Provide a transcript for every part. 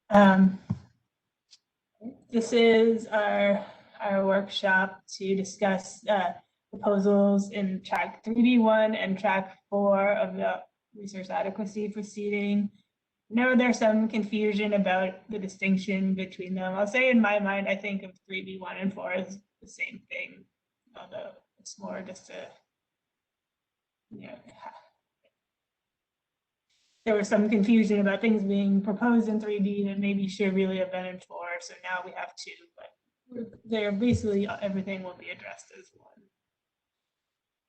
Um, this is our workshop to discuss proposals in track 3B1 and track 4 of the resource adequacy proceeding. No, there's some confusion about the distinction between them. I'll say in my mind, I think of 3B1 and 4 as the same thing, although it's more just a, there was some confusion about things being proposed in 3B that maybe should really have been in 4, so now we have 2, but they're basically everything will be addressed as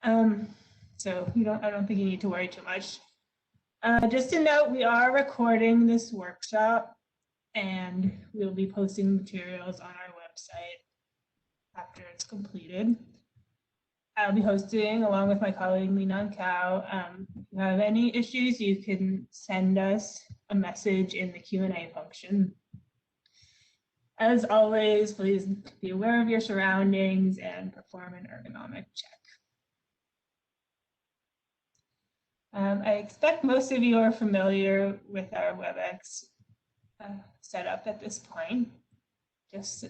one. So I don't think you need to worry too much. Just to note, we are recording this workshop and we'll be posting materials on our website after it's completed. I'll be hosting along with my colleague Linan Kao. If you have any issues, you can send us a message in the Q&A function. As always, please be aware of your surroundings and perform an ergonomic check. I expect most of you are familiar with our WebEx setup at this point. Just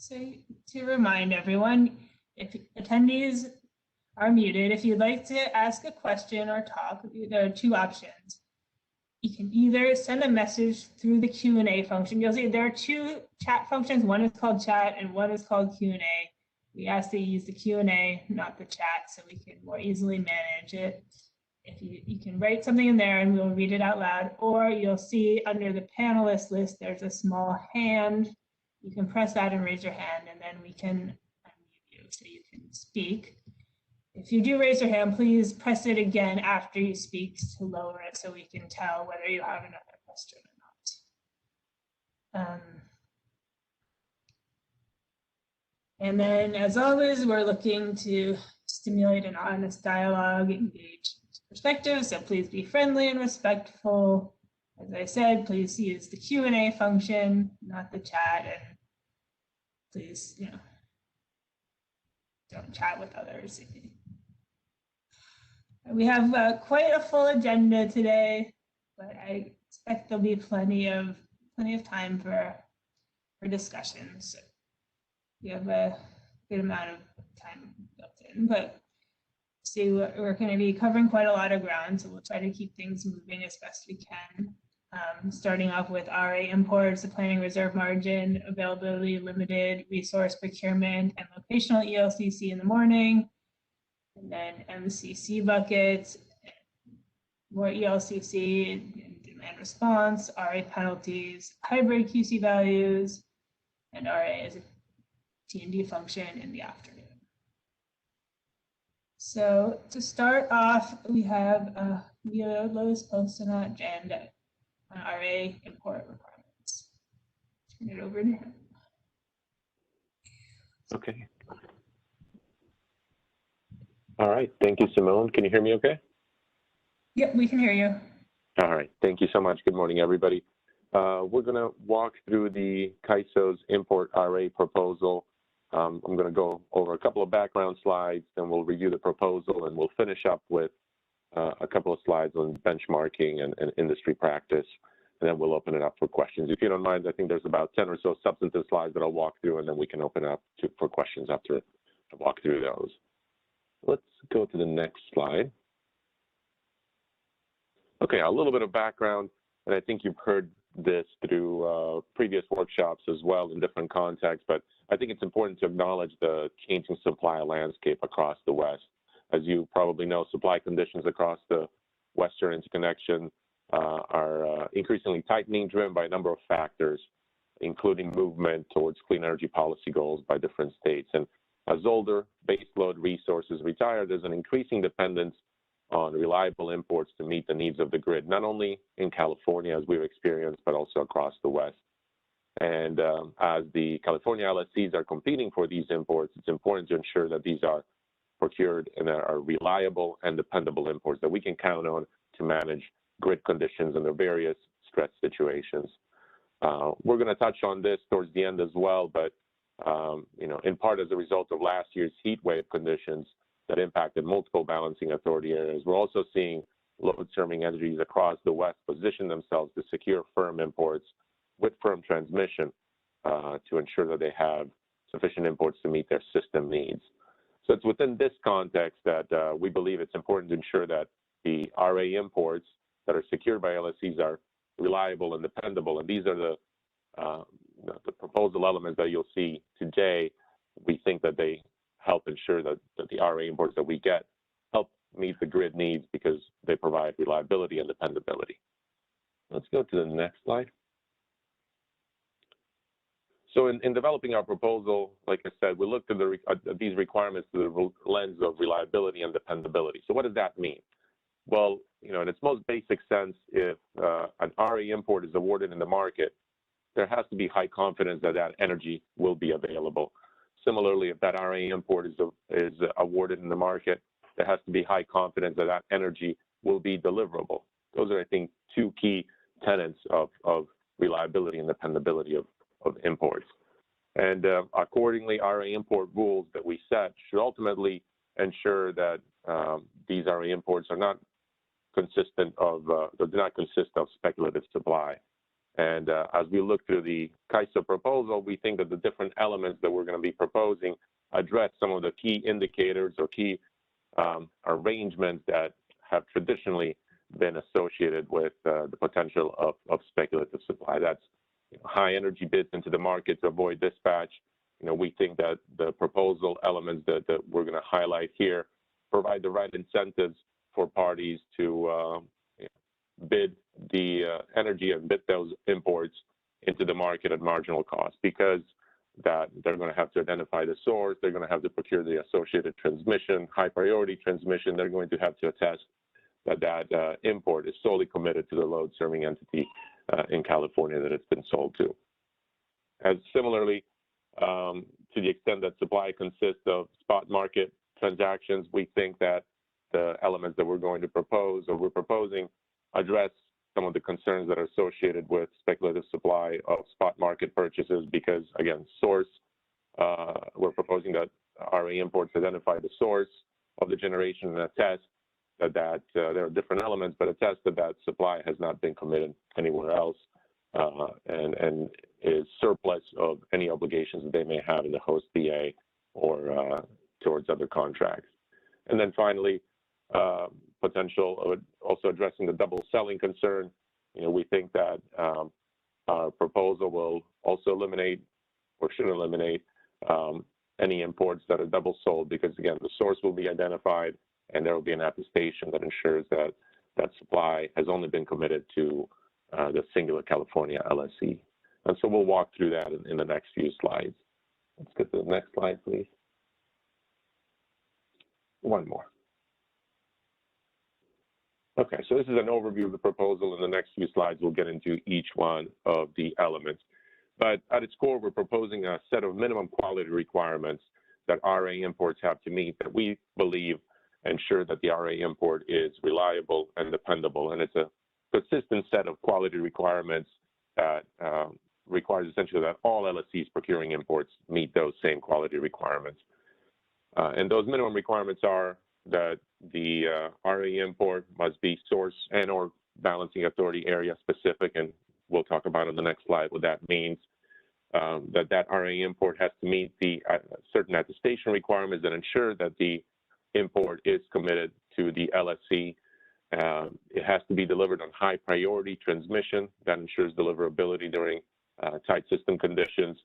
to remind everyone, if attendees are muted, if you'd like to ask a question or talk, there are 2 options. You can either send a message through the Q&A function. You'll see there are 2 chat functions. One is called chat and one is called Q&A. We ask that you use the Q&A, not the chat, so we can more easily manage it. If you can write something in there and we'll read it out loud, or you'll see under the panelist list, there's a small hand. You can press that and raise your hand, and then we can unmute you so you can speak. If you do raise your hand, please press it again after you speak to lower it so we can tell whether you have another question or not. And then, as always, we're looking to stimulate an honest dialogue, engage perspectives, so please be friendly and respectful. As I said, please use the Q&A function, not the chat, and please, don't chat with others. We have quite a full agenda today, but I expect there'll be plenty of time for discussion. So we have a good amount of time built in, but see, we're going to be covering quite a lot of ground, so we'll try to keep things moving as best we can. Starting off with RA imports, the planning reserve margin, availability limited, resource procurement, and locational ELCC in the morning, and then MCC buckets, more ELCC, and demand response, RA penalties, hybrid QC values, and RA as a T&D function in the afternoon. So to start off, we have Lois posted on agenda on RA import requirements. Turn it over to him. Okay. All right. Thank you, Simone. Can you hear me okay? Yep, we can hear you. All right. Thank you so much. Good morning, everybody. We're going to walk through the CAISO's import RA proposal. I'm going to go over a couple of background slides, then we'll review the proposal, and we'll finish up with a couple of slides on benchmarking and industry practice, and then we'll open it up for questions. If you don't mind, I think there's about 10 or so substantive slides that I'll walk through, and then we can open up for questions after I walk through those. Let's go to the next slide. Okay, a little bit of background, and I think you've heard this through previous workshops as well in different contexts, but I think it's important to acknowledge the changing supply landscape across the West. As you probably know, supply conditions across the Western interconnection are increasingly tightening, driven by a number of factors, including movement towards clean energy policy goals by different states. And as older baseload resources retire, there's an increasing dependence on reliable imports to meet the needs of the grid, not only in California, as we've experienced, but also across the West. And as the California LSCs are competing for these imports, it's important to ensure that these are procured and are reliable and dependable imports that we can count on to manage grid conditions under various stress situations. We're going to touch on this towards the end as well, but in part as a result of last year's heat wave conditions that impacted multiple balancing authority areas, we're also seeing load-serving entities across the West position themselves to secure firm imports with firm transmission to ensure that they have sufficient imports to meet their system needs. So it's within this context that we believe it's important to ensure that the RA imports that are secured by LSCs are reliable and dependable. And these are the proposal elements that you'll see today. We think that they help ensure that the RA imports that we get help meet the grid needs because they provide reliability and dependability. Let's go to the next slide. So in developing our proposal, like I said, we looked at these requirements through the lens of reliability and dependability. So what does that mean? Well, in its most basic sense, if an RA import is awarded in the market, there has to be high confidence that that energy will be available. Similarly, if that RA import is awarded in the market, there has to be high confidence that that energy will be deliverable. Those are, I think, two key tenets of reliability and dependability of imports. And accordingly, RA import rules that we set should ultimately ensure that these RA imports are not consistent of, do not consist of speculative supply. And as we look through the CAISO proposal, we think that the different elements that we're going to be proposing address some of the key indicators or key arrangements that have traditionally been associated with the potential of speculative supply. That's high energy bids into the market to avoid dispatch. We think that the proposal elements that we're going to highlight here provide the right incentives for parties to bid the energy and bid those imports into the market at marginal cost, because that they're going to have to identify the source, they're going to have to procure the associated transmission, high priority transmission, they're going to have to attest that that import is solely committed to the load serving entity in California that it's been sold to. And similarly, to the extent that supply consists of spot market transactions, we think that the elements that we're going to propose or we're proposing address some of the concerns that are associated with speculative supply of spot market purchases, because again, source, we're proposing that RA imports identify the source of the generation and attest that there are different elements, but attest that that supply has not been committed anywhere else and is surplus of any obligations that they may have in the host BA or towards other contracts. And then finally, potential of also addressing the double selling concern. We think that our proposal will also eliminate or should eliminate any imports that are double sold, because again, the source will be identified and there will be an attestation that ensures that that supply has only been committed to the singular California LSC. And so we'll walk through that in the next few slides. Let's get to the next slide, please. One more. Okay, so this is an overview of the proposal. In the next few slides, we'll get into each one of the elements. But at its core, we're proposing a set of minimum quality requirements that RA imports have to meet that we believe ensure that the RA import is reliable and dependable. And it's a consistent set of quality requirements that requires essentially that all LSCs procuring imports meet those same quality requirements. And those minimum requirements are that the RA import must be source and or balancing authority area specific, and we'll talk about on the next slide what that means. That RA import has to meet the certain attestation requirements that ensure that the import is committed to the LSC. It has to be delivered on high priority transmission that ensures deliverability during tight system conditions.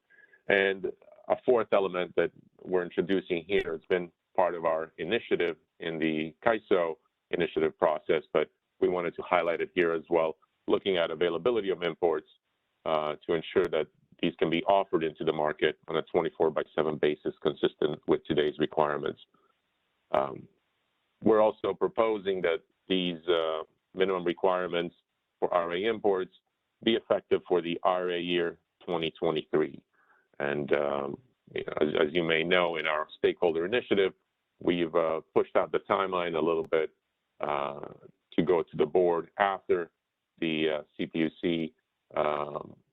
And a fourth element that we're introducing here, it's been part of our initiative in the CAISO initiative process, but we wanted to highlight it here as well, looking at availability of imports to ensure that these can be offered into the market on a 24/7 basis consistent with today's requirements. We're also proposing that these minimum requirements for RA imports be effective for the RA year 2023. And as you may know, in our stakeholder initiative, we've pushed out the timeline a little bit to go to the board after the CPUC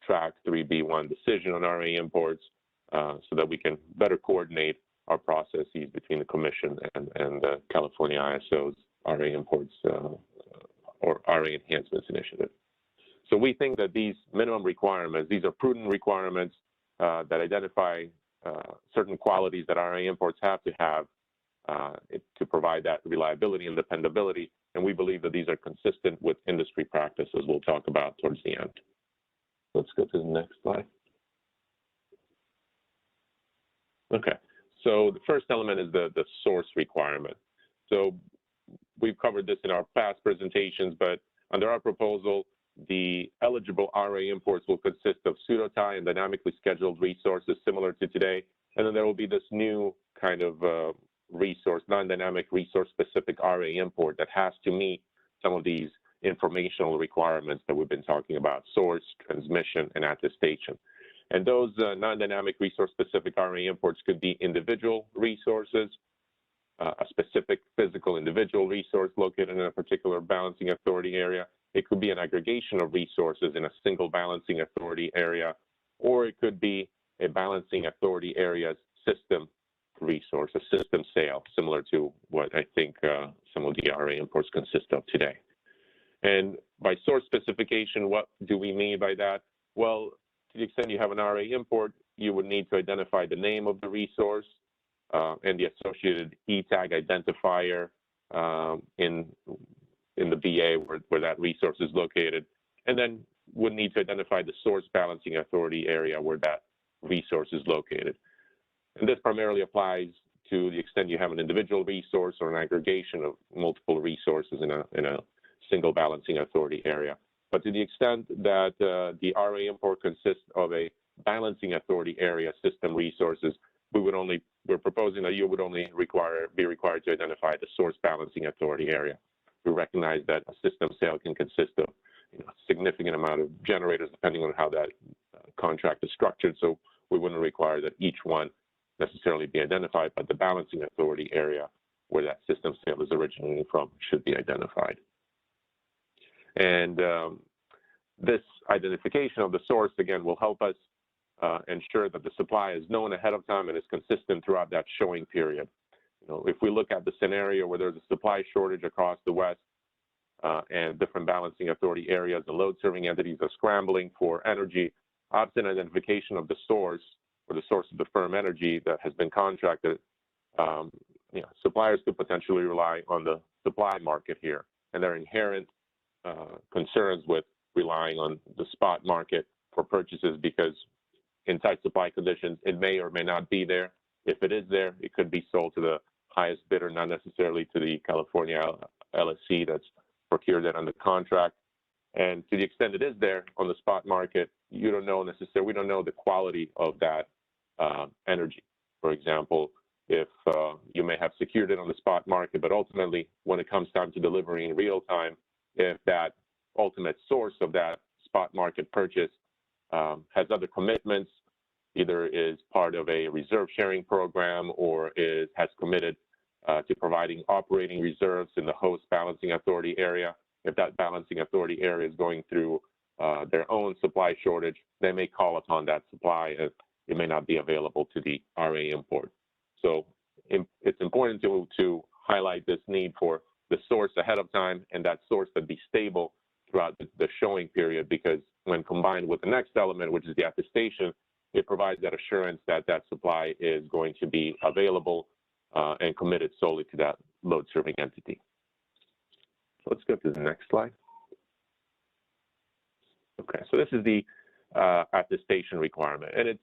track 3.B.1 decision on RA imports so that we can better coordinate our processes between the Commission and the California ISO's RA imports or RA enhancements initiative. So we think that these minimum requirements, these are prudent requirements that identify certain qualities that RA imports have to have to provide that reliability and dependability. And we believe that these are consistent with industry practices we'll talk about towards the end. Let's go to the next slide. Okay, so the first element is the source requirement. So we've covered this in our past presentations, but under our proposal, the eligible RA imports will consist of pseudo-tie and dynamically scheduled resources similar to today. And then there will be this new kind of resource, non-dynamic resource-specific RA import that has to meet some of these informational requirements that we've been talking about: source, transmission, and attestation. And those non-dynamic resource-specific RA imports could be individual resources, a specific physical individual resource located in a particular balancing authority area. It could be an aggregation of resources in a single balancing authority area, or it could be a balancing authority area's system resource, a system sale, similar to what I think some of the RA imports consist of today. And by source specification, what do we mean by that? Well, to the extent you have an RA import, you would need to identify the name of the resource and the associated E-tag identifier in the BA where that resource is located, and then would need to identify the source balancing authority area where that resource is located. And this primarily applies to the extent you have an individual resource or an aggregation of multiple resources in a single balancing authority area. But to the extent that the RA import consists of a balancing authority area system resources, we're proposing that you would only be required to identify the source balancing authority area. We recognize that a system sale can consist of a significant amount of generators depending on how that contract is structured, so we wouldn't require that each one necessarily be identified, but the balancing authority area where that system sale is originating from should be identified. And this identification of the source, again, will help us ensure that the supply is known ahead of time and is consistent throughout that showing period. If we look at the scenario where there's a supply shortage across the West and different balancing authority areas, the load serving entities are scrambling for energy, absent identification of the source or the source of the firm energy that has been contracted, suppliers could potentially rely on the supply market here. And there are inherent concerns with relying on the spot market for purchases because in tight supply conditions, it may or may not be there. If it is there, it could be sold to the highest bidder, not necessarily to the California LSC that's procured it under contract. And to the extent it is there on the spot market, we don't know the quality of that energy. For example, if you may have secured it on the spot market, but ultimately when it comes time to delivering in real time, if that ultimate source of that spot market purchase has other commitments, either is part of a reserve sharing program or has committed to providing operating reserves in the host balancing authority area. If that balancing authority area is going through their own supply shortage, they may call upon that supply if it may not be available to the RA import. So it's important to highlight this need for the source ahead of time and that source to be stable throughout the showing period, because when combined with the next element, which is the attestation, it provides that assurance that that supply is going to be available and committed solely to that load serving entity. So let's go to the next slide. Okay, so this is the attestation requirement, and it's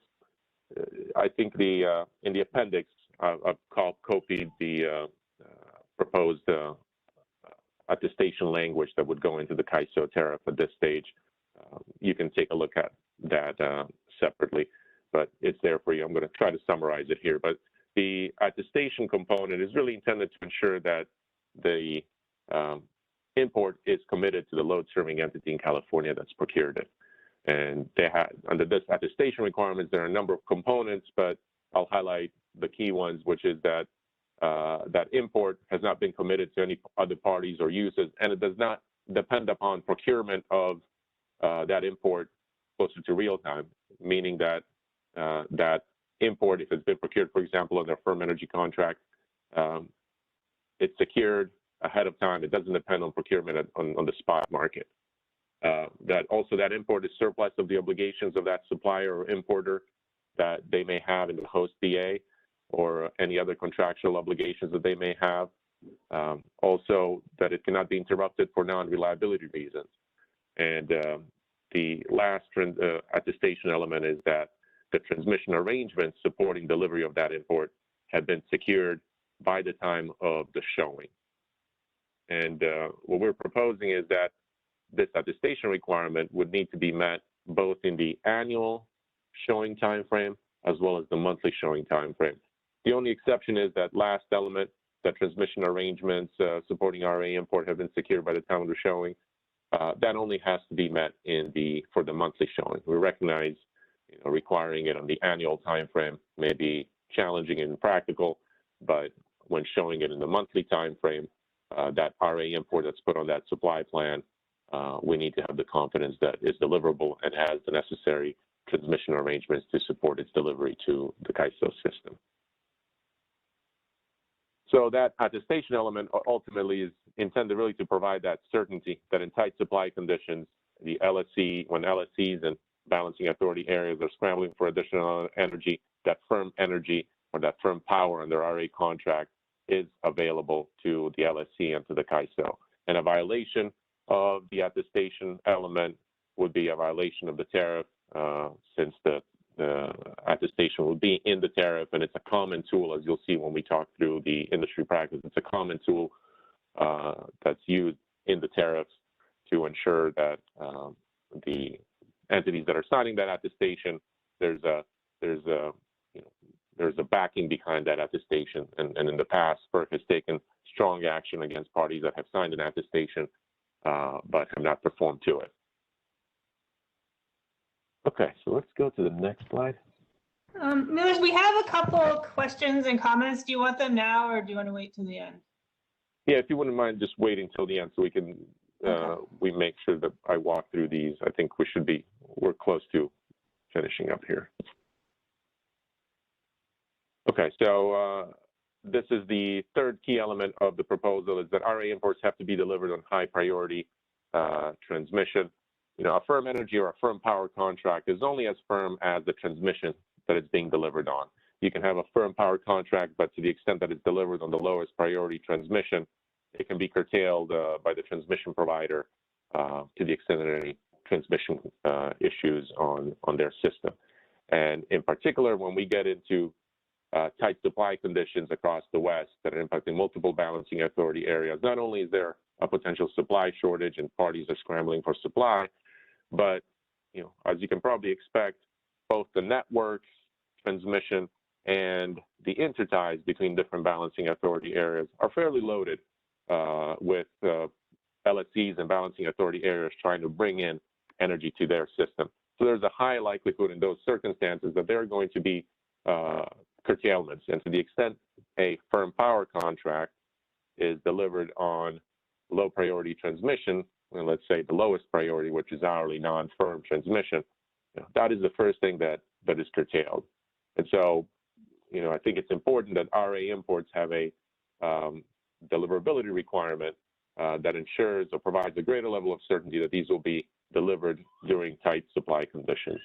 I think in the appendix I've copied the proposed attestation language that would go into the CAISO tariff at this stage. You can take a look at that separately, but it's there for you. I'm going to try to summarize it here, but the attestation component is really intended to ensure that the import is committed to the load serving entity in California that's procured it. And under this attestation requirements, there are a number of components, but I'll highlight the key ones, which is that that import has not been committed to any other parties or uses, and it does not depend upon procurement of that import closer to real time, meaning that that import, if it's been procured, for example, under a firm energy contract, it's secured ahead of time. It doesn't depend on procurement on the spot market. that import is surplus of the obligations of that supplier or importer that they may have in the host DA or any other contractual obligations that they may have. Also, that it cannot be interrupted for non-reliability reasons. And the last attestation element is that the transmission arrangements supporting delivery of that import have been secured by the time of the showing. And what we're proposing is that this attestation requirement would need to be met both in the annual showing timeframe as well as the monthly showing timeframe. The only exception is that last element, that transmission arrangements supporting RA import have been secured by the time of the showing. That only has to be met for the monthly showing. We recognize requiring it on the annual timeframe may be challenging and impractical, but when showing it in the monthly timeframe, that RA import that's put on that supply plan, we need to have the confidence that it's deliverable and has the necessary transmission arrangements to support its delivery to the CAISO system. So that attestation element ultimately is intended really to provide that certainty that in tight supply conditions, the LSC, when LSCs and balancing authority areas are scrambling for additional energy, that firm energy or that firm power under RA contract is available to the LSC and to the CAISO. And a violation of the attestation element would be a violation of the tariff, since the attestation will be in the tariff, and it's a common tool, as you'll see when we talk through the industry practice. It's a common tool that's used in the tariffs to ensure that the entities that are signing that attestation, there's a backing behind that attestation, and in the past, FERC has taken strong action against parties that have signed an attestation but have not performed to it. Okay, so let's go to the next slide. Millers, we have a couple of questions and comments. Do you want them now, or do you want to wait till the end? Yeah, if you wouldn't mind just waiting till the end so we can we make sure that I walk through these. I think we're close to finishing up here. Okay, so this is the third key element of the proposal, is that RA imports have to be delivered on high priority transmission. A firm energy or a firm power contract is only as firm as the transmission that it's being delivered on. You can have a firm power contract, but to the extent that it's delivered on the lowest priority transmission, it can be curtailed by the transmission provider to the extent that any transmission issues on their system. And in particular, when we get into tight supply conditions across the West that are impacting multiple balancing authority areas, not only is there a potential supply shortage and parties are scrambling for supply, but as you can probably expect, both the networks, transmission, and the interties between different balancing authority areas are fairly loaded with LSCs and balancing authority areas trying to bring in energy to their system. So there's a high likelihood in those circumstances that there are going to be curtailments. And to the extent a firm power contract is delivered on low priority transmission, and let's say the lowest priority, which is hourly non-firm transmission, that is the first thing that is curtailed. And so, I think it's important that RA imports have a deliverability requirement that ensures or provides a greater level of certainty that these will be delivered during tight supply conditions.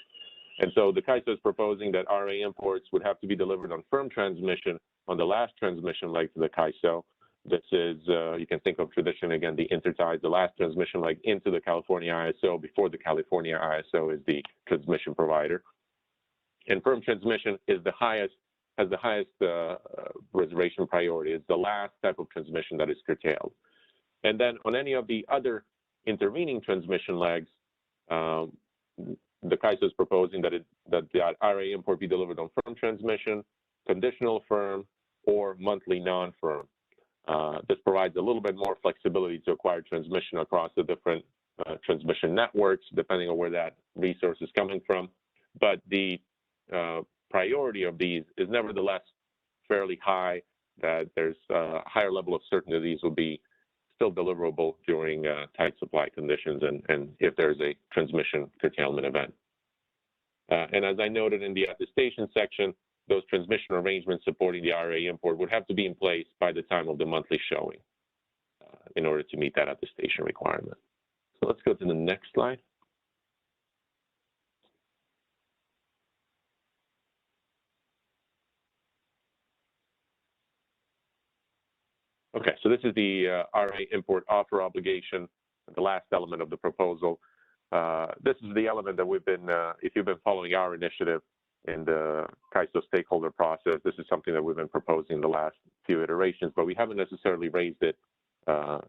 And so the CAISO is proposing that RA imports would have to be delivered on firm transmission on the last transmission leg to the CAISO. This is, you can think of tradition, again, the interties, the last transmission leg into the California ISO before the California ISO is the transmission provider. And firm transmission is has the highest reservation priority. It's the last type of transmission that is curtailed. And then on any of the other intervening transmission legs, the CAISO is proposing that the RA import be delivered on firm transmission, conditional firm, or monthly non-firm. This provides a little bit more flexibility to acquire transmission across the different transmission networks, depending on where that resource is coming from. But the priority of these is nevertheless fairly high, that there's a higher level of certainty these will be still deliverable during tight supply conditions and if there's a transmission curtailment event. And as I noted in the attestation section, those transmission arrangements supporting the RA import would have to be in place by the time of the monthly showing in order to meet that attestation requirement. So let's go to the next slide. Okay, so this is the RA import offer obligation, the last element of the proposal. This is the element that we've been, if you've been following our initiative in the CAISO stakeholder process, this is something that we've been proposing the last few iterations, but we haven't necessarily raised it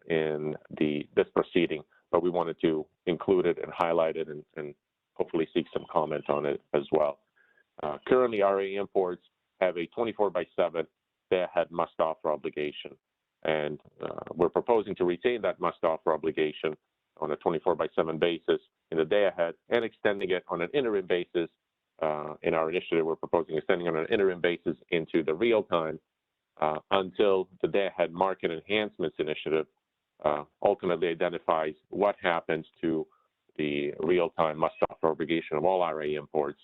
in this proceeding, but we wanted to include it and highlight it and hopefully seek some comment on it as well. Currently, RA imports have a 24/7 day-ahead must-offer obligation. And we're proposing to retain that must-offer obligation on a 24/7 basis in the day ahead and extending it on an interim basis. In our initiative, we're proposing extending on an interim basis into the real time until the day ahead market enhancements initiative ultimately identifies what happens to the real time must-offer obligation of all RA imports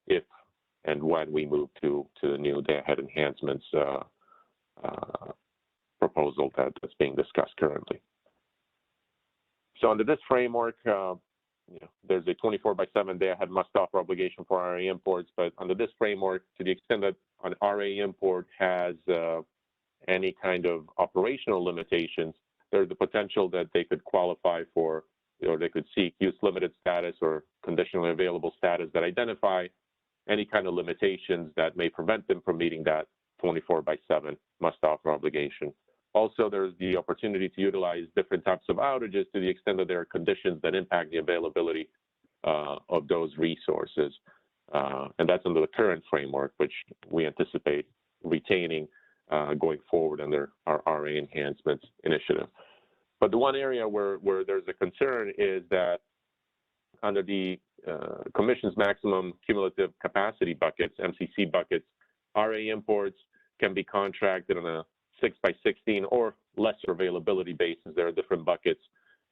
if and when we move to the new day ahead enhancements proposal that's being discussed currently. So under this framework, there's a 24/7 day-ahead must-offer obligation for RA imports, but under this framework, to the extent that an RA import has any kind of operational limitations, there's the potential that they could qualify for, or they could seek use limited status or conditionally available status that identify any kind of limitations that may prevent them from meeting that 24/7 must-offer obligation. Also, there's the opportunity to utilize different types of outages to the extent that there are conditions that impact the availability of those resources. And that's under the current framework, which we anticipate retaining going forward under our RA enhancements initiative. But the one area where there's a concern is that under the Commission's maximum cumulative capacity buckets, MCC buckets, RA imports can be contracted on a 6/16 or lesser availability basis. There are different buckets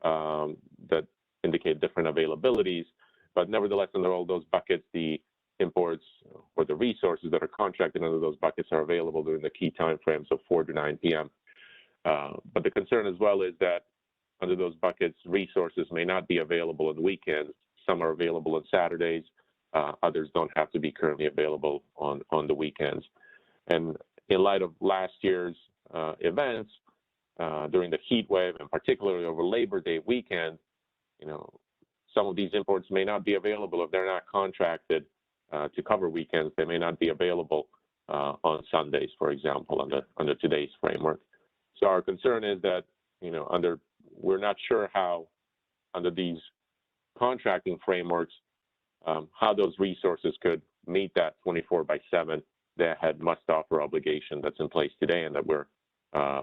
that indicate different availabilities, but nevertheless, under all those buckets, the imports or the resources that are contracted under those buckets are available during the key timeframes of 4 to 9 p.m. But the concern as well is that under those buckets, resources may not be available on weekends. Some are available on Saturdays. Others don't have to be currently available on the weekends. And in light of last year's events during the heat wave, and particularly over Labor Day weekend, some of these imports may not be available if they're not contracted to cover weekends. They may not be available on Sundays, for example, under today's framework. So our concern is that we're not sure how under these contracting frameworks how those resources could meet that 24/7 day-ahead must-offer obligation that's in place today and that we're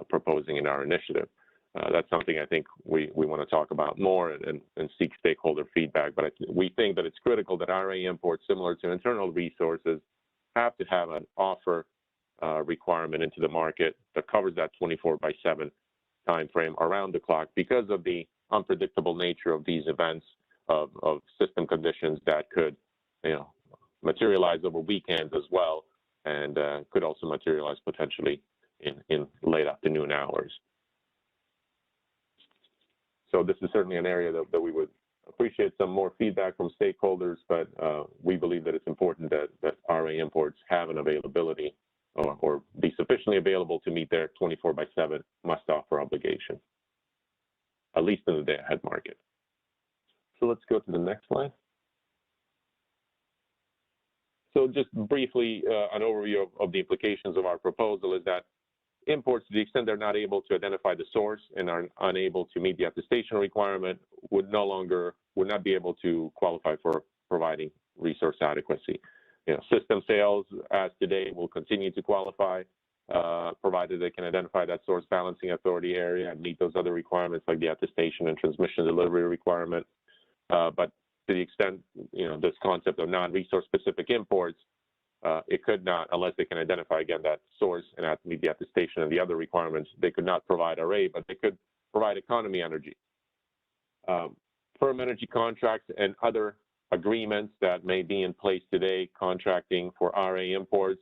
proposing in our initiative. That's something I think we want to talk about more and seek stakeholder feedback. But we think that it's critical that RA imports, similar to internal resources, have to have an offer requirement into the market that covers that 24/7 time frame around the clock because of the unpredictable nature of these events of system conditions that could materialize over weekends as well, and could also materialize potentially in late afternoon hours. So this is certainly an area that we would appreciate some more feedback from stakeholders, but we believe that it's important that RA imports have an availability or be sufficiently available to meet their 24/7 must-offer obligation, at least in the day-ahead market. So let's go to the next slide. So just briefly, an overview of the implications of our proposal is that imports, to the extent they're not able to identify the source and are unable to meet the attestation requirement, would not be able to qualify for providing resource adequacy. System sales as today will continue to qualify, provided they can identify that source balancing authority area and meet those other requirements like the attestation and transmission delivery requirement. But to the extent, this concept of non-resource specific imports, it could not, unless they can identify, again, that source and have to meet the attestation and the other requirements, they could not provide RA, but they could provide economy energy. Firm energy contracts and other agreements that may be in place today contracting for RA imports,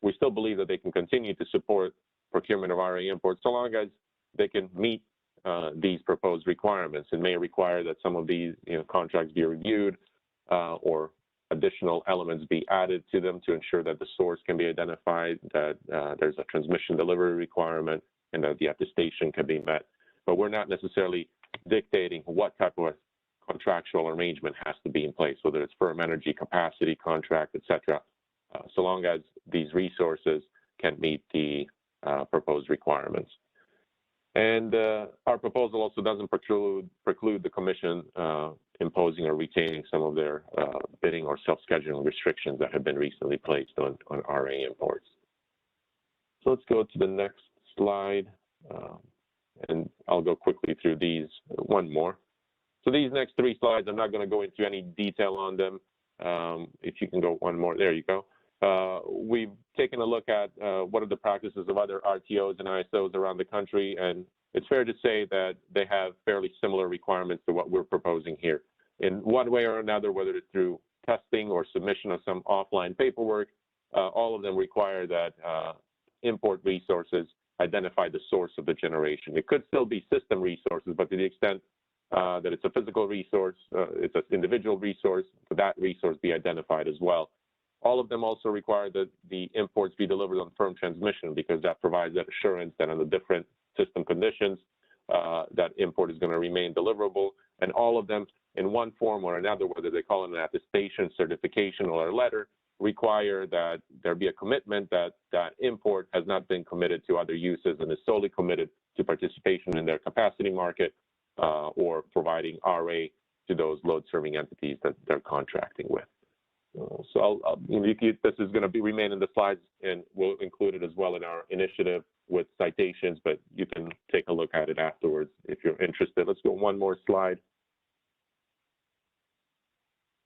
we still believe that they can continue to support procurement of RA imports so long as they can meet these proposed requirements. It may require that some of these contracts be reviewed or additional elements be added to them to ensure that the source can be identified, that there's a transmission delivery requirement, and that the attestation can be met. But we're not necessarily dictating what type of contractual arrangement has to be in place, whether it's firm energy capacity contract, et cetera, so long as these resources can meet the proposed requirements. And our proposal also doesn't preclude the Commission imposing or retaining some of their bidding or self-scheduling restrictions that have been recently placed on RA imports. So let's go to the next slide, and I'll go quickly through these. One more. So these next three slides, I'm not going to go into any detail on them. If you can go one more, there you go. We've taken a look at what are the practices of other RTOs and ISOs around the country, and it's fair to say that they have fairly similar requirements to what we're proposing here. In one way or another, whether it's through testing or submission of some offline paperwork, all of them require that import resources identify the source of the generation. It could still be system resources, but to the extent that it's a physical resource, it's an individual resource, that resource be identified as well. All of them also require that the imports be delivered on firm transmission, because that provides that assurance that under different system conditions, that import is going to remain deliverable. And all of them, in one form or another, whether they call it an attestation, certification, or a letter, require that there be a commitment that that import has not been committed to other uses and is solely committed to participation in their capacity market or providing RA to those load-serving entities that they're contracting with. So this is going to remain in the slides, and we'll include it as well in our initiative with citations, but you can take a look at it afterwards if you're interested. Let's go one more slide.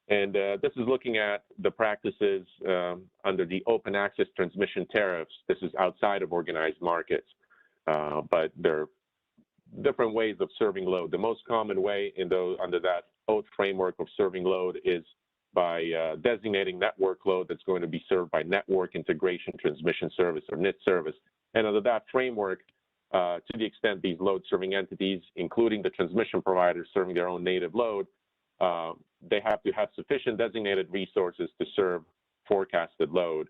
And this is looking at the practices under the open access transmission tariffs. This is outside of organized markets, but there are different ways of serving load. The most common way under that OAT framework of serving load is by designating network load that's going to be served by Network Integration Transmission Service, or NIT service. And under that framework, to the extent these load serving entities, including the transmission providers serving their own native load, they have to have sufficient designated resources to serve forecasted load.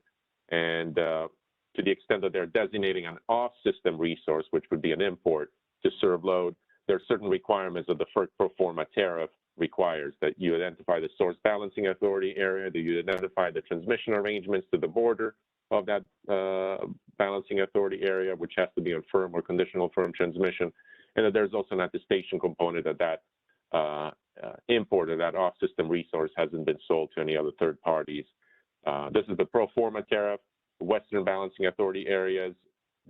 And to the extent that they're designating an off-system resource, which would be an import, to serve load, there are certain requirements of the FERC pro forma tariff requires that you identify the source balancing authority area, that you identify the transmission arrangements to the border of that balancing authority area, which has to be on firm or conditional firm transmission, and that there's also an attestation component that import or that off-system resource hasn't been sold to any other third parties. This is the pro forma tariff. Western balancing authority areas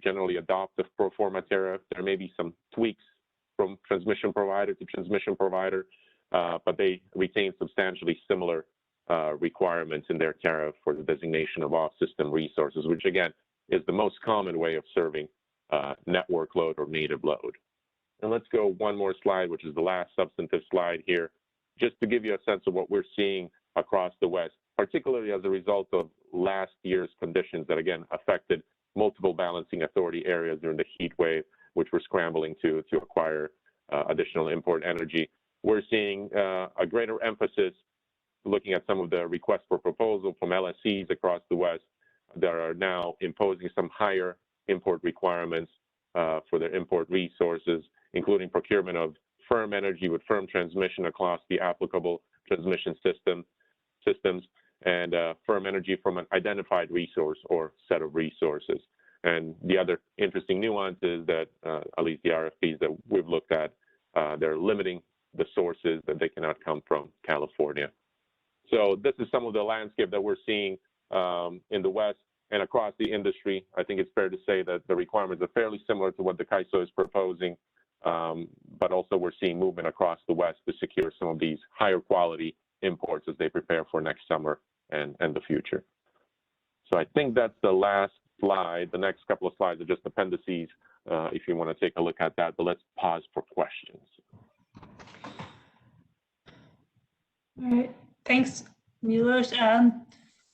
generally adopt the pro forma tariff. There may be some tweaks from transmission provider to transmission provider, but they retain substantially similar requirements in their tariff for the designation of off-system resources, which again is the most common way of serving network load or native load. And let's go one more slide, which is the last substantive slide here, just to give you a sense of what we're seeing across the West, particularly as a result of last year's conditions that again affected multiple balancing authority areas during the heat wave, which were scrambling to acquire additional import energy. We're seeing a greater emphasis looking at some of the requests for proposal from LSCs across the West that are now imposing some higher import requirements for their import resources, including procurement of firm energy with firm transmission across the applicable transmission systems and firm energy from an identified resource or set of resources. And the other interesting nuance is that, at least the RFPs that we've looked at, they're limiting the sources that they cannot come from California. So this is some of the landscape that we're seeing in the West and across the industry. I think it's fair to say that the requirements are fairly similar to what the CAISO is proposing, but also we're seeing movement across the West to secure some of these higher quality imports as they prepare for next summer and the future. So I think that's the last slide. The next couple of slides are just appendices if you want to take a look at that, but let's pause for questions. All right, thanks, Milos.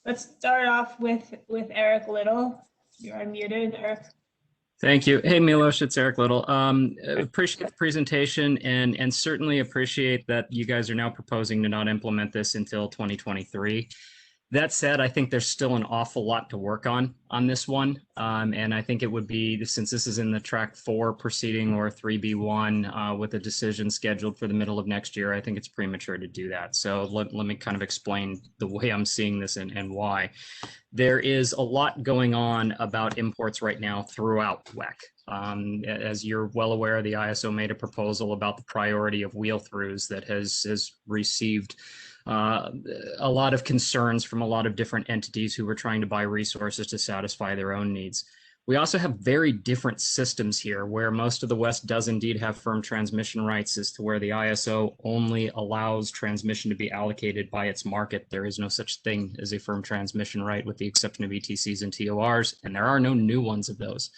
Let's start off with Eric Little. You're unmuted, Eric. Thank you. Hey, Milos, it's Eric Little. Appreciate the presentation and certainly appreciate that you guys are now proposing to not implement this until 2023. That said, I think there's still an awful lot to work on this one. And I think it would be, since this is in the track 4 proceeding or 3B1 with a decision scheduled for the middle of next year, I think it's premature to do that. So let me kind of explain the way I'm seeing this and why. There is a lot going on about imports right now throughout WEC. As you're well aware, the ISO made a proposal about the priority of wheel-throughs that has received a lot of concerns from a lot of different entities who were trying to buy resources to satisfy their own needs. We also have very different systems here where most of the West does indeed have firm transmission rights as to where the ISO only allows transmission to be allocated by its market. There is no such thing as a firm transmission right with the exception of ETCs and TORs, and there are no new ones of those.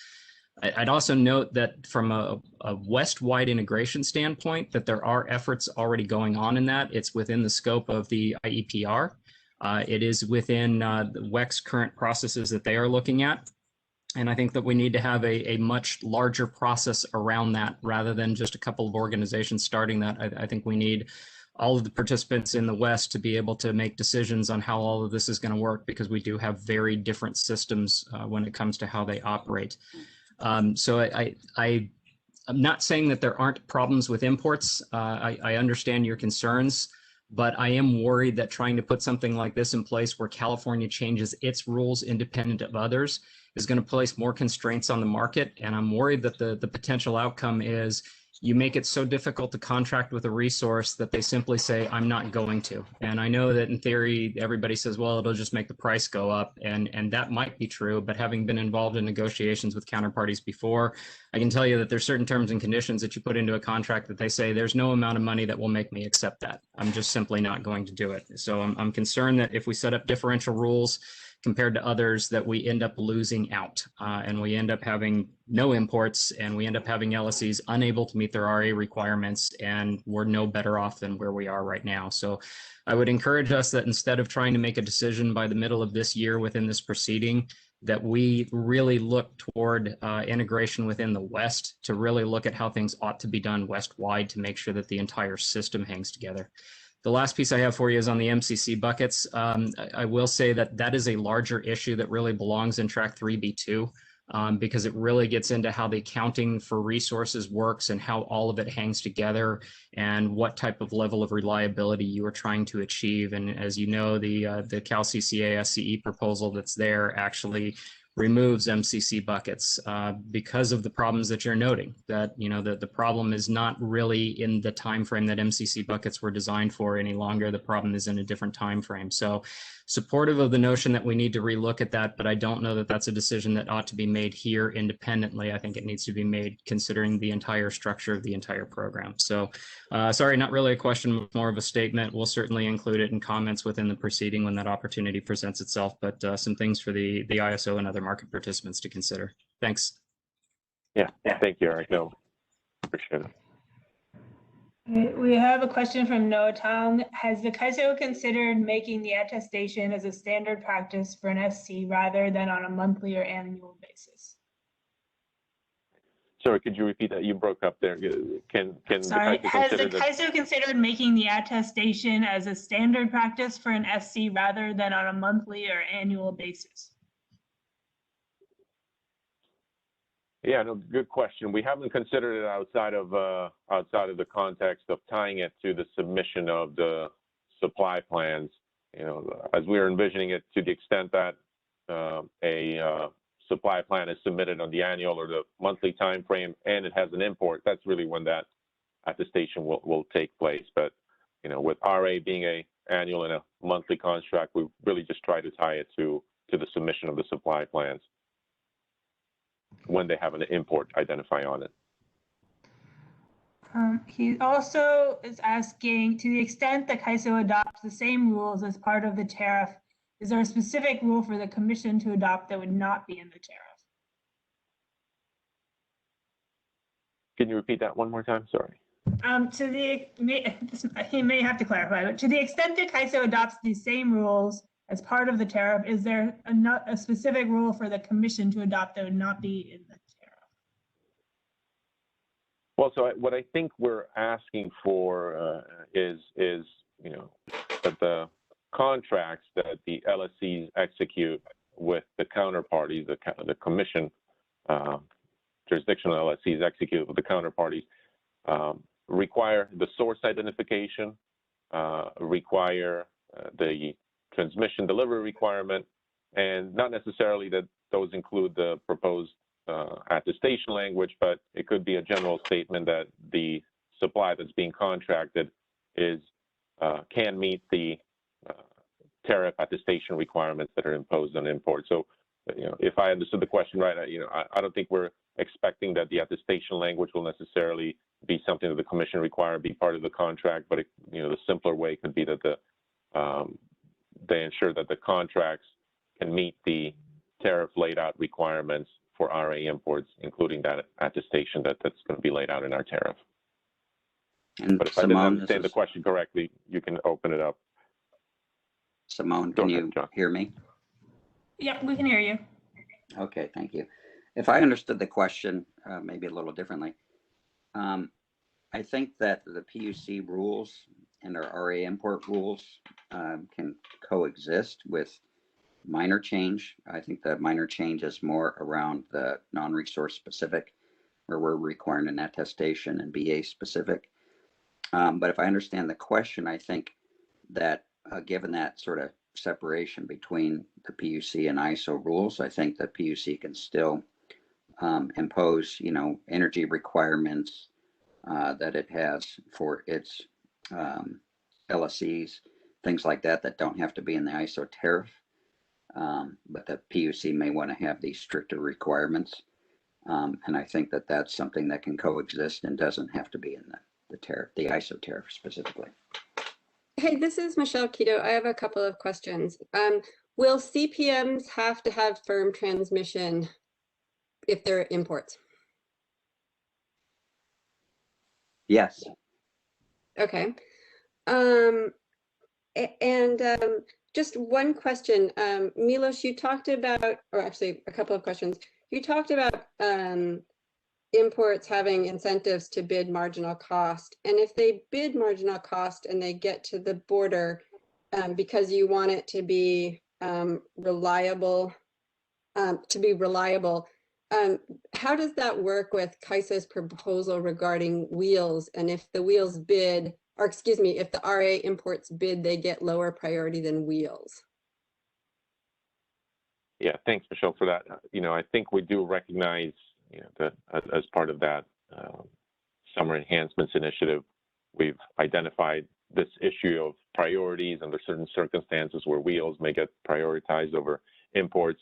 I'd also note that from a West-wide integration standpoint, that there are efforts already going on in that. It's within the scope of the IEPR. It is within the WEC's current processes that they are looking at. And I think that we need to have a much larger process around that rather than just a couple of organizations starting that. I think we need all of the participants in the West to be able to make decisions on how all of this is going to work, because we do have very different systems when it comes to how they operate. So I'm not saying that there aren't problems with imports. I understand your concerns, but I am worried that trying to put something like this in place where California changes its rules independent of others is going to place more constraints on the market. And I'm worried that the potential outcome is you make it so difficult to contract with a resource that they simply say, I'm not going to. And I know that in theory, everybody says, well, it'll just make the price go up. And that might be true. But having been involved in negotiations with counterparties before, I can tell you that there's certain terms and conditions that you put into a contract that they say there's no amount of money that will make me accept that. I'm just simply not going to do it. So I'm concerned that if we set up differential rules compared to others, that we end up losing out and we end up having no imports and we end up having LSEs unable to meet their RA requirements, and we're no better off than where we are right now. So I would encourage us that instead of trying to make a decision by the middle of this year within this proceeding, that we really look toward integration within the West to really look at how things ought to be done West-wide to make sure that the entire system hangs together. The last piece I have for you is on the MCC buckets. I will say that that is a larger issue that really belongs in track 3B2 because it really gets into how the accounting for resources works and how all of it hangs together and what type of level of reliability you are trying to achieve. And as you know, the Cal CCA SCE proposal that's there actually removes MCC buckets because of the problems that you're noting, that the problem is not really in the time frame that MCC buckets were designed for any longer. The problem is in a different time frame. So supportive of the notion that we need to relook at that, but I don't know that that's a decision that ought to be made here independently. I think it needs to be made considering the entire structure of the entire program. So sorry, not really a question, more of a statement. We'll certainly include it in comments within the proceeding when that opportunity presents itself, but some things for the ISO and other market participants to consider. Thanks. Yeah, thank you, Eric. No, appreciate it. We have a question from Noah Tong. Has the CAISO considered making the attestation as a standard practice for an SC rather than on a monthly or annual basis? Sorry, could you repeat that? You broke up there. Sorry, has the CAISO considered making the attestation as a standard practice for an SC rather than on a monthly or annual basis? Yeah, no, good question. We haven't considered it outside of the context of tying it to the submission of the supply plans. As we are envisioning it, to the extent that a supply plan is submitted on the annual or the monthly time frame and it has an import, that's really when that attestation will take place. But with RA being a annual and a monthly construct, we really just try to tie it to the submission of the supply plans when they have an import identify on it. He also is asking, to the extent that CAISO adopts the same rules as part of the tariff, is there a specific rule for the commission to adopt that would not be in the tariff? Can you repeat that one more time? Sorry. He may have to clarify, but to the extent that CAISO adopts the same rules as part of the tariff, is there a specific rule for the commission to adopt that would not be in the tariff? Well, so what I think we're asking for is that the contracts that the LSCs execute with the counterparties, the commission jurisdictional LSCs execute with the counterparties, require the source identification, require the transmission delivery requirement, and not necessarily that those include the proposed attestation language, but it could be a general statement that the supply that's being contracted can meet the tariff attestation requirements that are imposed on imports. So, if I understood the question right, I don't think we're expecting that the attestation language will necessarily be something that the commission require be part of the contract, but the simpler way could be that they ensure that the contracts can meet the tariff laid out requirements for RA imports, including that attestation that's going to be laid out in our tariff. And but if I didn't understand the question correctly, you can open it up. Simone, can you hear me? Yeah, we can hear you. Okay, thank you. If I understood the question, maybe a little differently, I think that the PUC rules and our RA import rules can coexist with minor change. I think the minor change is more around the non-resource specific, where we're requiring an attestation, and BA specific. But if I understand the question, I think that given that sort of separation between the PUC and ISO rules, I think that PUC can still impose, energy requirements that it has for its LSCs, things like that, that don't have to be in the ISO tariff. But the PUC may want to have these stricter requirements. And I think that that's something that can coexist and doesn't have to be in the tariff, the ISO tariff specifically. Hey, this is Michelle Keto. I have a couple of questions. Will CPMs have to have firm transmission if they're imports? Yes. Okay. Just one question. Milos, you talked about, or actually a couple of questions. You talked about imports having incentives to bid marginal cost. And if they bid marginal cost and they get to the border because you want it to be reliable, how does that work with CAISO's proposal regarding wheels? And if the wheels bid, or excuse me, if the RA imports bid, they get lower priority than wheels? Yeah, thanks, Michelle, for that. I think we do recognize, that as part of that summer enhancements initiative, we've identified this issue of priorities under certain circumstances where wheels may get prioritized over imports.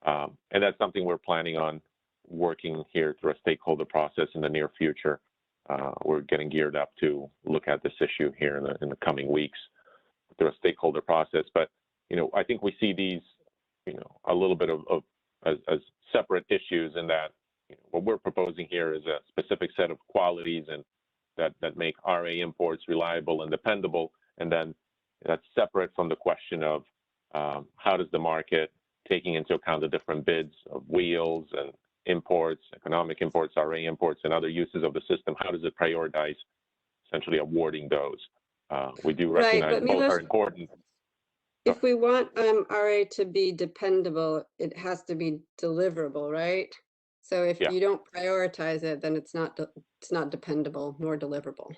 And that's something we're planning on working here through a stakeholder process in the near future. We're getting geared up to look at this issue here in the coming weeks through a stakeholder process. But, I think we see these, a little bit as separate issues in that what we're proposing here is a specific set of qualities and that make RA imports reliable and dependable. And then that's separate from the question of how does the market, taking into account the different bids of wheels and imports, economic imports, RA imports, and other uses of the system, how does it prioritize essentially awarding those? We do recognize both are important. If we want RA to be dependable, it has to be deliverable, right? So if you don't prioritize it, then it's not dependable nor deliverable.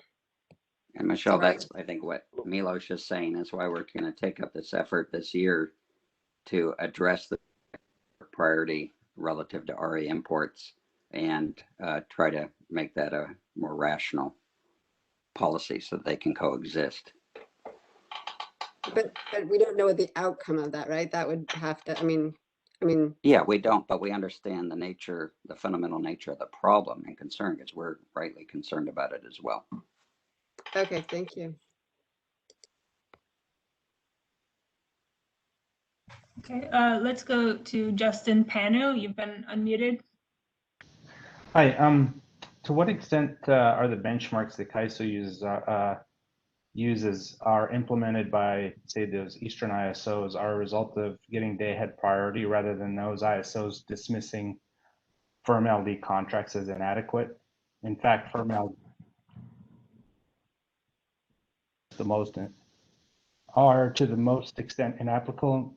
And Michelle, that's I think what Milos is saying is why we're going to take up this effort this year to address the priority relative to RA imports and try to make that a more rational policy so that they can coexist. But we don't know the outcome of that, right? That would have to, I mean. Yeah, we don't, but we understand the fundamental nature of the problem and concern, because we're rightly concerned about it as well. Okay, thank you. Okay, let's go to Justin Pano. You've been unmuted. Hi. To what extent are the benchmarks that CAISO uses are implemented by, say, those Eastern ISOs are a result of getting day-ahead priority rather than those ISOs dismissing firm LD contracts as inadequate? In fact, firm the most are to the most extent inapplicable.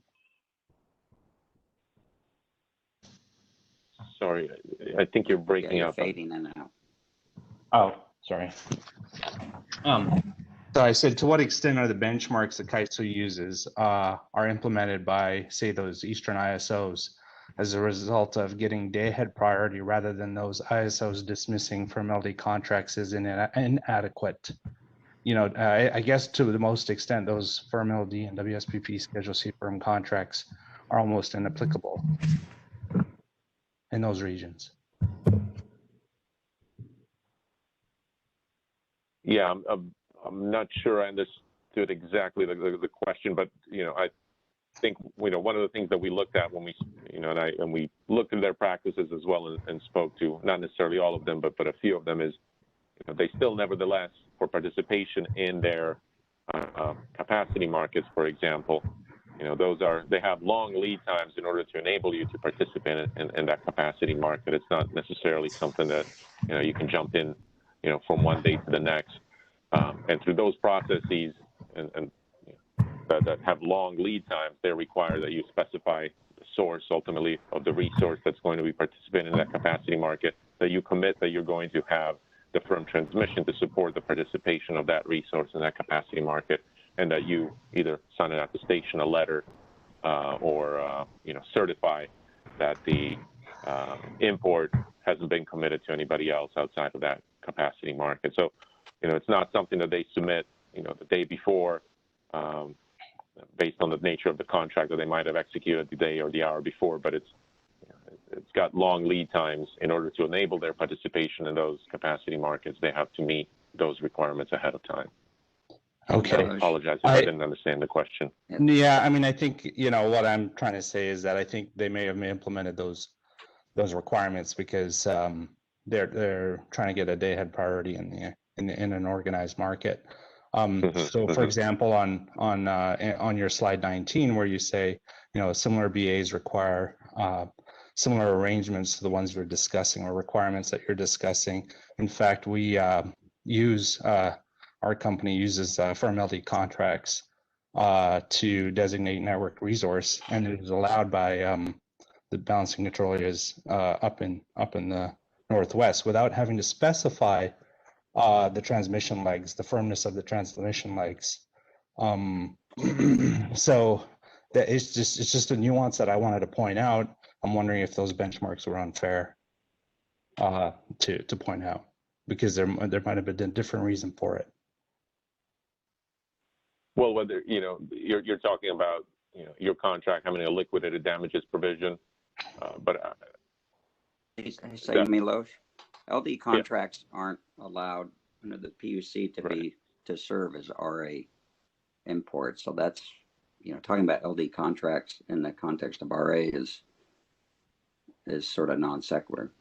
Sorry, I think you're Yeah, breaking you're up. fading in and out. Oh, sorry. So I said, to what extent are the benchmarks that CAISO uses are implemented by, say, those Eastern ISOs as a result of getting day-ahead priority rather than those ISOs dismissing firm LD contracts as inadequate? You know, I guess to the most extent, those firm LD and WSPP Schedule C firm contracts are almost inapplicable in those regions. Yeah, I'm not sure I understood exactly the question, but I think one of the things that we looked at when we and we looked at their practices as well and spoke to not necessarily all of them, but a few of them is they still nevertheless for participation in their capacity markets, for example, they have long lead times in order to enable you to participate in that capacity market. It's not necessarily something that you can jump in from one day to the next, and through those processes and that have long lead times, they require that you specify the source ultimately of the resource that's going to be participating in that capacity market, that you commit that you're going to have the firm transmission to support the participation of that resource in that capacity market, and that you either sign an attestation, a letter, or certify that the import hasn't been committed to anybody else outside of that capacity market. So, it's not something that they submit, the day before, based on the nature of the contract that they might have executed the day or the hour before, but it's got long lead times. In order to enable their participation in those capacity markets, they have to meet those requirements ahead of time. Okay. So I apologize if I didn't understand the question. Yeah, I mean, I think, what I'm trying to say is that I think they may have implemented those requirements because they're trying to get a day-ahead priority in an organized market. So, for example, on your slide 19, where you say, similar BAs require similar arrangements to the ones we're discussing or requirements that you're discussing. In fact, we our company uses firm LD contracts to designate network resource, and it is allowed by the balancing control areas up in the Northwest without having to specify the transmission legs, the firmness of the transmission legs. So that it's just a nuance that I wanted to point out. I'm wondering if those benchmarks were unfair to point out, because there might have been a different reason for it. Well, whether you're talking about your contract having a liquidated damages provision, but He's saying, Milos, LD contracts aren't allowed under the PUC to serve as RA imports. So that's talking about LD contracts in the context of RA is sort of non sequitur.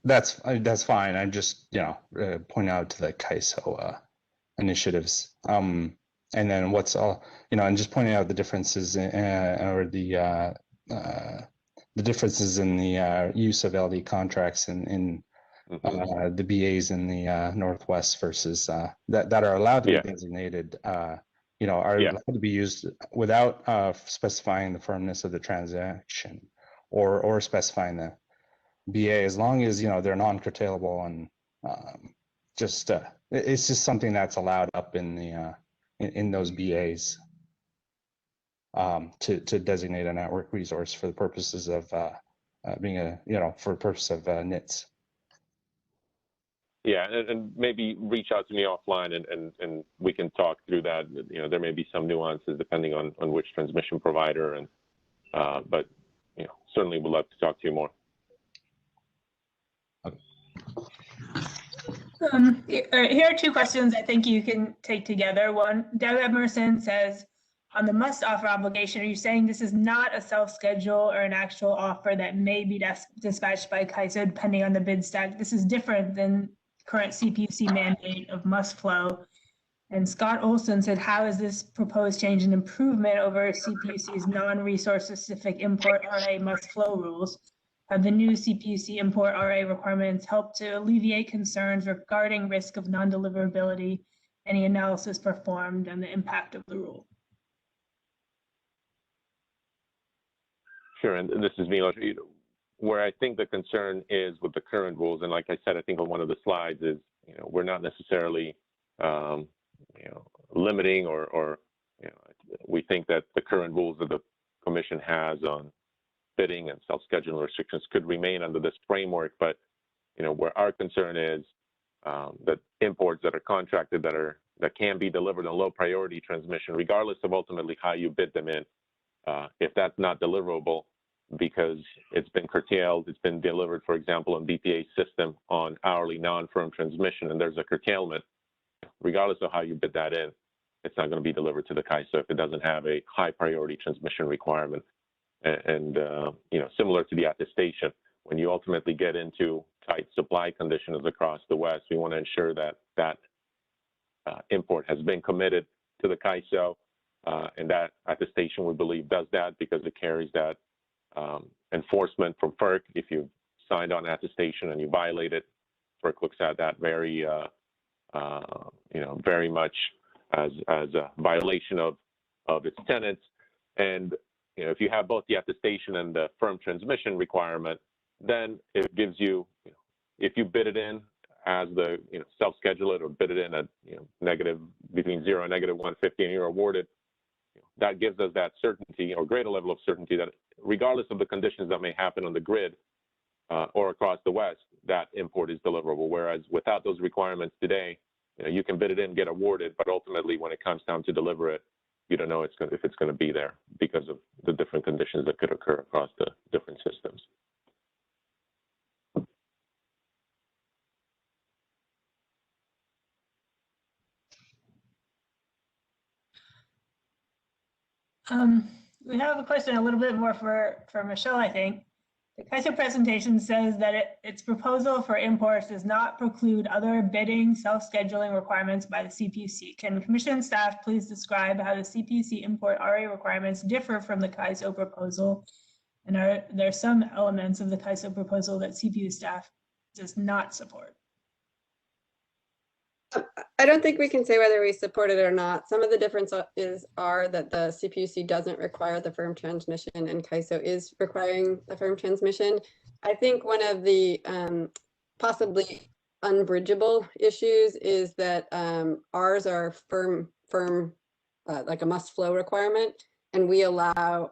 That's fine. I'm just pointing out to the CAISO initiatives, and then what's all and just pointing out the differences or the differences in the use of LD contracts in the BAs in the Northwest versus that are allowed to be designated. Are allowed to be used without specifying the firmness of the transaction or specifying the BA, as long as they're non-curtailable, and it's just something that's allowed up in the in those BAs to designate a network resource for the purposes of being for the purpose of NITS. Yeah, and maybe reach out to me offline and we can talk through that. There may be some nuances depending on which transmission provider, and but certainly would love to talk to you more. Here are two questions I think you can take together. One, Doug Emerson says, on the must offer obligation, are you saying this is not a self-schedule or an actual offer that may be dispatched by CAISO depending on the bid stack? This is different than current CPUC mandate of must flow. And Scott Olson said, how is this proposed change an improvement over CPUC's non-resource specific import RA must flow rules? Have the new CPUC import RA requirements helped to alleviate concerns regarding risk of non-deliverability, any analysis performed, and the impact of the rule? Sure, and this is Milos. Where I think the concern is with the current rules, and like I said, I think on one of the slides is, we're not necessarily, limiting or we think that the current rules that the commission has on bidding and self-scheduling restrictions could remain under this framework. But, where our concern is that imports that are contracted that can be delivered on low priority transmission, regardless of ultimately how you bid them in, if that's not deliverable because it's been curtailed, it's been delivered, for example, on BPA system on hourly non-firm transmission, and there's a curtailment, regardless of how you bid that in, it's not going to be delivered to the CAISO if it doesn't have a high priority transmission requirement. And similar to the attestation, when you ultimately get into tight supply conditions across the West, we want to ensure that import has been committed to the CAISO, and that attestation, we believe, does that because it carries that enforcement from FERC. If you signed on attestation and you violate it, FERC looks at that very, very much as a violation of its tenets. And if you have both the attestation and the firm transmission requirement, then it gives you, if you bid it in as the self-schedule it or bid it in at between 0 and -150 and you're awarded, that gives us that certainty or greater level of certainty that regardless of the conditions that may happen on the grid or across the West, that import is deliverable. Whereas without those requirements today, you can bid it in, get awarded, but ultimately when it comes time to deliver it, you don't know if it's going to be there because of the different conditions that could occur across the different systems. We have a question a little bit more for Michelle, I think. The CAISO presentation says that its proposal for imports does not preclude other bidding self-scheduling requirements by the CPUC. Can Commission staff please describe how the CPUC import RA requirements differ from the CAISO proposal? And are there some elements of the CAISO proposal that CPU staff does not support? I don't think we can say whether we support it or not. Some of the differences are that the CPUC doesn't require the firm transmission and CAISO is requiring the firm transmission. I think one of the possibly unbridgeable issues is that ours are firm like a must flow requirement, and we allow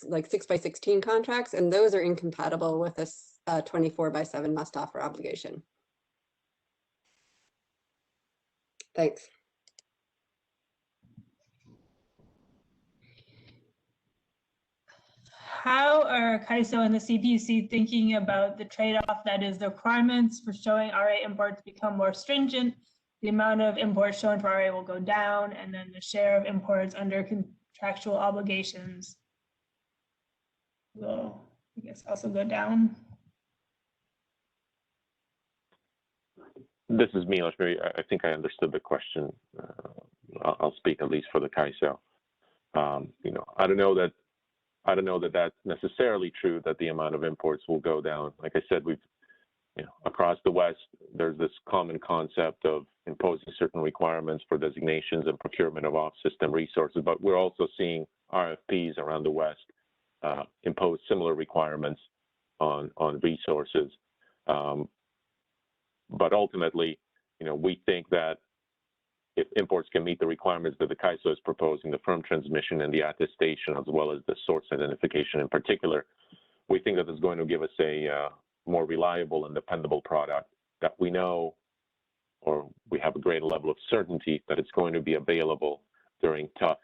like 6x16 contracts, and those are incompatible with this 24/7 must offer obligation. Thanks. How are CAISO and the CPUC thinking about the trade-off that is the requirements for showing RA imports become more stringent, the amount of imports shown for RA will go down, and then the share of imports under contractual obligations will, I guess, also go down? This is Milos. I think I understood the question. I'll speak at least for the CAISO. I don't know that that's necessarily true that the amount of imports will go down. Like I said, we've, across the West, there's this common concept of imposing certain requirements for designations and procurement of off-system resources, but we're also seeing RFPs around the West impose similar requirements on resources. But ultimately, we think that if imports can meet the requirements that the CAISO is proposing, the firm transmission and the attestation, as well as the source identification in particular, we think that is going to give us a more reliable and dependable product that we know, or we have a greater level of certainty that it's going to be available during tough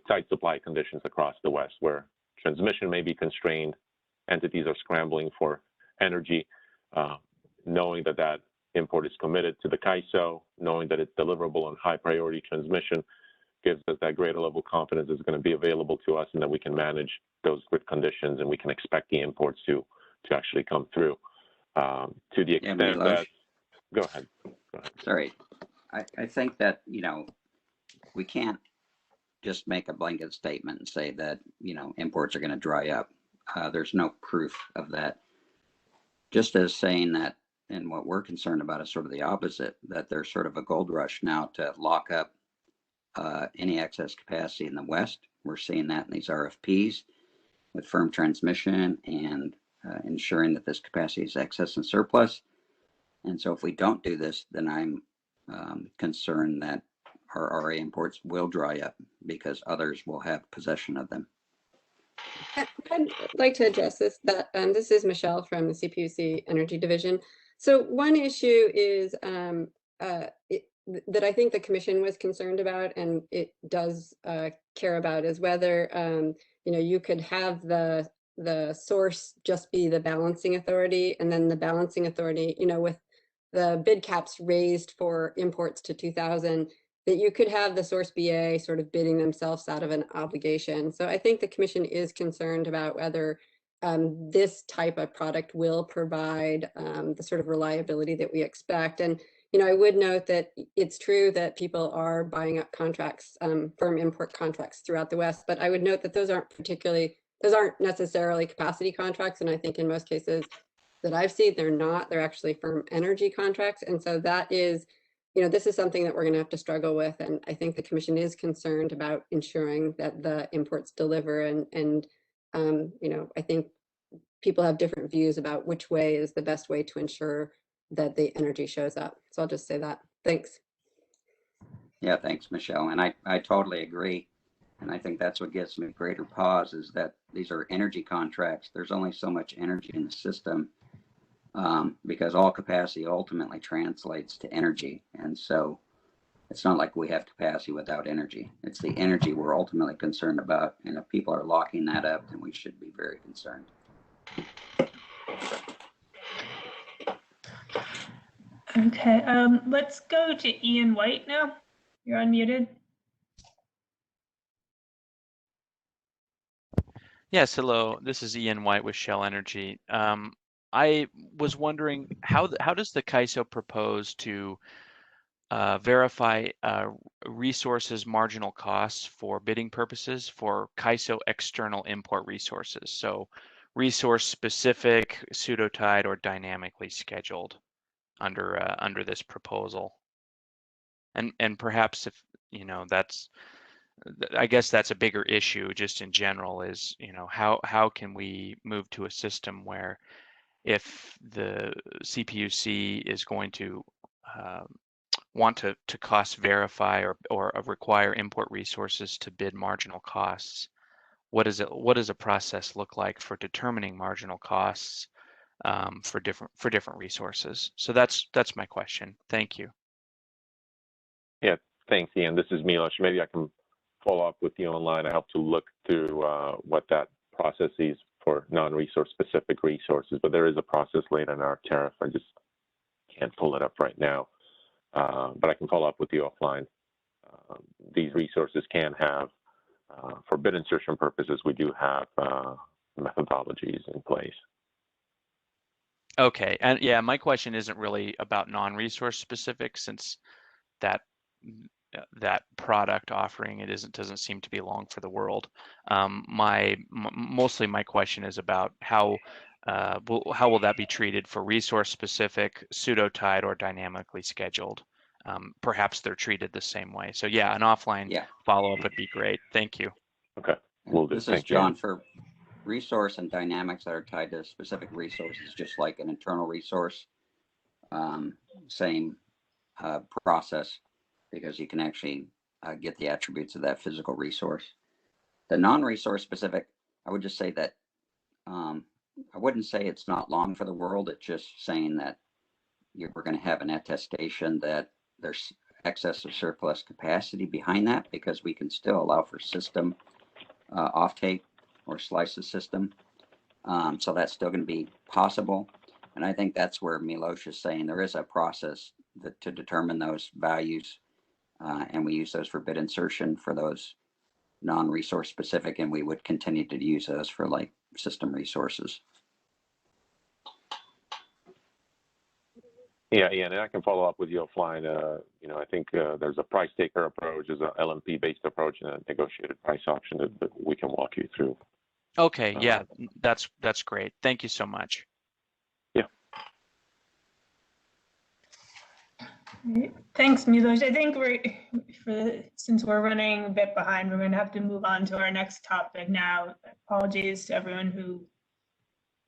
tight supply conditions across the West, where transmission may be constrained, entities are scrambling for energy, knowing that import is committed to the CAISO, knowing that it's deliverable on high priority transmission, gives us that greater level of confidence it's going to be available to us and that we can manage those grid conditions and we can expect the imports to actually come through. To the extent that, Go ahead. Sorry. I think that, you know, we can't just make a blanket statement and say that, you know, imports are going to dry up. There's no proof of that. Just as saying that, and what we're concerned about is sort of the opposite, that there's sort of a gold rush now to lock up any excess capacity in the West. We're seeing that in these RFPs with firm transmission and ensuring that this capacity is excess and surplus. And so if we don't do this, then I'm concerned that our RA imports will dry up because others will have possession of them. I'd like to address this. This is Michelle from the CPUC Energy Division. So one issue is that I think the Commission was concerned about, and it does care about, is whether you know, you could have the source just be the balancing authority, and then the balancing authority, you know, with the bid caps raised for imports to 2,000. That you could have the source BA sort of bidding themselves out of an obligation. So I think the Commission is concerned about whether this type of product will provide the sort of reliability that we expect. And, you know, I would note that it's true that people are buying up contracts, firm import contracts throughout the West, but I would note that those aren't necessarily capacity contracts. And I think in most cases that I've seen, they're actually firm energy contracts. And so that is, you know, this is something that we're going to have to struggle with. And I think the Commission is concerned about ensuring that the imports deliver. And you know, I think people have different views about which way is the best way to ensure that the energy shows up. So I'll just say that. Thanks. Yeah, thanks, Michelle. And I totally agree. And I think that's what gives me greater pause, is that these are energy contracts. There's only so much energy in the system. Because all capacity ultimately translates to energy. And so it's not like we have capacity without energy. It's the energy we're ultimately concerned about. And if people are locking that up, then we should be very concerned. Okay, let's go to Ian White now. You're unmuted. Yes, hello. This is Ian White with Shell Energy. I was wondering, how does the CAISO propose to verify resources marginal costs for bidding purposes for CAISO external import resources? So resource specific, pseudo-tied, or dynamically scheduled under this proposal. And perhaps, if you know, I guess that's a bigger issue just in general, is, you know, how can we move to a system where if the CPUC is going to want to cost verify or require import resources to bid marginal costs, what does a process look like for determining marginal costs for different resources? So that's my question. Thank you. Yeah, thanks, Ian. This is Milos. Maybe I can follow up with you online. I help to look through what that process is for non-resource specific resources, but there is a process laid in our tariff. I just can't pull it up right now, but I can follow up with you offline. These resources can have, for bid insertion purposes, we do have methodologies in place. Okay, and yeah, my question isn't really about non-resource specific, since that product offering doesn't seem to be long for the world. Mostly my question is about how will that be treated for resource specific, pseudo-tied, or dynamically scheduled? Perhaps they're treated the same way. So yeah, an offline follow-up would be great. Thank you. Okay, we'll do. This is John. For resource and dynamics that are tied to specific resources, just like an internal resource, same process, because you can actually get the attributes of that physical resource. The non-resource specific, I would just say that I wouldn't say it's not long for the world. It's just saying that we're going to have an attestation that there's excess or surplus capacity behind that, because we can still allow for system offtake or slice the system. So that's still going to be possible. And I think that's where Milos is saying there is a process to determine those values. And we use those for bid insertion for those non-resource specific, and we would continue to use those for like system resources. Yeah, Ian, and I can follow up with you offline. I think there's a price taker approach, there's an LMP-based approach, and a negotiated price option that we can walk you through. Okay, yeah, that's great. Thank you so much. Yeah. Thanks, Milos. I think since we're running a bit behind, we're going to have to move on to our next topic now. Apologies to everyone who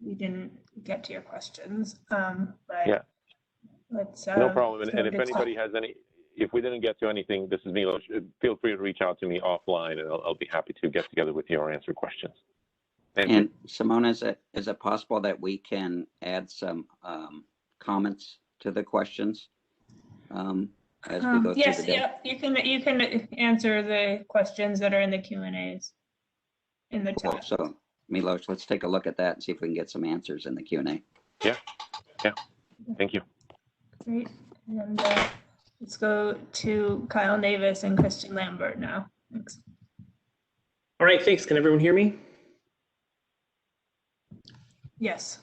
we didn't get to your questions. But yeah. Let's. No problem. And if anybody has if we didn't get to anything, this is Milos. Feel free to reach out to me offline, and I'll be happy to get together with you or answer questions. And Simone, is it possible that we can add some comments to the questions as we go yes, through the day? yeah, you can answer the questions that are in the Q&As in the Cool. chat. So Milos, let's take a look at that and see if we can get some answers in the Q&A. Yeah. Thank you. Great. And let's go to Kyle Navis and Christian Lambert now. Thanks. All right, thanks. Can everyone hear me? Yes.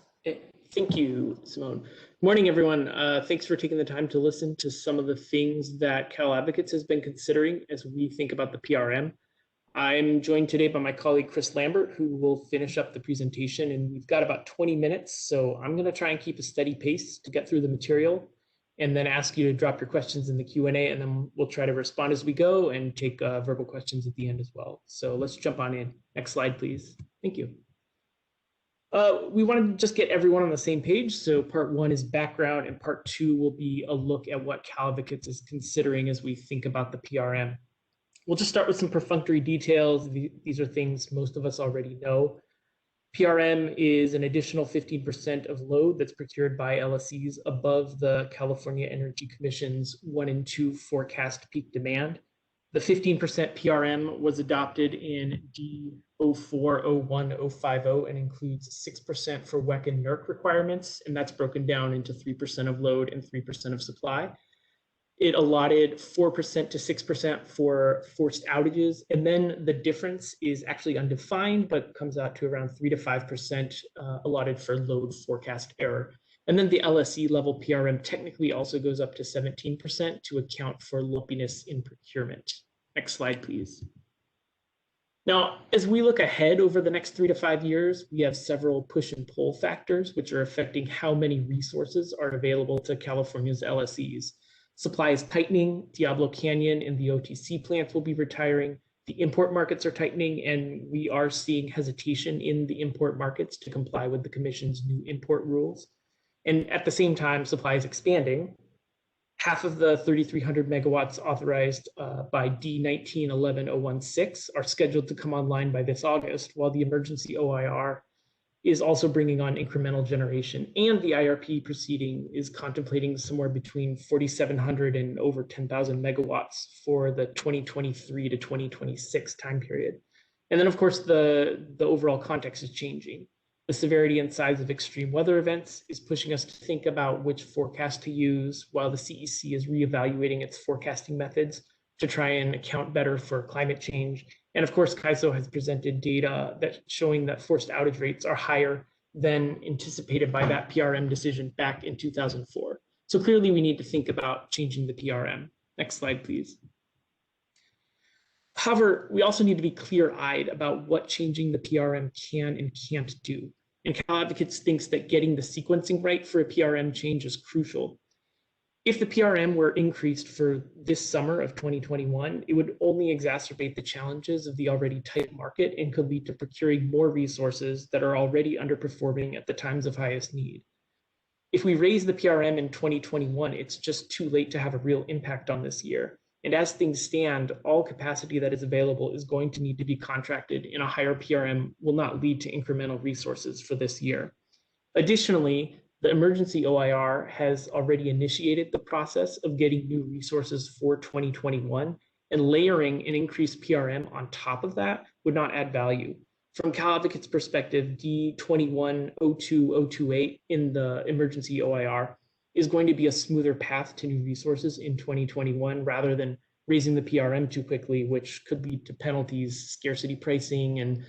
Thank you, Simone. Morning, everyone. Thanks for taking the time to listen to some of the things that Cal Advocates has been considering as we think about the PRM. I'm joined today by my colleague, Chris Lambert, who will finish up the presentation, and we've got about 20 minutes. So I'm gonna try and keep a steady pace to get through the material and then ask you to drop your questions in the Q&A, and then we'll try to respond as we go and take verbal questions at the end as well. So let's jump on in. Next slide, please. Thank you. We wanted to just get everyone on the same page. So part one is background, and part two will be a look at what Cal Advocates is considering as we think about the PRM. We'll just start with some perfunctory details. These are things most of us already know. PRM is an additional 15% of load that's procured by LSEs above the California Energy Commission's 1 and 2 forecast peak demand. The 15% PRM was adopted in D040150 and includes 6% for WEC and NERC requirements, and that's broken down into 3% of load and 3% of supply. It allotted 4% to 6% for forced outages, and then the difference is actually undefined, but comes out to around 3 to 5% allotted for load forecast error. And then the LSE level PRM technically also goes up to 17% to account for lumpiness in procurement. Next slide, please. Now, as we look ahead over the next 3 to 5 years, we have several push and pull factors which are affecting how many resources are available to California's LSEs. Supply is tightening, Diablo Canyon and the OTC plants will be retiring, the import markets are tightening, and we are seeing hesitation in the import markets to comply with the Commission's new import rules. And at the same time, supply is expanding. Half of the 3,300 megawatts authorized by D19-11016 are scheduled to come online by this August, while the emergency OIR is also bringing on incremental generation, and the IRP proceeding is contemplating somewhere between 4,700 and over 10,000 megawatts for the 2023 to 2026 time period. And then, of course, the overall context is changing. The severity and size of extreme weather events is pushing us to think about which forecast to use, while the CEC is reevaluating its forecasting methods to try and account better for climate change. And of course, CAISO has presented data that showing that forced outage rates are higher than anticipated by that PRM decision back in 2004. So clearly we need to think about changing the PRM. Next slide, please. However, we also need to be clear-eyed about what changing the PRM can and can't do. And Cal Advocates thinks that getting the sequencing right for a PRM change is crucial. If the PRM were increased for this summer of 2021, it would only exacerbate the challenges of the already tight market and could lead to procuring more resources that are already underperforming at the times of highest need. If we raise the PRM in 2021, it's just too late to have a real impact on this year. And as things stand, all capacity that is available is going to need to be contracted, and a higher PRM will not lead to incremental resources for this year. Additionally, the emergency OIR has already initiated the process of getting new resources for 2021, and layering an increased PRM on top of that would not add value. From Cal Advocates' perspective, D21-02028 in the emergency OIR is going to be a smoother path to new resources in 2021 rather than raising the PRM too quickly, which could lead to penalties, scarcity pricing, and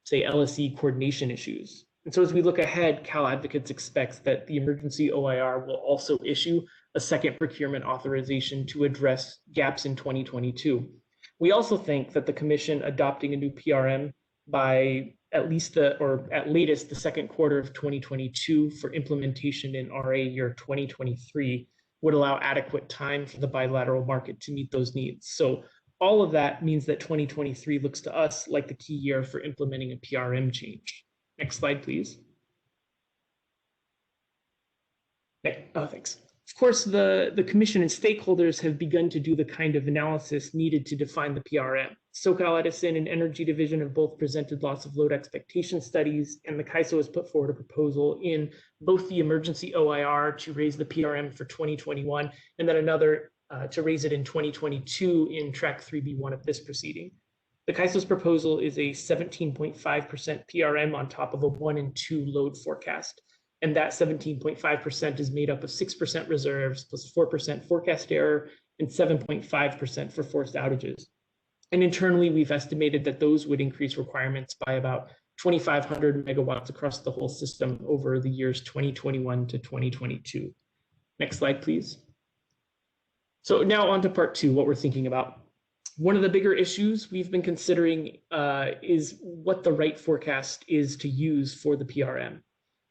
say LSE coordination issues. And so as we look ahead, Cal Advocates expects that the emergency OIR will also issue a second procurement authorization to address gaps in 2022. We also think that the Commission adopting a new PRM by at latest the second quarter of 2022 for implementation in RA year 2023 would allow adequate time for the bilateral market to meet those needs. So all of that means that 2023 looks to us like the key year for implementing a PRM change. Next slide, please. Oh, thanks. Of course, the Commission and stakeholders have begun to do the kind of analysis needed to define the PRM. SoCal Edison and Energy Division have both presented lots of load expectation studies, and the CAISO has put forward a proposal in both the emergency OIR to raise the PRM for 2021, and then another to raise it in 2022 in track 3B1 of this proceeding. The CAISO's proposal is a 17.5% PRM on top of a 1 and 2 load forecast. And that 17.5% is made up of 6% reserves plus 4% forecast error and 7.5% for forced outages. And internally, we've estimated that those would increase requirements by about 2,500 megawatts across the whole system over the years 2021 to 2022. Next slide, please. So now on to part 2, what we're thinking about. One of the bigger issues we've been considering is what the right forecast is to use for the PRM.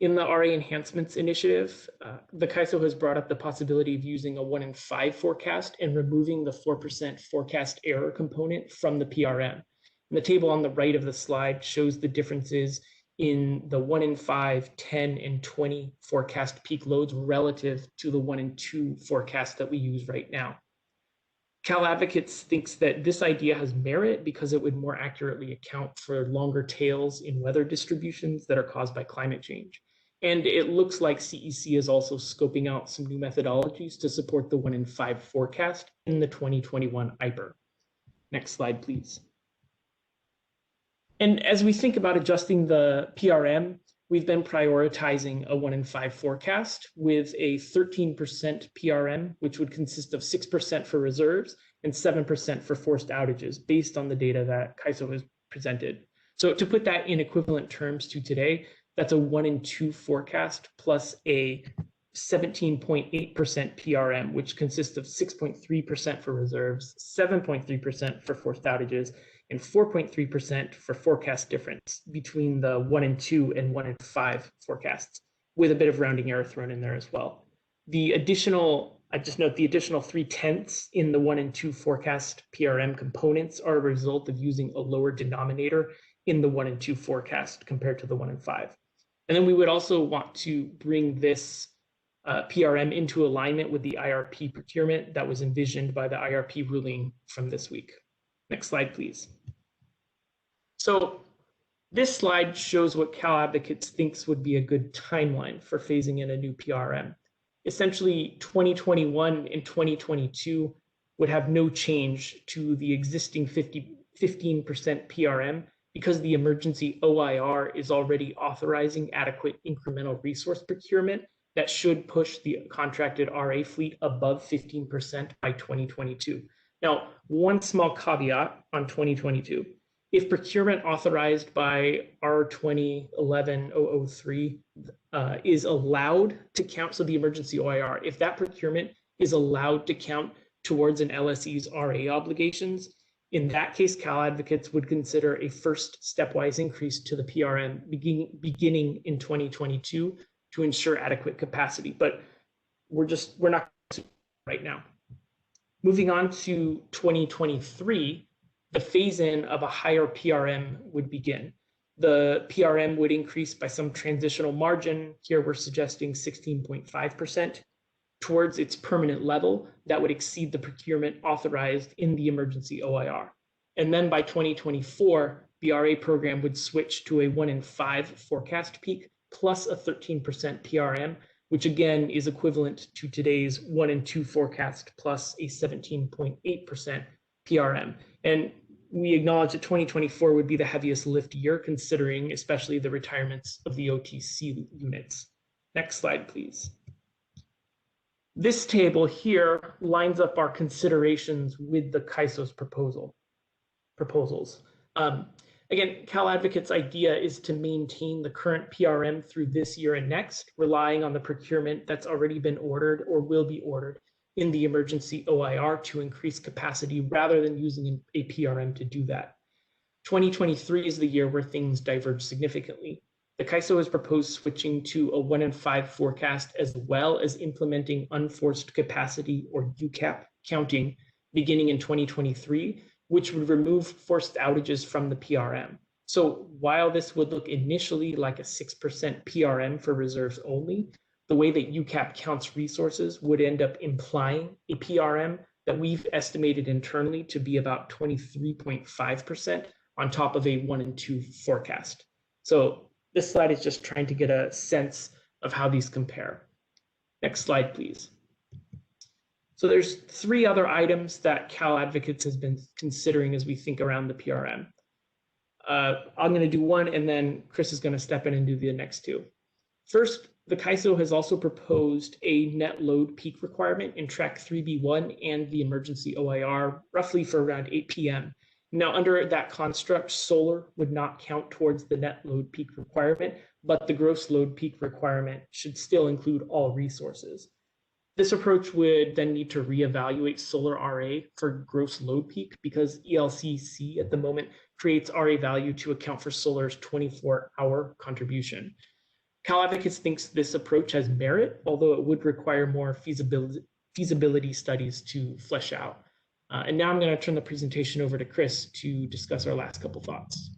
In the RA Enhancements Initiative, the CAISO has brought up the possibility of using a 1 in 5 forecast and removing the 4% forecast error component from the PRM. And the table on the right of the slide shows the differences in the 1 in 5, 10, and 20 forecast peak loads relative to the 1 in 2 forecast that we use right now. Cal Advocates thinks that this idea has merit because it would more accurately account for longer tails in weather distributions that are caused by climate change. And it looks like CEC is also scoping out some new methodologies to support the 1 in 5 forecast in the 2021 IPER. Next slide, please. And as we think about adjusting the PRM, we've been prioritizing a 1 in 5 forecast with a 13% PRM, which would consist of 6% for reserves and 7% for forced outages based on the data that CAISO has presented. So to put that in equivalent terms to today, that's a 1 in 2 forecast plus a 17.8% PRM, which consists of 6.3% for reserves, 7.3% for forced outages, and 4.3% for forecast difference between the 1 in 2 and 1 in 5 forecasts, with a bit of rounding error thrown in there as well. The additional, I just note the additional 3/10 in the 1 in 2 forecast PRM components are a result of using a lower denominator in the 1 in 2 forecast compared to the 1 in 5. And then we would also want to bring this PRM into alignment with the IRP procurement that was envisioned by the IRP ruling from this week. Next slide, please. So this slide shows what Cal Advocates thinks would be a good timeline for phasing in a new PRM. Essentially, 2021 and 2022 would have no change to the existing 15% PRM because the emergency OIR is already authorizing adequate incremental resource procurement that should push the contracted RA fleet above 15% by 2022. Now, one small caveat on 2022. If procurement authorized by R 2011-003 is allowed to count, so the emergency OIR, if that procurement is allowed to count towards an LSE's RA obligations, in that case, Cal Advocates would consider a first stepwise increase to the PRM beginning in 2022 to ensure adequate capacity, but we're not right now. Moving on to 2023, the phase-in of a higher PRM would begin. The PRM would increase by some transitional margin. Here we're suggesting 16.5% towards its permanent level that would exceed the procurement authorized in the emergency OIR. And then by 2024, the RA program would switch to a 1 in 5 forecast peak plus a 13% PRM, which again is equivalent to today's 1 in 2 forecast plus a 17.8% PRM. And we acknowledge that 2024 would be the heaviest lift year, considering especially the retirements of the OTC units. Next slide, please. This table here lines up our considerations with the CAISO's proposals. Again, Cal Advocate's idea is to maintain the current PRM through this year and next, relying on the procurement that's already been ordered or will be ordered in the emergency OIR to increase capacity rather than using a PRM to do that. 2023 is the year where things diverge significantly. The CAISO has proposed switching to a 1 in 5 forecast as well as implementing unforced capacity or UCAP counting beginning in 2023, which would remove forced outages from the PRM. So while this would look initially like a 6% PRM for reserves only, the way that UCAP counts resources would end up implying a PRM that we've estimated internally to be about 23.5% on top of a 1 in 2 forecast. So this slide is just trying to get a sense of how these compare. Next slide, please. So there's 3 other items that Cal Advocates has been considering as we think around the PRM. I'm going to do one, and then Chris is going to step in and do the next 2. First, the CAISO has also proposed a net load peak requirement in track 3B1 and the emergency OIR, roughly for around 8 p.m. Now, under that construct, solar would not count towards the net load peak requirement, but the gross load peak requirement should still include all resources. This approach would then need to reevaluate solar RA for gross load peak because ELCC at the moment creates RA value to account for solar's 24-hour contribution. Cal Advocates thinks this approach has merit, although it would require more feasibility studies to flesh out. And now I'm going to turn the presentation over to Chris to discuss our last couple thoughts.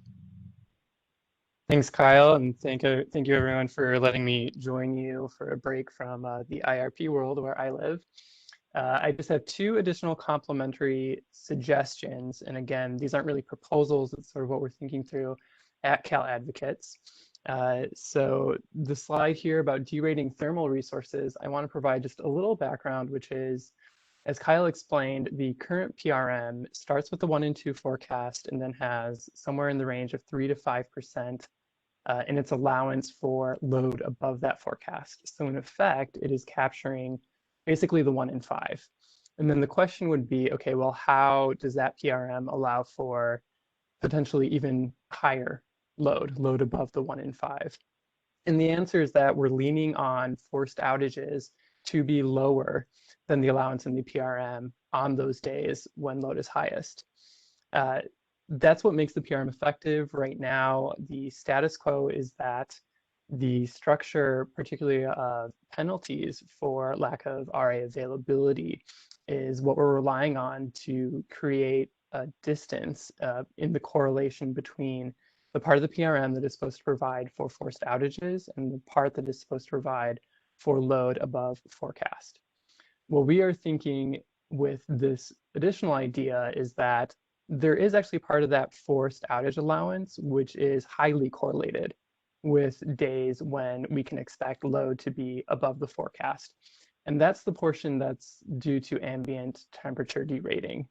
Thanks, Kyle, and thank you everyone for letting me join you for a break from the IRP world where I live. I just have 2 additional complementary suggestions, and again, these aren't really proposals, it's sort of what we're thinking through at Cal Advocates. So the slide here about derating thermal resources, I want to provide just a little background, which is, as Kyle explained, the current PRM starts with the 1 in 2 forecast and then has somewhere in the range of 3 to 5% in its allowance for load above that forecast. So in effect, it is capturing basically the 1 in 5. And then the question would be, okay, well, how does that PRM allow for potentially even higher load above the 1 in 5? And the answer is that we're leaning on forced outages to be lower than the allowance in the PRM on those days when load is highest. That's what makes the PRM effective right now. The status quo is that the structure, particularly penalties for lack of RA availability, is what we're relying on to create a distance in the correlation between the part of the PRM that is supposed to provide for forced outages and the part that is supposed to provide for load above forecast. What we are thinking with this additional idea is that there is actually part of that forced outage allowance, which is highly correlated with days when we can expect load to be above the forecast. And that's the portion that's due to ambient temperature derating.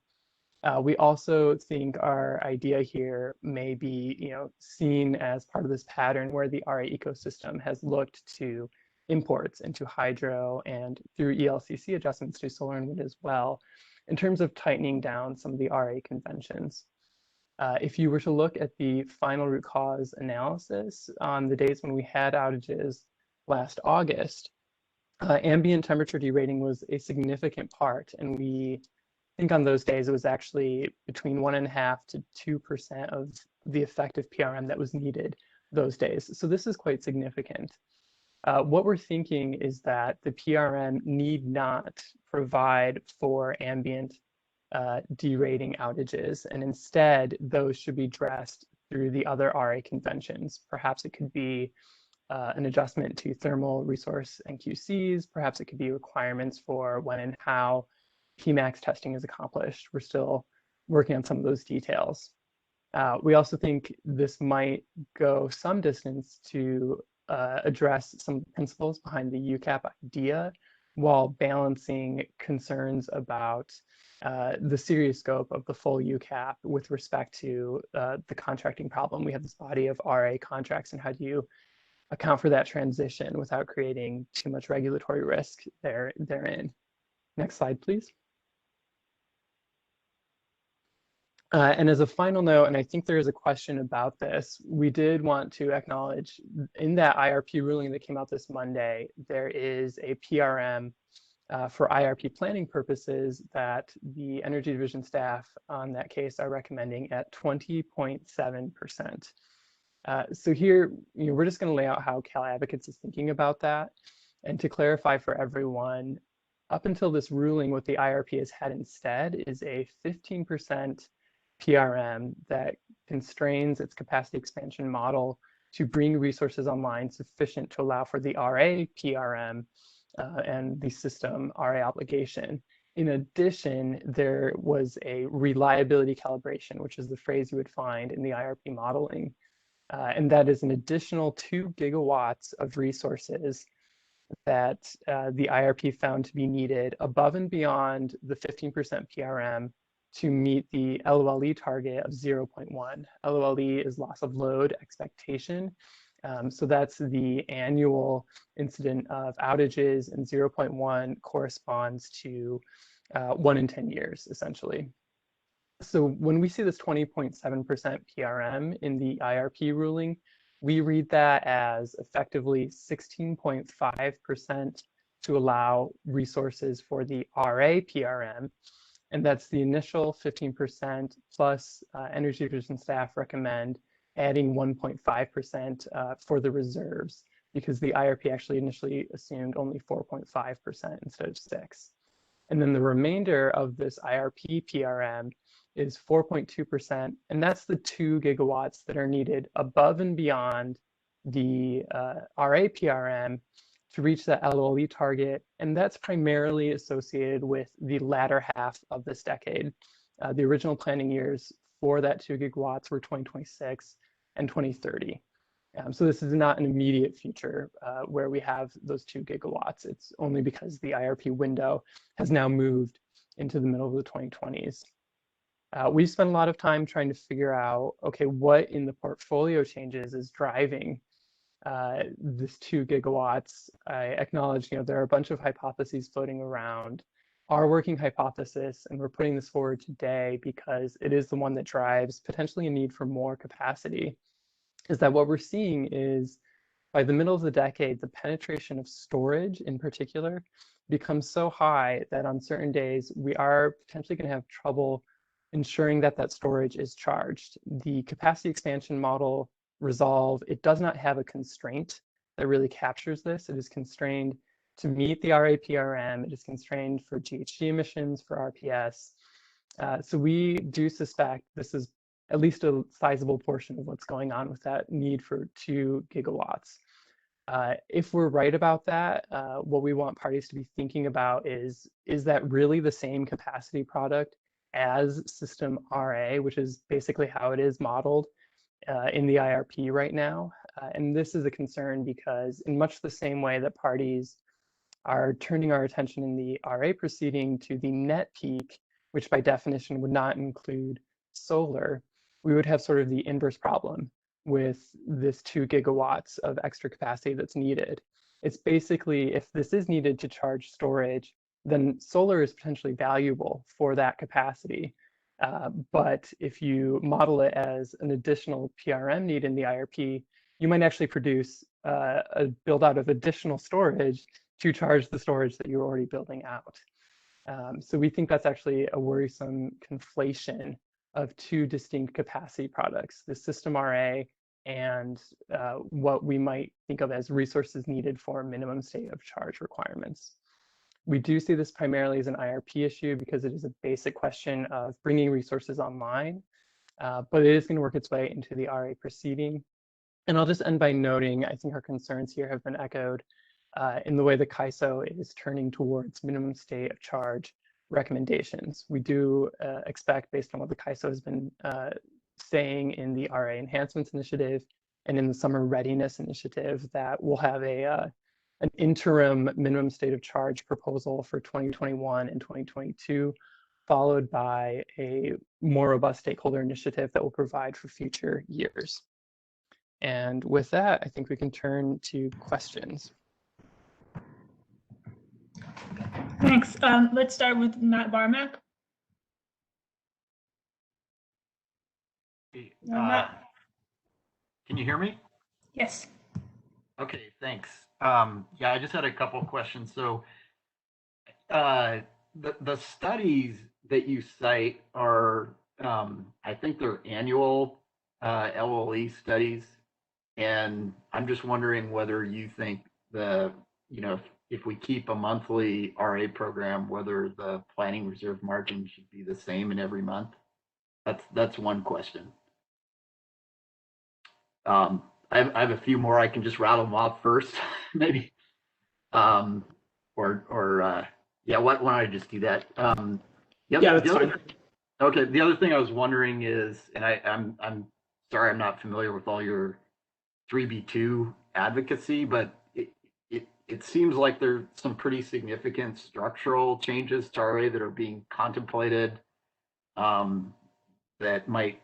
We also think our idea here may be, seen as part of this pattern where the RA ecosystem has looked to imports into hydro and through ELCC adjustments to solar and wind as well, in terms of tightening down some of the RA conventions. If you were to look at the final root cause analysis on the days when we had outages last August, ambient temperature derating was a significant part, and we think on those days it was actually between 1.5% to 2% of the effective PRM that was needed those days. So this is quite significant. What we're thinking is that the PRM need not provide for ambient derating outages, and instead those should be addressed through the other RA conventions. Perhaps it could be an adjustment to thermal resource NQCs, perhaps it could be requirements for when and how PMAX testing is accomplished. We're still working on some of those details. We also think this might go some distance to address some principles behind the UCAP idea while balancing concerns about the serious scope of the full UCAP with respect to the contracting problem. We have this body of RA contracts, and how do you account for that transition without creating too much regulatory risk therein. Next slide, please. And as a final note, and I think there is a question about this, we did want to acknowledge in that IRP ruling that came out this Monday, there is a PRM for IRP planning purposes that the Energy Division staff on that case are recommending at 20.7%. So here, we're just going to lay out how Cal Advocates is thinking about that. And to clarify for everyone, up until this ruling, what the IRP has had instead is a 15% PRM that constrains its capacity expansion model to bring resources online sufficient to allow for the RA PRM and the system RA obligation. In addition, there was a reliability calibration, which is the phrase you would find in the IRP modeling. And that is an additional 2 gigawatts of resources that the IRP found to be needed above and beyond the 15% PRM to meet the LOLE target of 0.1. LOLE is loss of load expectation. So that's the annual incident of outages, and 0.1 corresponds to 1 in 10 years, essentially. So when we see this 20.7% PRM in the IRP ruling, we read that as effectively 16.5% to allow resources for the RA PRM. And that's the initial 15% plus Energy Division staff recommend adding 1.5% for the reserves, because the IRP actually initially assumed only 4.5% instead of 6. And then the remainder of this IRP PRM is 4.2%, and that's the 2 gigawatts that are needed above and beyond the RA PRM to reach that LOLE target, and that's primarily associated with the latter half of this decade. The original planning years for that 2 gigawatts were 2026 and 2030. So this is not an immediate future where we have those 2 gigawatts. It's only because the IRP window has now moved into the middle of the 2020s. We spent a lot of time trying to figure out, okay, what in the portfolio changes is driving this 2 gigawatts. I acknowledge, there are a bunch of hypotheses floating around. Our working hypothesis, and we're putting this forward today because it is the one that drives potentially a need for more capacity, is that what we're seeing is by the middle of the decade, the penetration of storage in particular becomes so high that on certain days, we are potentially going to have trouble ensuring that that storage is charged. The capacity expansion model resolve, it does not have a constraint that really captures this. It is constrained to meet the RA PRM. It is constrained for GHG emissions, for RPS. So we do suspect this is at least a sizable portion of what's going on with that need for 2 gigawatts. If we're right about that, what we want parties to be thinking about is that really the same capacity product as system RA, which is basically how it is modeled in the IRP right now. And this is a concern because in much the same way that parties are turning our attention in the RA proceeding to the net peak, which by definition would not include solar, we would have sort of the inverse problem with this 2 gigawatts of extra capacity that's needed. It's basically, if this is needed to charge storage, then solar is potentially valuable for that capacity. But if you model it as an additional PRM need in the IRP, you might actually produce a build out of additional storage to charge the storage that you're already building out. So we think that's actually a worrisome conflation of 2 distinct capacity products, the system RA and what we might think of as resources needed for minimum state of charge requirements. We do see this primarily as an IRP issue because it is a basic question of bringing resources online, but it is going to work its way into the RA proceeding. And I'll just end by noting, I think our concerns here have been echoed in the way the CAISO is turning towards minimum state of charge recommendations. We do expect, based on what the CAISO has been saying in the RA Enhancements Initiative and in the Summer Readiness Initiative, that we'll have an interim minimum state of charge proposal for 2021 and 2022, followed by a more robust stakeholder initiative that will provide for future years. And with that, I think we can turn to questions. Thanks. Let's start with Matt Barmack. No, not. Can you hear me? Yes. Okay, thanks. Yeah, I just had a couple of questions. So the studies that you cite are, I think they're annual LOE studies. And I'm just wondering whether you think if we keep a monthly RA program, whether the planning reserve margin should be the same in every month. That's one question. I have a few more. I can just rattle them off first, maybe. Yeah, why don't I just do that? That's fine. Okay, the other thing I was wondering is, and I'm sorry, I'm not familiar with all your 3B2 advocacy, but it seems like there's some pretty significant structural changes to RA that are being contemplated that might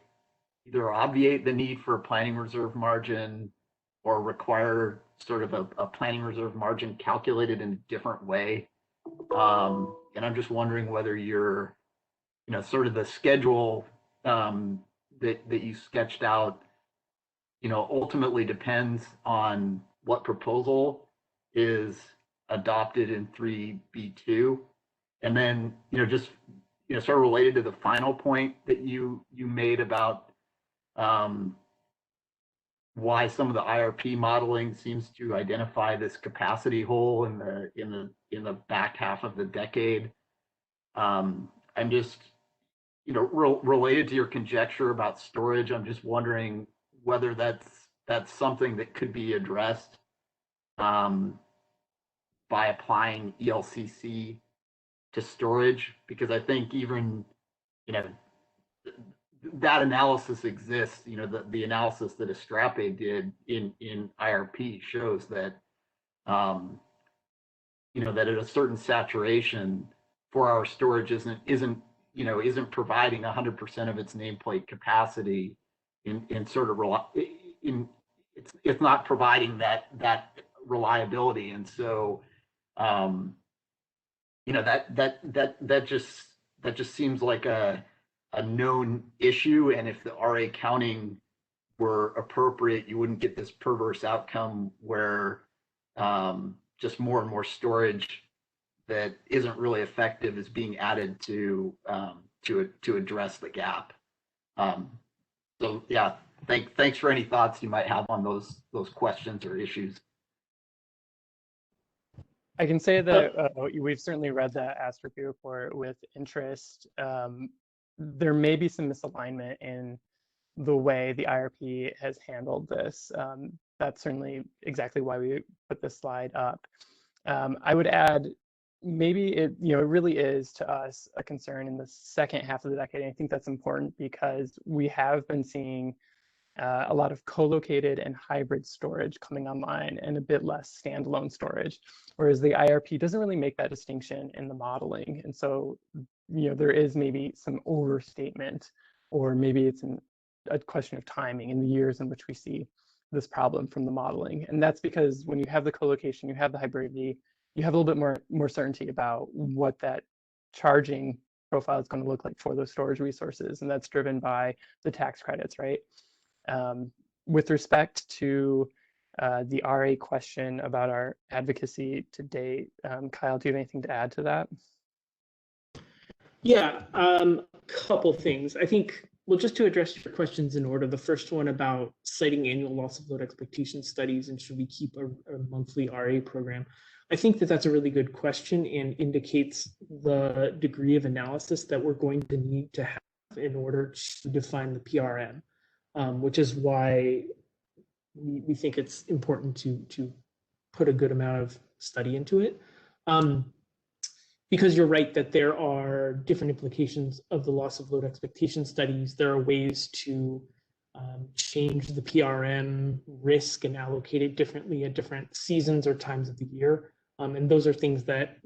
either obviate the need for a planning reserve margin or require sort of a planning reserve margin calculated in a different way. And I'm just wondering whether you're, sort of the schedule that you sketched out, ultimately depends on what proposal is adopted in 3B2. And then, just, sort of related to the final point that you made about why some of the IRP modeling seems to identify this capacity hole in the back half of the decade. I'm just, related to your conjecture about storage, I'm just wondering whether that's something that could be addressed by applying ELCC to storage, because I think even, that analysis exists. The analysis that Astrape did in IRP shows that, that at a certain saturation, 4-hour storage isn't providing 100% of its nameplate capacity it's not providing that reliability. And so, that just seems like a known issue. And if the RA counting were appropriate, you wouldn't get this perverse outcome where just more and more storage that isn't really effective is being added to address the gap. So yeah, thanks for any thoughts you might have on those questions or issues. I can say that we've certainly read the ASTRP report with interest. There may be some misalignment in the way the IRP has handled this. That's certainly exactly why we put this slide up. I would add, maybe it really is to us a concern in the second half of the decade. And I think that's important because we have been seeing a lot of co-located and hybrid storage coming online and a bit less standalone storage, whereas the IRP doesn't really make that distinction in the modeling. And so, there is maybe some overstatement, or maybe it's a question of timing in the years in which we see this problem from the modeling. And that's because when you have the co-location, you have the hybridity, you have a little bit more certainty about what that charging profile is going to look like for those storage resources. And that's driven by the tax credits, right? With respect to the RA question about our advocacy to date, Kyle, do you have anything to add to that? Yeah, a couple things. I think, well, just to address your questions in order, the first one about citing annual loss of load expectation studies and should we keep a monthly RA program? I think that that's a really good question and indicates the degree of analysis that we're going to need to have in order to define the PRM. Which is why we think it's important to put a good amount of study into it. Because you're right that there are different implications of the loss of load expectation studies. There are ways to change the PRM risk and allocate it differently at different seasons or times of the year. And those are things that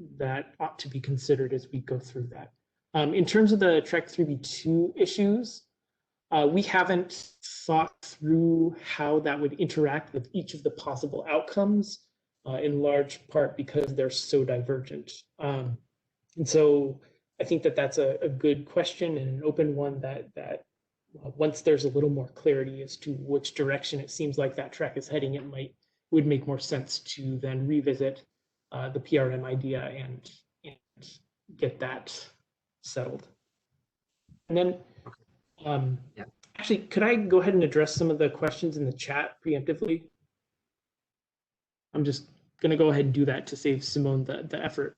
ought to be considered as we go through that. In terms of the Trek 3B2 issues, we haven't thought through how that would interact with each of the possible outcomes, in large part because they're so divergent. And so I think that that's a good question and an open one that once there's a little more clarity as to which direction it seems like that track is heading, would make more sense to then revisit the PRM idea and get that settled. And then, Yeah. actually, could I go ahead and address some of the questions in the chat preemptively? I'm just going to go ahead and do that to save Simone the effort.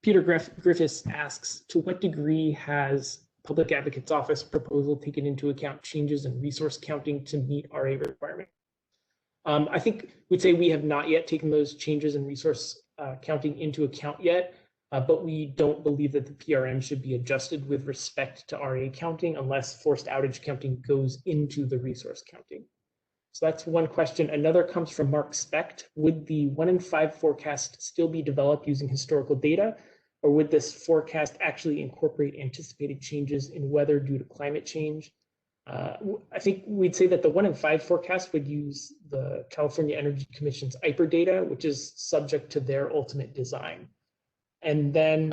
Peter Griffiths asks, to what degree has Public Advocate's Office proposal taken into account changes in resource counting to meet RA requirements? I think we'd say we have not yet taken those changes in resource counting into account yet, but we don't believe that the PRM should be adjusted with respect to RA counting unless forced outage counting goes into the resource counting. So that's one question. Another comes from Mark Specht. Would the 1 in 5 forecast still be developed using historical data, or would this forecast actually incorporate anticipated changes in weather due to climate change? I think we'd say that the 1 in 5 forecast would use the California Energy Commission's IPER data, which is subject to their ultimate design. And then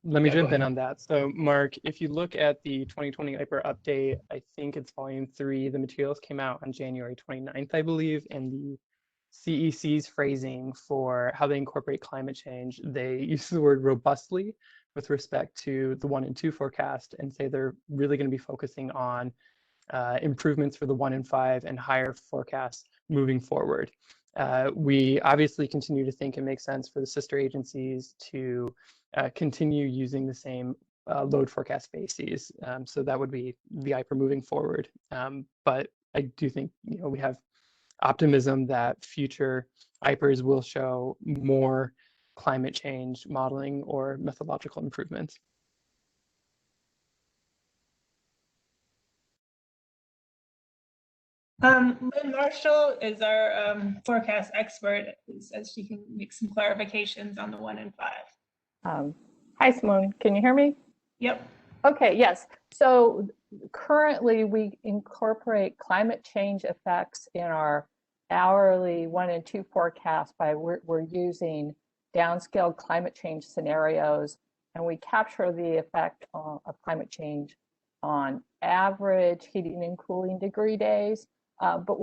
let me jump in on that. So Mark, if you look at the 2020 IPER update, I think it's volume 3, the materials came out on January 29th, I believe, and the CEC's phrasing for how they incorporate climate change, they use the word robustly with respect to the 1 and 2 forecast and say they're really going to be focusing on improvements for the 1 in 5 and higher forecasts moving forward. We obviously continue to think it makes sense for the sister agencies to continue using the same load forecast bases. So that would be the IPER moving forward. But I do think we have optimism that future IPERs will show more climate change modeling or methodological improvements. Lynn Marshall is our forecast expert. Says she can make some clarifications on the 1 in 5. Hi, Simone. Can you hear me? Yep. Okay, yes. So currently we incorporate climate change effects in our hourly 1 and 2 forecast by we're using downscaled climate change scenarios, and we capture the effect of climate change on average heating and cooling degree days, but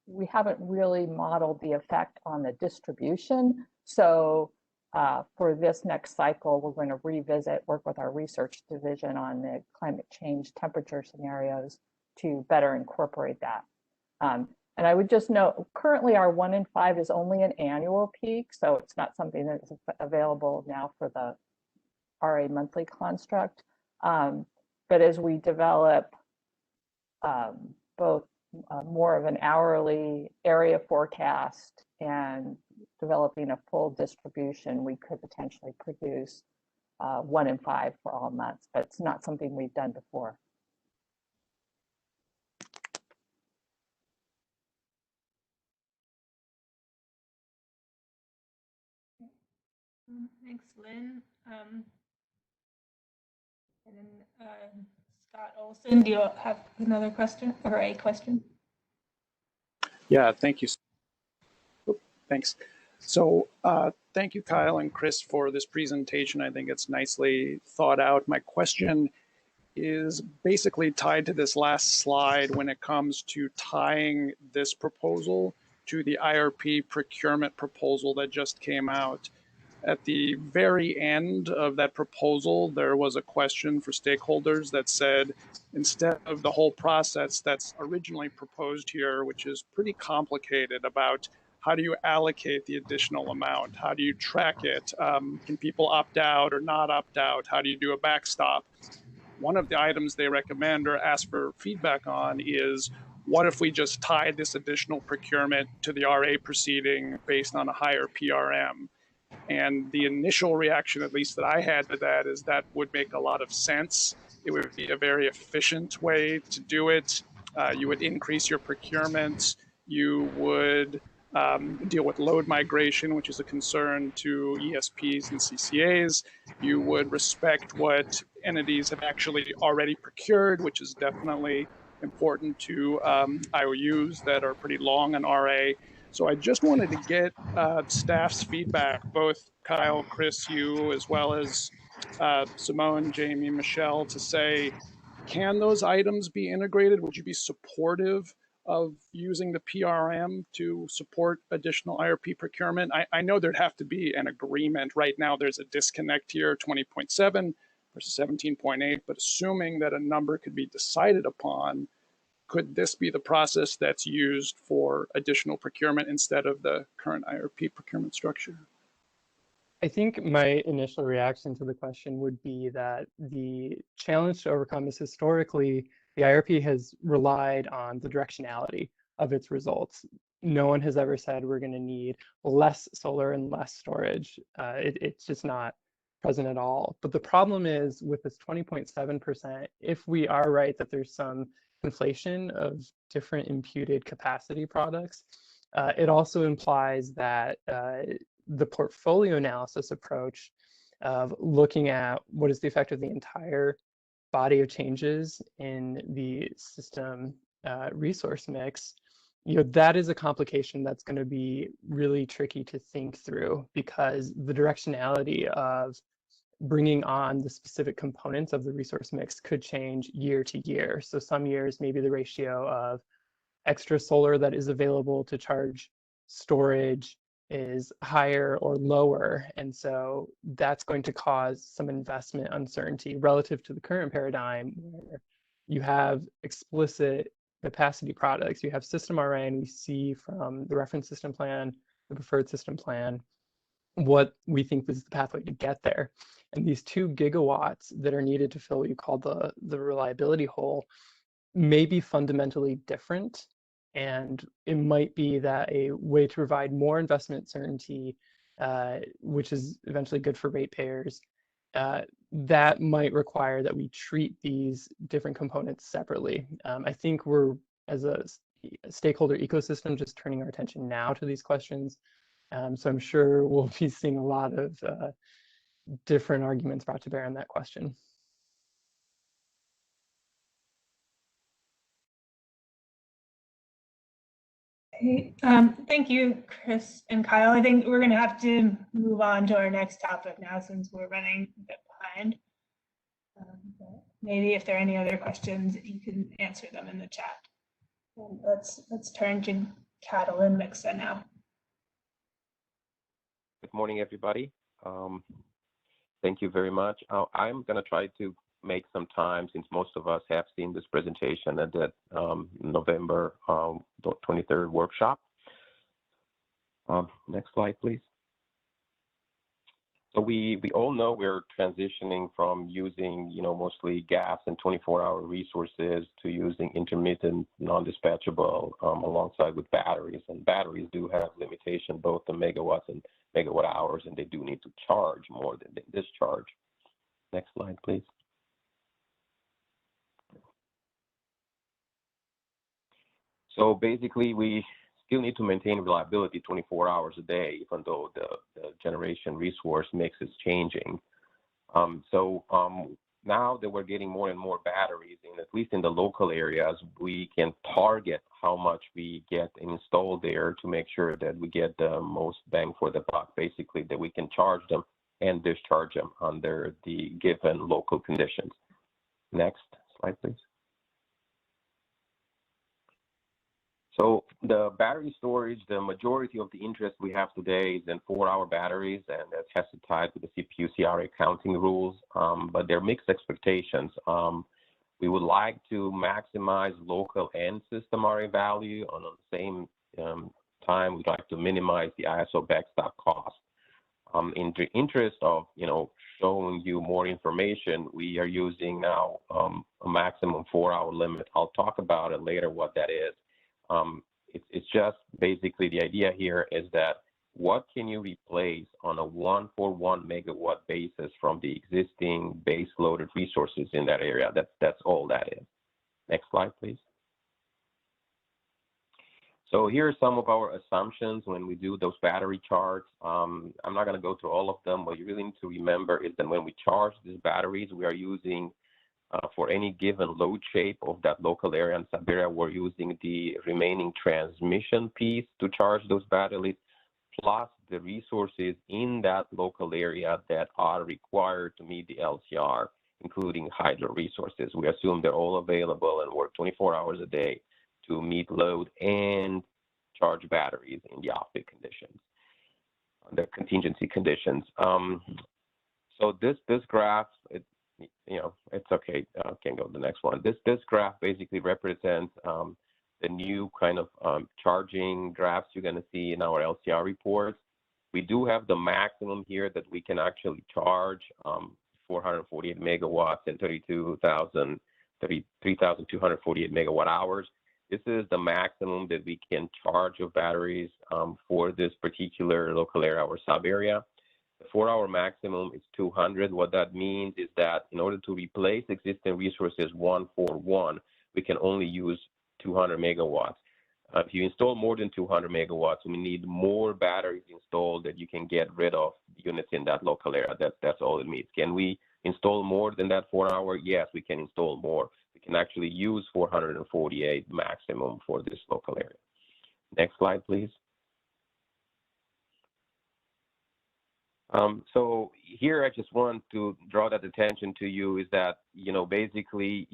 we haven't really modeled the effect on the distribution. So for this next cycle, we're going to work with our research division on the climate change temperature scenarios to better incorporate that. And I would just note, currently our 1 in 5 is only an annual peak, so it's not something that's available now for the RA monthly construct. But as we develop both more of an hourly area forecast and developing a full distribution, we could potentially produce 1 in 5 for all months, but it's not something we've done before. Thanks, Lynn. And then Scott Olson, do you have another question or a question? Yeah, thank you. Thanks. So thank you, Kyle and Chris, for this presentation. I think it's nicely thought out. My question is basically tied to this last slide when it comes to tying this proposal to the IRP procurement proposal that just came out. At the very end of that proposal, there was a question for stakeholders that said, instead of the whole process that's originally proposed here, which is pretty complicated about how do you allocate the additional amount? How do you track it? Can people opt out or not opt out? How do you do a backstop? One of the items they recommend or ask for feedback on is, what if we just tied this additional procurement to the RA proceeding based on a higher PRM? And the initial reaction, at least that I had to that, is that would make a lot of sense. It would be a very efficient way to do it. You would increase your procurement. You would deal with load migration, which is a concern to ESPs and CCAs. You would respect what entities have actually already procured, which is definitely important to IOUs that are pretty long on RA. So I just wanted to get staff's feedback, both Kyle, Chris, you, as well as Simone, Jamie, Michelle, to say, can those items be integrated? Would you be supportive of using the PRM to support additional IRP procurement? I know there'd have to be an agreement. Right now, there's a disconnect here, 20.7 versus 17.8, but assuming that a number could be decided upon, could this be the process that's used for additional procurement instead of the current IRP procurement structure? I think my initial reaction to the question would be that the challenge to overcome is historically the IRP has relied on the directionality of its results. No one has ever said we're going to need less solar and less storage. It's just not present at all. But the problem is with this 20.7%, if we are right that there's some inflation of different imputed capacity products, it also implies that the portfolio analysis approach of looking at what is the effect of the entire body of changes in the system resource mix, that is a complication that's going to be really tricky to think through, because the directionality of bringing on the specific components of the resource mix could change year to year. So some years, maybe the ratio of extra solar that is available to charge storage is higher or lower. And so that's going to cause some investment uncertainty relative to the current paradigm where you have explicit capacity products. You have system RA, and we see from the reference system plan, the preferred system plan, what we think is the pathway to get there. And these 2 gigawatts that are needed to fill what you call the reliability hole may be fundamentally different. And it might be that a way to provide more investment certainty, which is eventually good for ratepayers, that might require that we treat these different components separately. I think we're, as a stakeholder ecosystem, just turning our attention now to these questions. So I'm sure we'll be seeing a lot of different arguments brought to bear on that question. Thank you, Chris and Kyle. I think we're going to have to move on to our next topic now since we're running a bit behind. Maybe if there are any other questions, you can answer them in the chat. And let's turn to Catalin Mixa now. Good morning, everybody. Thank you very much. I'm going to try to make some time, since most of us have seen this presentation at that November 23rd workshop. Next slide, please. So we all know we're transitioning from using, mostly gas and 24-hour resources to using intermittent, non-dispatchable alongside with batteries. And batteries do have limitation, both the megawatts and megawatt hours, and they do need to charge more than they discharge. Next slide, please. So basically, we still need to maintain reliability 24 hours a day, even though the generation resource mix is changing. Now that we're getting more and more batteries, and at least in the local areas, we can target how much we get installed there to make sure that we get the most bang for the buck, basically, that we can charge them and discharge them under the given local conditions. Next slide, please. So the battery storage, the majority of the interest we have today is in 4-hour batteries, and that has to tie with the CPUC accounting rules, but they're mixed expectations. We would like to maximize local and system RA value. On the same time, we'd like to minimize the ISO backstop cost. In the interest of, showing you more information, we are using now a maximum 4-hour limit. I'll talk about it later what that is. It's just basically the idea here is that what can you replace on a 1-for-1 megawatt basis from the existing base loaded resources in that area? That's all that is. Next slide, please. So here are some of our assumptions when we do those battery charts. I'm not going to go through all of them. What you really need to remember is that when we charge these batteries, we are using for any given load shape of that local area in Siberia, we're using the remaining transmission piece to charge those batteries, plus the resources in that local area that are required to meet the LCR. including hydro resources. We assume they're all available and work 24 hours a day to meet load and charge batteries in the off-peak conditions, under contingency conditions. So this graph, it's okay. Can go to the next one. This graph basically represents the new kind of charging graphs you're going to see in our LCR reports. We do have the maximum here that we can actually charge 448 megawatts and 33,248 megawatt hours. This is the maximum that we can charge of batteries for this particular local area or sub area. The 4-hour maximum is 200. What that means is that in order to replace existing resources 1 for 1, we can only use 200 megawatts. If you install more than 200 megawatts, we need more batteries installed that you can get rid of units in that local area. That's all it means. Can we install more than that 4-hour? Yes, we can install more. We can actually use 448 maximum for this local area. Next slide, please. So here I just want to draw that attention to you is that, basically,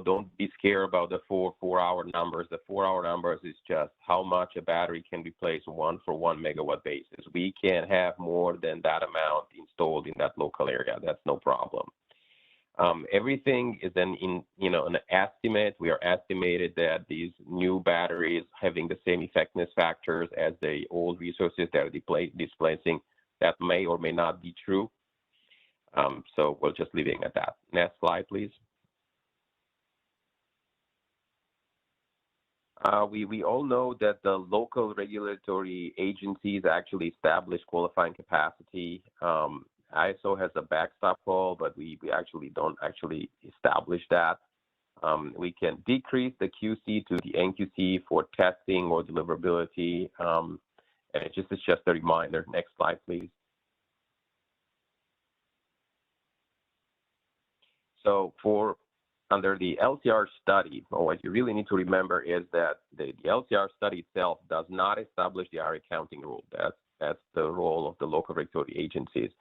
don't be scared about the four-hour numbers. The 4-hour numbers is just how much a battery can replace 1 for 1 megawatt basis. We can have more than that amount installed in that local area. That's no problem. Everything is then in, an estimate. We are estimated that these new batteries having the same effectiveness factors as the old resources that are displacing. That may or may not be true. So we'll just leave it at that. Next slide, please. We all know that the local regulatory agencies actually establish qualifying capacity. ISO has a backstop call, but we actually don't actually establish that. We can decrease the QC to the NQC for testing or deliverability. And it's just a reminder. Next slide, please. So under the LCR study, what you really need to remember is that the LCR study itself does not establish the RA counting rule. That's the role of the local regulatory agencies.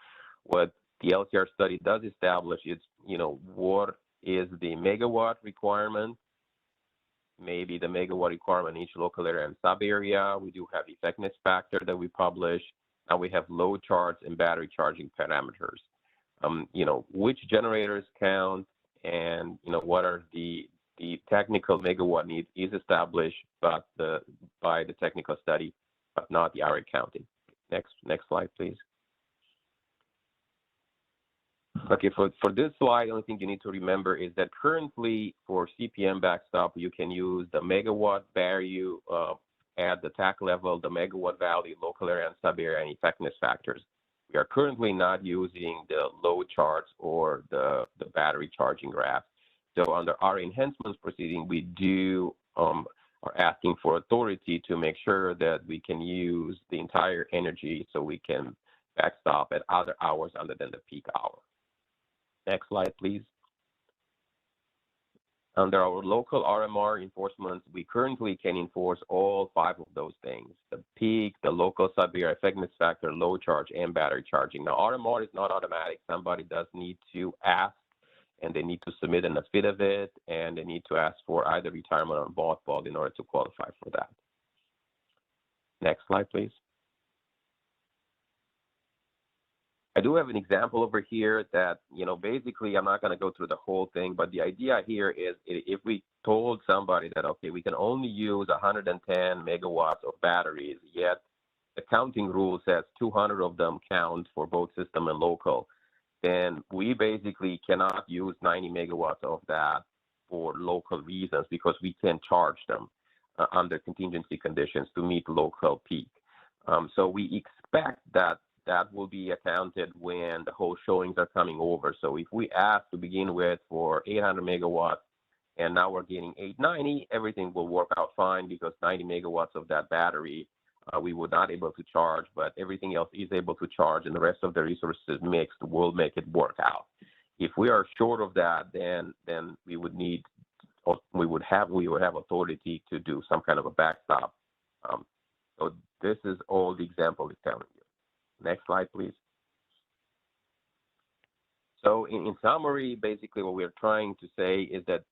What the LCR study does establish is, what is the megawatt requirement, maybe the megawatt requirement in each local area and sub area. We do have effectiveness factor that we publish, and we have load charge and battery charging parameters. Which generators count, and what are the technical megawatt needs is established by the technical study, but not the RA counting. Next slide, please. Okay, for this slide, the only thing you need to remember is that currently for CPM backstop, you can use the megawatt value at the TAC level, the megawatt value, local area and sub area, and effectiveness factors. We are currently not using the load charts or the battery charging graph. So under our enhancements proceeding, we are asking for authority to make sure that we can use the entire energy so we can backstop at other hours other than the peak hour. Next slide, please. Under our local RMR enforcements, we currently can enforce all 5 of those things: the peak, the local sub-area effectiveness factor, load charge, and battery charging. Now, RMR is not automatic. Somebody does need to ask, and they need to submit an affidavit, and they need to ask for either retirement or mothball in order to qualify for that. Next slide, please. I do have an example over here that, basically I'm not going to go through the whole thing, but the idea here is if we told somebody that, okay, we can only use 110 megawatts of batteries, yet the counting rule says 200 of them count for both system and local, then we basically cannot use 90 megawatts of that for local reasons because we can charge them under contingency conditions to meet local peak. So we expect that will be accounted when the whole showings are coming over. So if we ask to begin with for 800 megawatts and now we're getting 890, everything will work out fine because 90 megawatts of that battery we were not able to charge, but everything else is able to charge, and the rest of the resources mixed will make it work out. If we are short of that, then we would have authority to do some kind of a backstop. So this is all the example is telling you. Next slide, please. So in summary, basically what we're trying to say is that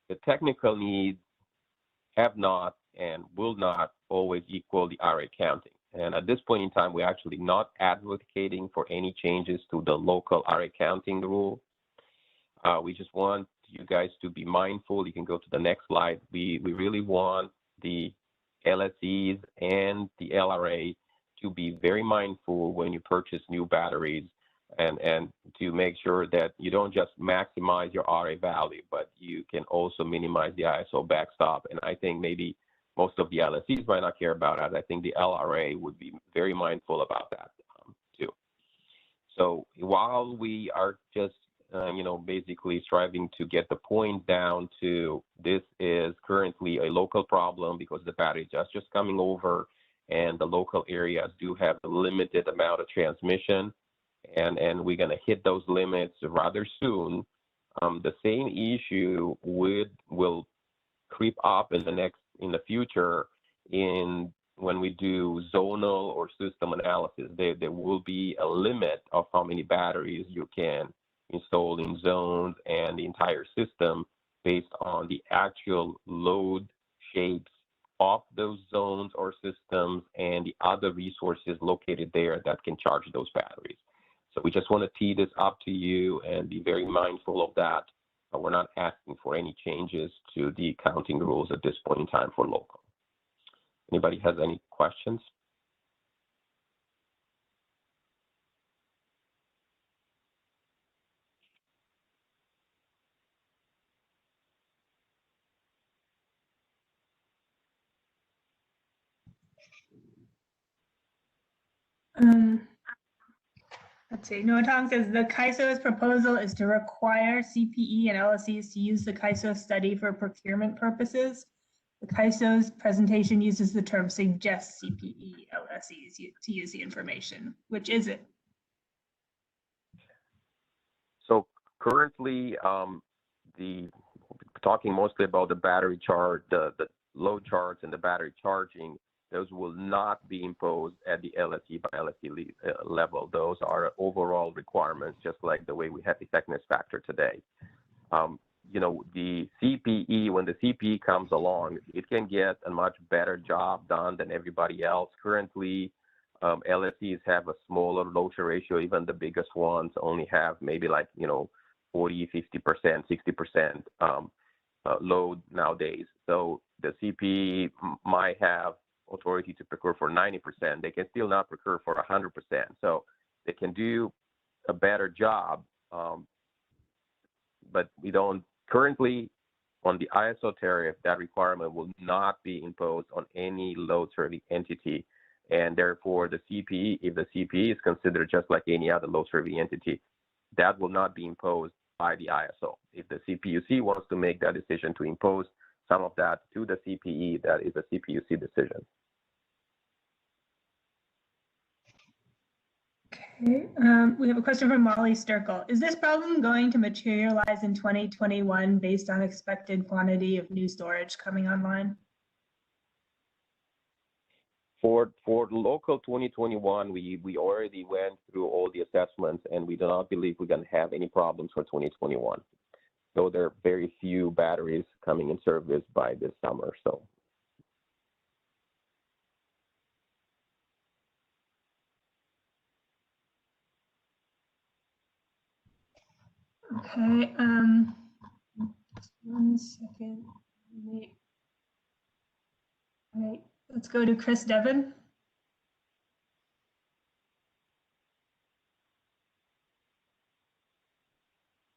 the technical needs have not and will not always equal the RA counting. And at this point in time, we're actually not advocating for any changes to the local RA counting rule. We just want you guys to be mindful. You can go to the next slide. We really want the LSEs and the LRA to be very mindful when you purchase new batteries, and to make sure that you don't just maximize your RA value, but you can also minimize the ISO backstop. And I think maybe most of the LSEs might not care about that. I think the LRA would be very mindful about that too. So while we are just basically striving to get the point down to this is currently a local problem because the battery is just coming over, and the local areas do have a limited amount of transmission, and we're going to hit those limits rather soon. The same issue will creep up in the future when we do zonal or system analysis. There will be a limit of how many batteries you can install in zones and the entire system based on the actual load shapes of those zones or systems and the other resources located there that can charge those batteries. So we just want to tee this up to you and be very mindful of that. But we're not asking for any changes to the counting rules at this point in time for local. Anybody has any questions? Let's see. Noah Tong says the CAISO's proposal is to require CPE and LSEs to use the CAISO study for procurement purposes. The CAISO's presentation uses the term suggests CPE, LSEs to use the information. Which is it? So currently, talking mostly about the battery charge, the load charts and the battery charging, those will not be imposed at the LSE by LSE level. Those are overall requirements, just like the way we have effectiveness factor today. The CPE, when the CPE comes along, it can get a much better job done than everybody else. Currently, LSEs have a smaller load share ratio. Even the biggest ones only have maybe 40, 50%, 60% load nowadays. So the CPE might have authority to procure for 90%. They can still not procure for 100%. So they can do a better job, but we don't currently on the ISO tariff. That requirement will not be imposed on any load serving entity, and therefore the CPE, if the CPE is considered just like any other load serving entity, that will not be imposed by the ISO. If the CPUC wants to make that decision to impose some of that to the CPE, that is a CPUC decision. Okay, we have a question from Molly Sturkle. Is this problem going to materialize in 2021 based on expected quantity of new storage coming online? For local 2021, we already went through all the assessments, and we do not believe we're going to have any problems for 2021. So there are very few batteries coming in service by this summer. So. Okay, 1 second. All right, let's go to Chris Devon.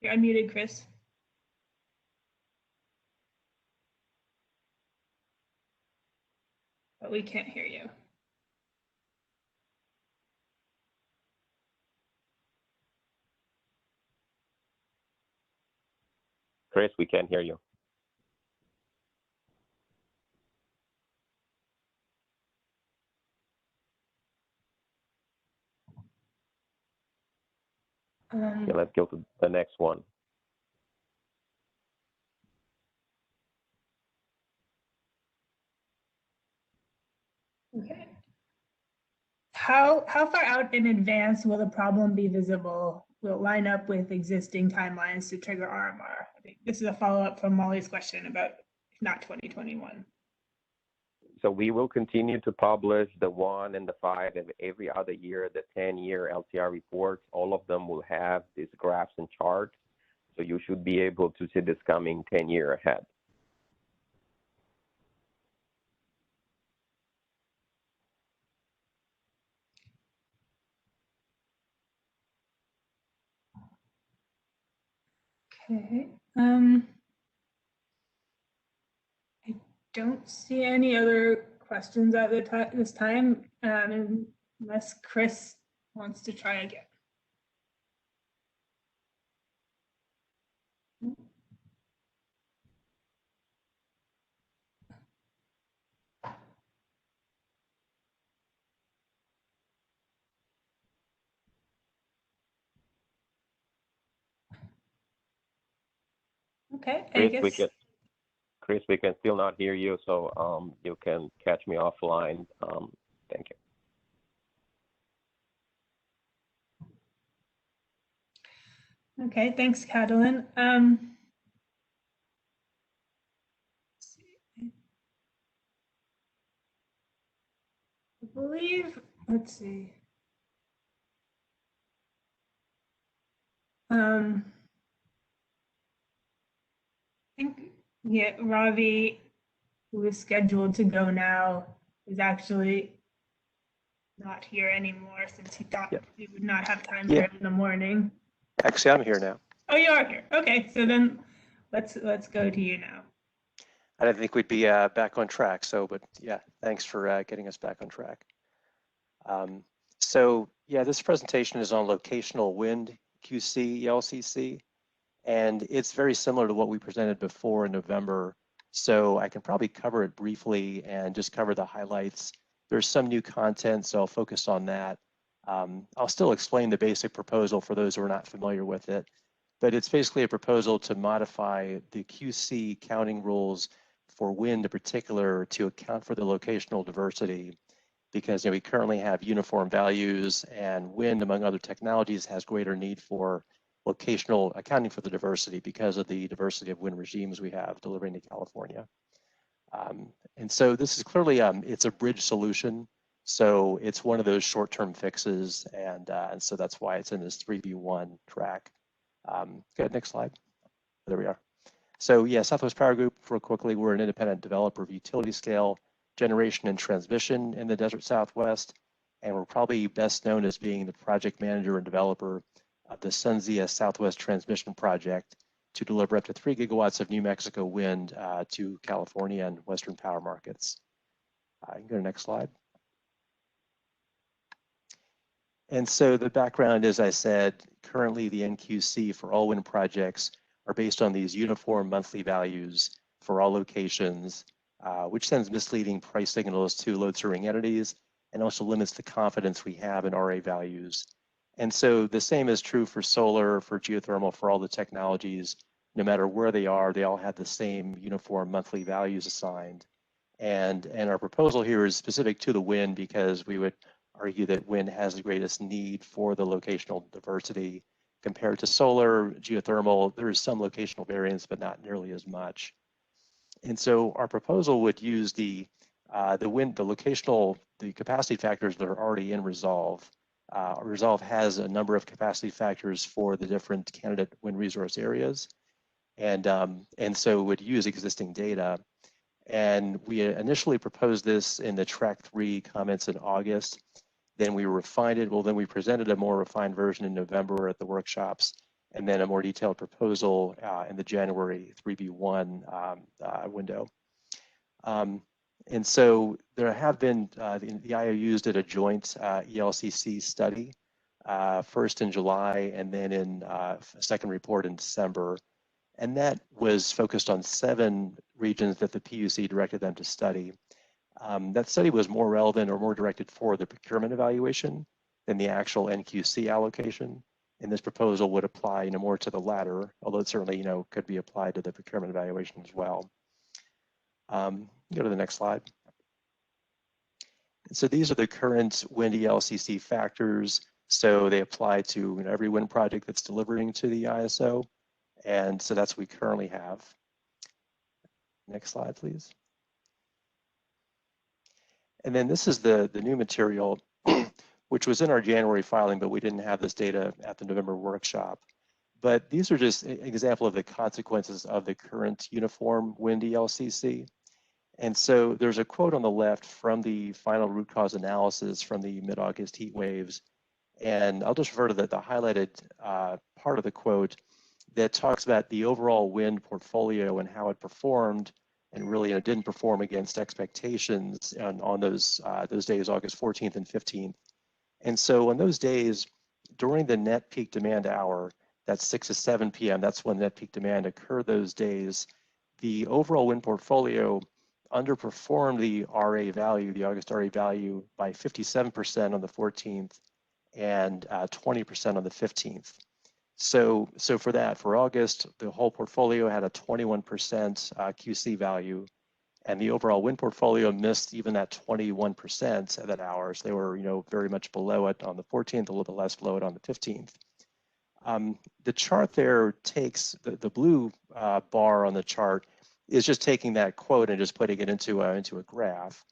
You're unmuted, Chris. But we can't hear you. Chris, we can't hear you. Okay, let's go to the next one. Okay. How far out in advance will the problem be visible will line up with existing timelines to trigger RMR. I think this is a follow-up from Molly's question about if not 2021. So we will continue to publish the 1 and the 5 and every other year, the 10-year LCR reports. All of them will have these graphs and charts. So you should be able to see this coming 10-year ahead. Okay. I don't see any other questions at this time, unless Chris wants to try again. Okay, I guess. Chris, we can still not hear you, so you can catch me offline. Thank you. Okay, thanks, Catalin. I believe, let's see. I think, yeah, Ravi, who is scheduled to go now, is actually not here anymore since he thought we would not have time for it in the morning. Actually, I'm here now. Oh, you are here. Okay, so then let's go to you now. I didn't think we'd be back on track. So, but yeah, thanks for getting us back on track. So yeah, this presentation is on locational wind QC ELCC, and it's very similar to what we presented before in November. So I can probably cover it briefly and just cover the highlights. There's some new content, so I'll focus on that. I'll still explain the basic proposal for those who are not familiar with it, but it's basically a proposal to modify the QC counting rules for wind in particular to account for the locational diversity, because we currently have uniform values, and wind, among other technologies, has greater need for locational accounting for the diversity because of the diversity of wind regimes we have delivering to California. And so this is clearly, it's a bridge solution. So it's one of those short-term fixes, and so that's why it's in this 3B1 track. Go ahead, next slide. There we are. So yeah, Southwest Power Group, real quickly, we're an independent developer of utility scale generation and transmission in the Desert Southwest, and we're probably best known as being the project manager and developer of the SunZia Southwest Transmission Project to deliver up to 3 gigawatts of New Mexico wind to California and Western power markets. You can go to the next slide. And so the background, as I said, currently the NQC for all wind projects are based on these uniform monthly values for all locations, which sends misleading price signals to load serving entities and also limits the confidence we have in RA values. And so the same is true for solar, for geothermal, for all the technologies. No matter where they are, they all have the same uniform monthly values assigned. And our proposal here is specific to the wind because we would argue that wind has the greatest need for the locational diversity compared to solar, geothermal. There is some locational variance, but not nearly as much. And so our proposal would use the capacity factors that are already in Resolve. Resolve has a number of capacity factors for the different candidate wind resource areas, and so would use existing data. And we initially proposed this in the Track 3 comments in August. Then we refined it. Well, then we presented a more refined version in November at the workshops, and then a more detailed proposal in the January 3B1 window. And so there have been, the IOUs did a joint ELCC study, first in July and then in a second report in December. And that was focused on 7 regions that the PUC directed them to study. That study was more relevant or more directed for the procurement evaluation than the actual NQC allocation. And this proposal would apply more to the latter, although it certainly could be applied to the procurement evaluation as well. Go to the next slide. And so these are the current wind ELCC factors. So they apply to every wind project that's delivering to the ISO. And so that's what we currently have. Next slide, please. And then this is the new material, which was in our January filing, but we didn't have this data at the November workshop. But these are just an example of the consequences of the current uniform wind ELCC. And so there's a quote on the left from the final root cause analysis from the mid-August heat waves. And I'll just refer to the highlighted part of the quote that talks about the overall wind portfolio and how it performed, and really it didn't perform against expectations on those days, August 14th and 15th. And so on those days, during the net peak demand hour, that's 6 to 7 p.m., that's when net peak demand occurred those days, the overall wind portfolio underperformed the RA value, the August RA value, by 57% on the 14th and 20% on the 15th. So for August, the whole portfolio had a 21% QC value, and the overall wind portfolio missed even that 21% at that hour. So they were, very much below it on the 14th, a little bit less below it on the 15th. The chart there takes the blue bar on the chart is just taking that quote and just putting it into a graph.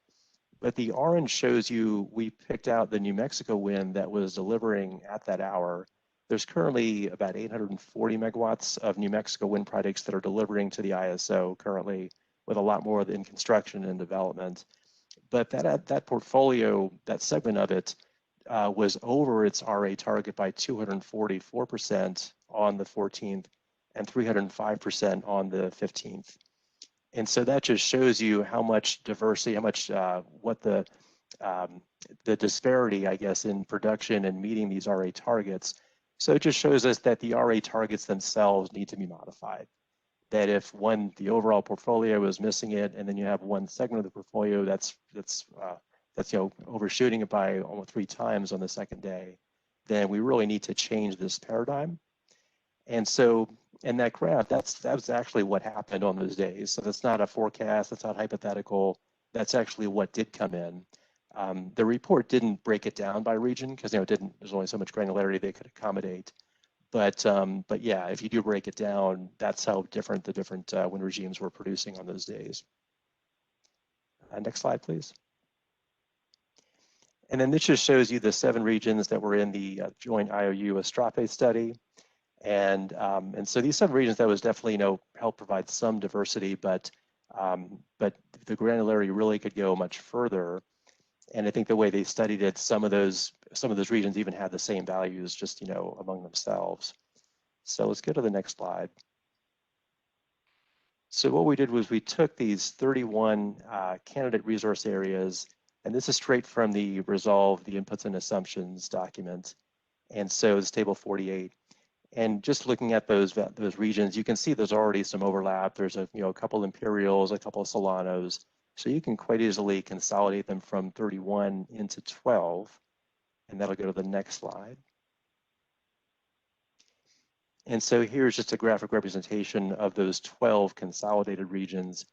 But the orange shows you we picked out the New Mexico wind that was delivering at that hour. There's currently about 840 megawatts of New Mexico wind projects that are delivering to the ISO currently, with a lot more in construction and development. But that portfolio, that segment of it, was over its RA target by 244% on the 14th and 305% on the 15th. And so that just shows you how much diversity, how much what the disparity, I guess, in production and meeting these RA targets. So it just shows us that the RA targets themselves need to be modified. That if the overall portfolio is missing it, and then you have one segment of the portfolio that's overshooting it by almost 3 times on the second day, then we really need to change this paradigm. And so in that graph, that's actually what happened on those days. So that's not a forecast, that's not hypothetical. That's actually what did come in. The report didn't break it down by region because there's only so much granularity they could accommodate. But yeah, if you do break it down, that's how different the different wind regimes were producing on those days. Next slide, please. And then this just shows you the 7 regions that were in the joint IOU Astrape study. And so these 7 regions, that was definitely, help provide some diversity, but the granularity really could go much further. And I think the way they studied it, some of those regions even had the same values just, among themselves. So let's go to the next slide. So what we did was we took these 31 candidate resource areas, and this is straight from the Resolve the Inputs and Assumptions document. And so it's table 48. And just looking at those regions, you can see there's already some overlap. There's a couple Imperials, a couple Solanos. So you can quite easily consolidate them from 31 into 12. And that'll go to the next slide. And so here's just a graphic representation of those 12 consolidated regions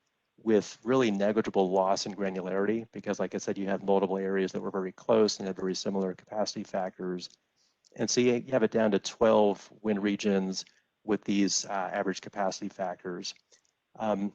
with really negligible loss in granularity, because like I said, you have multiple areas that were very close and had very similar capacity factors. And so you have it down to 12 wind regions with these average capacity factors. And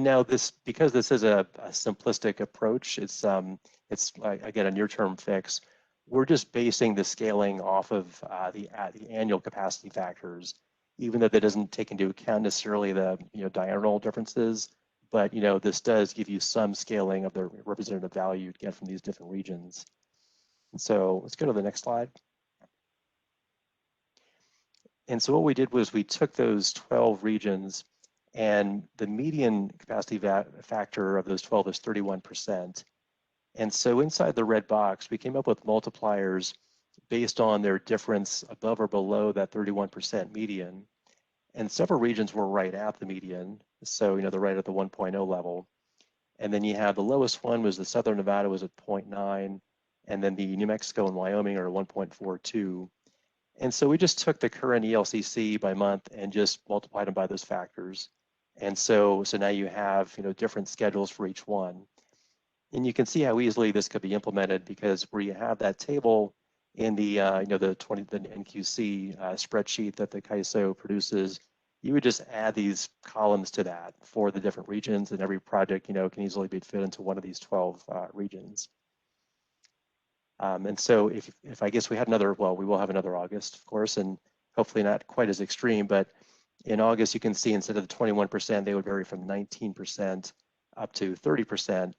now because this is a simplistic approach, it's again a near-term fix. We're just basing the scaling off of the annual capacity factors, even though that doesn't take into account necessarily the diurnal differences. But this does give you some scaling of the representative value you get from these different regions. And so let's go to the next slide. And so what we did was we took those 12 regions, and the median capacity factor of those 12 is 31%. And so inside the red box, we came up with multipliers based on their difference above or below that 31% median. And several regions were right at the median. So, they're right at the 1.0 level. And then you have the lowest one was the Southern Nevada was at 0.9. And then the New Mexico and Wyoming are 1.42. And so we just took the current ELCC by month and just multiplied them by those factors. And so now you have, different schedules for each one. And you can see how easily this could be implemented, because where you have that table, in the the NQC spreadsheet that the CAISO produces, you would just add these columns to that for the different regions, and every project can easily be fit into one of these 12 regions. And so if I guess we had another, well, we will have another August, of course, and hopefully not quite as extreme, but in August, you can see instead of the 21%, they would vary from 19% up to 30%.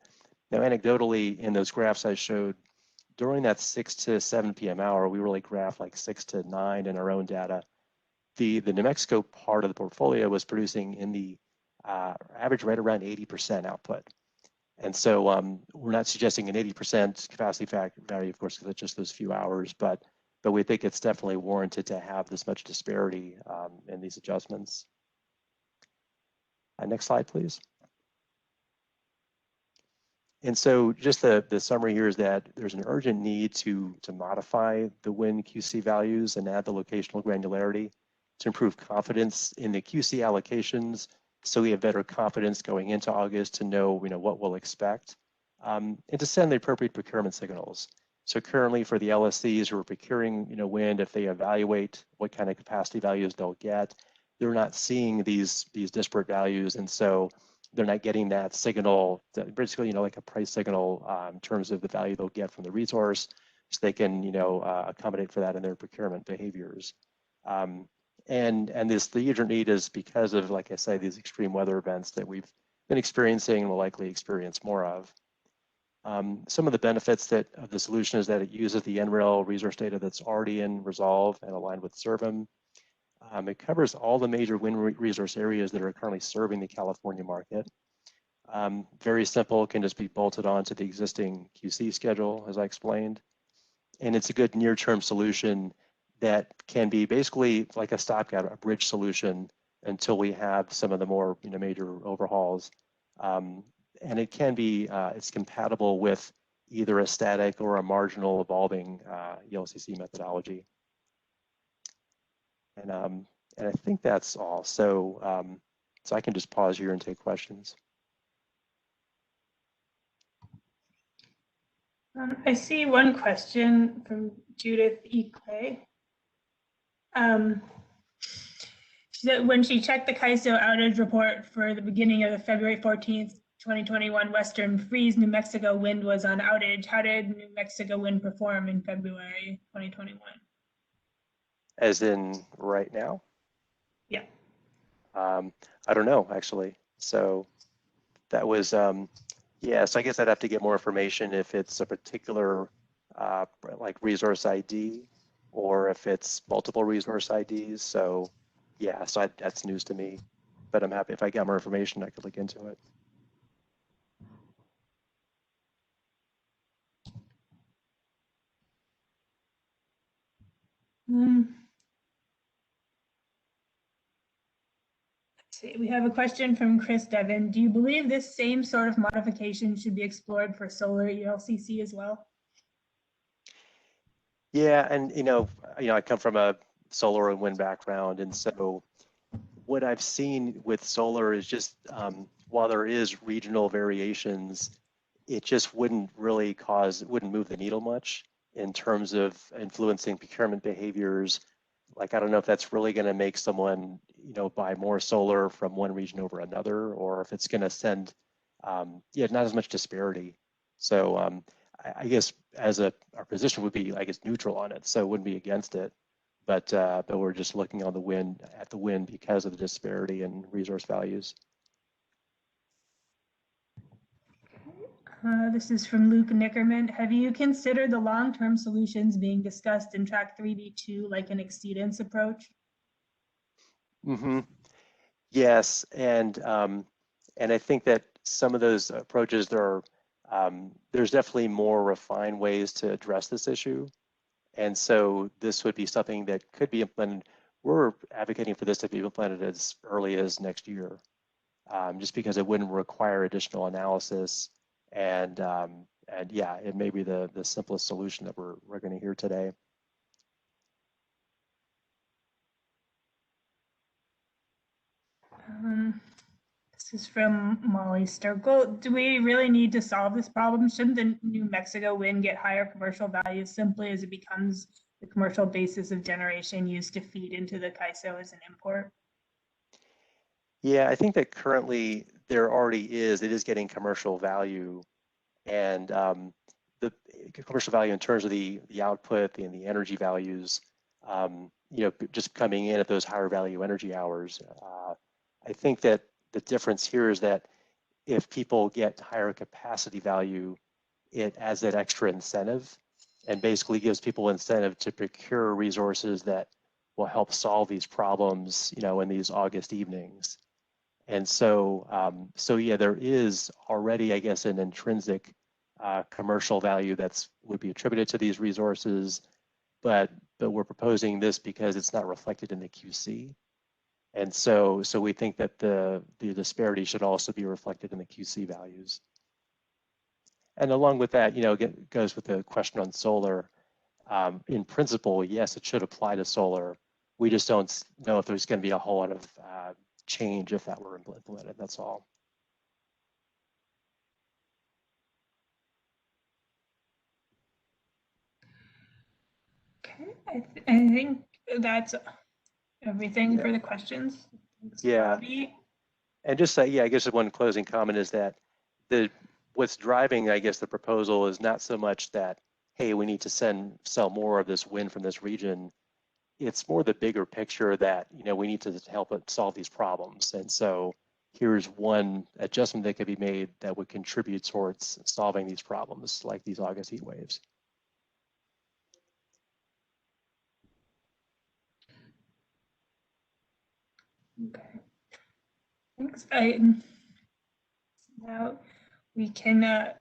Now, anecdotally, in those graphs I showed, during that 6 to 7 p.m. hour, we really graphed like 6 to 9 in our own data. The New Mexico part of the portfolio was producing in the average right around 80% output. And so we're not suggesting an 80% capacity factor value, of course, because it's just those few hours, but we think it's definitely warranted to have this much disparity in these adjustments. Next slide, please. And so just the summary here is that there's an urgent need to modify the WIN QC values and add the locational granularity to improve confidence in the QC allocations, so we have better confidence going into August to know what we'll expect, and to send the appropriate procurement signals. So currently for the LSCs who are procuring wind, if they evaluate what kind of capacity values they'll get, they're not seeing these disparate values, and so they're not getting that signal, basically like a price signal in terms of the value they'll get from the resource, so they can accommodate for that in their procurement behaviors. And the urgent need is because of, like I say, these extreme weather events that we've been experiencing and will likely experience more of. Some of the benefits of the solution is that it uses the NREL resource data that's already in Resolve and aligned with SERVM. It covers all the major wind resource areas that are currently serving the California market. Very simple, can just be bolted onto the existing QC schedule, as I explained. And it's a good near-term solution that can be basically like a stopgap, a bridge solution until we have some of the more major overhauls. And it can be, it's compatible with either a static or a marginal evolving ELCC methodology. And I think that's all. So, so I can just pause here and take questions. I see one question from Judith E. Clay. She said when she checked the CAISO outage report for the beginning of the February 14th, 2021 Western Freeze New Mexico wind was on outage. How did New Mexico wind perform in February 2021? As in right now? Yeah. I don't know, actually. So that was, yeah, so I guess I'd have to get more information if it's a particular like resource ID or if it's multiple resource IDs. So yeah, so that's news to me, but I'm happy if I get more information, I could look into it. Let's see, we have a question from Chris Devon. Do you believe this same sort of modification should be explored for solar ELCC as well? Yeah, and I come from a solar and wind background, and so what I've seen with solar is just while there is regional variations, it just wouldn't really wouldn't move the needle much in terms of influencing procurement behaviors. Like, I don't know if that's really going to make someone, buy more solar from one region over another, or if it's going to send, yeah, not as much disparity. So I guess our position would be, I guess, neutral on it. So it wouldn't be against it, but we're just looking on at the wind because of the disparity in resource values. This is from Luke Nickerman. Have you considered the long-term solutions being discussed in track 3B2, like an exceedance approach? Mm-hmm. Yes, and I think that some of those approaches there's definitely more refined ways to address this issue, and so this would be something that could be implemented. We're advocating for this to be implemented as early as next year, just because it wouldn't require additional analysis. And yeah, it may be the simplest solution that we're going to hear today. This is from Molly Sturkle. Do we really need to solve this problem? Shouldn't the New Mexico wind get higher commercial values simply as it becomes the commercial basis of generation used to feed into the CAISO as an import? Yeah, I think that currently there already is, it is getting commercial value, and the commercial value in terms of the output and the energy values, just coming in at those higher value energy hours. I think that the difference here is that if people get higher capacity value, it adds that extra incentive and basically gives people incentive to procure resources that will help solve these problems, in these August evenings. And so, yeah, there is already, I guess, an intrinsic commercial value would be attributed to these resources, but we're proposing this because it's not reflected in the QC. And so we think that the disparity should also be reflected in the QC values. And along with that, it goes with the question on solar. In principle, yes, it should apply to solar. We just don't know if there's going to be a whole lot of change if that were implemented. That's all. Okay, I think that's everything for the questions. Thanks, Yeah. Bobby. And just I guess one closing comment is that what's driving, I guess, the proposal is not so much that, hey, we need to sell more of this wind from this region. It's more the bigger picture that, we need to help it solve these problems. And so here's one adjustment that could be made that would contribute towards solving these problems, like these August heat waves. Okay. Thanks. Now we can head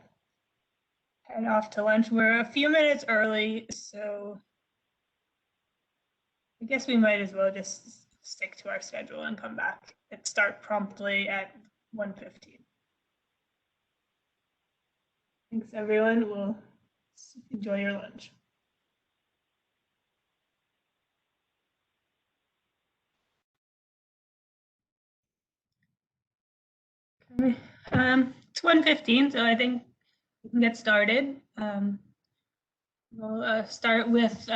off to lunch. We're a few minutes early, so I guess we might as well just stick to our schedule and come back and start promptly at 1:15. Thanks, everyone. We'll enjoy your lunch. Okay. It's 1:15, so I think we can get started. We'll start with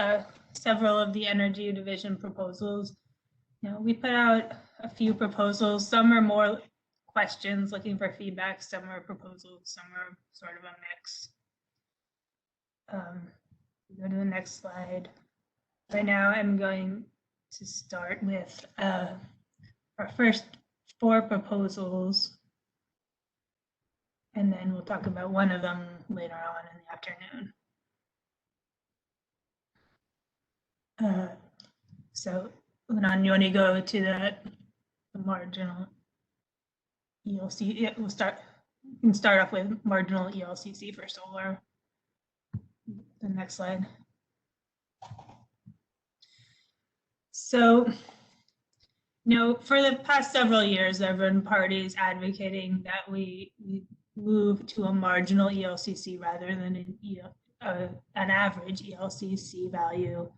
several of the Energy Division proposals. We put out a few proposals. Some are more questions looking for feedback. Some are proposals. Some are sort of a mix. Go to the next slide. Right now, I'm going to start with our first 4 proposals, and then we'll talk about one of them later on in the afternoon. So, Lenon, you want to go to the marginal ELC? Yeah, we can start off with marginal ELCC for solar. The next slide. So, for the past several years, there have been parties advocating that we move to a marginal ELCC rather than an average ELCC value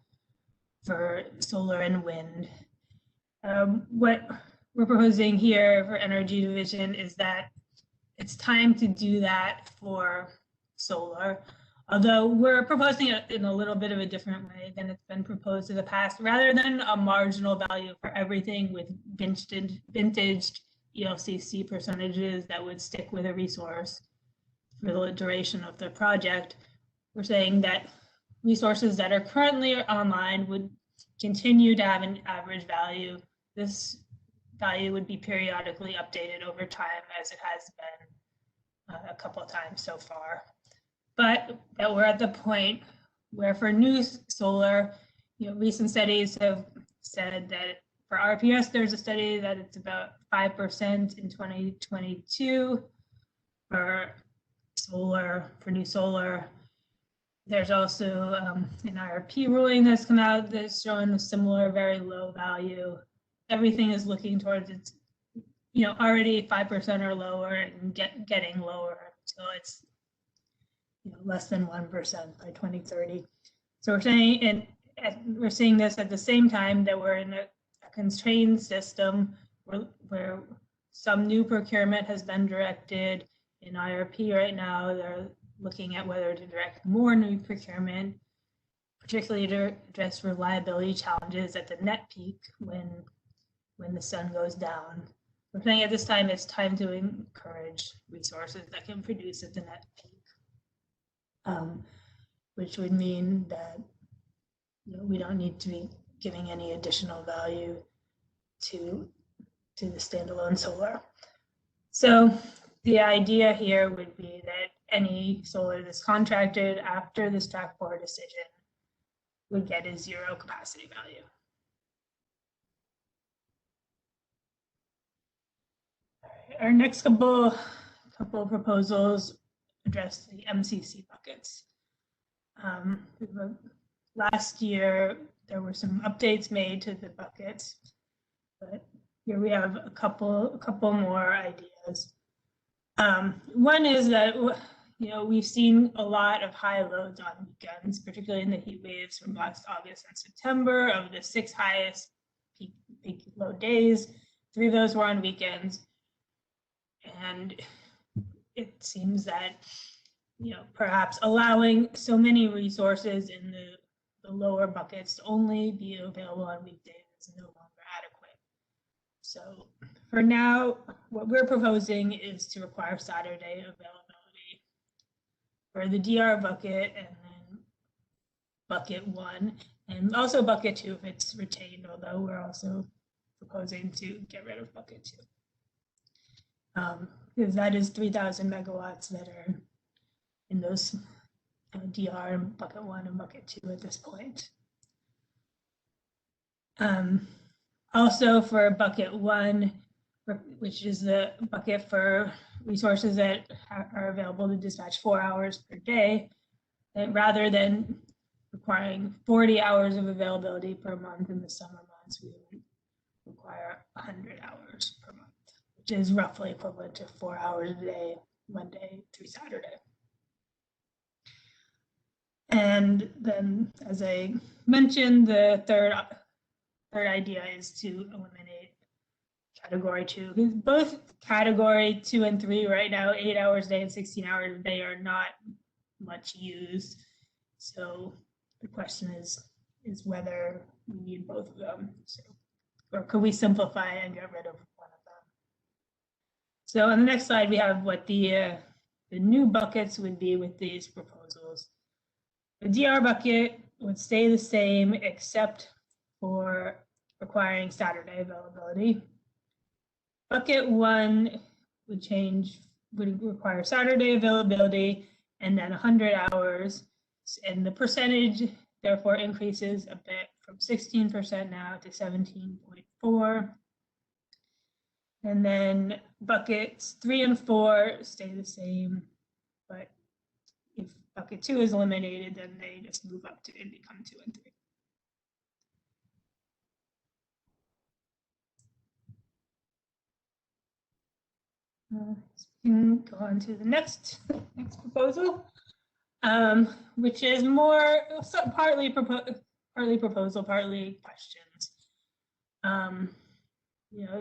for solar and wind. What we're proposing here for Energy Division is that it's time to do that for solar, although we're proposing it in a little bit of a different way than it's been proposed in the past. Rather than a marginal value for everything with vintaged ELCC percentages that would stick with a resource for the duration of the project, we're saying that resources that are currently online would continue to have an average value. This value would be periodically updated over time, as it has been a couple of times so far. But that we're at the point where for new solar, recent studies have said that for RPS, there's a study that it's about 5% in 2022 for new solar. There's also an IRP ruling that's come out that's showing a similar very low value. Everything is looking towards it's, already 5% or lower and getting lower until it's less than 1% by 2030. So we're seeing this at the same time that we're in a constrained system where some new procurement has been directed in IRP right now. They're looking at whether to direct more new procurement, particularly to address reliability challenges at the net peak when the sun goes down. We're saying at this time it's time to encourage resources that can produce at the net peak, which would mean that we don't need to be giving any additional value to the standalone solar. So the idea here would be that any solar that's contracted after this track 4 decision would get a 0 capacity value. Our next couple of proposals address the MCC buckets. Last year, there were some updates made to the buckets, but here we have a couple more ideas. One is that we've seen a lot of high loads on weekends, particularly in the heat waves from last August and September. Of the 6 highest peak load days, 3 of those were on weekends. And it seems that perhaps allowing so many resources in the lower buckets to only be available on weekdays is no longer adequate. So for now, what we're proposing is to require Saturday availability for the DR bucket and then bucket 1, and also bucket 2 if it's retained, although we're also proposing to get rid of bucket 2. Because that is 3,000 megawatts that are in those DR and bucket 1 and bucket 2 at this point. Also for bucket 1, which is the bucket for resources that are available to dispatch 4 hours per day, that rather than requiring 40 hours of availability per month in the summer months, we would require 100 hours per month, which is roughly equivalent to 4 hours a day, Monday through Saturday. And then, as I mentioned, the third idea is to eliminate category 2. Because both category 2 and 3 right now, 8 hours a day and 16 hours a day, are not much used. So the question is whether we need both of them. So, or could we simplify and get rid of one of them? So on the next slide, we have what the new buckets would be with these proposals. The DR bucket would stay the same except for requiring Saturday availability. Bucket 1 would require Saturday availability and then 100 hours. And the percentage therefore increases a bit from 16% now to 17.4%. And then buckets 3 and 4 stay the same, but if bucket 2 is eliminated, then they just move up to and become 2 and 3. We can go on to the next proposal, which is more partly proposal, partly questions.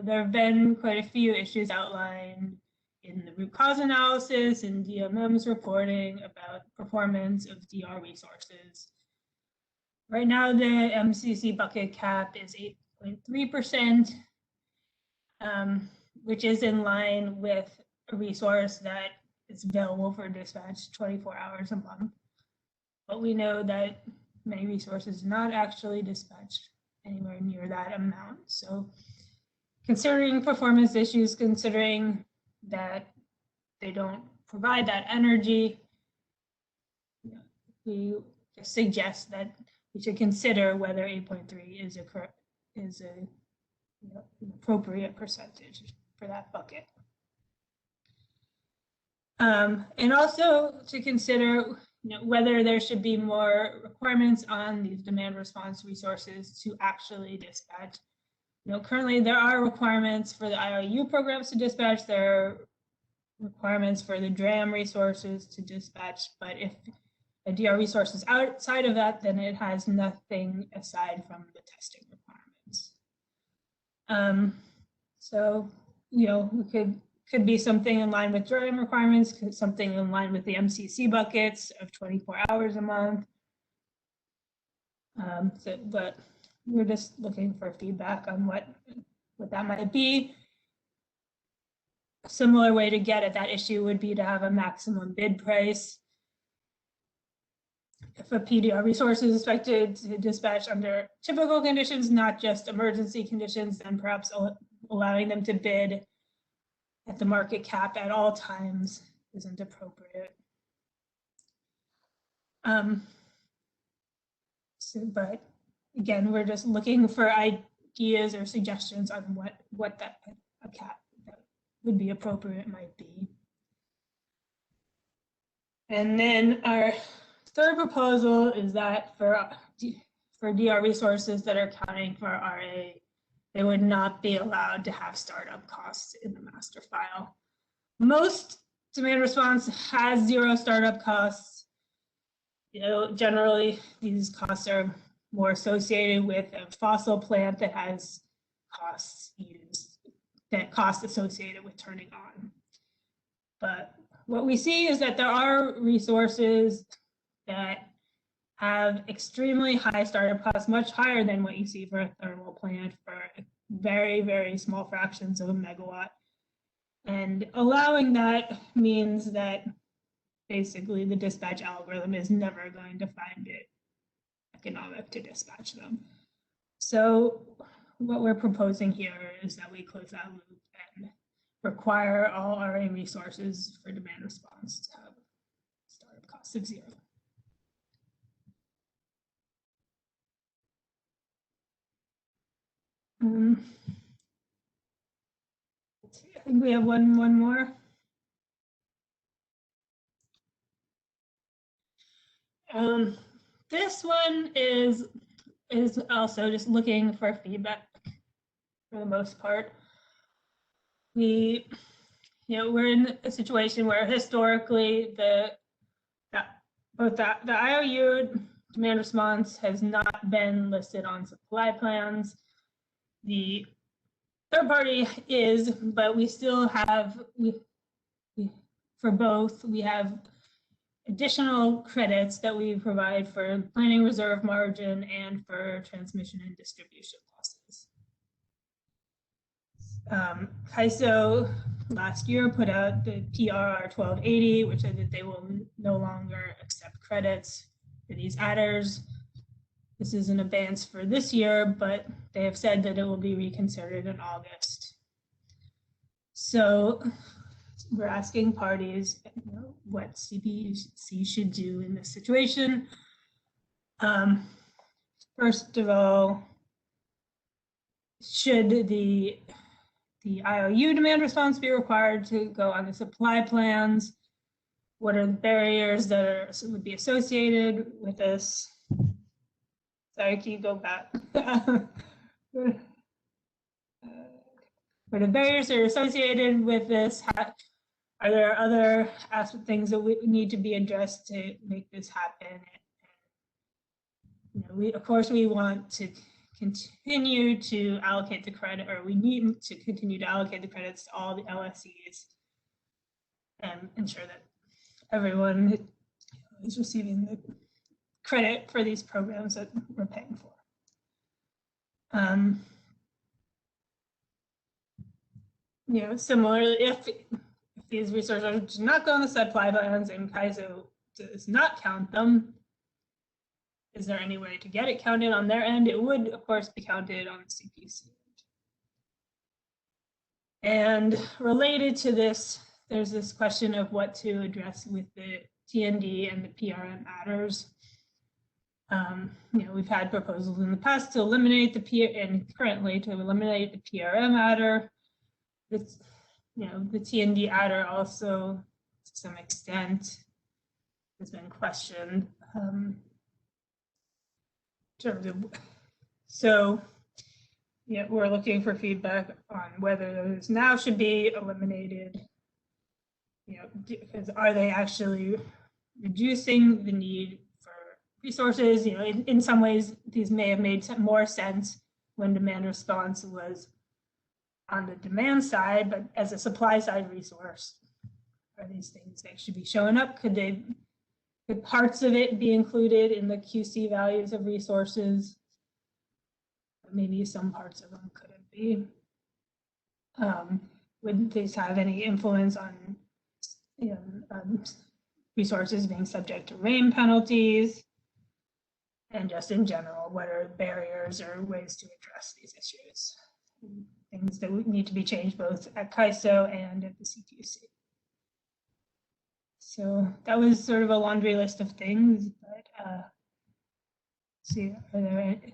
There have been quite a few issues outlined in the root cause analysis and DMM's reporting about performance of DR resources. Right now, the MCC bucket cap is 8.3%, which is in line with a resource that is available for dispatch 24 hours a month. But we know that many resources not actually dispatched anywhere near that amount. So considering performance issues, considering that they don't provide that energy, we suggest that we should consider whether 8.3 is an appropriate percentage for that bucket. And also to consider whether there should be more requirements on these demand response resources to actually dispatch. Currently there are requirements for the IOU programs to dispatch. There are requirements for the DRAM resources to dispatch, but if a DR resource is outside of that, then it has nothing aside from the testing requirements. So could be something in line with drawing requirements, something in line with the MCC buckets of 24 hours a month. But we're just looking for feedback on what that might be. A similar way to get at that issue would be to have a maximum bid price. If a PDR resource is expected to dispatch under typical conditions, not just emergency conditions, then perhaps allowing them to bid at the market cap at all times isn't appropriate. But again, we're just looking for ideas or suggestions on what that a cap that would be appropriate might be. And then our third proposal is that for DR resources that are counting for RA, they would not be allowed to have startup costs in the master file. Most demand response has 0 startup costs. Generally, these costs are more associated with a fossil plant that has costs associated with turning on. But what we see is that there are resources that have extremely high startup costs, much higher than what you see for a thermal plant for very, very small fractions of a megawatt. And allowing that means that basically the dispatch algorithm is never going to find it economic to dispatch them. So what we're proposing here is that we close that loop and require all RA resources for demand response to have startup costs of 0. I think we have one more. This one is also just looking for feedback for the most part. We're in a situation where historically both the IOU demand response has not been listed on supply plans. The third party is, but we still have, for both, we have additional credits that we provide for planning reserve margin and for transmission and distribution losses. CAISO last year put out the PRR 1280, which said that they will no longer accept credits for these adders. This is an advance for this year, but they have said that it will be reconsidered in August. So we're asking parties what CPUC should do in this situation. First of all, should the IOU demand response be required to go on the supply plans? What are the barriers that would be associated with this? Sorry, can you go back? What are the barriers that are associated with this? Are there other things that we need to be addressed to make this happen? Of course, we want to continue to allocate the credit, or we need to continue to allocate the credits to all the LSEs and ensure that everyone is receiving the credit for these programs that we're paying for. Similarly, if these resources do not go on the supply plans and CAISO does not count them, is there any way to get it counted on their end? It would, of course, be counted on the CPUC. And related to this, there's this question of what to address with the TND and the PRM adders. We've had proposals in the past to eliminate and currently to eliminate the PRM adder. The TND adder also, to some extent, has been questioned. We're looking for feedback on whether those now should be eliminated. Because are they actually reducing the need for resources? In some ways, these may have made more sense when demand response was on the demand side, but as a supply side resource, are these things that should be showing up? Could parts of it be included in the QC values of resources? Maybe some parts of them couldn't be. Would these have any influence on resources being subject to rain penalties? And just in general, what are barriers or ways to address these issues? Things that would need to be changed both at CAISO and at the CPUC. So that was sort of a laundry list of things, but see, are there any,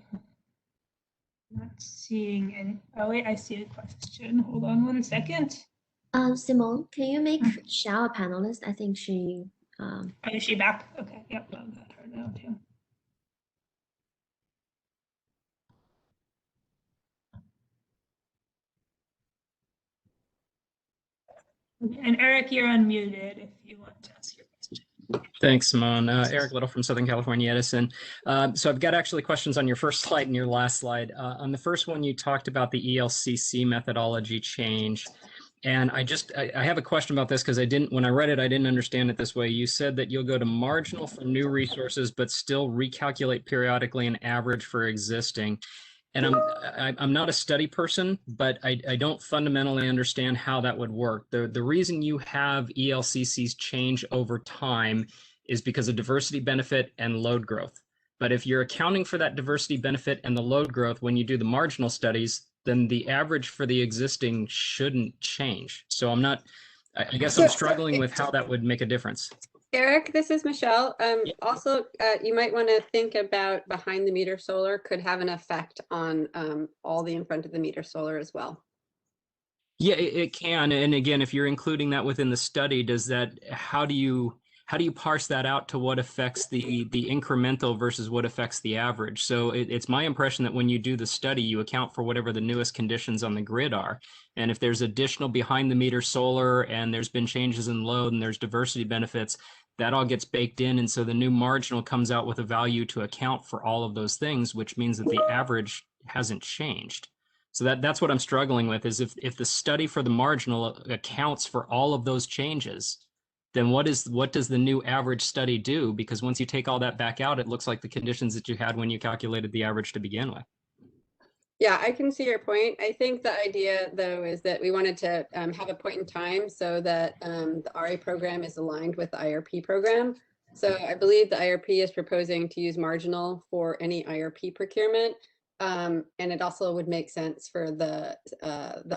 not seeing any, oh wait, I see a question. Hold on one second. Simone, can you make Shao a panelist? I think she. Oh, is she back? Okay, yep, I'll let her know too. And Eric, you're unmuted if you want to ask your question. Thanks, Simone. Eric Little from Southern California Edison. So I've got actually questions on your first slide and your last slide. On the first one, you talked about the ELCC methodology change. And I have a question about this because when I read it, I didn't understand it this way. You said that you'll go to marginal for new resources, but still recalculate periodically an average for existing. And I'm not a study person, but I don't fundamentally understand how that would work. The reason you have ELCCs change over time is because of diversity benefit and load growth. But if you're accounting for that diversity benefit and the load growth when you do the marginal studies, then the average for the existing shouldn't change. So I guess I'm struggling with how that would make a difference. Eric, this is Michelle. Also, you might want to think about behind the meter solar could have an effect on all the in front of the meter solar as well. Yeah, it can. And again, if you're including that within the study, how do you parse that out to what affects the incremental versus what affects the average? So it's my impression that when you do the study, you account for whatever the newest conditions on the grid are. And if there's additional behind the meter solar and there's been changes in load and there's diversity benefits, that all gets baked in. And so the new marginal comes out with a value to account for all of those things, which means that the average hasn't changed. So that's what I'm struggling with is if the study for the marginal accounts for all of those changes, then what does the new average study do? Because once you take all that back out, it looks like the conditions that you had when you calculated the average to begin with. Yeah, I can see your point. I think the idea, though, is that we wanted to have a point in time so that the RA program is aligned with the IRP program. So I believe the IRP is proposing to use marginal for any IRP procurement. And it also would make sense for the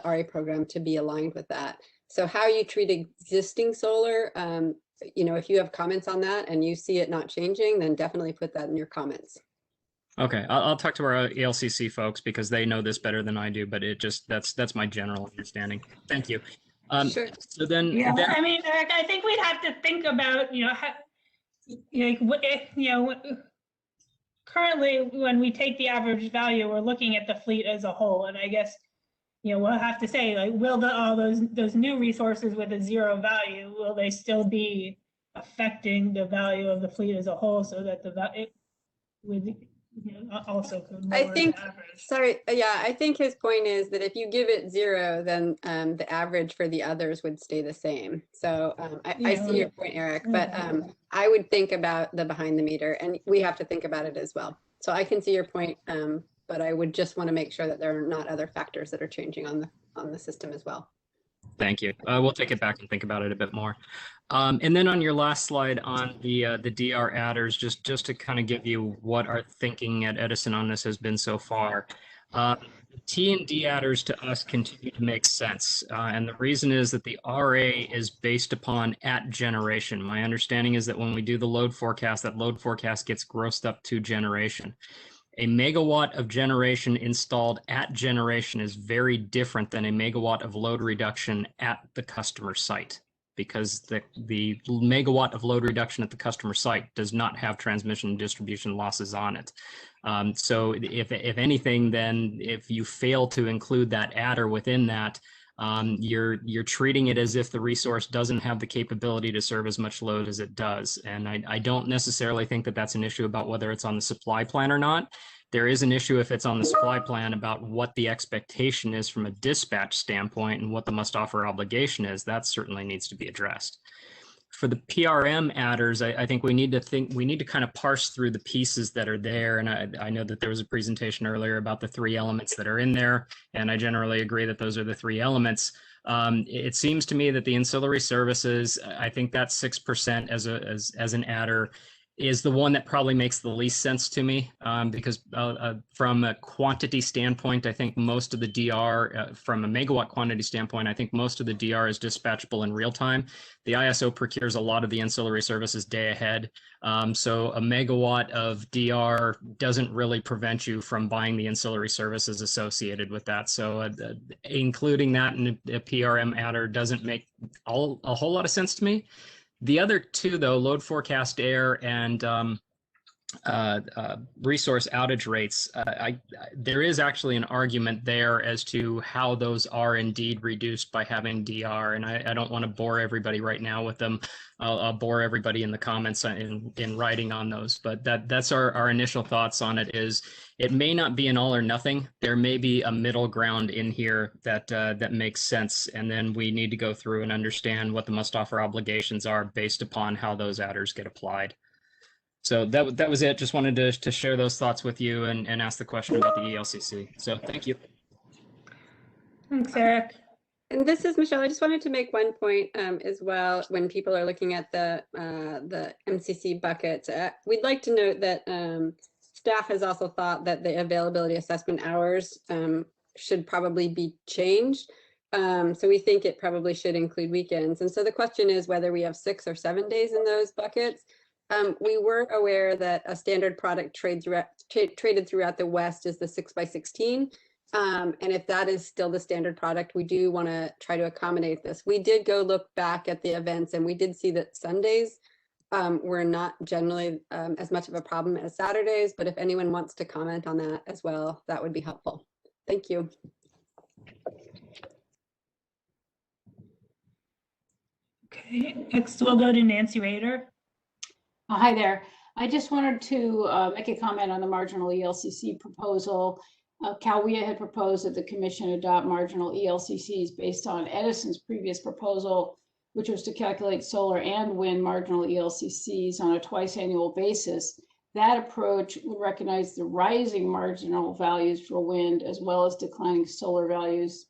RA program to be aligned with that. So how you treat existing solar, if you have comments on that and you see it not changing, then definitely put that in your comments. Okay, I'll talk to our ELCC folks because they know this better than I do, but that's my general understanding. Thank you. Sure. So then, I mean, Eric, I think we'd have to think about, currently when we take the average value, we're looking at the fleet as a whole, and I guess we'll have to say, like, will all those new resources with a zero value, will they still be affecting the value of the fleet as a whole, so that it would also could lower I think, the average? sorry, yeah, I think his point is that if you give it zero, then the average for the others would stay the same. So I see your point, Eric, but I would think about the behind the meter, and we have to think about it as well. So I can see your point, but I would just want to make sure that there are not other factors that are changing on the system as well. Thank you. We'll take it back and think about it a bit more. And then on your last slide on the DR adders, just to kind of give you what our thinking at Edison on this has been so far. T and D adders to us continue to make sense. And the reason is that the RA is based upon at generation. My understanding is that when we do the load forecast, that load forecast gets grossed up to generation. A megawatt of generation installed at generation is very different than a megawatt of load reduction at the customer site, because the megawatt of load reduction at the customer site does not have transmission and distribution losses on it. So if anything, then if you fail to include that adder within that, you're treating it as if the resource doesn't have the capability to serve as much load as it does. And I don't necessarily think that that's an issue about whether it's on the supply plan or not, There is an issue if it's on the supply plan about what the expectation is from a dispatch standpoint and what the must offer obligation is. That certainly needs to be addressed. For the PRM adders, I think we need to kind of parse through the pieces that are there. And I know that there was a presentation earlier about the 3 elements that are in there, and I generally agree that those are the 3 elements. It seems to me that the ancillary services, I think that 6% as an adder is the one that probably makes the least sense to me, because from a quantity standpoint, I think most of the DR, from a megawatt quantity standpoint, I think most of the DR is dispatchable in real time. The ISO procures a lot of the ancillary services day ahead. So a megawatt of DR doesn't really prevent you from buying the ancillary services associated with that. So including that in a PRM adder doesn't make a whole lot of sense to me. The other 2, though, load forecast error and resource outage rates, there is actually an argument there as to how those are indeed reduced by having DR, and I don't want to bore everybody right now with them. I'll bore everybody in the comments in writing on those, but that's our initial thoughts on it. Is it may not be an all or nothing. There may be a middle ground in here that makes sense, and then we need to go through and understand what the must offer obligations are based upon how those adders get applied. So that was it. Just wanted to share those thoughts with you and ask the question about the ELCC. So thank you. Thanks, Eric. And this is Michelle. I just wanted to make one point as well. When people are looking at the MCC buckets, we'd like to note that staff has also thought that the availability assessment hours should probably be changed. So we think it probably should include weekends. And so the question is whether we have 6 or 7 days in those buckets. We were aware that a standard product traded throughout the West is the 6x16. And if that is still the standard product, we do want to try to accommodate this. We did go look back at the events, and we did see that Sundays were not generally as much of a problem as Saturdays. But if anyone wants to comment on that as well, that would be helpful. Thank you. Okay, next we'll go to Nancy Rader. Hi there. I just wanted to make a comment on the marginal ELCC proposal. CalWIA had proposed that the commission adopt marginal ELCCs based on Edison's previous proposal, which was to calculate solar and wind marginal ELCCs on a twice annual basis. That approach would recognize the rising marginal values for wind as well as declining solar values.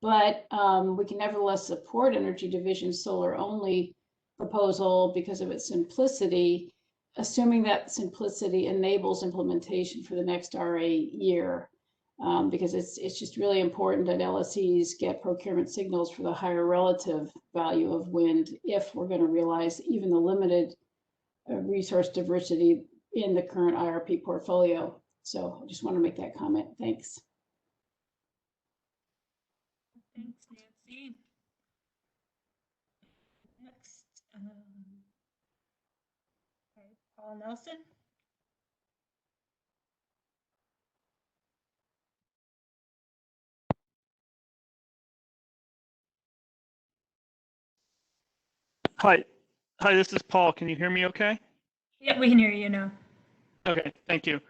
But we can nevertheless support Energy Division's solar only proposal because of its simplicity, assuming that simplicity enables implementation for the next RA year, because it's just really important that LSEs get procurement signals for the higher relative value of wind if we're going to realize even the limited resource diversity in the current IRP portfolio. So I just want to make that comment. Thanks. Thanks, Nancy. Next, Paul Nelson. Hi, this is Paul. Can you hear me okay? Yeah, we can hear you now. Okay, thank you.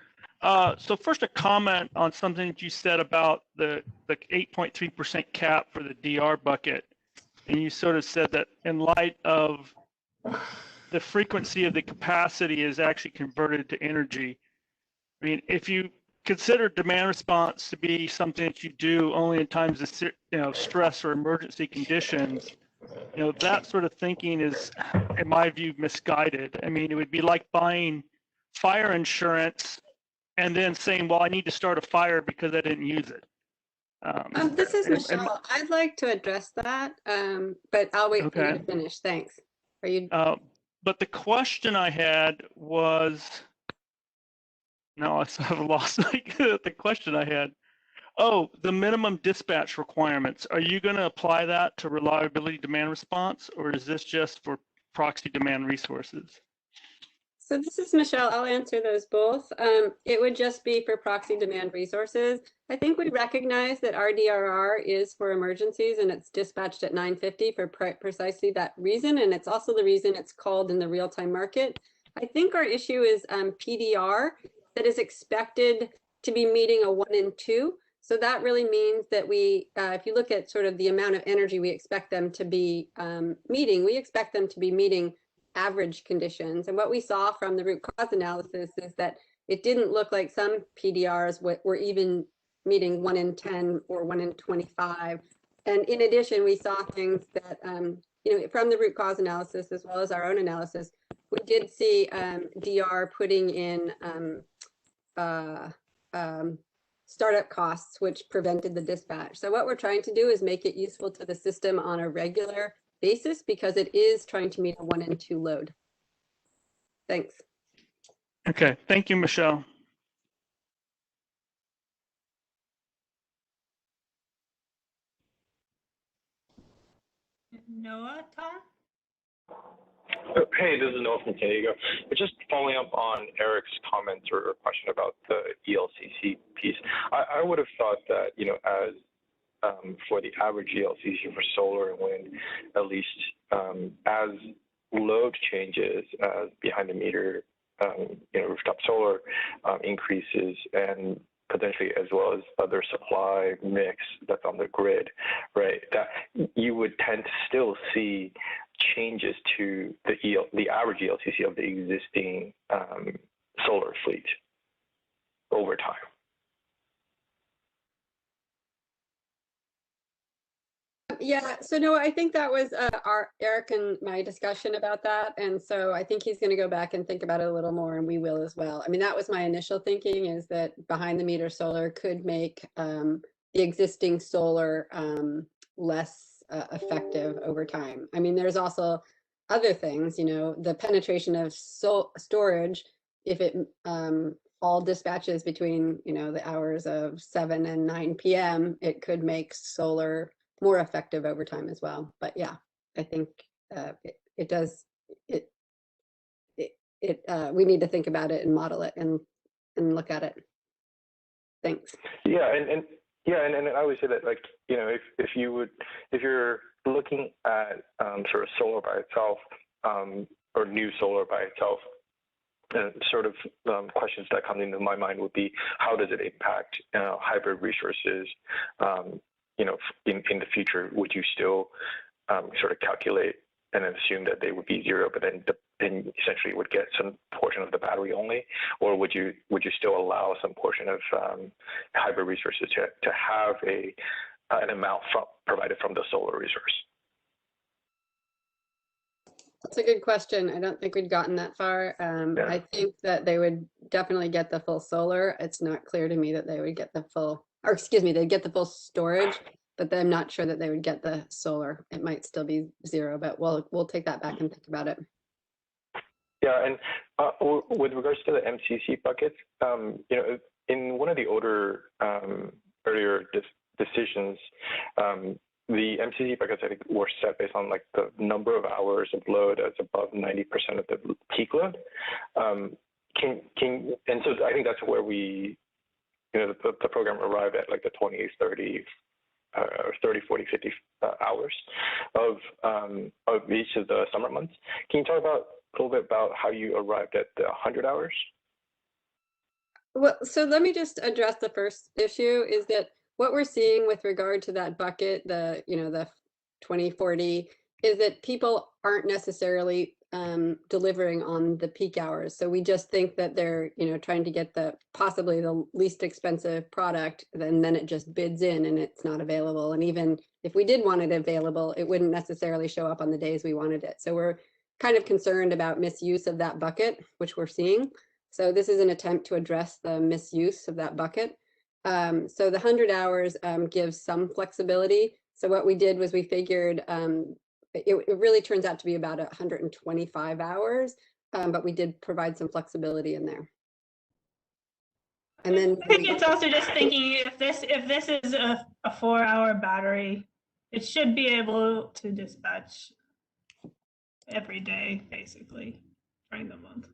So first, a comment on something that you said about the 8.3% cap for the DR bucket. And you sort of said that in light of the frequency of the capacity is actually converted to energy. I mean, if you consider demand response to be something that you do only in times of stress or emergency conditions, that sort of thinking is, in my view, misguided. I mean, it would be like buying fire insurance and then saying, well, I need to start a fire because I didn't use it. This is Michelle. I'd like to address that, but I'll wait for you to finish. Thanks. Are you? But the question I had was, now I've lost the question I had. Oh, the minimum dispatch requirements. Are you going to apply that to reliability demand response, or is this just for proxy demand resources? So this is Michelle. I'll answer those both. It would just be for proxy demand resources. I think we recognize that RDRR is for emergencies and it's dispatched at 9:50 for precisely that reason. And it's also the reason it's called in the real-time market. I think our issue is PDR, that is expected to be meeting a 1 and 2. So that really means that we, if you look at sort of the amount of energy we expect them to be meeting, we expect them to be meeting average conditions. And what we saw from the root cause analysis is that it didn't look like some PDRs were even meeting 1 in 10 or 1 in 25. And in addition, we saw things that, you know, from the root cause analysis, as well as our own analysis, we did see DR putting in startup costs, which prevented the dispatch. So what we're trying to do is make it useful to the system on a regular basis because it is trying to meet a 1 and 2 load. Thanks. Okay, thank you, Michelle. Noah, Tom? Hey, this is Noah from San Diego. Just following up on Eric's comments or question about the ELCC piece. I would have thought that, you know, as for the average ELCC for solar and wind, at least as load changes, as behind the meter, you know, rooftop solar increases, and potentially as well as other supply mix that's on the grid, right? That you would tend to still see changes to the average ELCC of the existing solar fleet over time. Yeah, so no, I think that was our Eric and my discussion about that. And so I think he's going to go back and think about it a little more, and we will as well. I mean, that was my initial thinking, is that behind the meter solar could make the existing solar less effective over time. I mean, there's also other things, you know, the penetration of storage, if it all dispatches between, you know, the hours of 7 and 9 p.m., it could make solar more effective over time as well. But yeah, I think it does, we need to think about it and model it and look at it. Thanks. Yeah, and I would say that, like, you know, if you're looking at sort of solar by itself, or new solar by itself, sort of questions that come into my mind would be, how does it impact hybrid resources? You know, in the future, would you still sort of calculate and assume that they would be zero, but then essentially would get some portion of the battery only, or would you still allow some portion of hybrid resources to have an amount provided from the solar resource? That's a good question. I don't think we'd gotten that far. I think that they would definitely get the full solar. It's not clear to me that they would get the full, or excuse me, they'd get the full storage, but I'm not sure that they would get the solar. It might still be zero, but we'll take that back and think about it. Yeah, and with regards to the MCC buckets, you know, in one of the older, earlier decisions, the MCC buckets, I think, were set based on like the number of hours of load that's above 90% of the peak load. And so I think that's where we, you know, the program arrived at like the 20, 30, or 30, 40, 50 hours of each of the summer months. Can you talk about a little bit about how you arrived at the 100 hours? Well, so let me just address the first issue, is that what we're seeing with regard to that bucket, the 2040, is that people aren't necessarily delivering on the peak hours. So we just think that they're, you know, trying to get possibly the least expensive product, and then it just bids in and it's not available. And even if we did want it available, it wouldn't necessarily show up on the days we wanted it. So we're kind of concerned about misuse of that bucket, which we're seeing. So this is an attempt to address the misuse of that bucket. So the 100 hours gives some flexibility. So what we did was we figured it really turns out to be about 125 hours, but we did provide some flexibility in there. And then I think it's also just thinking, if this is a 4-hour battery, it should be able to dispatch every day, basically, during the month.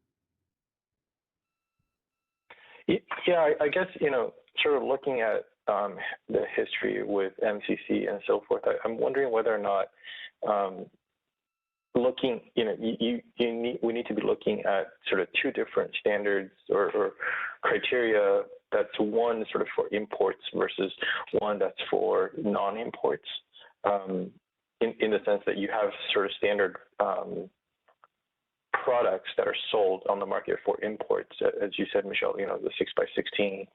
Yeah, I guess, you know, sort of looking at the history with MCC and so forth, I'm wondering whether or not looking, we need to be looking at sort of two different standards or criteria. That's one sort of for imports versus one that's for non-imports. In the sense that you have sort of standard products that are sold on the market for imports, as you said, Michelle, the 6x16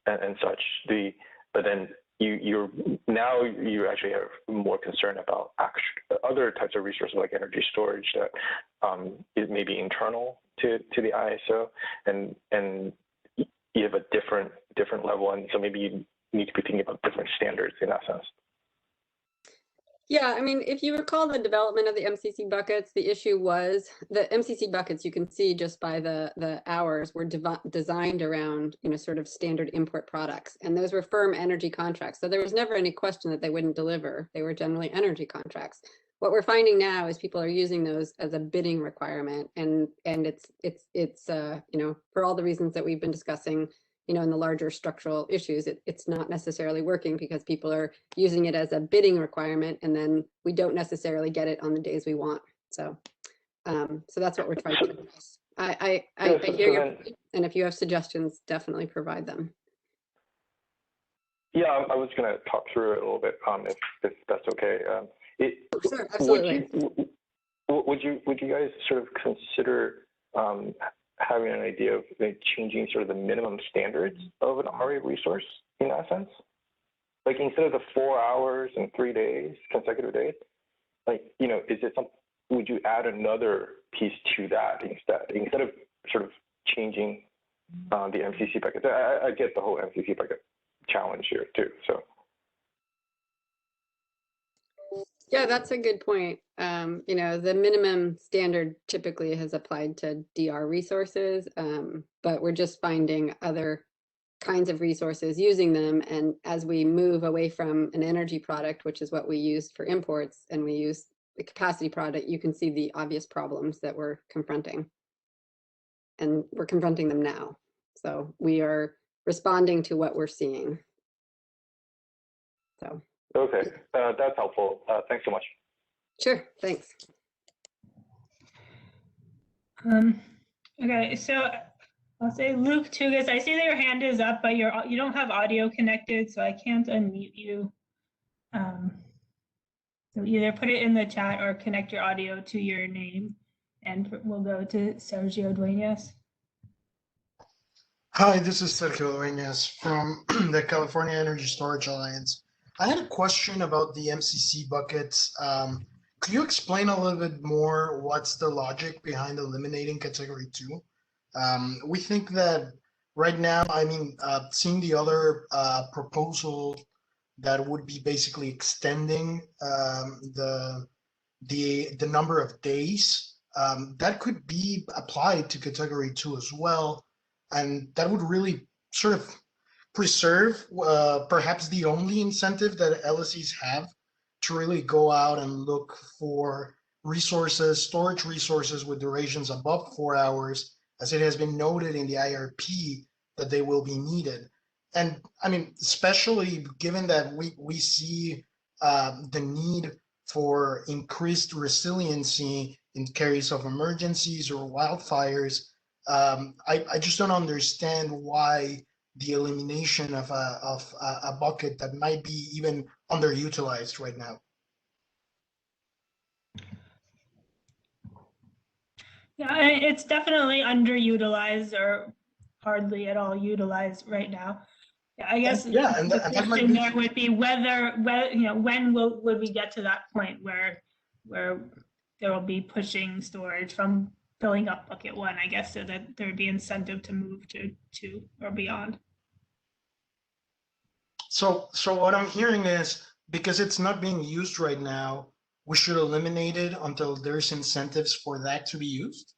and such. But then you actually have more concern about other types of resources like energy storage that is maybe internal to the ISO, and you have a different level, and so maybe you need to be thinking about different standards in that sense. Yeah, I mean, if you recall the development of the MCC buckets, the issue was the MCC buckets, you can see just by the hours, were designed around, sort of standard import products. And those were firm energy contracts. So there was never any question that they wouldn't deliver. They were generally energy contracts. What we're finding now is people are using those as a bidding requirement. And it's for all the reasons that we've been discussing, in the larger structural issues, it's not necessarily working because people are using it as a bidding requirement, and then we don't necessarily get it on the days we want. So, so that's what we're trying to address. I hear your point, and if you have suggestions, definitely provide them. Yeah, I was going to talk through it a little bit, if that's okay. Sure, absolutely. Would you guys sort of consider having an idea of changing sort of the minimum standards of an RA resource in that sense? Like instead of the 4 hours and 3 days, consecutive days, is it something, would you add another piece to that instead of sort of changing the MCC bucket? I get the whole MCC bucket challenge here too, so. Yeah, that's a good point. The minimum standard typically has applied to DR resources, but we're just finding other kinds of resources using them. And as we move away from an energy product, which is what we use for imports, and we use the capacity product, you can see the obvious problems that we're confronting. And we're confronting them now. So we are responding to what we're seeing. So. Okay, that's helpful. Thanks so much. Sure, thanks. Okay, so I'll say Luke too, because I see that your hand is up, but you don't have audio connected, so I can't unmute you. So either put it in the chat or connect your audio to your name, and we'll go to Sergio Dueñas. Hi, this is Sergio Dueñas from the California Energy Storage Alliance. I had a question about the MCC buckets. Could you explain a little bit more what's the logic behind eliminating category 2? We think that right now, seeing the other proposal that would be basically extending the number of days, that could be applied to category 2 as well. And that would really sort of preserve perhaps the only incentive that LSEs have to really go out and look for resources, storage resources with durations above 4 hours, as it has been noted in the IRP that they will be needed. And especially given that we see the need for increased resiliency in case of emergencies or wildfires, I just don't understand why the elimination of a bucket that might be even underutilized right now. Yeah, it's definitely underutilized or hardly at all utilized right now. Yeah, I guess the question there would be when would we get to that point where there will be pushing storage from filling up bucket 1, I guess, so that there would be incentive to move to 2 or beyond. So what I'm hearing is, because it's not being used right now, we should eliminate it until there's incentives for that to be used?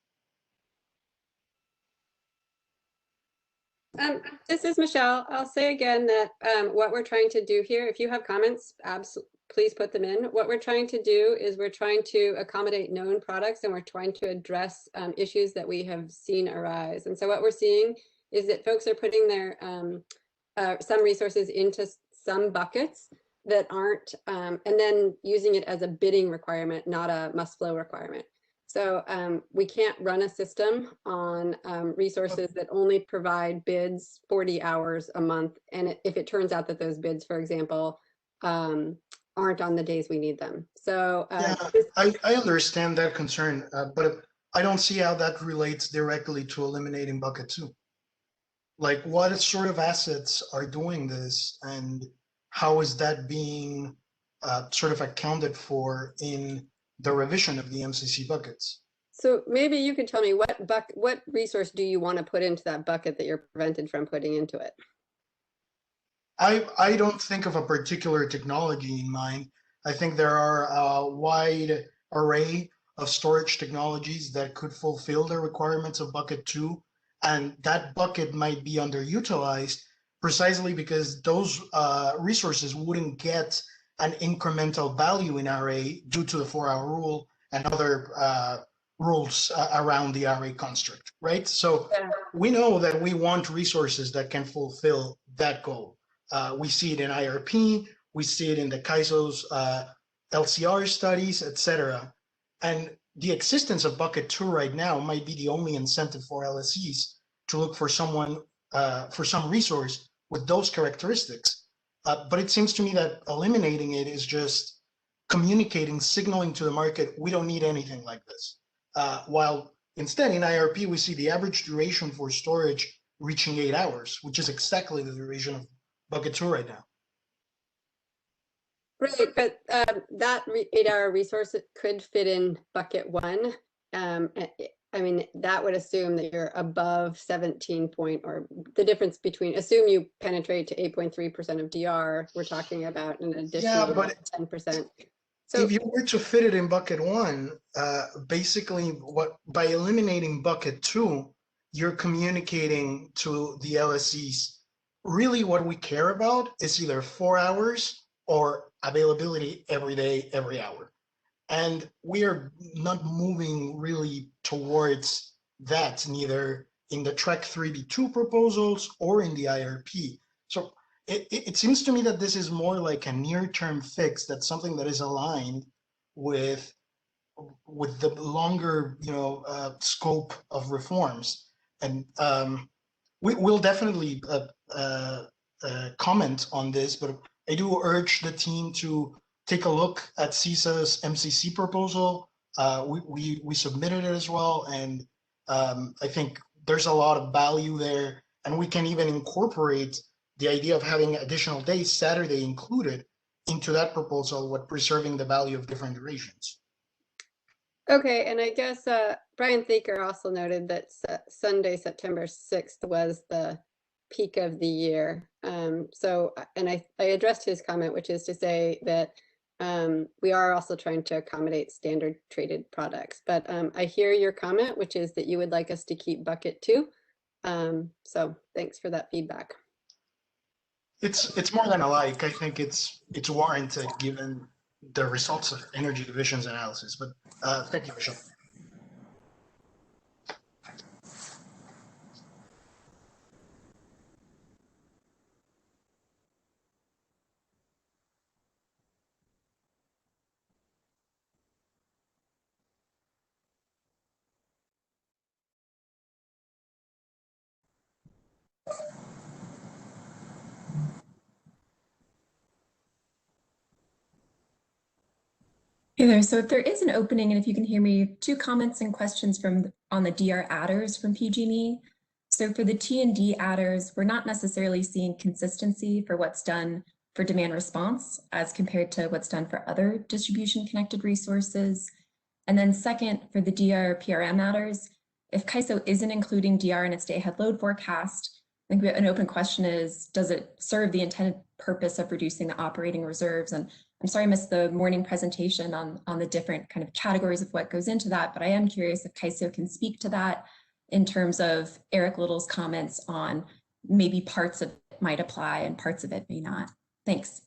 This is Michelle. I'll say again that what we're trying to do here, if you have comments, please put them in. What we're trying to do is we're trying to accommodate known products, and we're trying to address issues that we have seen arise. And so what we're seeing is that folks are putting their some resources into some buckets that aren't, and then using it as a bidding requirement, not a must flow requirement. So we can't run a system on resources that only provide bids 40 hours a month. And if it turns out that those bids, for example, aren't on the days we need them. So yeah, I understand that concern, but I don't see how that relates directly to eliminating bucket 2. Like, what sort of assets are doing this, and how is that being sort of accounted for in the revision of the MCC buckets? So maybe you could tell me what resource do you want to put into that bucket that you're prevented from putting into it? I don't think of a particular technology in mind. I think there are a wide array of storage technologies that could fulfill the requirements of bucket 2, and that bucket might be underutilized precisely because those resources wouldn't get an incremental value in RA due to the 4-hour rule and other rules around the RA construct, right? So we know that we want resources that can fulfill that goal. We see it in IRP, we see it in the CAISO's LCR studies, et cetera. And the existence of bucket 2 right now might be the only incentive for LSEs to look for someone, for some resource with those characteristics. But it seems to me that eliminating it is just communicating, signaling to the market, we don't need anything like this. While instead in IRP, we see the average duration for storage reaching 8 hours, which is exactly the duration of bucket 2 right now. Right, but that 8-hour resource could fit in bucket 1. I mean, that would assume that you're above 17 point, or the difference between, assume you penetrate to 8.3% of DR, we're talking about an additional 10%. So if you were to fit it in bucket 1, basically by eliminating bucket 2, you're communicating to the LSEs, really what we care about is either 4 hours or availability every day, every hour. And we are not moving really towards that, neither in the track 3B2 proposals or in the IRP. So it seems to me that this is more like a near-term fix. That's something that is aligned with the longer, scope of reforms. And we'll definitely comment on this, but I do urge the team to take a look at CISA's MCC proposal. We submitted it as well, and I think there's a lot of value there, and we can even incorporate the idea of having additional days, Saturday included, into that proposal with preserving the value of different durations. okay, and I guess Brian Thaker also noted that Sunday, September 6th was the peak of the year. So, and I addressed his comment, which is to say that we are also trying to accommodate standard traded products. But I hear your comment, which is that you would like us to keep bucket 2. So thanks for that feedback. It's more than a like. I think it's warranted given the results of Energy Division's analysis. But thank you, Michelle. Hey there, so if there is an opening, and if you can hear me, 2 comments and questions on the DR adders from PG&E. So for the T&D adders, we're not necessarily seeing consistency for what's done for demand response as compared to what's done for other distribution connected resources. And then second, for the DR PRM adders, if CAISO isn't including DR in its day-ahead load forecast, I think an open question is, does it serve the intended purpose of reducing the operating reserves? And I'm sorry I missed the morning presentation on the different kind of categories of what goes into that, but I am curious if CAISO can speak to that in terms of Eric Little's comments on maybe parts of it might apply and parts of it may not. Thanks.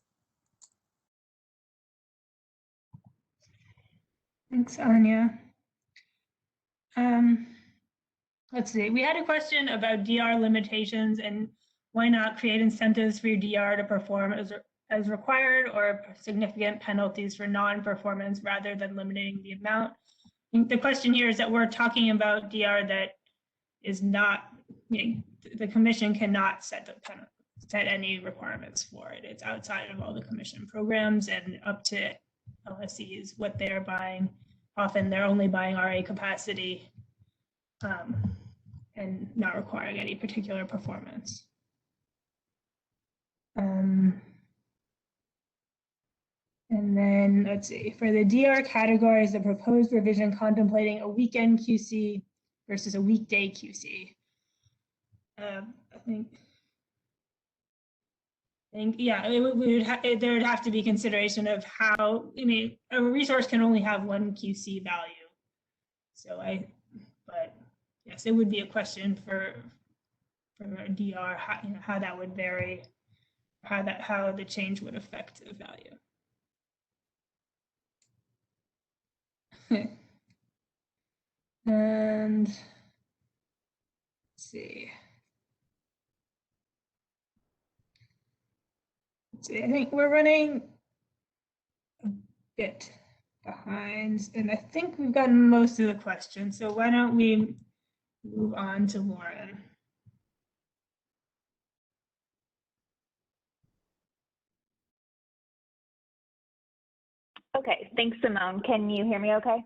Thanks, Anya. Let's see, we had a question about DR limitations and why not create incentives for your DR to perform as required or significant penalties for non-performance rather than limiting the amount. I think the question here is that we're talking about DR that is not, the commission cannot set any requirements for it. It's outside of all the commission programs and up to LSEs what they're buying. Often they're only buying RA capacity and not requiring any particular performance. And then let's see, for the DR categories, the proposed revision contemplating a weekend QC versus a weekday QC. I think yeah, there would have to be consideration of how, a resource can only have one QC value. So but yes, it would be a question for DR, how that would vary, how the change would affect the value. And let's see. I think we're running a bit behind, and I think we've gotten most of the questions. So why don't we move on to Lauren? Okay, thanks, Simone. Can you hear me okay?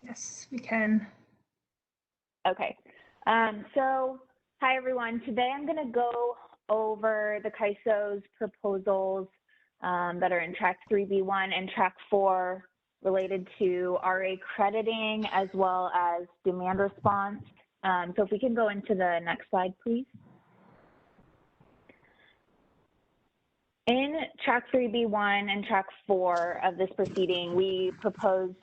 Yes, we can. Okay, so hi everyone. Today I'm going to go over the CAISO's proposals that are in track 3B1 and track 4 related to RA crediting as well as demand response. So if we can go into the next slide, please. In track 3B1 and track 4 of this proceeding, we proposed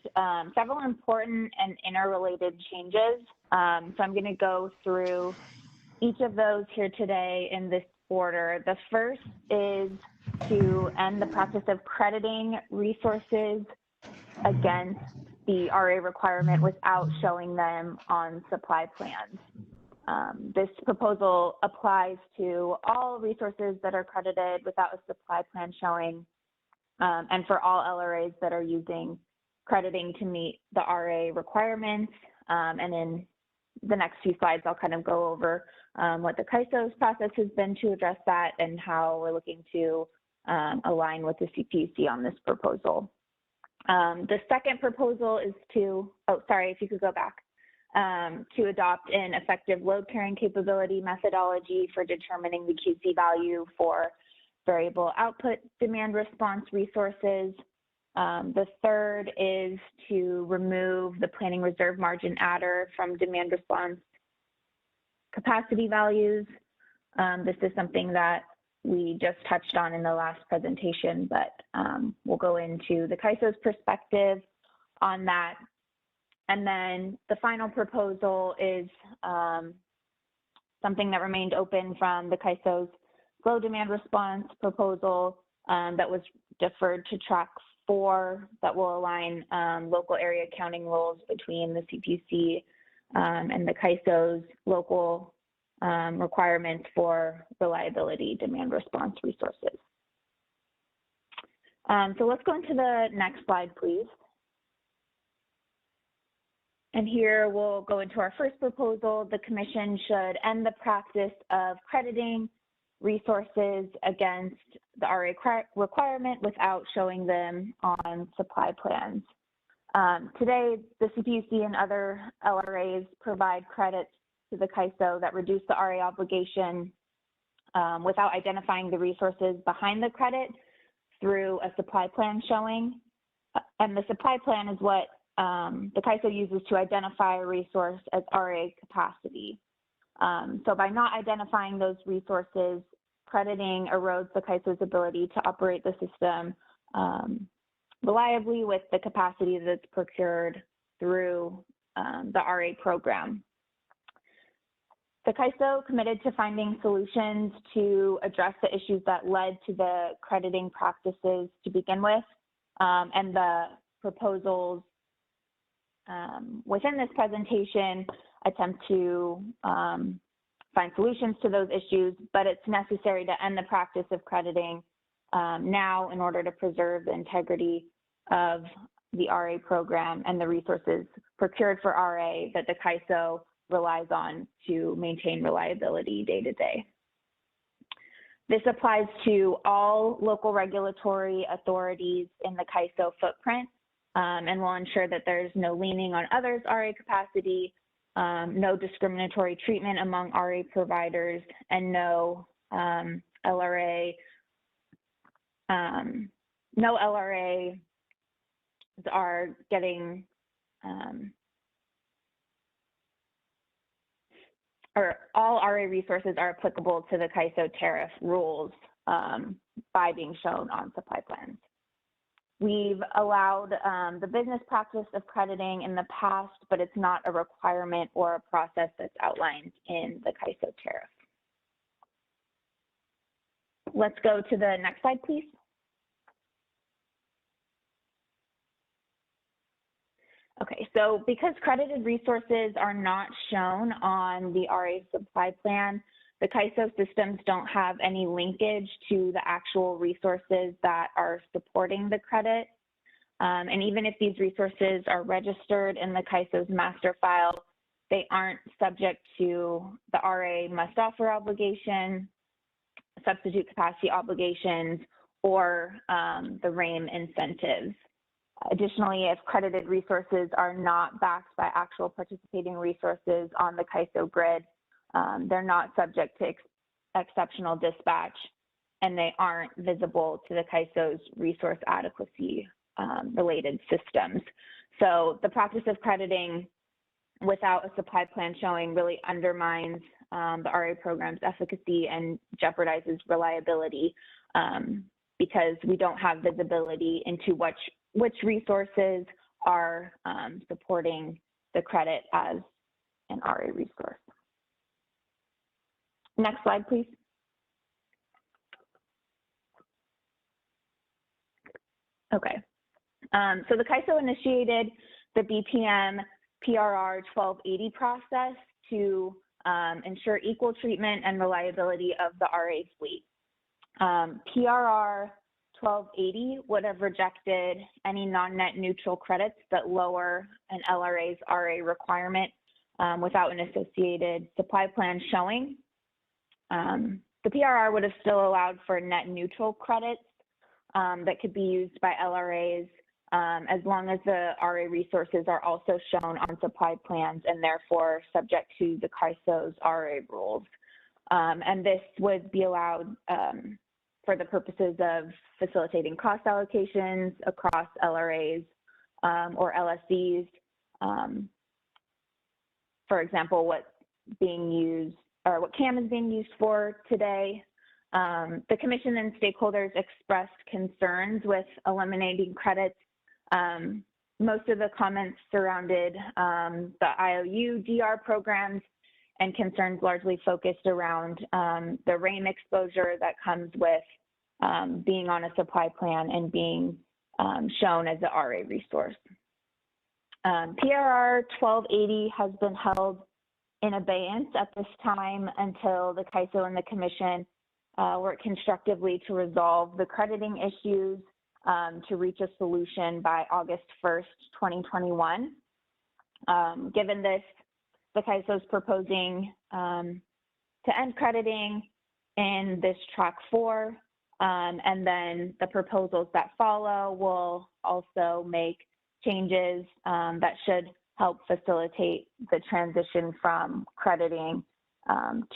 several important and interrelated changes. So I'm going to go through each of those here today in this order. The first is to end the practice of crediting resources against the RA requirement without showing them on supply plans. This proposal applies to all resources that are credited without a supply plan showing, and for all LRAs that are using crediting to meet the RA requirements. And in the next few slides, I'll kind of go over what the CAISO's process has been to address that and how we're looking to align with the CPUC on this proposal. The second proposal is to, oh, sorry, if you could go back. To adopt an effective load carrying capability methodology for determining the QC value for variable output demand response resources. The third is to remove the planning reserve margin adder from demand response capacity values. This is something that we just touched on in the last presentation, but we'll go into the CAISO's perspective on that. And then the final proposal is something that remained open from the CAISO's flow demand response proposal that was deferred to track 4 that will align local area accounting rules between the CPUC and the CAISO's local requirements for reliability demand response resources. So let's go into the next slide, please. And here we'll go into our first proposal. The Commission should end the practice of crediting resources against the RA requirement without showing them on supply plans. Today, the CPUC and other LRAs provide credits to the CAISO that reduce the RA obligation without identifying the resources behind the credit through a supply plan showing. And the supply plan is what the CAISO uses to identify a resource as RA capacity. So by not identifying those resources, crediting erodes the CAISO's ability to operate the system reliably with the capacity that's procured through the RA program. The CAISO committed to finding solutions to address the issues that led to the crediting practices to begin with, and the proposals within this presentation attempt to find solutions to those issues, but it's necessary to end the practice of crediting now in order to preserve the integrity of the RA program and the resources procured for RA that the CAISO relies on to maintain reliability day to day. This applies to all local regulatory authorities in the CAISO footprint and will ensure that there's no leaning on others' RA capacity, no discriminatory treatment among RA providers, and no LRA are getting or all RA resources are applicable to the CAISO tariff rules by being shown on supply plans. We've allowed the business practice of crediting in the past, but it's not a requirement or a process that's outlined in the CAISO tariff. Let's go to the next slide, please. Okay, so because credited resources are not shown on the RA supply plan, the CAISO systems don't have any linkage to the actual resources that are supporting the credit. And even if these resources are registered in the CAISO's master file, they aren't subject to the RA must offer obligation, substitute capacity obligations, or the RAIM incentives. Additionally, if credited resources are not backed by actual participating resources on the CAISO grid, they're not subject to exceptional dispatch, and they aren't visible to the CAISO's resource adequacy related systems. So the practice of crediting without a supply plan showing really undermines the RA program's efficacy and jeopardizes reliability because we don't have visibility into which resources are supporting the credit as an RA resource. Next slide, please. Okay, so the CAISO initiated the BPM PRR 1280 process to ensure equal treatment and reliability of the RA fleet. PRR 1280 would have rejected any non-net neutral credits that lower an LRA's RA requirement without an associated supply plan showing. The PRR would have still allowed for net neutral credits that could be used by LRAs as long as the RA resources are also shown on supply plans and therefore subject to the CAISO's RA rules. And this would be allowed for the purposes of facilitating cost allocations across LRAs or LSCs. For example, what's being used or what CAM is being used for today. The Commission and stakeholders expressed concerns with eliminating credits. Most of the comments surrounded the IOU DR programs and concerns largely focused around the RAIM exposure that comes with being on a supply plan and being shown as a RA resource. PRR 1280 has been held in abeyance at this time until the CAISO and the Commission work constructively to resolve the crediting issues to reach a solution by August 1st, 2021. Given this, the CAISO is proposing to end crediting in this track 4, and then the proposals that follow will also make changes that should help facilitate the transition from crediting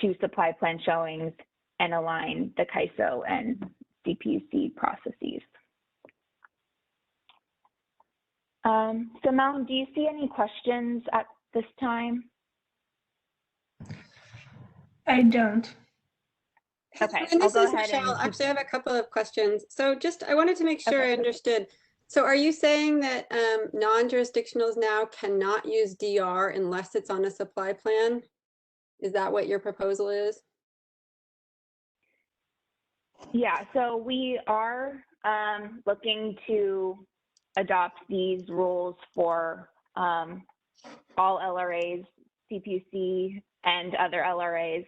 to supply plan showings and align the CAISO and CPUC processes. So Mel, do you see any questions at this time? I don't. Okay, I'll this go is ahead Michelle. and Actually, I have a couple of questions. So I wanted to make sure I understood. So are you saying that non-jurisdictionals now cannot use DR unless it's on a supply plan? Is that what your proposal is? Yeah, so we are looking to adopt these rules for all LRAs, CPUC, and other LRAs.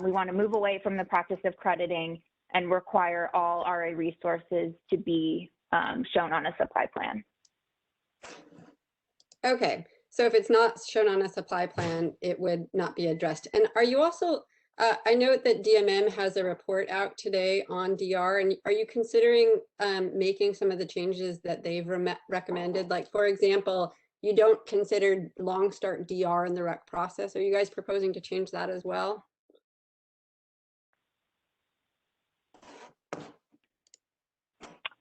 We want to move away from the practice of crediting and require all RA resources to be shown on a supply plan. Okay, so if it's not shown on a supply plan, it would not be addressed. And are you also, I note that DMM has a report out today on DR, and are you considering making some of the changes that they've recommended? Like, for example, you don't consider long start DR in the rec process. Are you guys proposing to change that as well?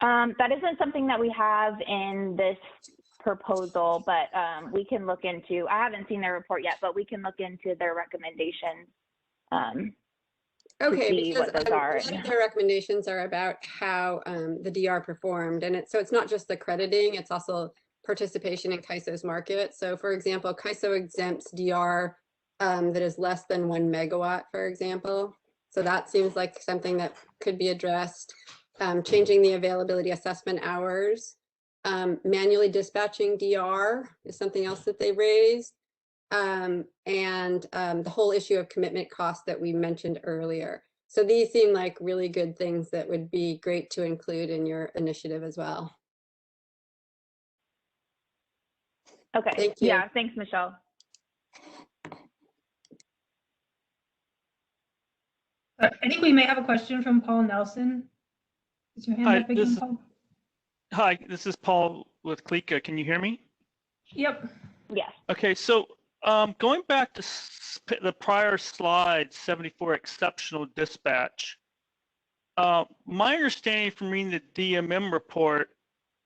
That isn't something that we have in this proposal, but we can look into, I haven't seen their report yet, but we can look into their recommendations. Okay, to see because what those are. a lot of their recommendations are about how the DR performed, and so it's not just the crediting, it's also participation in CAISO's market. So for example, CAISO exempts DR that is less than 1 megawatt, for example. So that seems like something that could be addressed. Changing the availability assessment hours, manually dispatching DR is something else that they raised. And the whole issue of commitment costs that we mentioned earlier. So these seem like really good things that would be great to include in your initiative as well. Okay. Thank you. Yeah, thanks, Michelle. I think we may have a question from Paul Nelson. Is your hand Hi, up again, Paul? Hi, this is Paul with Klika. Can you hear me? Yep. Yes. Okay, so going back to the prior slide, 74 exceptional dispatch. My understanding from reading the DMM report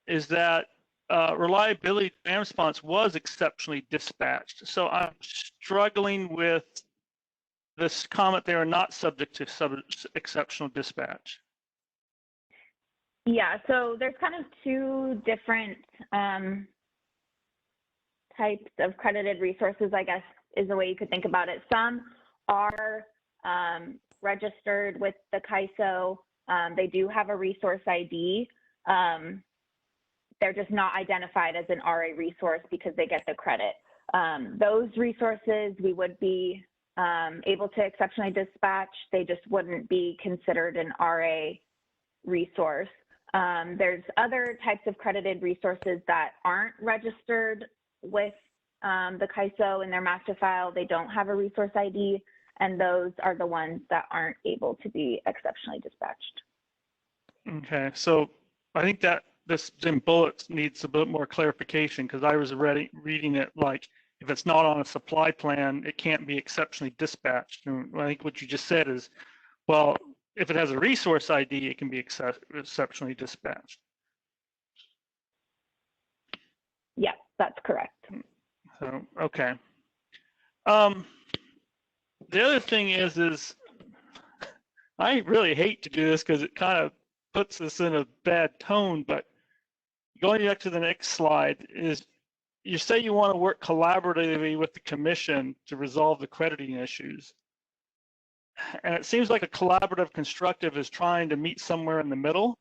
is that reliability demand response was exceptionally dispatched. So I'm struggling with this comment they are not subject to exceptional dispatch. Yeah, so there's kind of two different types of credited resources, I guess, is the way you could think about it. Some are registered with the CAISO. They do have a resource ID. They're just not identified as an RA resource because they get the credit. Those resources we would be able to exceptionally dispatch. They just wouldn't be considered an RA resource. There's other types of credited resources that aren't registered with the CAISO in their master file. They don't have a resource ID, and those are the ones that aren't able to be exceptionally dispatched. Okay, so I think that this in bullets needs a bit more clarification, because I was reading it like if it's not on a supply plan, it can't be exceptionally dispatched. And I think what you just said is, well, if it has a resource ID, it can be exceptionally dispatched. Yeah, that's correct. So, okay. The other thing is I really hate to do this because it kind of puts us in a bad tone, but going back to the next slide is you say you want to work collaboratively with the commission to resolve the crediting issues. And it seems like a collaborative constructive is trying to meet somewhere in the middle.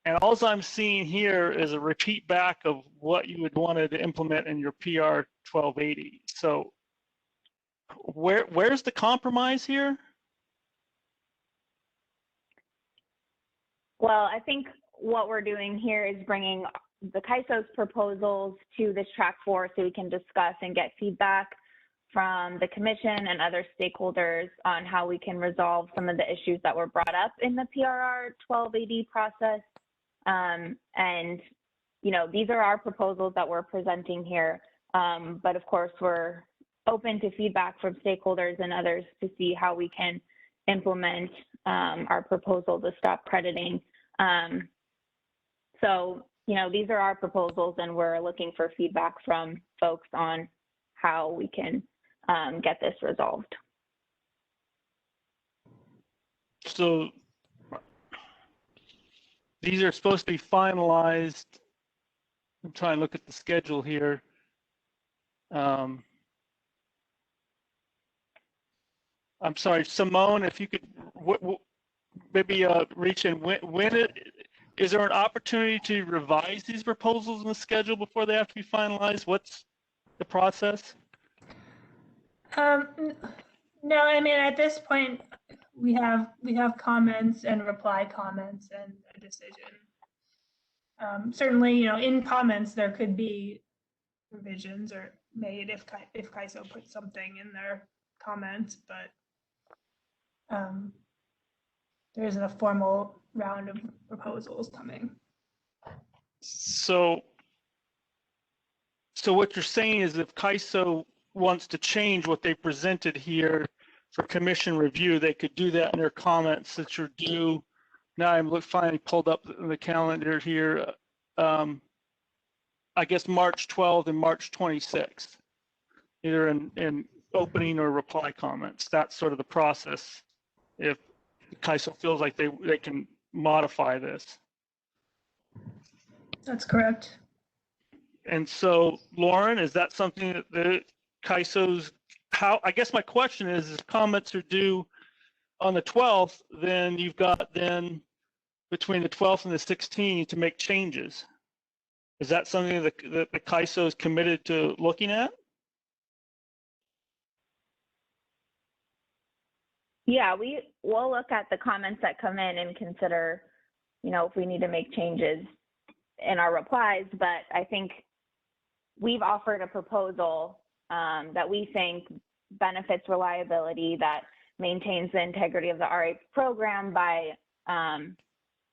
And all I'm seeing here is a repeat back of what you would want to implement in your PR 1280. So where's the compromise here? Well, I think what we're doing here is bringing the CAISO's proposals to this track 4 so we can discuss and get feedback from the commission and other stakeholders on how we can resolve some of the issues that were brought up in the PRR 1280 process. And, you know, these are our proposals that we're presenting here. But of course, we're open to feedback from stakeholders and others to see how we can implement our proposal to stop crediting. So, you know, these are our proposals, and we're looking for feedback from folks on how we can get this resolved. So these are supposed to be finalized. I'm trying to look at the schedule here. I'm sorry, Simone, if you could maybe reach in. Is there an opportunity to revise these proposals in the schedule before they have to be finalized? What's the process? No, I mean, at this point, we have comments and reply comments and a decision. Certainly, in comments there could be revisions or made if CAISO puts something in their comments, but there isn't a formal round of proposals coming. So what you're saying is if CAISO wants to change what they presented here for commission review, they could do that in their comments that are due. Now I'm finally pulled up the calendar here. I guess March 12th and March 26th, either in opening or reply comments. That's sort of the process if CAISO feels like they can modify this. That's correct. And so, Lauren, is that something that the CAISO's, I guess my question is, if comments are due on the 12th, then you've got then between the 12th and the 16th to make changes. Is that something that the CAISO is committed to looking at? Yeah, we'll look at the comments that come in and consider, if we need to make changes in our replies. But I think we've offered a proposal that we think benefits reliability, that maintains the integrity of the RA program by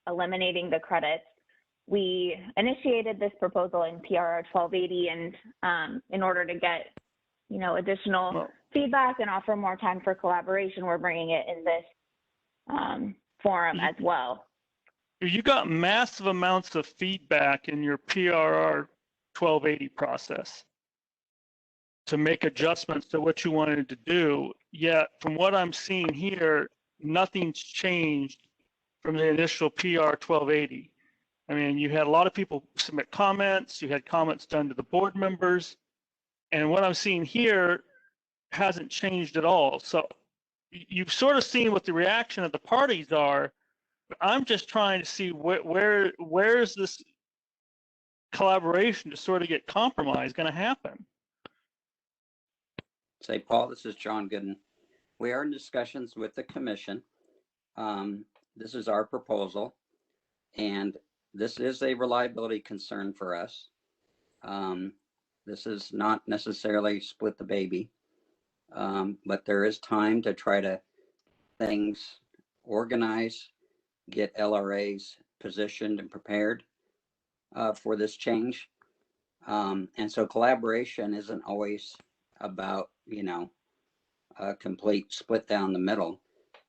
eliminating the credits. We initiated this proposal in PRR 1280, and in order to get, additional feedback and offer more time for collaboration, we're bringing it in this forum as well. You got massive amounts of feedback in your PRR 1280 process to make adjustments to what you wanted to do. Yet, from what I'm seeing here, nothing's changed from the initial PR 1280. I mean, you had a lot of people submit comments, you had comments done to the board members, and what I'm seeing here hasn't changed at all. So you've sort of seen what the reaction of the parties are. But I'm just trying to see where's this collaboration to sort of get compromised going to happen. Say, Paul, this is John Gooden. We are in discussions with the commission. This is our proposal, and this is a reliability concern for us. This is not necessarily split the baby, but there is time to try to things organize, get LRAs positioned and prepared for this change. And so collaboration isn't always about, a complete split down the middle,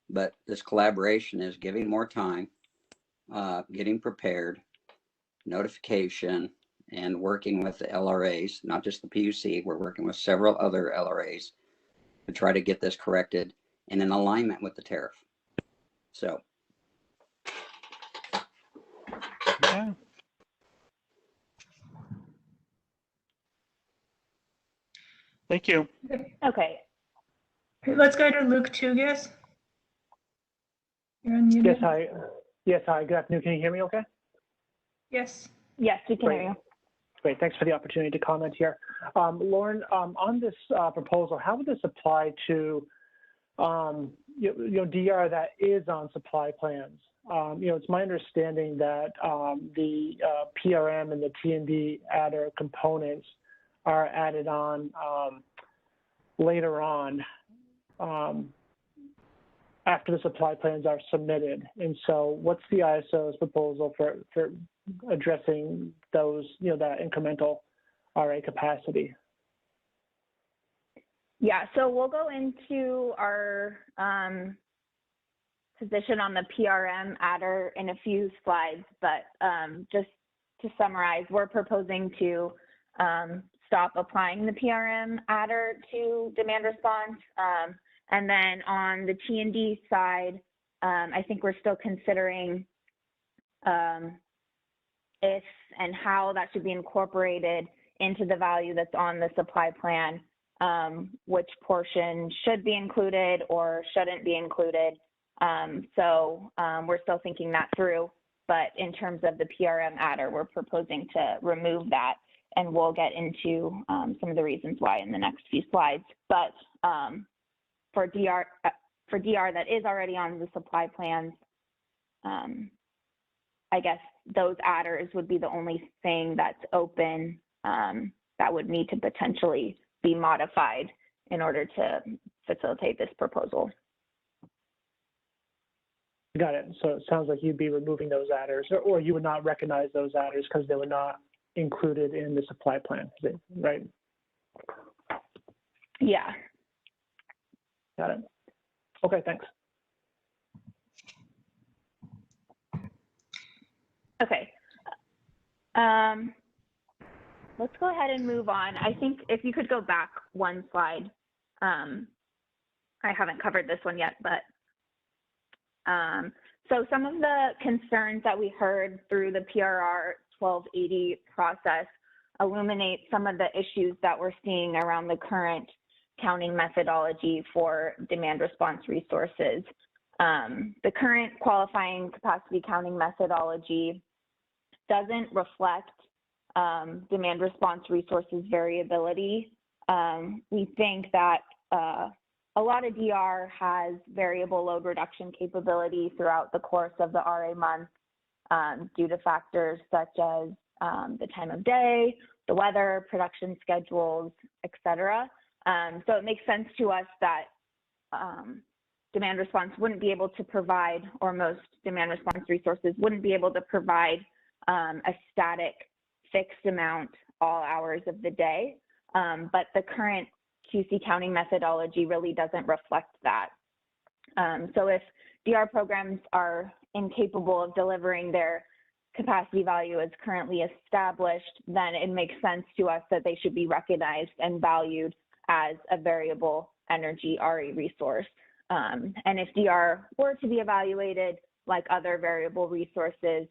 but this collaboration is giving more time, getting prepared, notification, and working with the LRAs, not just the PUC. We're working with several other LRAs to try to get this corrected and in alignment with the tariff. So. Yeah. Thank you. Okay. Let's go to Luke Tugis. You're unmuted. Yes, hi. Yes, hi. Good afternoon. Can you hear me okay? Yes. Yes, we can hear you. Great. Thanks for the opportunity to comment here. Lauren, on this proposal, how would this apply to DR that is on supply plans? It's my understanding that the PRM and the T&D adder components are added on later on after the supply plans are submitted. And so what's the ISO's proposal for addressing those, that incremental RA capacity? Yeah, so we'll go into our position on the PRM adder in a few slides, but just to summarize, we're proposing to stop applying the PRM adder to demand response. And then on the T&D side, I think we're still considering if and how that should be incorporated into the value that's on the supply plan, which portion should be included or shouldn't be included. So we're still thinking that through, but in terms of the PRM adder, we're proposing to remove that, and we'll get into some of the reasons why in the next few slides. But for for DR that is already on the supply plans, I guess those adders would be the only thing that's open that would need to potentially be modified in order to facilitate this proposal. Got it. So it sounds like you'd be removing those adders, or you would not recognize those adders because they were not included in the supply plan, right? Yeah. Got it. Okay, thanks. Okay. Let's go ahead and move on. I think if you could go back one slide. I haven't covered this one yet, but so some of the concerns that we heard through the PRR 1280 process illuminate some of the issues that we're seeing around the current counting methodology for demand response resources. The current qualifying capacity counting methodology doesn't reflect demand response resources variability. We think that a lot of DR has variable load reduction capability throughout the course of the RA month due to factors such as the time of day, the weather, production schedules, et cetera. So it makes sense to us that demand response wouldn't be able to provide, or most demand response resources wouldn't be able to provide a static fixed amount all hours of the day. But the current QC counting methodology really doesn't reflect that. So if DR programs are incapable of delivering their capacity value as currently established, then it makes sense to us that they should be recognized and valued as a variable energy RA resource. And if DR were to be evaluated like other variable resources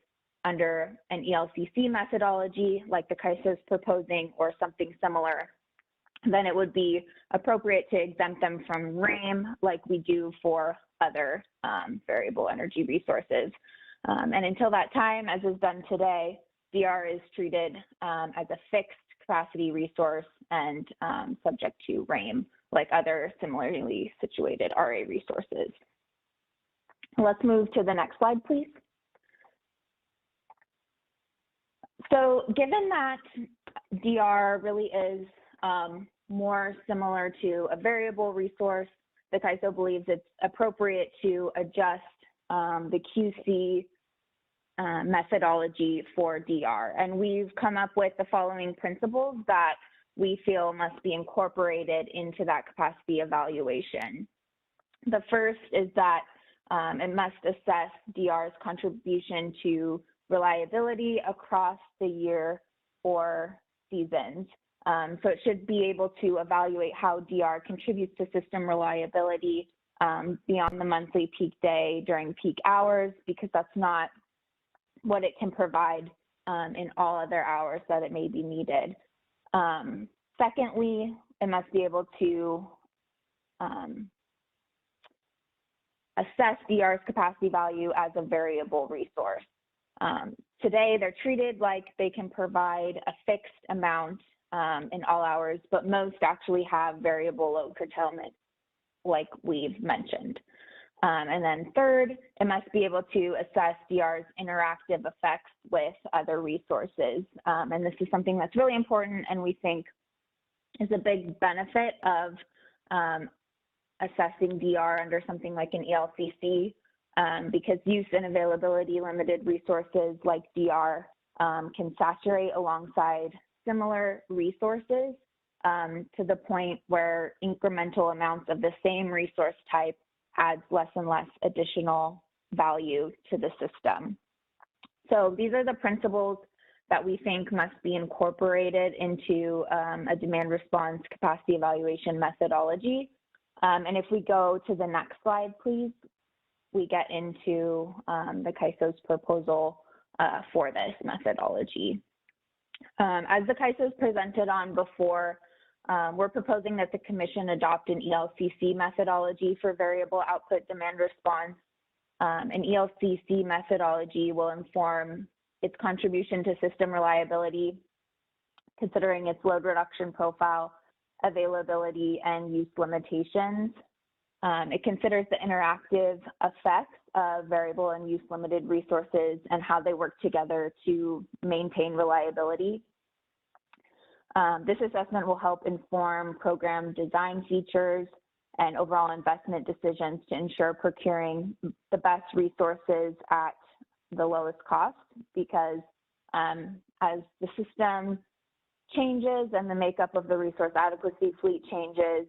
under an ELCC methodology, like the CAISO is proposing, or something similar, then it would be appropriate to exempt them from RAME like we do for other variable energy resources. And until that time, as is done today, DR is treated as a fixed capacity resource and subject to RAME like other similarly situated RA resources. Let's move to the next slide, please. So given that DR really is more similar to a variable resource, the CAISO believes it's appropriate to adjust the QC methodology for DR. And we've come up with the following principles that we feel must be incorporated into that capacity evaluation. The first is that it must assess DR's contribution to reliability across the year or seasons. So it should be able to evaluate how DR contributes to system reliability beyond the monthly peak day during peak hours, because that's not what it can provide in all other hours that it may be needed. Secondly, it must be able to assess DR's capacity value as a variable resource. Today, they're treated like they can provide a fixed amount in all hours, but most actually have variable load curtailment, like we've mentioned. And then third, it must be able to assess DR's interactive effects with other resources. And this is something that's really important and we think is a big benefit of assessing DR under something like an ELCC, because use and availability limited resources like DR can saturate alongside similar resources to the point where incremental amounts of the same resource type adds less and less additional value to the system. So these are the principles that we think must be incorporated into a demand response capacity evaluation methodology. And if we go to the next slide, please, we get into the CAISO's proposal for this methodology. As the CAISO is presented on before, we're proposing that the Commission adopt an ELCC methodology for variable output demand response. An ELCC methodology will inform its contribution to system reliability, considering its load reduction profile, availability, and use limitations. It considers the interactive effects of variable and use limited resources and how they work together to maintain reliability. This assessment will help inform program design features and overall investment decisions to ensure procuring the best resources at the lowest cost, because as the system changes and the makeup of the resource adequacy fleet changes,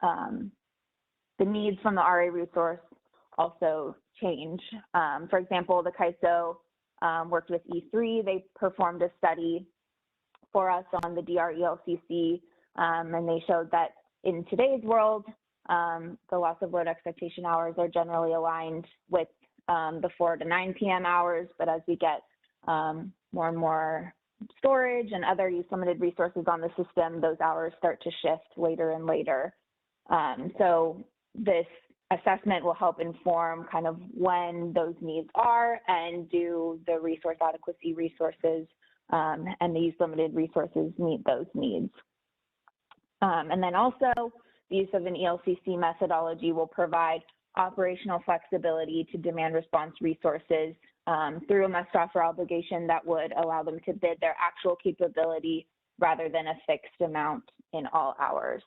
the needs from the RA resource also change. For example, the CAISO worked with E3. They performed a study for us on the DR ELCC, and they showed that in today's world, the loss of load expectation hours are generally aligned with the 4 to 9 p.m. hours, but as we get more and more storage and other use limited resources on the system, those hours start to shift later and later. So this assessment will help inform kind of when those needs are, and do the resource adequacy resources and the use limited resources meet those needs. And then also, the use of an ELCC methodology will provide operational flexibility to demand response resources through a must offer obligation that would allow them to bid their actual capability rather than a fixed amount in all hours.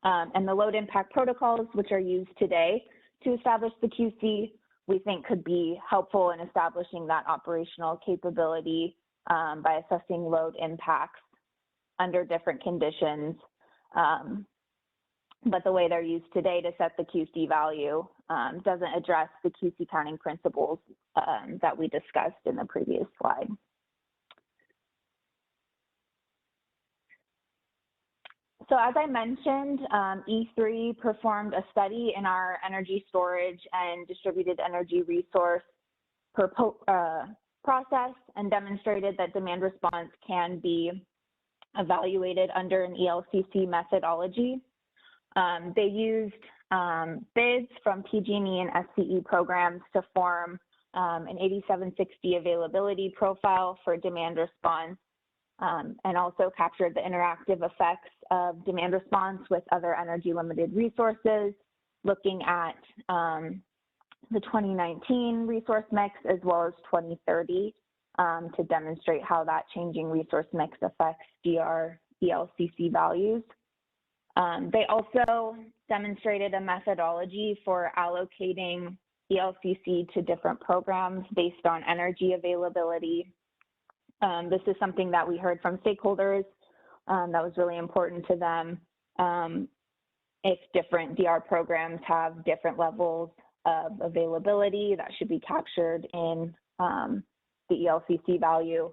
And the load impact protocols, which are used today to establish the QC, we think could be helpful in establishing that operational capability by assessing load impacts under different conditions. But the way they're used today to set the QC value doesn't address the QC counting principles that we discussed in the previous slide. So as I mentioned, E3 performed a study in our energy storage and distributed energy resource process and demonstrated that demand response can be evaluated under an ELCC methodology. They used bids from PG&E and SCE programs to form an 8760 availability profile for demand response, and also captured the interactive effects of demand response with other energy limited resources, looking at the 2019 resource mix as well as 2030 to demonstrate how that changing resource mix affects DR ELCC values. They also demonstrated a methodology for allocating ELCC to different programs based on energy availability. This is something that we heard from stakeholders that was really important to them. If different DR programs have different levels of availability, that should be captured in the ELCC value.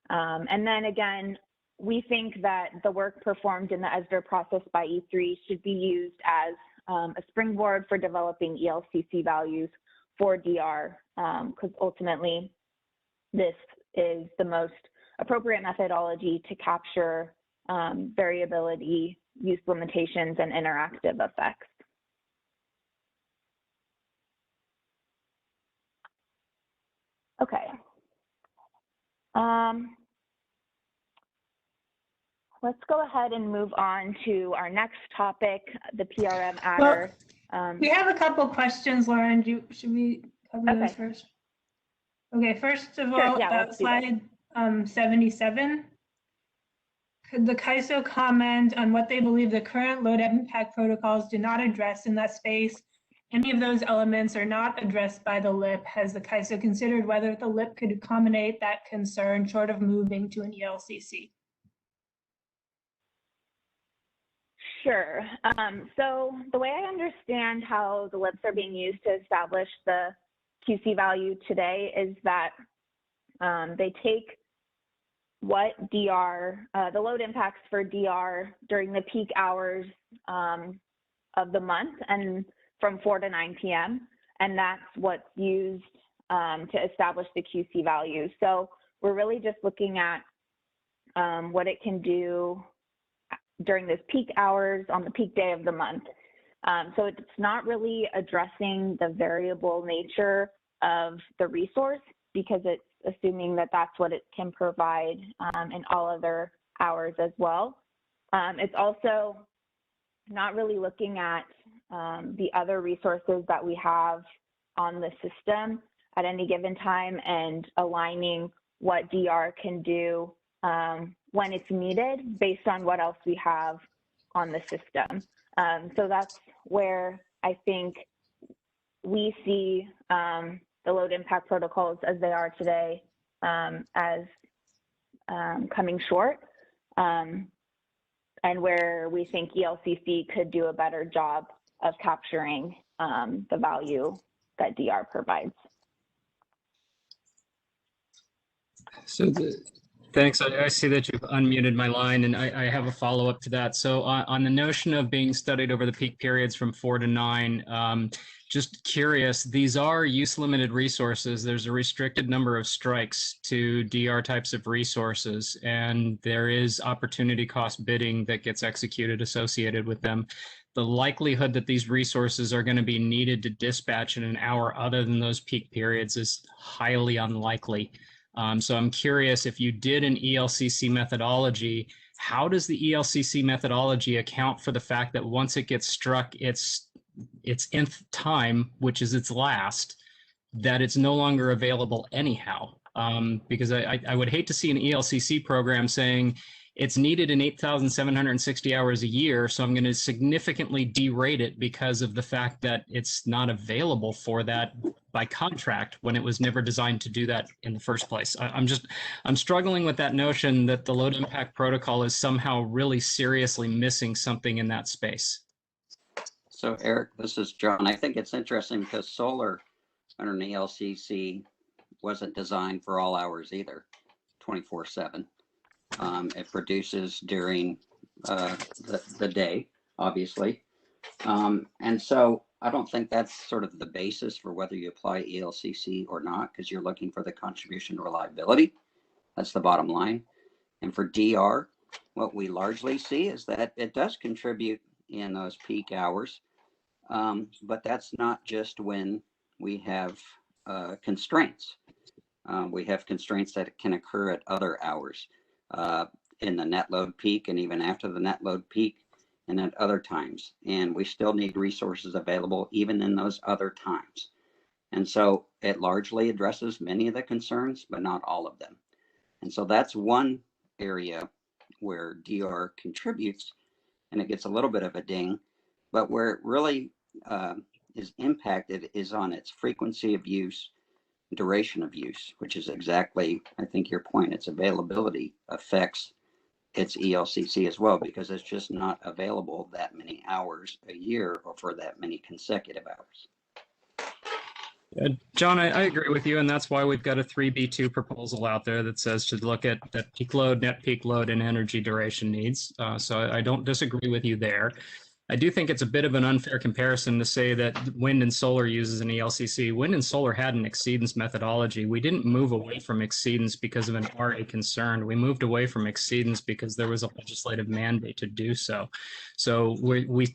And then again, we think that the work performed in the ESDR process by E3 should be used as a springboard for developing ELCC values for DR, because ultimately this is the most appropriate methodology to capture variability, use limitations, and interactive effects. Okay. Let's go ahead and move on to our next topic, the PRM adder. We have a couple questions, Lauren. Should we cover those first? Okay, first of all, about slide 77. Could the CAISO comment on what they believe the current load impact protocols do not address in that space? Any of those elements are not addressed by the LIP. Has the CAISO considered whether the LIP could accommodate that concern short of moving to an ELCC? Sure. So the way I understand how the LIPs are being used to establish the QC value today is that they take what DR, the load impacts for DR during the peak hours of the month and from 4 to 9 p.m. And that's what's used to establish the QC value. So we're really just looking at what it can do during this peak hours on the peak day of the month. So it's not really addressing the variable nature of the resource, because it's assuming that that's what it can provide in all other hours as well. It's also not really looking at the other resources that we have on the system at any given time and aligning what DR can do when it's needed based on what else we have on the system. So that's where I think we see the load impact protocols as they are today as coming short, and where we think ELCC could do a better job of capturing the value that DR provides. So thanks. I see that you've unmuted my line, and I have a follow-up to that. So on the notion of being studied over the peak periods from 4 to 9, just curious, these are use-limited resources. There's a restricted number of strikes to DR types of resources, and there is opportunity cost bidding that gets executed associated with them. The likelihood that these resources are going to be needed to dispatch in an hour other than those peak periods is highly unlikely. So I'm curious, if you did an ELCC methodology, how does the ELCC methodology account for the fact that once it gets struck its nth time, which is its last, that it's no longer available anyhow? Because I would hate to see an ELCC program saying it's needed in 8,760 hours a year, so I'm going to significantly derate it because of the fact that it's not available for that by contract when it was never designed to do that in the first place. I'm struggling with that notion that the load impact protocol is somehow really seriously missing something in that space. So Eric, this is John. I think it's interesting because solar under an ELCC wasn't designed for all hours either, 24/7. It produces during the day, obviously. And so I don't think that's sort of the basis for whether you apply ELCC or not, because you're looking for the contribution to reliability. That's the bottom line. And for DR, what we largely see is that it does contribute in those peak hours, but that's not just when we have constraints. We have constraints that can occur at other hours. In the net load peak and even after the net load peak and at other times. And we still need resources available even in those other times. And so it largely addresses many of the concerns, but not all of them. And so that's one area where DR contributes, and it gets a little bit of a ding, but where it really is impacted is on its frequency of use, duration of use, which is exactly, I think, your point. Its availability affects its ELCC as well, because it's just not available that many hours a year or for that many consecutive hours. John, I agree with you, and that's why we've got a 3B2 proposal out there that says to look at that peak load, net peak load, and energy duration needs. So I don't disagree with you there. I do think it's a bit of an unfair comparison to say that wind and solar uses an ELCC. Wind and solar had an exceedance methodology. We didn't move away from exceedance because of an RA concern. We moved away from exceedance because there was a legislative mandate to do so. So we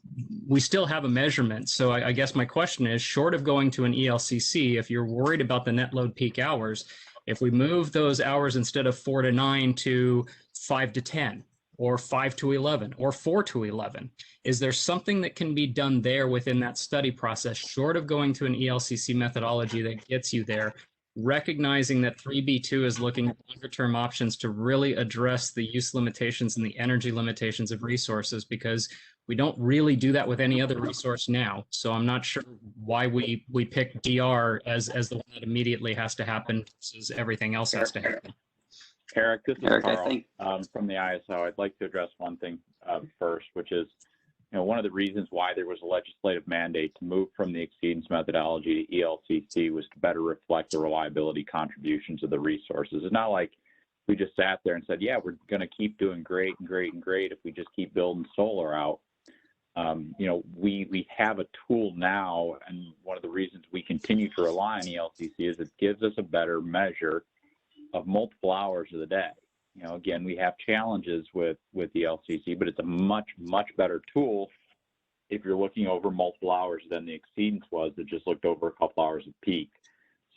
still have a measurement. So I guess my question is, short of going to an ELCC, if you're worried about the net load peak hours, if we move those hours instead of 4 to 9 to 5 to 10, or 5 to 11, or 4 to 11? Is there something that can be done there within that study process, short of going to an ELCC methodology that gets you there, recognizing that 3B2 is looking at longer-term options to really address the use limitations and the energy limitations of resources, because we don't really do that with any other resource now. So I'm not sure why we pick DR as the one that immediately has to happen versus everything else has to happen. Eric, this is Eric, Carl from the ISO. I'd like to address one thing first, which is, one of the reasons why there was a legislative mandate to move from the exceedance methodology to ELCC was to better reflect the reliability contributions of the resources. It's not like we just sat there and said, yeah, we're going to keep doing great and great and great if we just keep building solar out. We have a tool now, and one of the reasons we continue to rely on ELCC is it gives us a better measure of multiple hours of the day. Again, we have challenges with the LCC, but it's a much, much better tool if you're looking over multiple hours than the exceedance was that just looked over a couple hours of peak.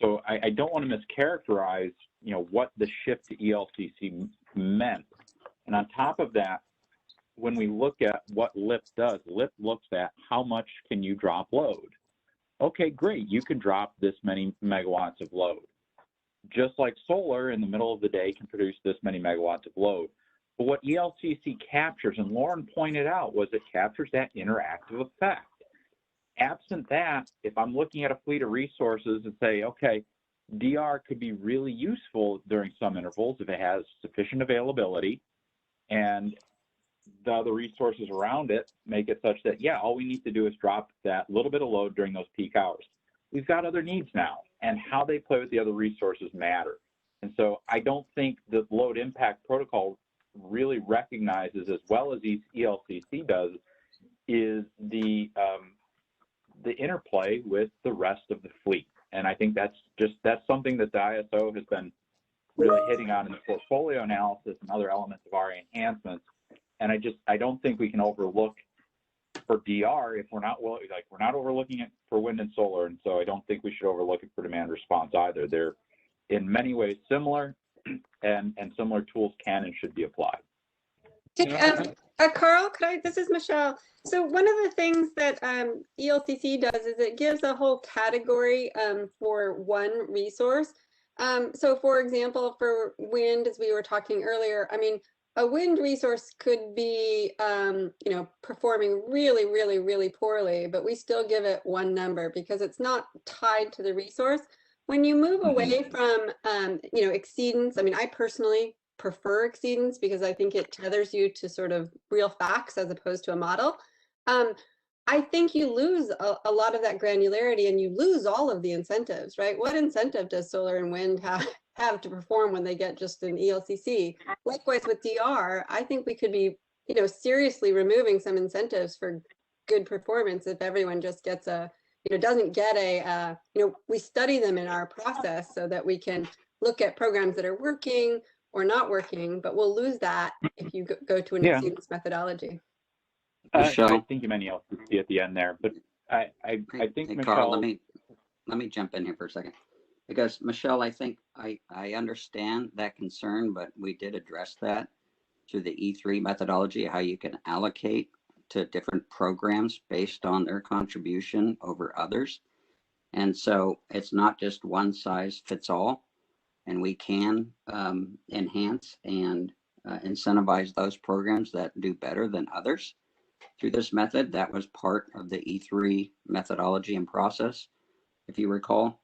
So I don't want to mischaracterize, what the shift to ELCC meant. And on top of that, when we look at what LIP does, LIP looks at how much can you drop load. Okay, great, you can drop this many megawatts of load. Just like solar in the middle of the day can produce this many megawatts of load. But what ELCC captures, and Lauren pointed out, was it captures that interactive effect. Absent that, if I'm looking at a fleet of resources and say, okay, DR could be really useful during some intervals if it has sufficient availability, and the other resources around it make it such that, yeah, all we need to do is drop that little bit of load during those peak hours. We've got other needs now, and how they play with the other resources matter. And so I don't think the load impact protocol really recognizes, as well as ELCC does, is the interplay with the rest of the fleet. And I think that's something that the ISO has been really hitting on in the portfolio analysis and other elements of our enhancements. And I don't think we can overlook for DR if we're not overlooking it for wind and solar. And so I don't think we should overlook it for demand response either. They're in many ways similar, and similar tools can and should be applied. Carl, this is Michelle. So one of the things that ELCC does is it gives a whole category for one resource. So for example, for wind, as we were talking earlier, I mean, a wind resource could be, performing really, really, really poorly, but we still give it one number because it's not tied to the resource. When you move away from, exceedance, I mean, I personally prefer exceedance because I think it tethers you to sort of real facts as opposed to a model. I think you lose a lot of that granularity and you lose all of the incentives, right? What incentive does solar and wind have to perform when they get just an ELCC? Likewise with DR, I think we could be, seriously removing some incentives for good performance if everyone just gets doesn't get we study them in our process so that we can look at programs that are working or not working, but we'll lose that if you go to an exceedance methodology. I think you meant ELCC at the end there, but I think, Michelle, Carl, let me jump in here for a second, because Michelle, I think I understand that concern, but we did address that through the E3 methodology, how you can allocate to different programs based on their contribution over others. And so it's not just one size fits all, and we can enhance and incentivize those programs that do better than others through this method. That was part of the E3 methodology and process, if you recall.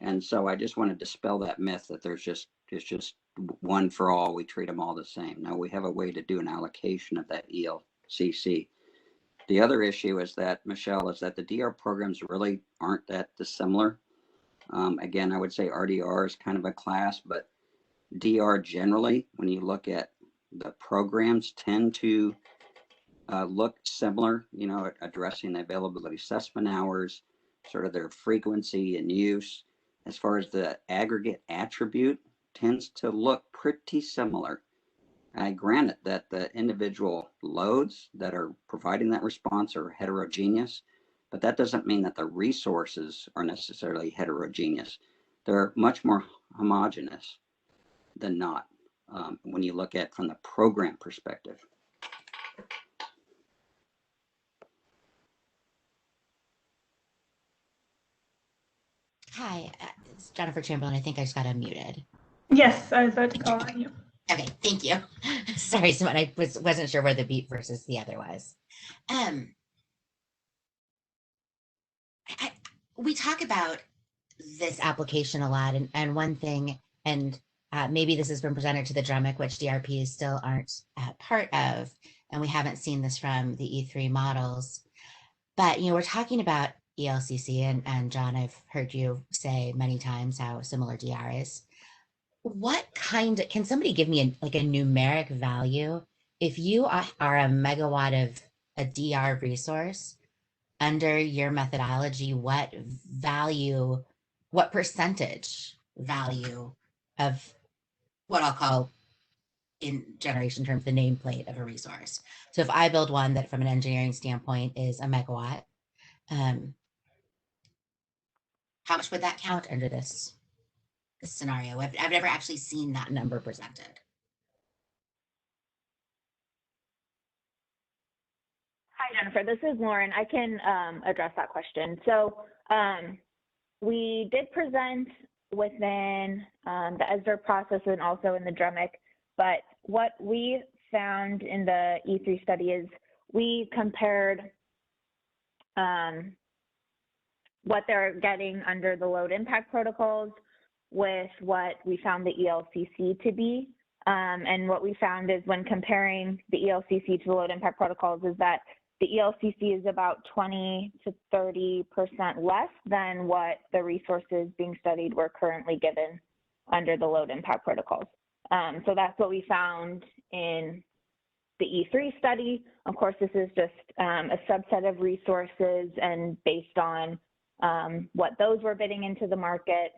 And so I just want to dispel that myth that it's just one for all. We treat them all the same. No, we have a way to do an allocation of that ELCC. The other issue is that, Michelle, is that the DR programs really aren't that dissimilar. Again, I would say RDR is kind of a class, but DR generally, when you look at the programs, tend to look similar, addressing the availability assessment hours, sort of their frequency and use. As far as the aggregate attribute, tends to look pretty similar. I grant it that the individual loads that are providing that response are heterogeneous, but that doesn't mean that the resources are necessarily heterogeneous. They're much more homogeneous than not when you look at from the program perspective. Hi, it's Jennifer Chamberlain. I think I just got unmuted. Yes, I was about to call on you. Okay, thank you. Sorry, Simone, I wasn't sure where the beat versus the other was. We talk about this application a lot, and one thing, and maybe this has been presented to the DRUMIC, which DRPs still aren't part of, and we haven't seen this from the E3 models, but we're talking about ELCC, and John, I've heard you say many times how similar DR is. Can somebody give me a numeric value? If you are a megawatt of a DR resource under your methodology, what percentage value of what I'll call in generation terms, the nameplate of a resource. So if I build one that from an engineering standpoint is a megawatt, how much would that count under this scenario? I've never actually seen that number presented. Jennifer, this is Lauren. I can address that question. So we did present within the ESDR process and also in the DREMIC, but what we found in the E3 study is we compared what they're getting under the load impact protocols with what we found the ELCC to be. And what we found is when comparing the ELCC to the load impact protocols is that the ELCC is about 20 to 30% less than what the resources being studied were currently given under the load impact protocols. So that's what we found in the E3 study. Of course, this is just a subset of resources and based on what those were bidding into the market.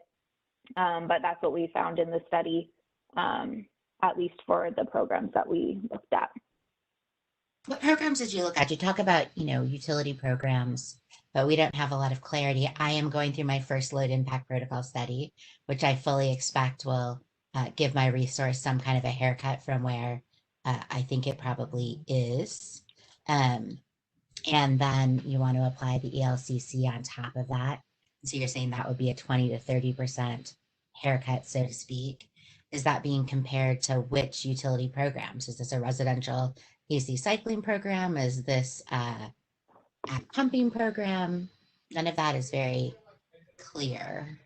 But that's what we found in the study, at least for the programs that we looked at. What programs did you look at? You talk about, utility programs, but we don't have a lot of clarity. I am going through my first load impact protocol study, which I fully expect will give my resource some kind of a haircut from where I think it probably is. And then you want to apply the ELCC on top of that. So you're saying that would be a 20 to 30% haircut, so to speak. Is that being compared to which utility programs? Is this a residential AC cycling program? Is this a pumping program? None of that is very clear.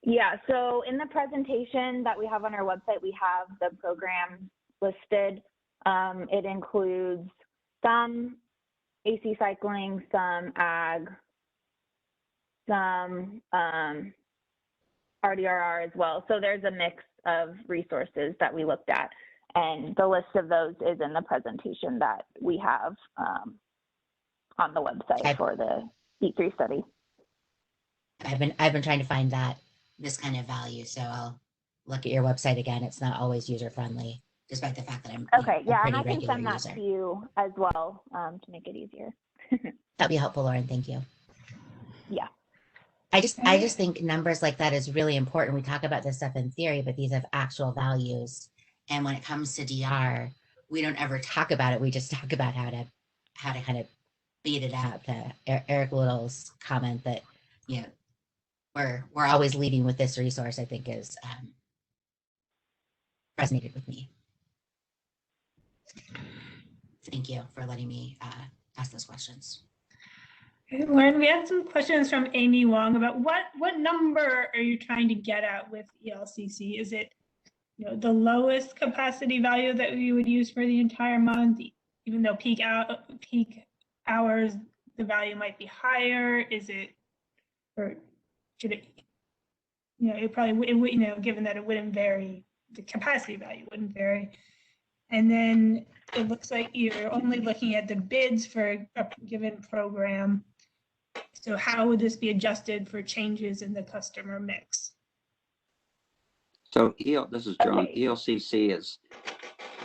Yeah, so in the presentation that we have on our website, we have the programs listed. It includes some AC cycling, some ag, some RDRR as well. So there's a mix of resources that we looked at. And the list of those is in the presentation that we have on the website for the E3 study. I've been trying to find this kind of value, so I'll look at your website again. It's not always user friendly, despite the fact that I'm okay. Yeah, a and I pretty can regular send that user. to you as well to make it easier. That'd be helpful, Lauren. Thank you. Yeah. I just think numbers like that is really important. We talk about this stuff in theory, but these have actual values. And when it comes to DR, we don't ever talk about it. We just talk about how to kind of beat it out. Eric Little's comment that we're always leading with this resource, I think, is resonated with me. Thank you for letting me ask those questions. Okay, Lauren, we had some questions from Amy Wong about what number are you trying to get at with ELCC? Is it the lowest capacity value that we would use for the entire month, even though peak hours the value might be higher? Is it, or should it? It probably would, given that it wouldn't vary, the capacity value wouldn't vary. And then it looks like you're only looking at the bids for a given program. So how would this be adjusted for changes in the customer mix? So this is John. ELCC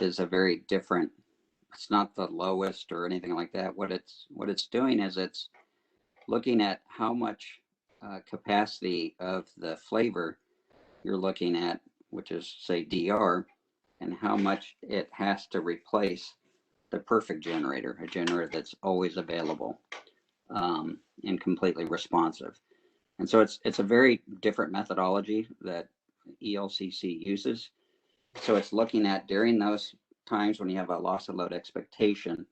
is a very different. It's not the lowest or anything like that. What it's doing is it's looking at how much capacity of the flavor you're looking at, which is say DR, and how much it has to replace the perfect generator, a generator that's always available and completely responsive. And so it's a very different methodology that ELCC uses. So it's looking at during those times when you have a loss of load expectation,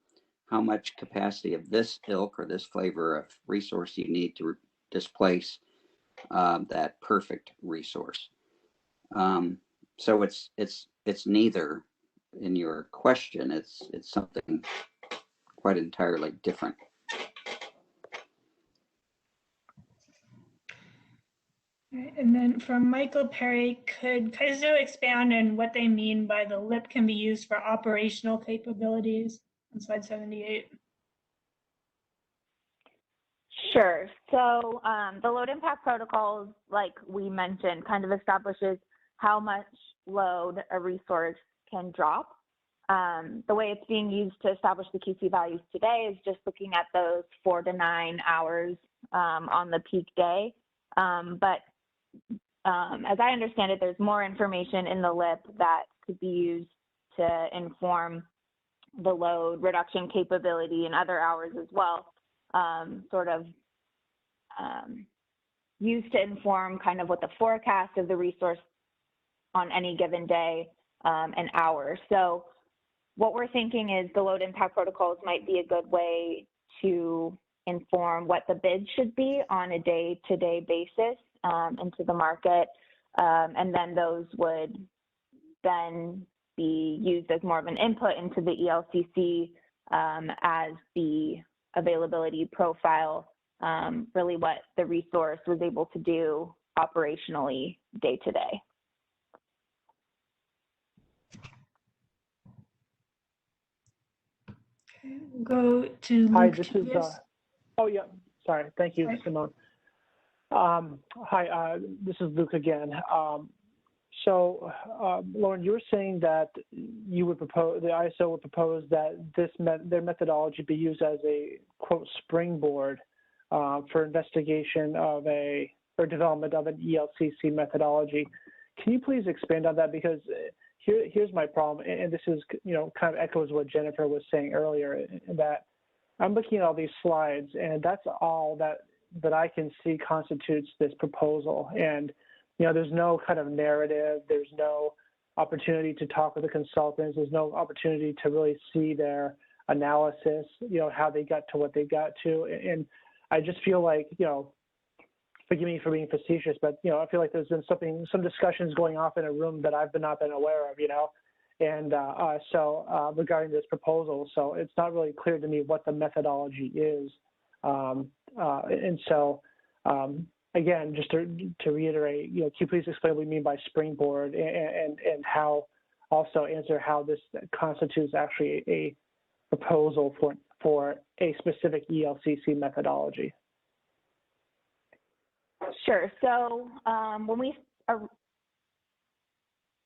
how much capacity of this ilk or this flavor of resource you need to displace that perfect resource. So it's neither. In your question, it's something quite entirely different. And then from Michael Perry, could Kaizo expand on what they mean by the LIP can be used for operational capabilities on slide 78? Sure. So the load impact protocols, like we mentioned, kind of establishes how much load a resource can drop. The way it's being used to establish the QC values today is just looking at those 4 to 9 hours on the peak day. But as I understand it, there's more information in the LIP that could be used to inform the load reduction capability in other hours as well, sort of used to inform kind of what the forecast of the resource on any given day and hour. So what we're thinking is the load impact protocols might be a good way to inform what the bids should be on a day-to-day basis into the market. And then those would then be used as more of an input into the ELCC as the availability profile, really what the resource was able to do operationally day to day. Okay, we'll go to Luke. Hi, this is, Yes. oh yeah, sorry, thank you, Simone. Hi, this is Luke again. So, Lauren, you were saying that you would propose, the ISO would propose that their methodology be used as a, quote, springboard for investigation of or development of an ELCC methodology. Can you please expand on that? Because here's my problem, and this is, kind of echoes what Jennifer was saying earlier, that I'm looking at all these slides, and that's all that I can see constitutes this proposal. And there's no kind of narrative, there's no opportunity to talk with the consultants, there's no opportunity to really see their analysis, how they got to what they got to. And I just feel like, forgive me for being facetious, but, I feel like there's been some discussions going off in a room that I've not been aware of, and so regarding this proposal. So it's not really clear to me what the methodology is. And so, again, just to reiterate, can you please explain what you mean by springboard and how, also answer how this constitutes actually a proposal for a specific ELCC methodology? Sure. So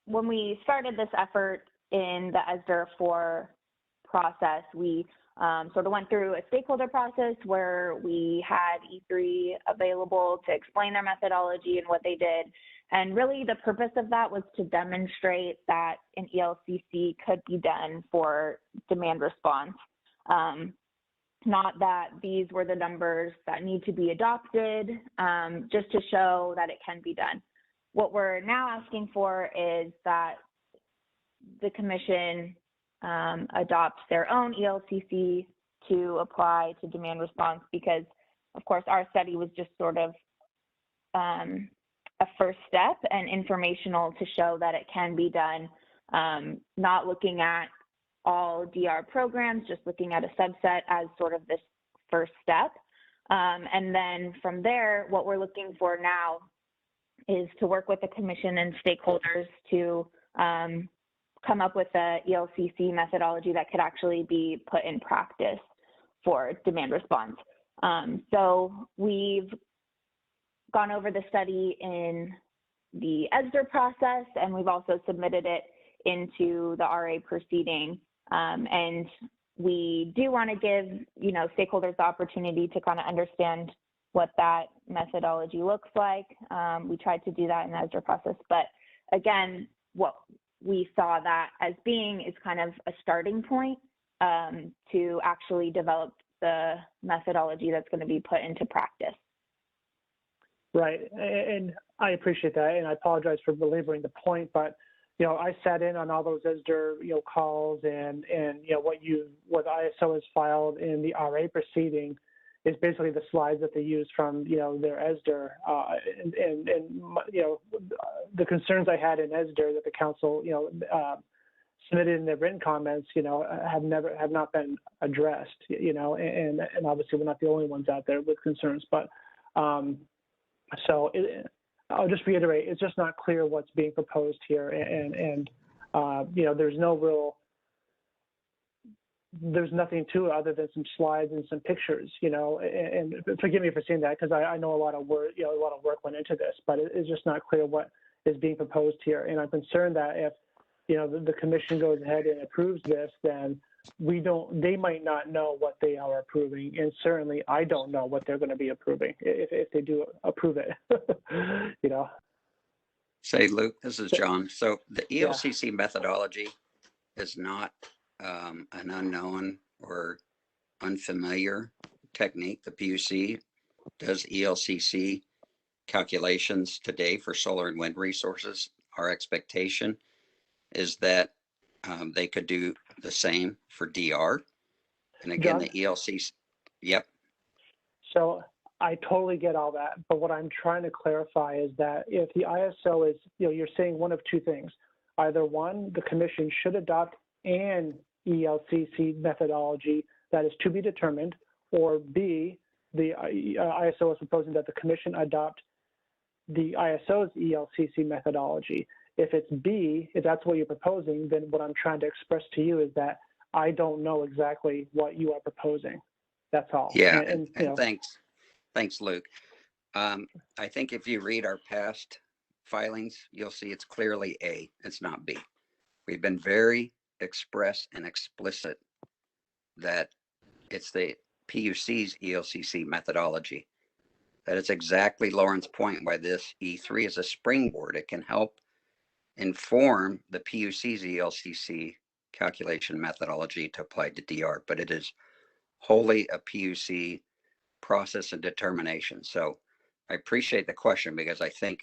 when we started this effort in the ESDR 4 process, we sort of went through a stakeholder process where we had E3 available to explain their methodology and what they did. And really the purpose of that was to demonstrate that an ELCC could be done for demand response. Not that these were the numbers that need to be adopted, just to show that it can be done. What we're now asking for is that the Commission adopts their own ELCC to apply to demand response, because of course our study was just sort of a first step and informational to show that it can be done, not looking at all DR programs, just looking at a subset as sort of this first step. And then from there, what we're looking for now is to work with the Commission and stakeholders to come up with a ELCC methodology that could actually be put in practice for demand response. So we've gone over the study in the ESDR process, and we've also submitted it into the RA proceeding. And we do want to give, stakeholders the opportunity to kind of understand what that methodology looks like. We tried to do that in the ESDR process, but again, what we saw that as being is kind of a starting point to actually develop the methodology that's going to be put into practice. Right, and I appreciate that, and I apologize for belaboring the point, but I sat in on all those ESDR calls, and what ISO has filed in the RA proceeding is basically the slides that they use from their ESDR, and the concerns I had in ESDR that the council submitted in their written comments have not been addressed, and obviously we're not the only ones out there with concerns, but so I'll just reiterate, it's just not clear what's being proposed here, and there's nothing to it other than some slides and some pictures, and forgive me for saying that, because I know a lot of work, a lot of work went into this, but it's just not clear what is being proposed here. And I'm concerned that if, the Commission goes ahead and approves this, then they might not know what they are approving. And certainly I don't know what they're going to be approving if they do approve it, Say, Luke, this is John. So the ELCC methodology is not an unknown or unfamiliar technique. The PUC does ELCC calculations today for solar and wind resources. Our expectation is that they could do the same for DR. And again, John? the ELCC, yep. So I totally get all that, but what I'm trying to clarify is that if the ISO is, you're saying one of two things. Either one, the commission should adopt an ELCC methodology that is to be determined, or B, the ISO is proposing that the commission adopt the ISO's ELCC methodology. If it's B, if that's what you're proposing, then what I'm trying to express to you is that I don't know exactly what you are proposing. That's all. Yeah, and thanks, Luke. I think if you read our past filings, you'll see it's clearly A, it's not B. We've been very express and explicit that it's the PUC's ELCC methodology. That is exactly Lauren's point why this E3 is a springboard. It can help inform the PUC's ELCC calculation methodology to apply to DR, but it is wholly a PUC process and determination. So I appreciate the question, because I think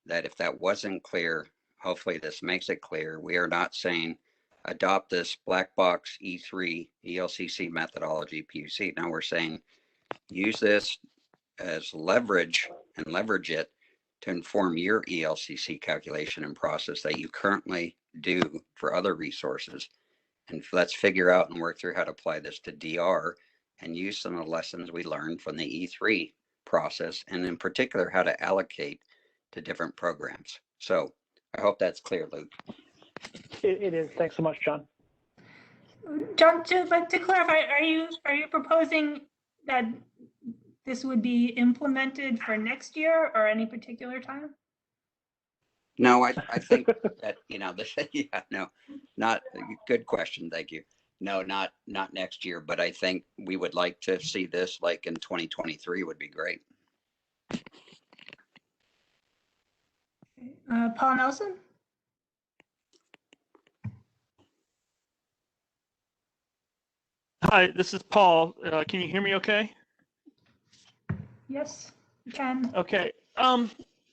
that if that wasn't clear, hopefully this makes it clear. We are not saying adopt this black box E3 ELCC methodology PUC. Now we're saying use this as leverage and leverage it to inform your ELCC calculation and process that you currently do for other resources. And let's figure out and work through how to apply this to DR and use some of the lessons we learned from the E3 process, and in particular, how to allocate to different programs. So I hope that's clear, Luke. It is. Thanks so much, John. John, just like to clarify, are you proposing that this would be implemented for next year or any particular time? No, I think that, yeah, no, not good question. Thank you. No, not next year, but I think we would like to see this like in 2023 would be great. Paul Nelson? Hi, this is Paul. Can you hear me okay? Yes, you can. Okay.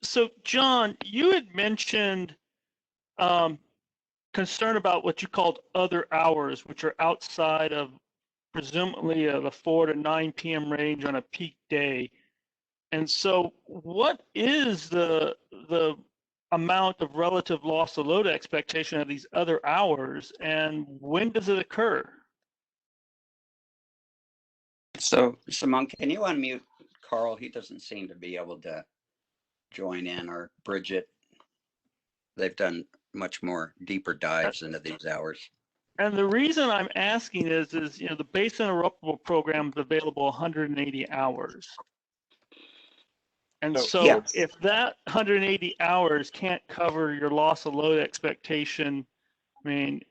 So John, you had mentioned concern about what you called other hours, which are outside of presumably the 4 to 9 p.m. range on a peak day. And so what is the amount of relative loss of load expectation of these other hours, and when does it occur? So Simone, can you unmute Carl? He doesn't seem to be able to join in, or Bridget. They've done much more deeper dives into these hours. And the reason I'm asking is the base interruptible program is available 180 hours. And so yes. If that 180 hours can't cover your loss of load expectation, I mean,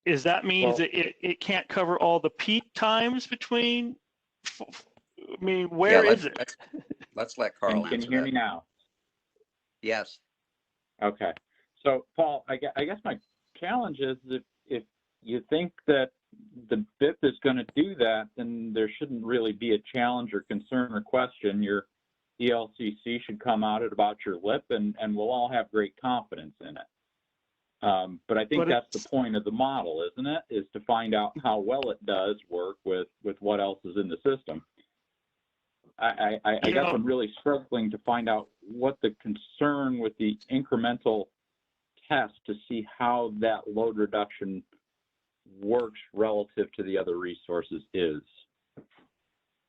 is that means that it can't cover all the peak times between? I mean, where is it? Let's let Carl Can you hear me now? Yes. Okay. So Paul, I guess my challenge is if you think that the BIP is going to do that, then there shouldn't really be a challenge or concern or question. Your ELCC should come out at about your lip, and we'll all have great confidence in it. But I think that's the point of the model, isn't it? Is to find out how well it does work with what else is in the system. I guess I'm really struggling to find out what the concern with the incremental test to see how that load reduction works relative to the other resources is.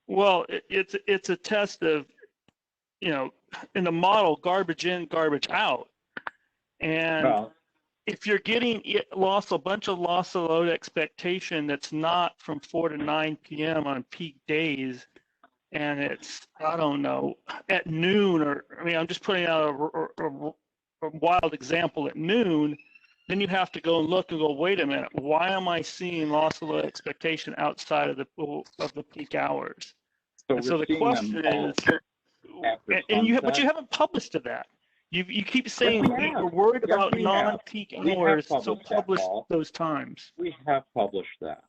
Well, it's a test of, in the model, garbage in, garbage out. And if you're getting a bunch of loss of load expectation that's not from 4 to 9 p.m. on peak days, and it's, I don't know, at noon, or, I mean, I'm just putting out a wild example, at noon, then you have to go and look and go, wait a minute, why am I seeing loss of load expectation outside of the peak hours? So the question is, but you haven't published to that. You keep saying we have. you're worried Yes, about we have. non-peak We have hours, so published that, publish Paul. those times. We have published that.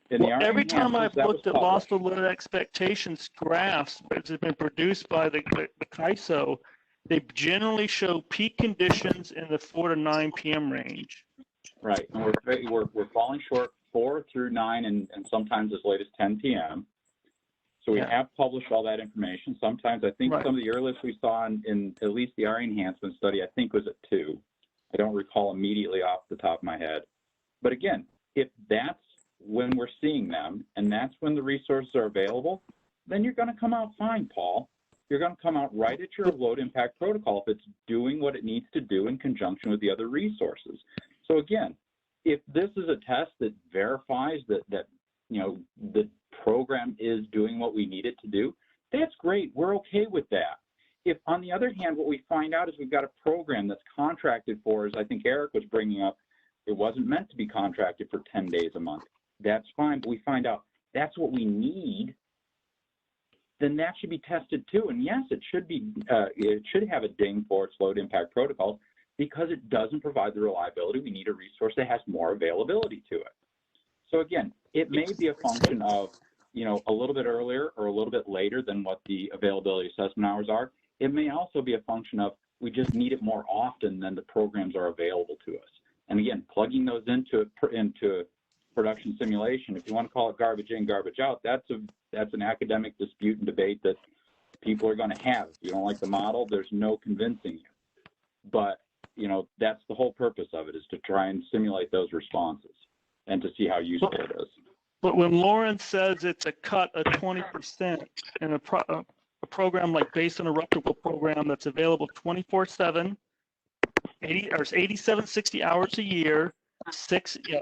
In Well, the every time enhancements, I've that was looked at published. loss of load expectations graphs that have been produced by the CAISO, they generally show peak conditions in the 4 to 9 p.m. range. Right, and we're falling short 4 through 9 and sometimes as late as 10 p.m. So we have published all that information. Sometimes I think some of the earliest we saw in at least the RE enhancement study, I think was at 2. I don't recall immediately off the top of my head. But again, if that's when we're seeing them and that's when the resources are available, then you're going to come out fine, Paul. You're going to come out right at your load impact protocol if it's doing what it needs to do in conjunction with the other resources. So again, if this is a test that verifies that you know the program is doing what we need it to do, that's great. We're okay with that. If on the other hand, what we find out is we've got a program that's contracted for, as I think Eric was bringing up, it wasn't meant to be contracted for 10 days a month. That's fine, but we find out that's what we need, then that should be tested too. And yes, it should have a ding for its load impact protocols because it doesn't provide the reliability. We need a resource that has more availability to it. So again, it may be a function of, you know, a little bit earlier or a little bit later than what the availability assessment hours are. It may also be a function of we just need it more often than the programs are available to us. And again, plugging those into production simulation, if you want to call it garbage in, garbage out, that's an academic dispute and debate that people are going to have. If you don't like the model, there's no convincing you. But, you know, that's the whole purpose of it, is to try and simulate those responses and to see how useful it is. But when Lauren says it's a cut of 20% in a program like base interruptible program that's available 24/7, 87, 60 hours a year,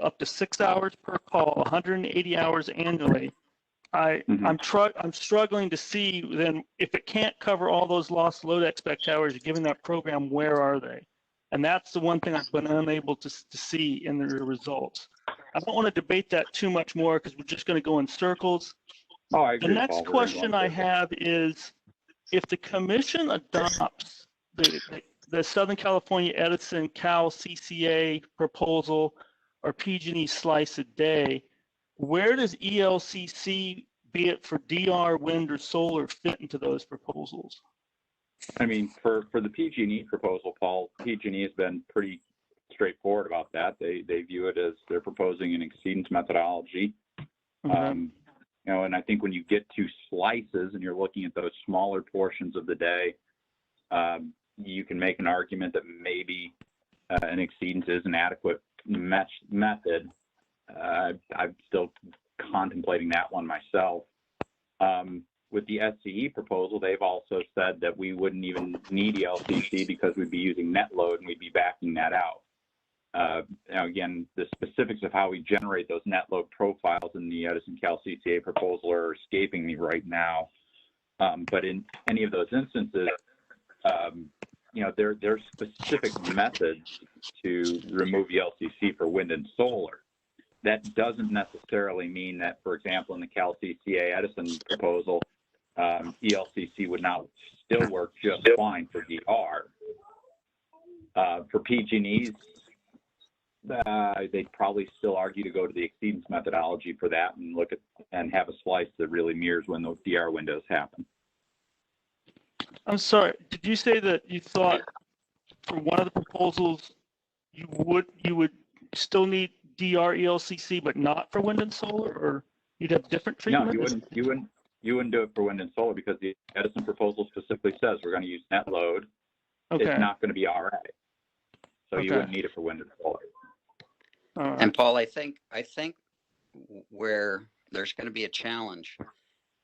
up to 6 hours per call, 180 hours annually. I'm struggling to see then if it can't cover all those lost load expect hours given that program, where are they? And that's the one thing I've been unable to see in the results. I don't want to debate that too much more because we're just going to go in circles. Oh, I agree, the next Paul. question I have is, if the commission adopts the Southern California Edison Cal CCA proposal or PG&E slice a day, where does ELCC, be it for DR, wind, or solar, fit into those proposals? I mean, for the PG&E proposal, Paul, PG&E has been pretty straightforward about that. They view it as they're proposing an exceedance methodology. You know, and I think when you get to slices and you're looking at those smaller portions of the day, you can make an argument that maybe an exceedance is an adequate method. I'm still contemplating that one myself. With the SCE proposal, they've also said that we wouldn't even need ELCC because we'd be using net load and we'd be backing that out. Now again, the specifics of how we generate those net load profiles in the Edison Cal CCA proposal are escaping me right now. But in any of those instances, you know, there are specific methods to remove ELCC for wind and solar. That doesn't necessarily mean that, for example, in the Cal CCA Edison proposal, ELCC would not still work just fine for DR. For PG&Es, they'd probably still argue to go to the exceedance methodology for that and look at and have a slice that really mirrors when those DR windows happen. I'm sorry, did you say that you thought for one of the proposals you would still need DR ELCC but not for wind and solar, or you'd have different treatment? No, you wouldn't do it for wind and solar because the Edison proposal specifically says we're going to use net load. Okay. It's not going to be RA. So you wouldn't need it for wind and solar. And Paul, I think where there's going to be a challenge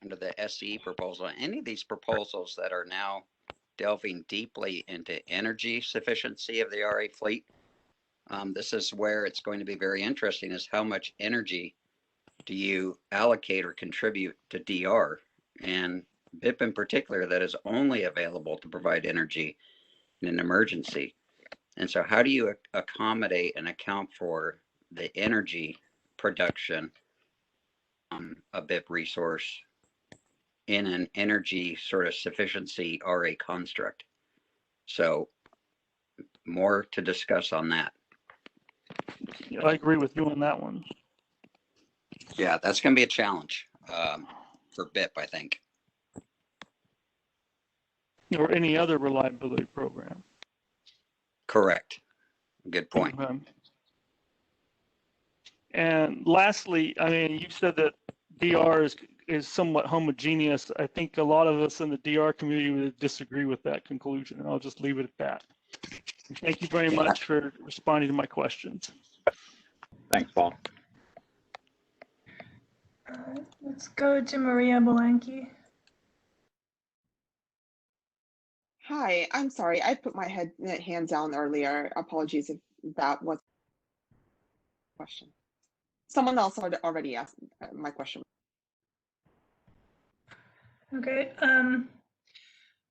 under the SCE proposal, any of these proposals that are now delving deeply into energy sufficiency of the RA fleet, this is where it's going to be very interesting, is how much energy do you allocate or contribute to DR, and BIP in particular, that is only available to provide energy in an emergency. And so how do you accommodate and account for the energy production a BIP resource in an energy sort of sufficiency RA construct? So more to discuss on that. Yeah, I agree with you on that one. Yeah, that's going to be a challenge for BIP, I think. Or any other reliability program. Correct. Good point. And lastly, I mean, you said that DR is somewhat homogeneous. I think a lot of us in the DR community would disagree with that conclusion, and I'll just leave it at that. Thank you very much for responding to my questions. Thanks, Paul. Let's go to Maria Belenki. Hi, I'm sorry. I put my hands down earlier. Apologies if that was a question. Someone else already asked my question. Okay. All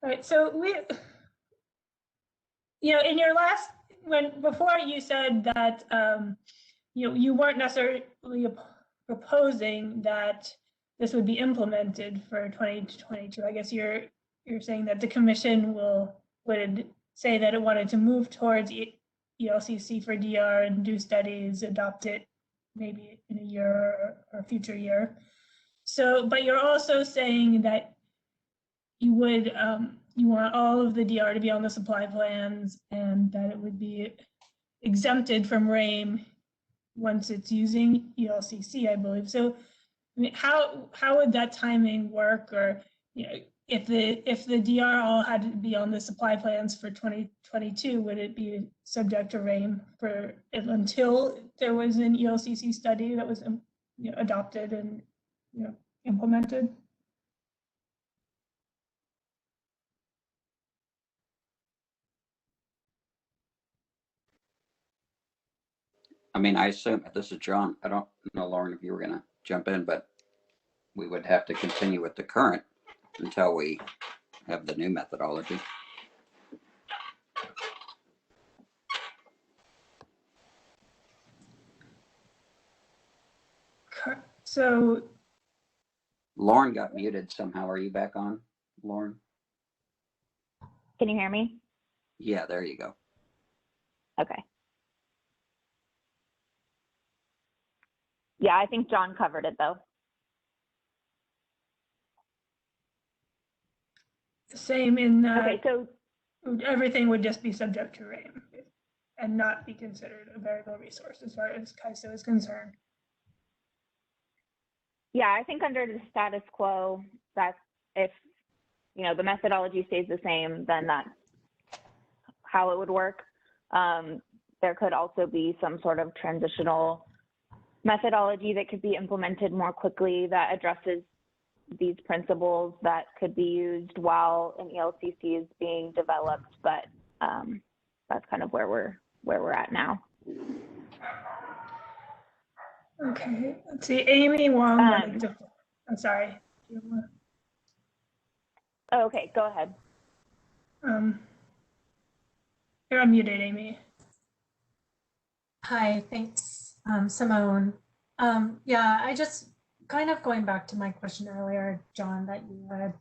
right. So in your last, before you said that, you weren't necessarily proposing that this would be implemented for 2022. I guess you're saying that the commission would say that it wanted to move towards ELCC for DR and do studies, adopt it maybe in a year or a future year. So, but you're also saying that you would you want all of the DR to be on the supply plans and that it would be exempted from RAIM once it's using ELCC, I believe. So, I mean, how would that timing work? Or if the DR all had to be on the supply plans for 2022, would it be subject to RAIM until there was an ELCC study that was adopted and implemented? I mean, I assume, this is John, I don't know, Lauren, if you were going to jump in, but we would have to continue with the current until we have the new methodology. So Lauren got muted somehow. Are you back on, Lauren? Can you hear me? Yeah, there you go. Okay. Yeah, I think John covered it though. Same in that okay, so everything would just be subject to RAIM and not be considered a variable resource as far as CAISO is concerned. Yeah, I think under the status quo, that's if the methodology stays the same, then that's how it would work. There could also be some sort of transitional methodology that could be implemented more quickly that addresses these principles that could be used while an ELCC is being developed, but that's kind of where we're at now. Okay, let's see, Amy Wong. I'm sorry. Oh, okay, go ahead. You're unmuted, Amy. Hi, thanks, Simone. Yeah, I just kind of going back to my question earlier, John, that you had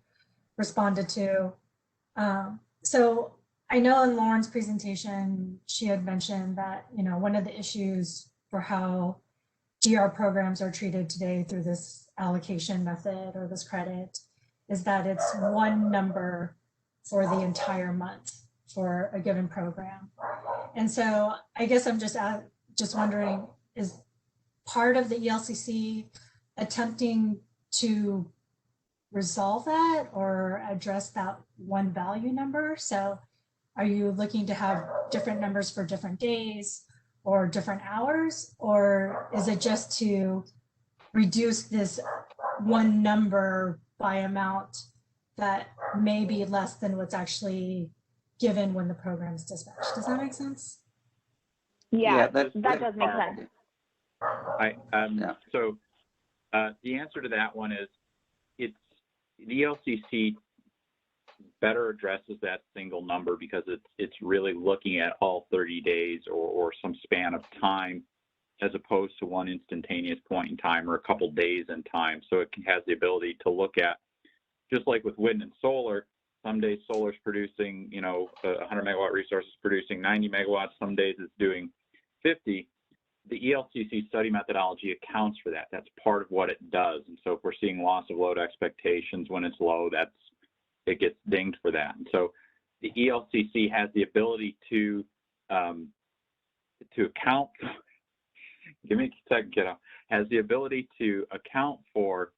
responded to. So I know in Lauren's presentation, she had mentioned that, one of the issues for how DR programs are treated today through this allocation method or this credit is that it's one number for the entire month for a given program. And so I guess I'm just wondering, is part of the ELCC attempting to resolve that or address that one value number? So are you looking to have different numbers for different days or different hours? Or is it just to reduce this one number by amount that may be less than what's actually given when the program is dispatched? Does that make sense? Yeah, that does make sense. So the answer to that one is the ELCC better addresses that single number because it's really looking at all 30 days or some span of time as opposed to one instantaneous point in time or a couple days in time. So it has the ability to look at, just like with wind and solar, Some days solar's producing, you know, a 100 megawatt resource is producing 90 megawatts. Some days it's doing 50. The ELCC study methodology accounts for that. That's part of what it does. And so if we're seeing loss of load expectations when it's low, it gets dinged for that. And so the ELCC has the ability to account, give me a second, kiddo, has the ability to account for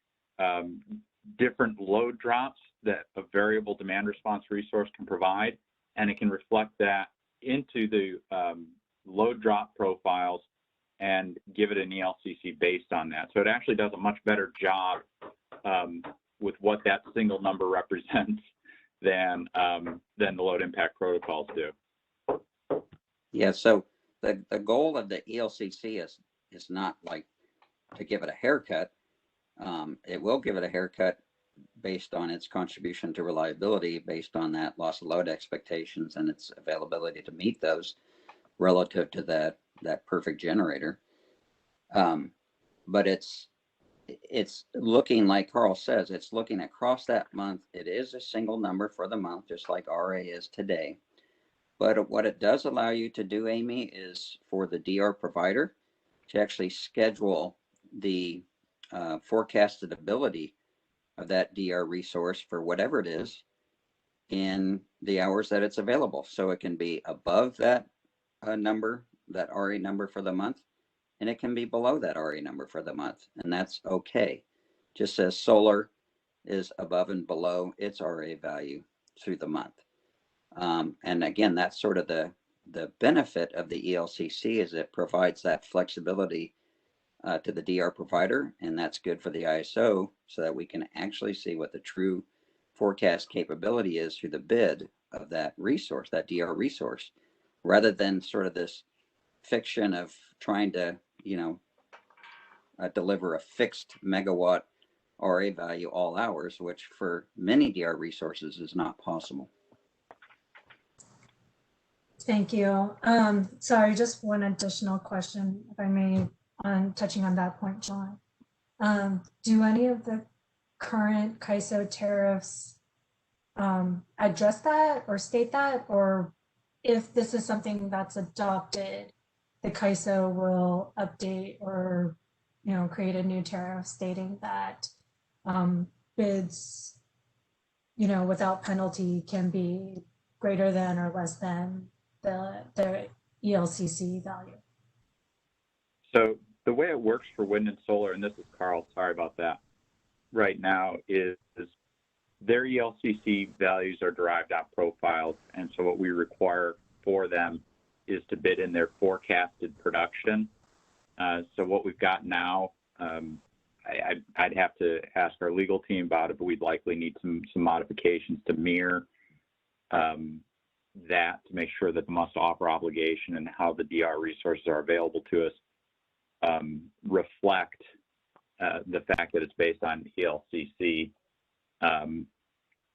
different load drops that a variable demand response resource can provide, and it can reflect that into the load drop profiles and give it an ELCC based on that. So it actually does a much better job with what that single number represents than the load impact protocols do. Yeah, so the goal of the ELCC is not like to give it a haircut. It will give it a haircut based on its contribution to reliability, based on that loss of load expectations and its availability to meet those relative to that perfect generator. But it's looking, like Carl says, it's looking across that month. It is a single number for the month, just like RA is today. But what it does allow you to do, Amy, is for the DR provider to actually schedule the forecasted ability of that DR resource for whatever it is in the hours that it's available. So it can be above that number, that RA number for the month, and it can be below that RA number for the month, and that's okay. Just as solar is above and below its RA value through the month. And again, that's sort of the benefit of the ELCC, is it provides that flexibility to the DR provider, and that's good for the ISO, so that we can actually see what the true forecast capability is through the bid of that resource, that DR resource, rather than sort of this fiction of trying to, you know, deliver a fixed megawatt RA value all hours, which for many DR resources is not possible. Thank you. Sorry, just one additional question, if I may, on touching on that point, John. Do any of the current CAISO tariffs address that or state that, or if this is something that's adopted, the CAISO will update or, you know, create a new tariff stating that bids, you know, without penalty can be greater than or less than the ELCC value? So the way it works for wind and solar, and this is Carl, sorry about that, right now is their ELCC values are derived out profiles. And so what we require for them is to bid in their forecasted production. So what we've got now, I'd have to ask our legal team about it, but we'd likely need some modifications to mirror that, to make sure that the must offer obligation and how the DR resources are available to us reflect the fact that it's based on ELCC.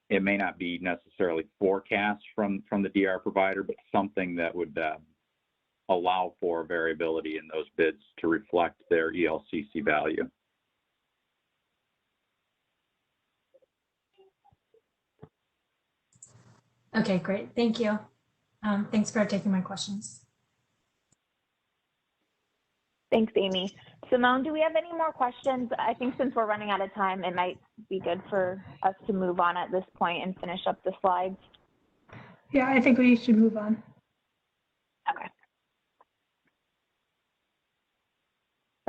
It may not be necessarily forecast from the DR provider, but something that would allow for variability in those bids to reflect their ELCC value. Okay, great. Thank you. Thanks for taking my questions. Thanks, Amy. Simone, do we have any more questions? I think since we're running out of time, it might be good for us to move on at this point and finish up the slides. Yeah, I think we should move on. Okay.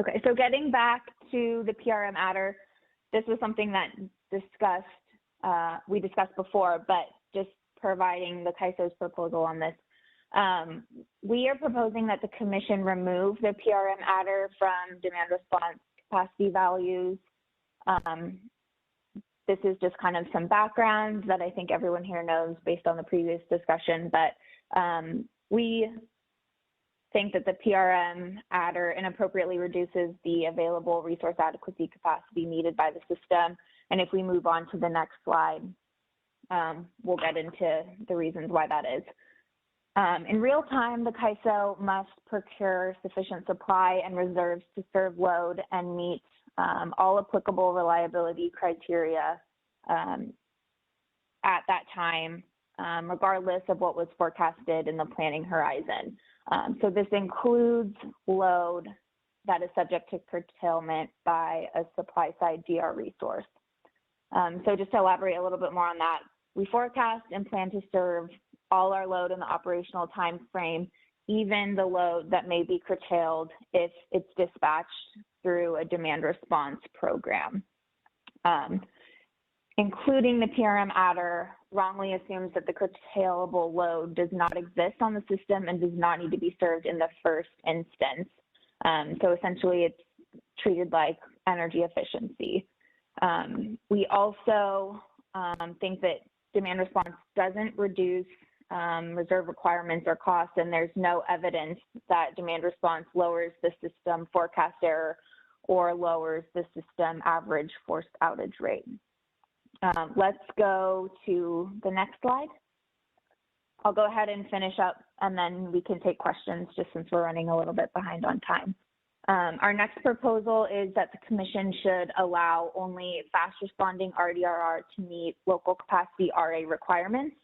Okay, so getting back to the PRM adder, this was something that we discussed before, but just providing the CAISO's proposal on this. We are proposing that the commission remove the PRM adder from demand response capacity values. This is just kind of some background that I think everyone here knows based on the previous discussion, but we think that the PRM adder inappropriately reduces the available resource adequacy capacity needed by the system. And if we move on to the next slide, we'll get into the reasons why that is. In real time, the CAISO must procure sufficient supply and reserves to serve load and meet all applicable reliability criteria at that time, regardless of what was forecasted in the planning horizon. So this includes load that is subject to curtailment by a supply side DR resource. So just to elaborate a little bit more on that, we forecast and plan to serve all our load in the operational time frame, even the load that may be curtailed if it's dispatched through a demand response program. Including the PRM adder wrongly assumes that the curtailable load does not exist on the system and does not need to be served in the first instance. So essentially it's treated like energy efficiency. We also think that demand response doesn't reduce reserve requirements or costs, and there's no evidence that demand response lowers the system forecast error or lowers the system average forced outage rate. Let's go to the next slide. I'll go ahead and finish up, and then we can take questions just since we're running a little bit behind on time. Our next proposal is that the commission should allow only fast responding RDRR to meet local capacity RA requirements.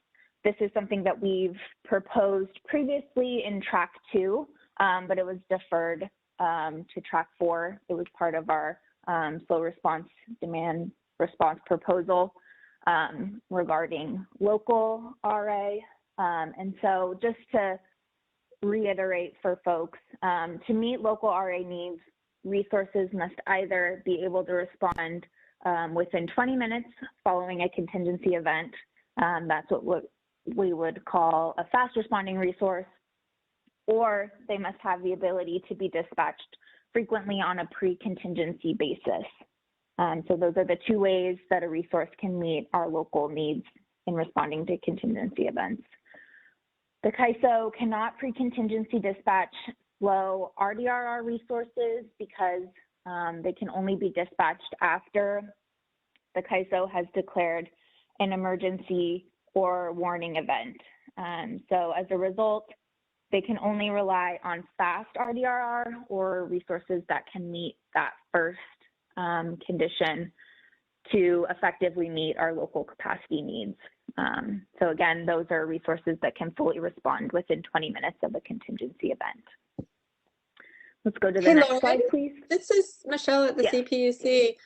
This is something that we've proposed previously in track 2, but it was deferred to track 4. It was part of our slow response demand response proposal regarding local RA. And so just to reiterate for folks, to meet local RA needs, resources must either be able to respond within 20 minutes following a contingency event. That's what we would call a fast responding resource, or they must have the ability to be dispatched frequently on a pre-contingency basis. So those are the 2 ways that a resource can meet our local needs in responding to contingency events. The CAISO cannot pre-contingency dispatch slow RDRR resources because they can only be dispatched after the CAISO has declared an emergency or warning event. So as a result, they can only rely on fast RDRR or resources that can meet that first condition to effectively meet our local capacity needs. So again, those are resources that can fully respond within 20 minutes of a contingency event. Let's go to the next slide, please. This is Michelle at the CPUC.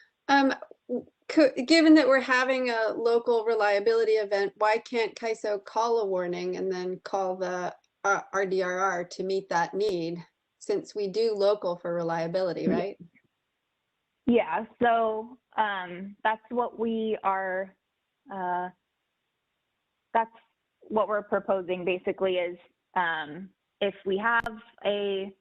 Given that we're having a local reliability event, why can't CAISO call a warning and then call the RDRR to meet that need, since we do local for reliability, right? Yeah, so that's what we are, that's what we're proposing basically is if we have a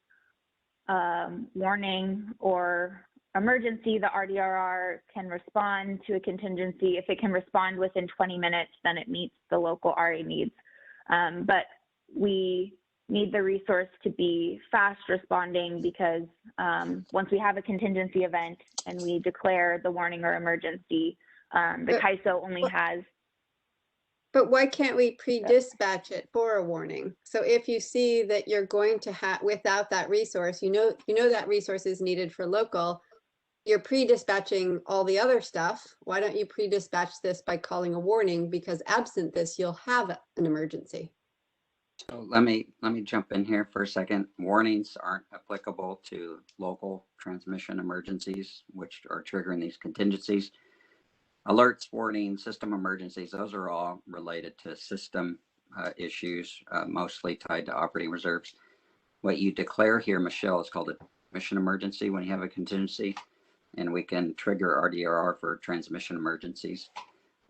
warning or emergency, the RDRR can respond to a contingency. If it can respond within 20 minutes, then it meets the local RA needs. But we need the resource to be fast responding because once we have a contingency event and we declare the warning or emergency, the CAISO only has. But why can't we pre-dispatch it for a warning? So if you see that you're going to have, without that resource, you know that resource is needed for local, you're pre-dispatching all the other stuff. Why don't you pre-dispatch this by calling a warning? Because absent this, you'll have an emergency. So let me jump in here for a second. Warnings aren't applicable to local transmission emergencies, which are triggering these contingencies. Alerts, warnings, system emergencies, those are all related to system issues, mostly tied to operating reserves. What you declare here, Michelle, is called a transmission emergency when you have a contingency, and we can trigger RDRR for transmission emergencies.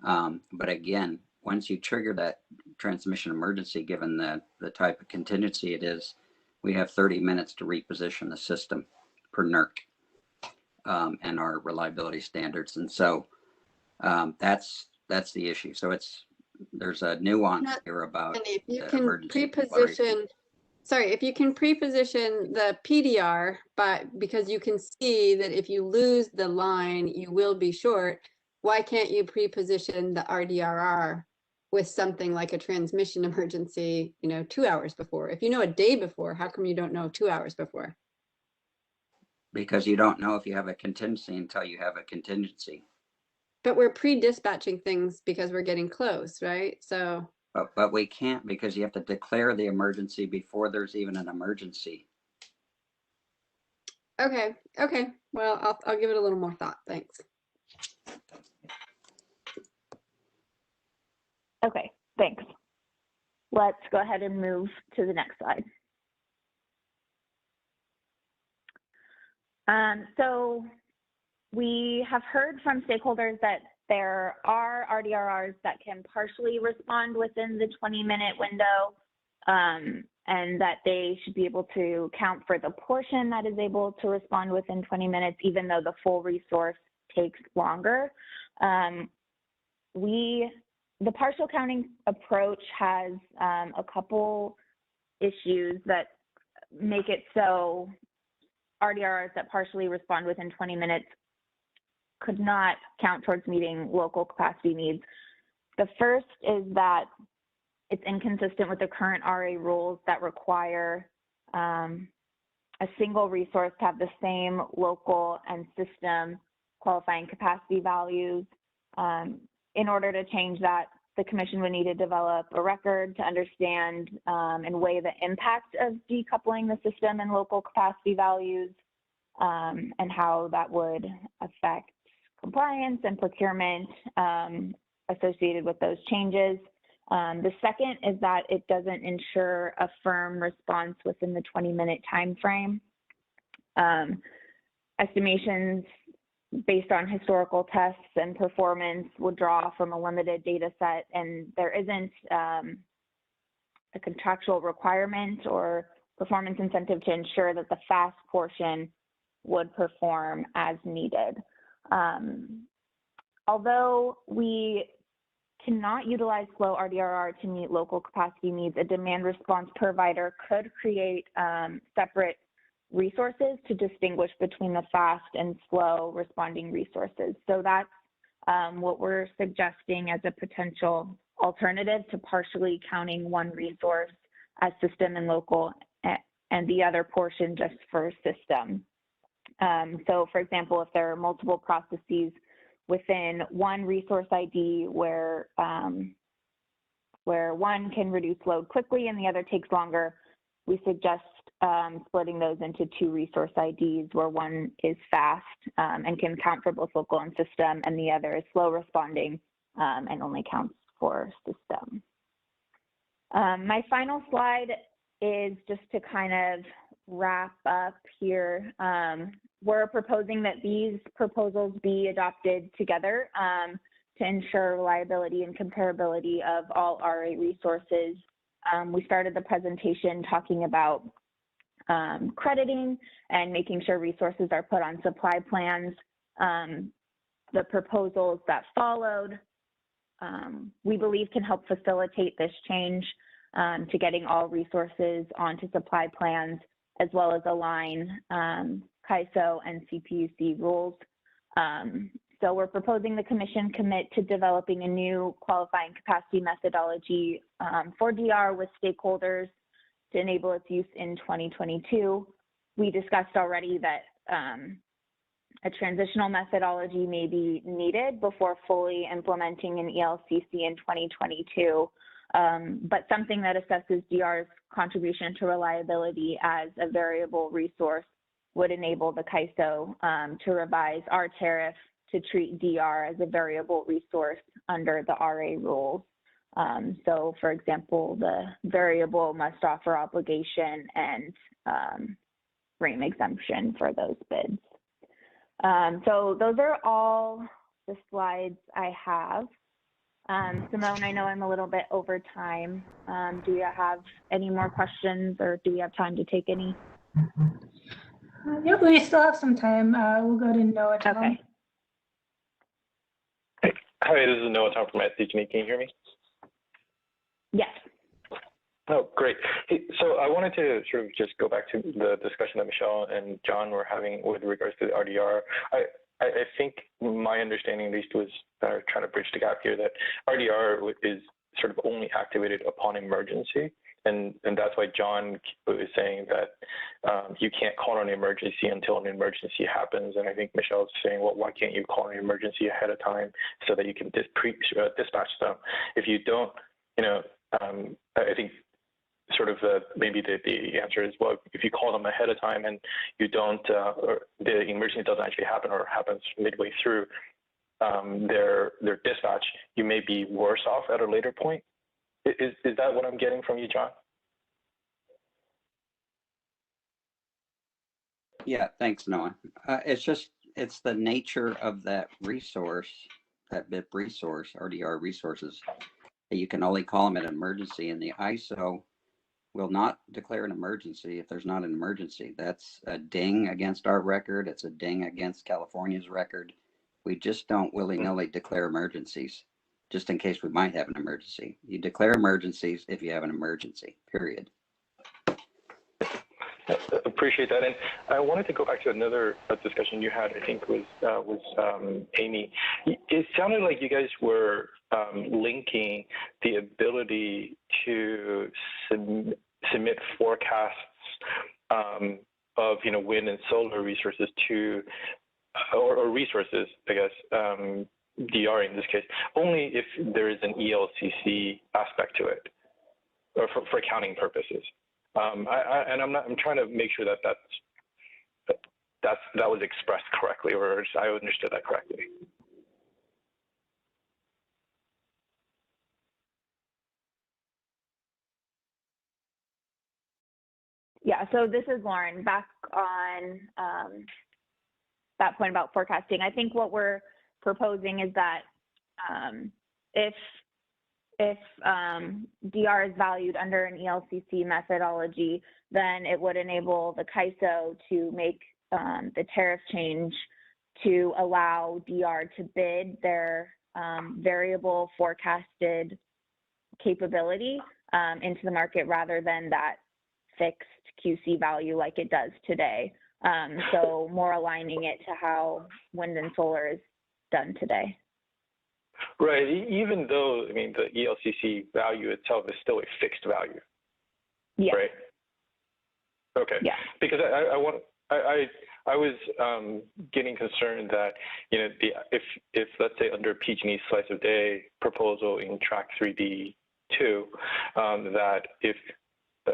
But again, once you trigger that transmission emergency, given the type of contingency it is, we have 30 minutes to reposition the system per NERC and our reliability standards. And so that's the issue. So there's a nuance here about if you can pre-position, if you can pre-position the PDR, because you can see that if you lose the line, you will be short. Why can't you pre-position the RDRR with something like a transmission emergency, 2 hours before? If you know a day before, how come you don't know 2 hours before? Because you don't know if you have a contingency until you have a contingency. But we're pre-dispatching things because we're getting close, right? So, But we can't because you have to declare the emergency before there's even an emergency. okay. Well, I'll give it a little more thought. Thanks. Okay, thanks. Let's go ahead and move to the next slide. So we have heard from stakeholders that there are RDRRs that can partially respond within the 20-minute window, and that they should be able to count for the portion that is able to respond within 20 minutes, even though the full resource takes longer. The partial counting approach has a couple issues that make it so RDRRs that partially respond within 20 minutes could not count towards meeting local capacity needs. The first is that it's inconsistent with the current RA rules that require a single resource to have the same local and system qualifying capacity values. In order to change that, the commission would need to develop a record to understand and weigh the impact of decoupling the system and local capacity values, and how that would affect compliance and procurement associated with those changes. The second is that it doesn't ensure a firm response within the 20-minute time frame. Estimations based on historical tests and performance would draw from a limited data set, and there isn't a contractual requirement or performance incentive to ensure that the fast portion would perform as needed. Although we cannot utilize slow RDRR to meet local capacity needs, a demand response provider could create separate resources to distinguish between the fast and slow responding resources. So that's what we're suggesting as a potential alternative to partially counting one resource as system and local and the other portion just for system. So for example, if there are multiple processes within one resource ID where one can reduce load quickly and the other takes longer, we suggest splitting those into two resource IDs where one is fast and can count for both local and system, and the other is slow responding and only counts for system. My final slide is just to kind of wrap up here. We're proposing that these proposals be adopted together to ensure reliability and comparability of all RA resources. We started the presentation talking about crediting and making sure resources are put on supply plans. The proposals that followed, we believe can help facilitate this change to getting all resources onto supply plans, as well as align CAISO and CPUC rules. So we're proposing the commission commit to developing a new qualifying capacity methodology for DR with stakeholders to enable its use in 2022. We discussed already that a transitional methodology may be needed before fully implementing an ELCC in 2022, but something that assesses DR's contribution to reliability as a variable resource would enable the CAISO to revise our tariff to treat DR as a variable resource under the RA rules. So for example, the variable must offer obligation and frame exemption for those bids. So those are all the slides I have. Simone, I know I'm a little bit over time. Do you have any more questions, or do we have time to take any? Yep, we still have some time. We'll go to Noah Tom. Okay. Hi, this is Noah Tom from SDG. Can you hear me? Yes. Oh, great. Hey, so I wanted to sort of just go back to the discussion that Michelle and John were having with regards to the RDR. I think my understanding at least was trying to bridge the gap here that RDR is sort of only activated upon emergency. and that's why John was saying that you can't call an emergency until an emergency happens. And I think Michelle is saying, well, why can't you call an emergency ahead of time so that you can dispatch them? If you don't, I think sort of maybe the answer is, well, if you call them ahead of time and you don't, or the emergency doesn't actually happen or happens midway through their dispatch, you may be worse off at a later point. Is that what I'm getting from you, John? Yeah, thanks, Noah. It's the nature of that resource, that BIP resource, RDR resources, that you can only call them an emergency, and the ISO will not declare an emergency if there's not an emergency. That's a ding against our record. It's a ding against California's record. We just don't willy-nilly declare emergencies just in case we might have an emergency. You declare emergencies if you have an emergency, period. Appreciate that. And I wanted to go back to another discussion you had, I think was Amy. It sounded like you guys were linking the ability to submit forecasts of wind and solar resources to, or resources, I guess, DR in this case, only if there is an ELCC aspect to it, or for accounting purposes. I'm trying to make sure that was expressed correctly, or I understood that correctly. Yeah, so this is Lauren, back on that point about forecasting. I think what we're proposing is that if DR is valued under an ELCC methodology, then it would enable the CAISO to make the tariff change to allow DR to bid their variable forecasted capability into the market rather than that fixed QC value like it does today. So more aligning it to how wind and solar is done today. Right. Even though, I mean, the ELCC value itself is still a fixed value. Yeah. Right. Okay. Yeah. Because I was getting concerned that if let's say under PG&E's slice of day proposal in track 3B2, that if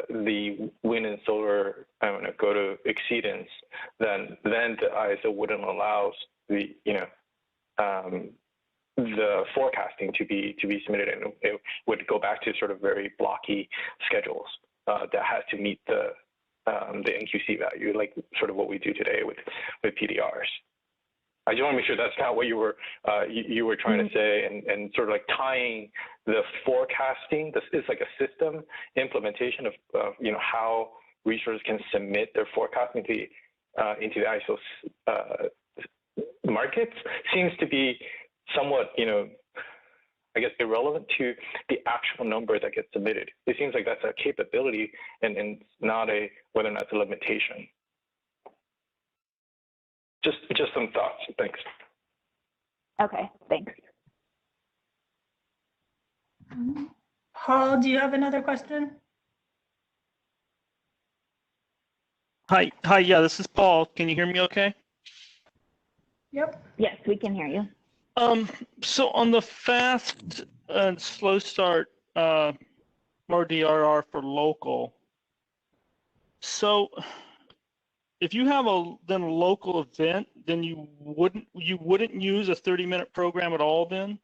the wind and solar go to exceedance, then the ISO wouldn't allow the forecasting to be submitted, and it would go back to sort of very blocky schedules that has to meet the NQC value, like sort of what we do today with PDRs. I just want to make sure that's not what you were trying to say, and sort of like tying the forecasting. This is like a system implementation of how resources can submit their forecasting into the ISO markets seems to be somewhat, I guess, irrelevant to the actual number that gets submitted. It seems like that's a capability and not whether or not it's a limitation. Just some thoughts. Thanks. Okay, thanks. Paul, do you have another question? Hi. Yeah, this is Paul. Can you hear me okay? Yep. Yes, we can hear you. So on the fast and slow start RDRR for local, so if you have a local event, then you wouldn't use a 30-minute program at all then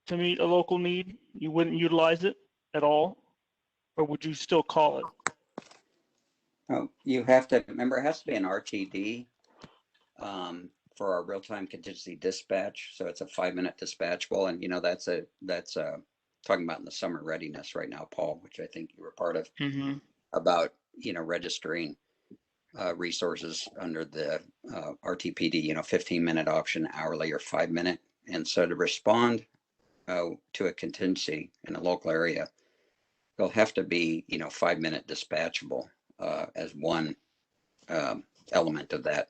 to meet a local need? You wouldn't utilize it at all, or would you still call it? Oh, you have to remember, it has to be an RTD for our real-time contingency dispatch. So it's a 5-minute dispatchable, and that's talking about in the summer readiness right now, Paul, which I think you were part of, about registering resources under the RTPD, 15-minute option, hourly, or 5-minute. And so to respond to a contingency in a local area, they'll have to be 5-minute dispatchable as one element of that.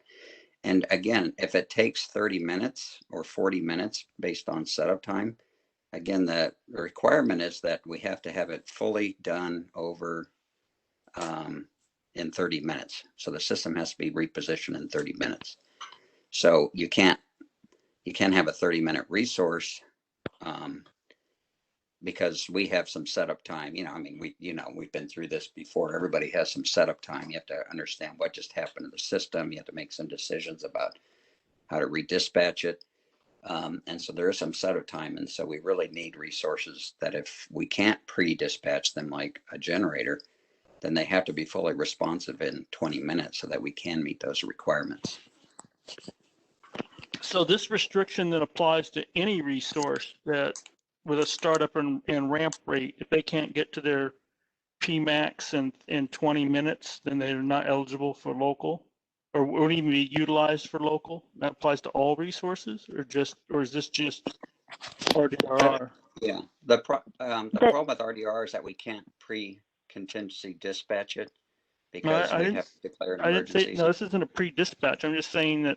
And again, if it takes 30 minutes or 40 minutes based on setup time, again, the requirement is that we have to have it fully done over in 30 minutes. So the system has to be repositioned in 30 minutes. So you can't have a 30-minute resource because we have some setup time. I mean, we've been through this before. Everybody has some setup time. You have to understand what just happened to the system. You have to make some decisions about how to redispatch it. And so there is some setup time. And so we really need resources that if we can't pre-dispatch them like a generator, then they have to be fully responsive in 20 minutes so that we can meet those requirements. So this restriction that applies to any resource that with a startup and ramp rate, if they can't get to their Pmax in 20 minutes, then they're not eligible for local or won't even be utilized for local. That applies to all resources or is this just RDRR? Yeah, the problem with RDR is that we can't pre-contingency dispatch it because we have to declare an emergency. No, this isn't a pre-dispatch. I'm just saying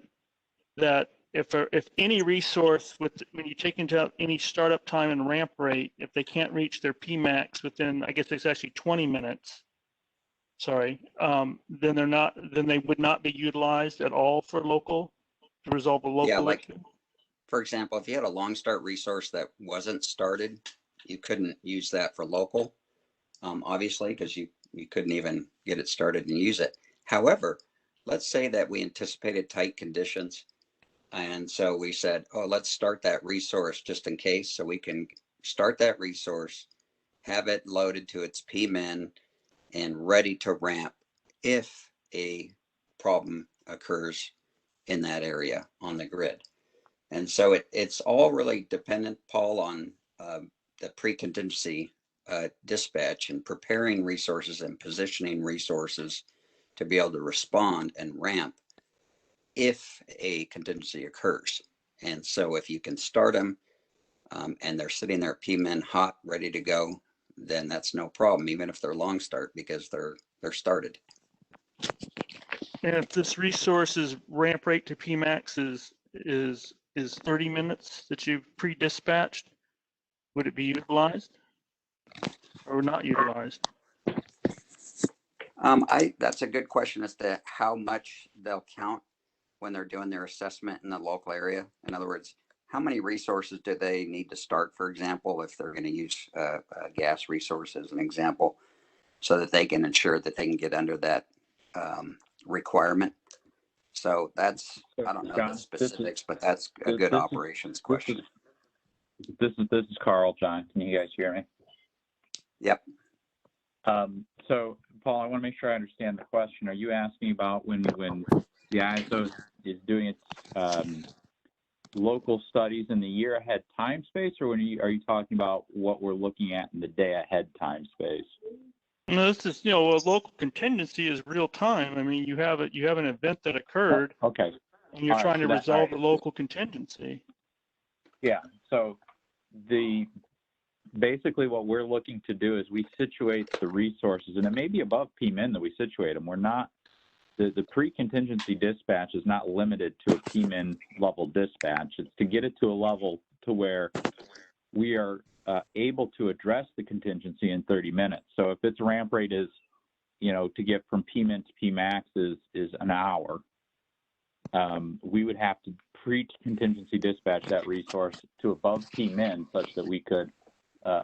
that if any resource when you take into account any startup time and ramp rate, if they can't reach their Pmax within, I guess it's actually 20 minutes, sorry, then they would not be utilized at all for local to resolve a local issue. For example, if you had a long start resource that wasn't started, you couldn't use that for local, obviously, because you couldn't even get it started and use it. However, let's say that we anticipated tight conditions. And so we said, oh, let's start that resource just in case. So we can start that resource, have it loaded to its Pmin and ready to ramp if a problem occurs in that area on the grid. And so it's all really dependent, Paul, on the pre-contingency dispatch and preparing resources and positioning resources to be able to respond and ramp if a contingency occurs. And so if you can start them and they're sitting there Pmin hot, ready to go, then that's no problem, even if they're long start, because they're started. And if this resource's ramp rate to Pmax is 30 minutes that you've pre-dispatched, would it be utilized or not utilized? That's a good question as to how much they'll count when they're doing their assessment in the local area. In other words, how many resources do they need to start, for example, if they're going to use gas resource as an example, so that they can ensure that they can get under that requirement. So that's, I don't know the specifics, but that's a good operations question. This is Carl, John. Can you guys hear me? Yep. So Paul, I want to make sure I understand the question. Are you asking about when the ISO is doing its local studies in the year ahead time space, or are you talking about what we're looking at in the day ahead time space? No, this is, a local contingency is real time. I mean, you have an event that occurred. Okay. And you're trying to resolve the local contingency. Yeah. So basically what we're looking to do is we situate the resources, and it may be above Pmin that we situate them. We're not, the pre-contingency dispatch is not limited to a Pmin level dispatch. It's to get it to a level to where we are able to address the contingency in 30 minutes. So if its ramp rate is, to get from Pmin to Pmax is an hour, we would have to pre-contingency dispatch that resource to above Pmin such that we could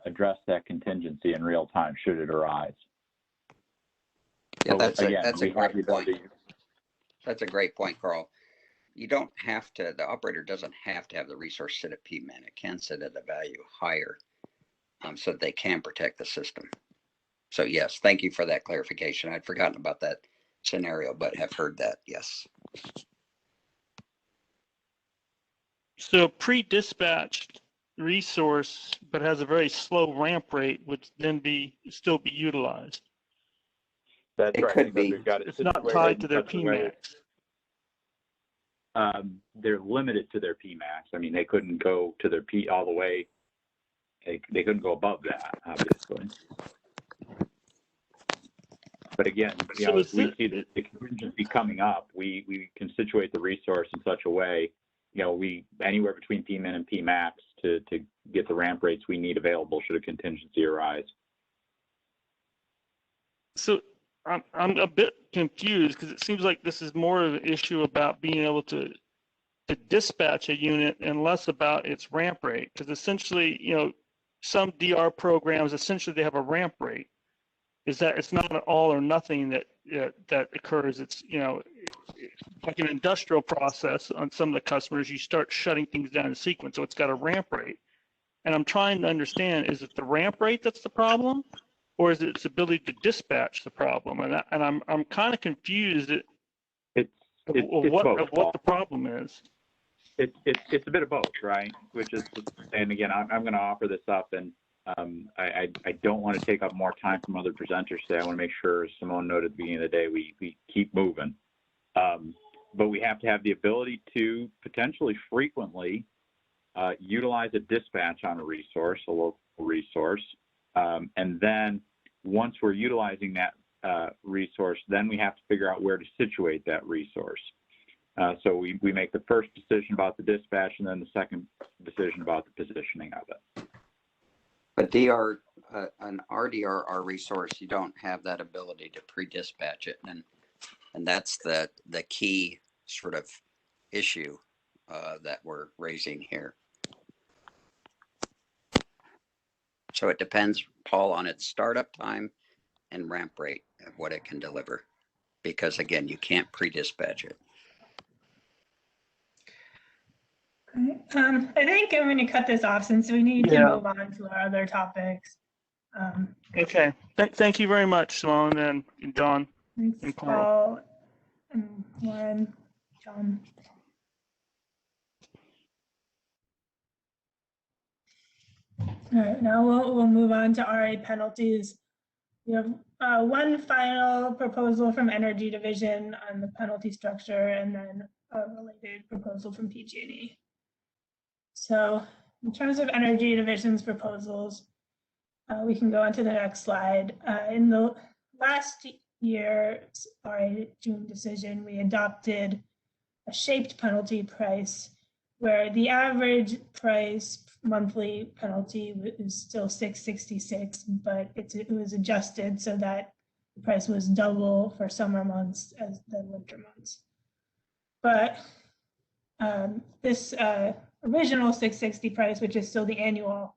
address that contingency in real time should it arise. Yeah, that's a great point. That's a great point, Carl. You don't have to, the operator doesn't have to have the resource sit at Pmin. It can sit at a value higher so that they can protect the system. So yes, thank you for that clarification. I'd forgotten about that scenario, but have heard that, yes. So pre-dispatched resource, but has a very slow ramp rate, would then still be utilized. That's right. Could be. It's not tied to their Pmax. They're limited to their Pmax. I mean, they couldn't go to their P all the way. They couldn't go above that, obviously. But again, if we see the contingency coming up, we can situate the resource in such a way we anywhere between Pmin and Pmax to get the ramp rates we need available should a contingency arise. So I'm a bit confused because it seems like this is more of an issue about being able to dispatch a unit and less about its ramp rate. Because essentially, some DR programs essentially they have a ramp rate. Is that it's not an all or nothing that occurs. It's like an industrial process on some of the customers. You start shutting things down in sequence, so it's got a ramp rate. And I'm trying to understand: is it the ramp rate that's the problem, or is it its ability to dispatch the problem? And I'm kind of confused of what the problem is. It's a bit of both, right? Which is, and again, I'm going to offer this up, and I don't want to take up more time from other presenters today. I want to make sure, as Simone noted at the beginning of the day, we keep moving. But we have to have the ability to potentially frequently utilize a dispatch on a resource, a local resource, and then once we're utilizing that resource, then we have to figure out where to situate that resource. So we make the first decision about the dispatch and then the second decision about the positioning of it. But an RDRR resource, you don't have that ability to pre-dispatch it. And that's the key sort of issue that we're raising here. So it depends, Paul, on its startup time and ramp rate of what it can deliver. Because again, you can't pre-dispatch it. I think I'm going to cut this off since we need to move on to our other topics. Okay. Thank you very much, Simone and Don. Thanks, and Paul and Lauren, John. All right, now we'll move on to RA penalties. We have one final proposal from Energy Division on the penalty structure, and then a related proposal from PG&E. So in terms of Energy Division's proposals, we can go on to the next slide. In the last year's RA June decision, we adopted a shaped penalty price where the average price monthly penalty is still $6.66, but it was adjusted so that the price was double for summer months as the winter months. But this original $6.60 price, which is still the annual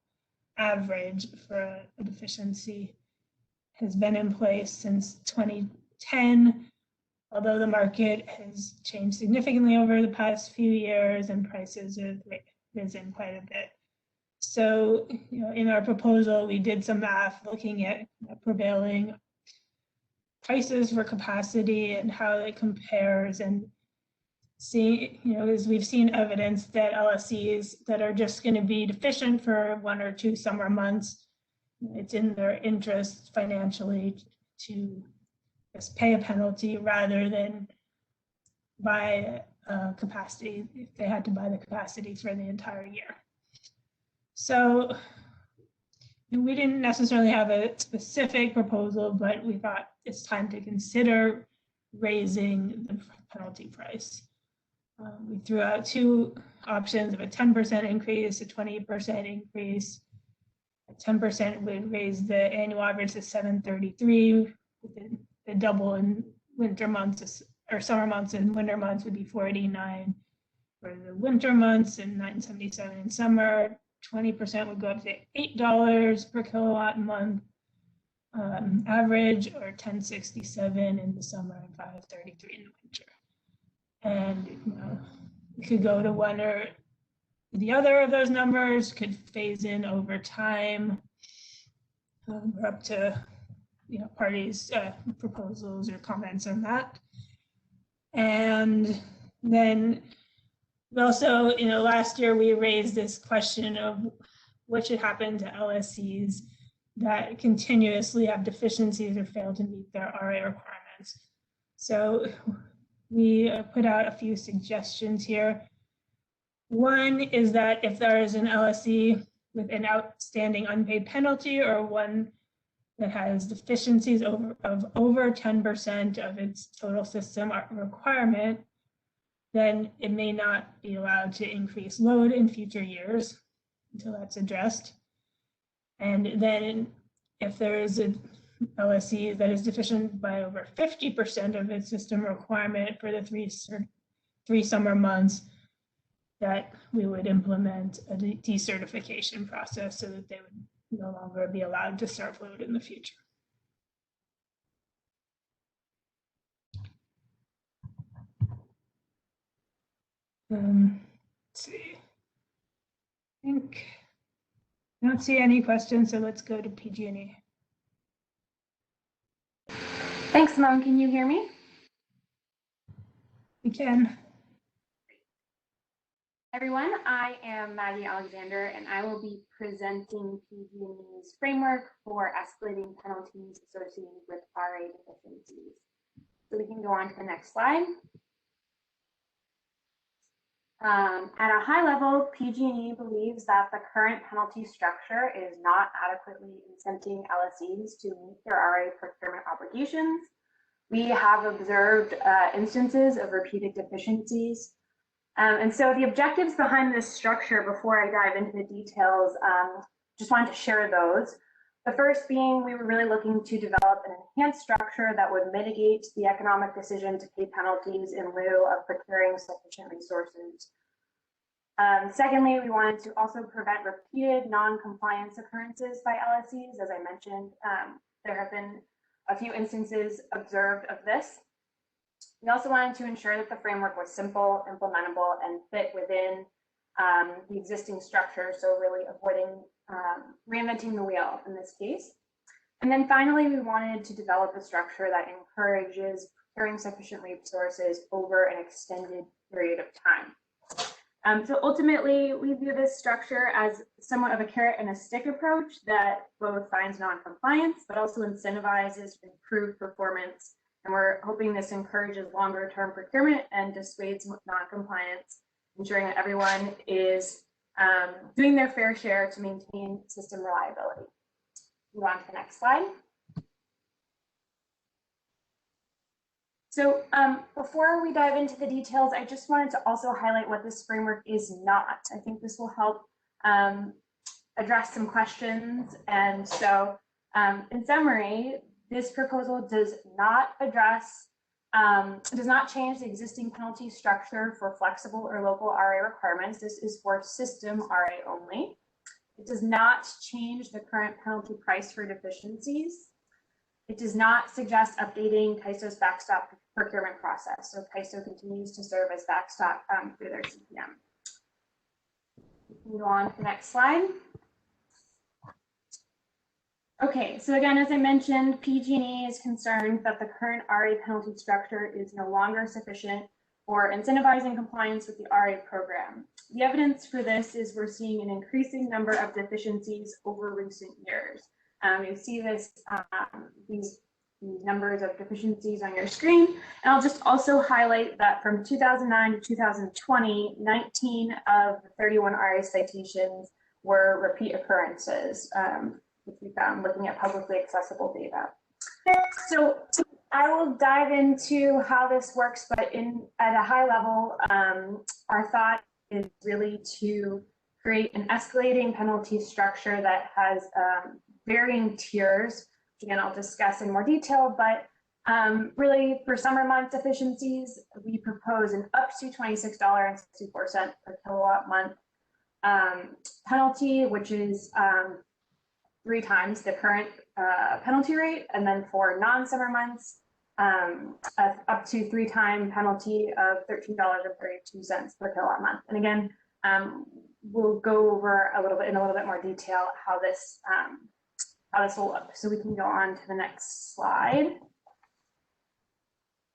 average for a deficiency, has been in place since 2010, although the market has changed significantly over the past few years and prices have risen quite a bit. So, in our proposal, we did some math looking at prevailing prices for capacity and how it compares, and see, as we've seen evidence that LSCs that are just going to be deficient for 1 or 2 summer months, it's in their interest financially to just pay a penalty rather than buy capacity if they had to buy the capacity for the entire year. So we didn't necessarily have a specific proposal, but we thought it's time to consider raising the penalty price. We threw out 2 options of a 10% increase, a 20% increase. 10% would raise the annual average to $733. The double in winter months or summer months and winter months would be $489 for the winter months and $977 in summer. 20% would go up to $8 per kilowatt a month average, or $1067 in the summer and $533 in the winter. And we could go to one or the other of those numbers, could phase in over time. We're up to parties' proposals or comments on that. And then also, last year we raised this question of what should happen to LSCs that continuously have deficiencies or fail to meet their RA requirements. So we put out a few suggestions here. One is that if there is an LSC with an outstanding unpaid penalty or one that has deficiencies of over 10% of its total system requirement, then it may not be allowed to increase load in future years until that's addressed. And then if there is a LSE that is deficient by over 50% of its system requirement for the three summer months, that we would implement a decertification process so that they would no longer be allowed to serve load in the future. Let's see. I don't see any questions, so let's go to PG&E. Thanks, Simone. Can you hear me? We can. Everyone, I am Maggie Alexander, and I will be presenting PG&E's framework for escalating penalties associated with RA deficiencies. So we can go on to the next slide. At a high level, PG&E believes that the current penalty structure is not adequately incenting LSEs to meet their RA procurement obligations. We have observed instances of repeated deficiencies. And so the objectives behind this structure, before I dive into the details, just wanted to share those. The first being, we were really looking to develop an enhanced structure that would mitigate the economic decision to pay penalties in lieu of procuring sufficient resources. Secondly, we wanted to also prevent repeated non-compliance occurrences by LSEs. As I mentioned, there have been a few instances observed of this. We also wanted to ensure that the framework was simple, implementable, and fit within the existing structure, so really avoiding reinventing the wheel in this case. And then finally, we wanted to develop a structure that encourages procuring sufficient resources over an extended period of time. So ultimately, we view this structure as somewhat of a carrot and a stick approach that both finds non-compliance, but also incentivizes improved performance. And we're hoping this encourages longer-term procurement and dissuades non-compliance, ensuring that everyone is doing their fair share to maintain system reliability. Move on to the next slide. So before we dive into the details, I just wanted to also highlight what this framework is not. I think this will help address some questions. And so in summary, this proposal does not address, does not change the existing penalty structure for flexible or local RA requirements. This is for system RA only. It does not change the current penalty price for deficiencies. It does not suggest updating CAISO's backstop procurement process. So CAISO continues to serve as backstop through their CPM. We can go on to the next slide. Okay, so again, as I mentioned, PG&E is concerned that the current RA penalty structure is no longer sufficient for incentivizing compliance with the RA program. The evidence for this is we're seeing an increasing number of deficiencies over recent years. You see this, these numbers of deficiencies on your screen. And I'll just also highlight that from 2009 to 2020, 19 of the 31 RA citations were repeat occurrences, which we found looking at publicly accessible data. So I will dive into how this works, but at a high level, our thought is really to create an escalating penalty structure that has varying tiers, which again, I'll discuss in more detail, but really for summer month deficiencies, we propose an up to $26.64 per kilowatt month penalty, which is 3 times the current penalty rate. And then for non-summer months, up to 3-time penalty of $13.32 per kilowatt month. And again, we'll go over a little bit in a little bit more detail how this will look. So we can go on to the next slide.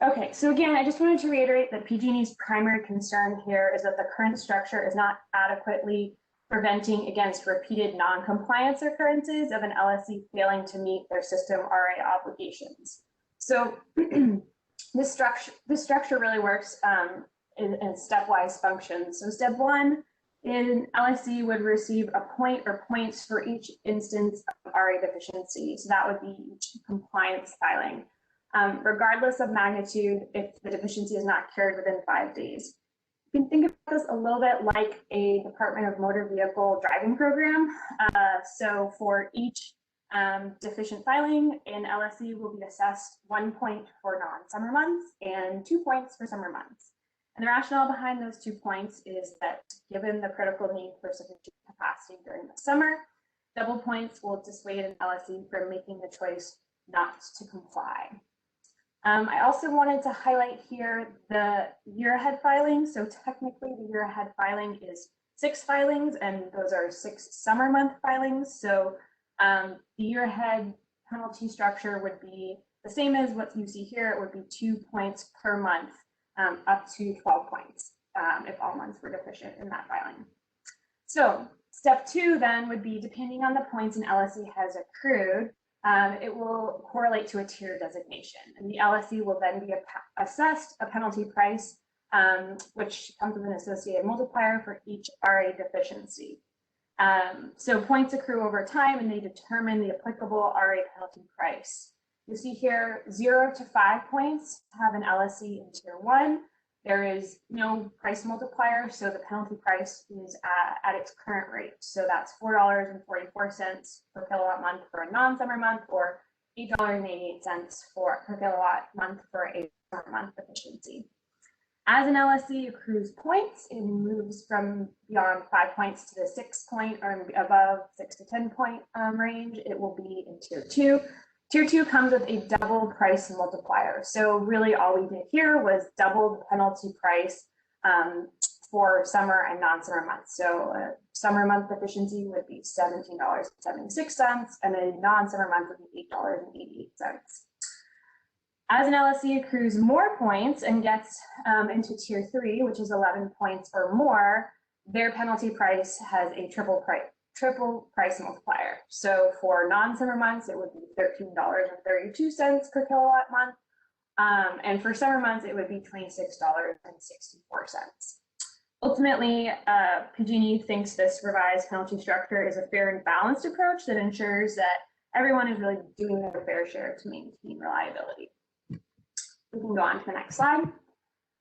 Okay, so again, I just wanted to reiterate that PG&E's primary concern here is that the current structure is not adequately preventing against repeated non-compliance occurrences of an LSE failing to meet their system RA obligations. So this structure really works in stepwise functions. So step 1, an LSE would receive a point or points for each instance of RA deficiency. So that would be each compliance filing, regardless of magnitude if the deficiency is not cured within 5 days. You can think about this a little bit like a Department of Motor Vehicle driving program. So for each deficient filing, an LSE will be assessed 1 point for non-summer months and 2 points for summer months. And the rationale behind those 2 points is that given the critical need for sufficient capacity during the summer, double points will dissuade an LSE from making the choice not to comply. I also wanted to highlight here the year ahead filing. So technically the year ahead filing is 6 filings, and those are 6 summer month filings. So the year ahead penalty structure would be the same as what you see here. It would be 2 points per month, up to 12 points if all months were deficient in that filing. So step 2 then would be, depending on the points an LSE has accrued, it will correlate to a tier designation, and the LSE will then be assessed a penalty price, which comes with an associated multiplier for each RA deficiency. So points accrue over time, and they determine the applicable RA penalty price. You see here 0 to 5 points have an LSE in tier 1. There is no price multiplier, so the penalty price is at its current rate. So that's $4.44 per kilowatt month for a non-summer month, or $8.88 per kilowatt month for a summer month efficiency. As an LSE accrues points, it moves from beyond 5 points to the 6 point or above 6 to 10 point range. It will be in tier 2. Tier 2 comes with a double price multiplier. So really all we did here was double the penalty price for summer and non-summer months. So a summer month efficiency would be $17.76, and a non-summer month would be $8.88. As an LSE accrues more points and gets into tier 3, which is 11 points or more, their penalty price has a triple price multiplier. So for non-summer months, it would be $13.32 per kilowatt month. And for summer months, it would be $26.64. Ultimately, PG&E thinks this revised penalty structure is a fair and balanced approach that ensures that everyone is really doing their fair share to maintain reliability. We can go on to the next slide.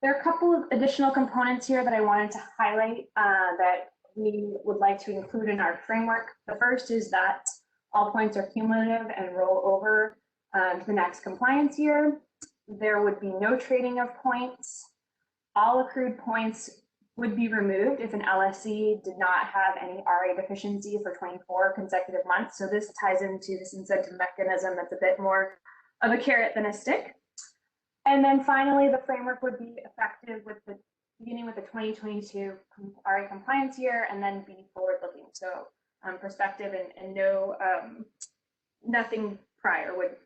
There are a couple of additional components here that I wanted to highlight that we would like to include in our framework. The first is that all points are cumulative and roll over to the next compliance year. There would be no trading of points. All accrued points would be removed if an LSE did not have any RA deficiency for 24 consecutive months. So this ties into this incentive mechanism that's a bit more of a carrot than a stick. And then finally, the framework would be effective with the beginning with the 2022 RA compliance year, and then be forward-looking. So prospective and no nothing prior would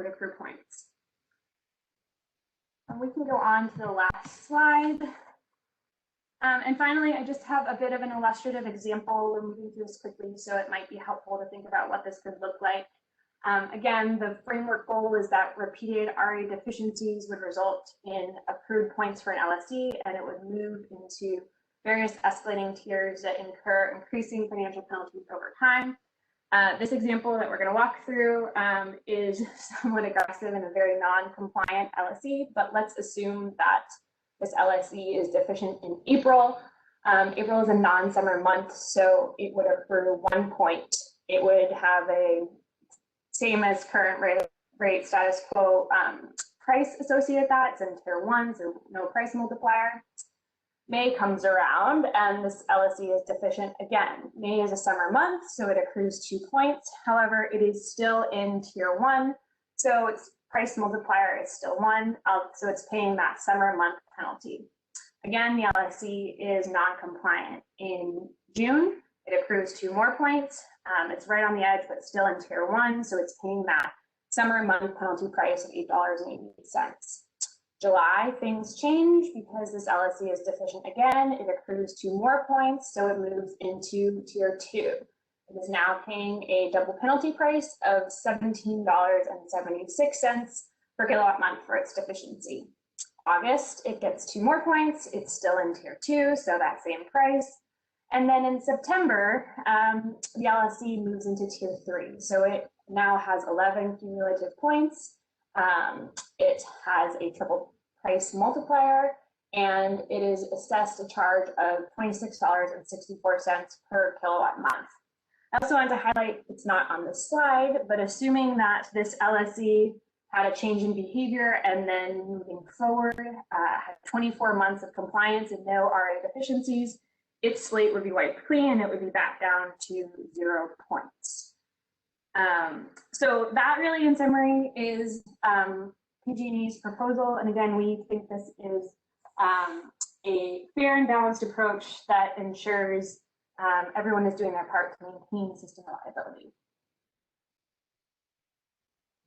accrue points. And we can go on to the last slide. And finally, I just have a bit of an illustrative example. We're moving through this quickly, so it might be helpful to think about what this could look like. Again, the framework goal is that repeated RA deficiencies would result in accrued points for an LSE, and it would move into various escalating tiers that incur increasing financial penalties over time. This example that we're going to walk through is somewhat aggressive and a very non-compliant LSE, but let's assume that this LSE is deficient in April. April is a non-summer month, so it would accrue 1 point. It would have a same as current rate status quo price associated with that. It's in tier 1, so no price multiplier. May comes around and this LSE is deficient again. May is a summer month, so it accrues 2 points. However, it is still in tier 1, so its price multiplier is still 1, so it's paying that summer month penalty. Again, the LSE is non-compliant. In June, it accrues 2 more points. It's right on the edge, but still in tier 1, so it's paying that summer month penalty price of $8.88. July, things change because this LSE is deficient again. It accrues 2 more points, so it moves into tier 2. It is now paying a double penalty price of $17.76 per kilowatt month for its deficiency. August, it gets 2 more points. It's still in tier 2, so that same price. And then in September, the LSE moves into tier 3. So it now has 11 cumulative points. It has a triple price multiplier, and it is assessed a charge of $26.64 per kilowatt month. I also want to highlight, it's not on this slide, but assuming that this LSE had a change in behavior and then moving forward, had 24 months of compliance and no RA deficiencies, its slate would be wiped clean and it would be back down to 0 points. So that really, in summary, is PG&E's proposal. And again, we think this is a fair and balanced approach that ensures everyone is doing their part to maintain system reliability.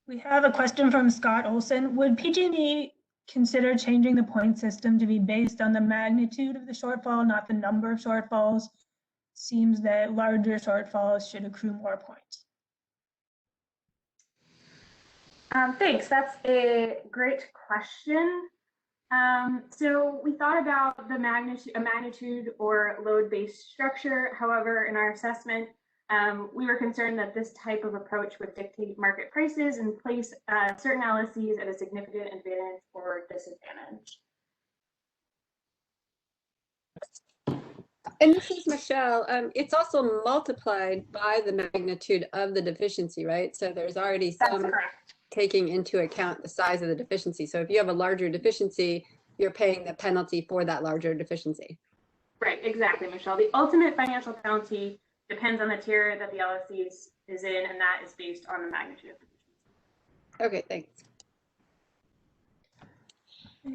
We have a question from Scott Olson. Would PG&E consider changing the point system to be based on the magnitude of the shortfall, not the number of shortfalls? Seems that larger shortfalls should accrue more points. Thanks, that's a great question. So we thought about the magnitude or load-based structure. However, in our assessment, we were concerned that this type of approach would dictate market prices and place certain LSEs at a significant advantage or disadvantage. And this is Michelle. It's also multiplied by the magnitude of the deficiency, right? So there's already some taking into account the size of the deficiency. So if you have a larger deficiency, you're paying the penalty for that larger deficiency. Right, exactly, Michelle. The ultimate financial penalty depends on the tier that the LSE is in, and that is based on the magnitude of the deficiency. Okay, thanks.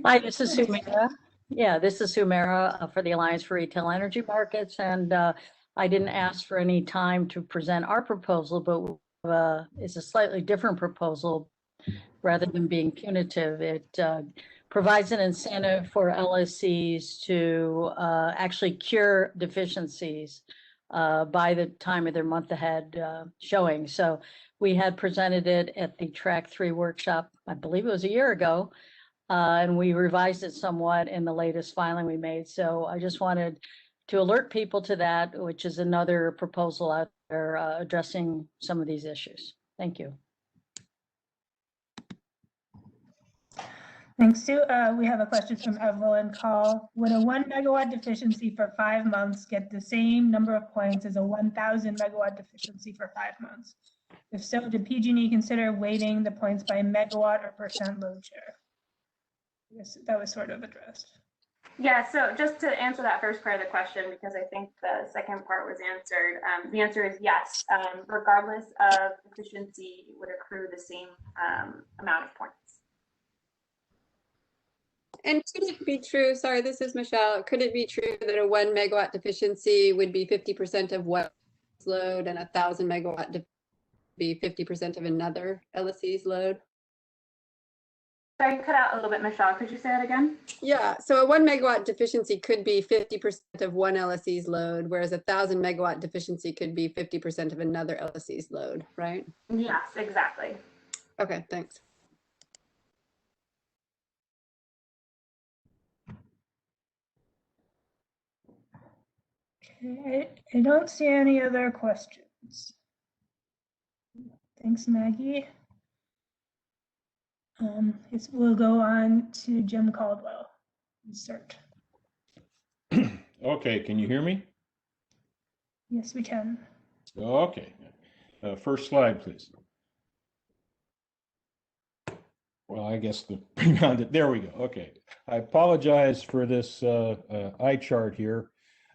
Hi, this is Humira. Yeah, this is Humira for the Alliance for Retail Energy Markets, and I didn't ask for any time to present our proposal, but it's a slightly different proposal. Rather than being punitive, it provides an incentive for LSEs to actually cure deficiencies by the time of their month ahead showing. So we had presented it at the Track 3 workshop, I believe it was a year ago, and we revised it somewhat in the latest filing we made. So I just wanted to alert people to that, which is another proposal out there addressing some of these issues. Thank you. Thanks, Sue. We have a question from Evelyn Call. Would a 1 megawatt deficiency for 5 months get the same number of points as a 1,000 megawatt deficiency for 5 months? If so, did PG&E consider weighting the points by megawatt or percent load share? Yes, that was sort of addressed. Yeah, so just to answer that first part of the question, because I think the second part was answered, the answer is yes. Regardless of efficiency, it would accrue the same amount of points. And could it be true, sorry, this is Michelle, could it be true that a 1 megawatt deficiency would be 50% of one load and 1,000 megawatt be 50% of another LSE's load? Sorry, cut out a little bit, Michelle. Could you say that again? Yeah, so a 1 megawatt deficiency could be 50% of one LSE's load, whereas a 1,000 megawatt deficiency could be 50% of another LSE's load, right? Yes, exactly. Okay, thanks. Okay, I don't see any other questions. Thanks, Maggie. We'll go on to Jim Caldwell. Insert. Okay, can you hear me? Yes, we can. Okay. First slide, please. Well, I guess there we go. Okay. I apologize for this eye chart here.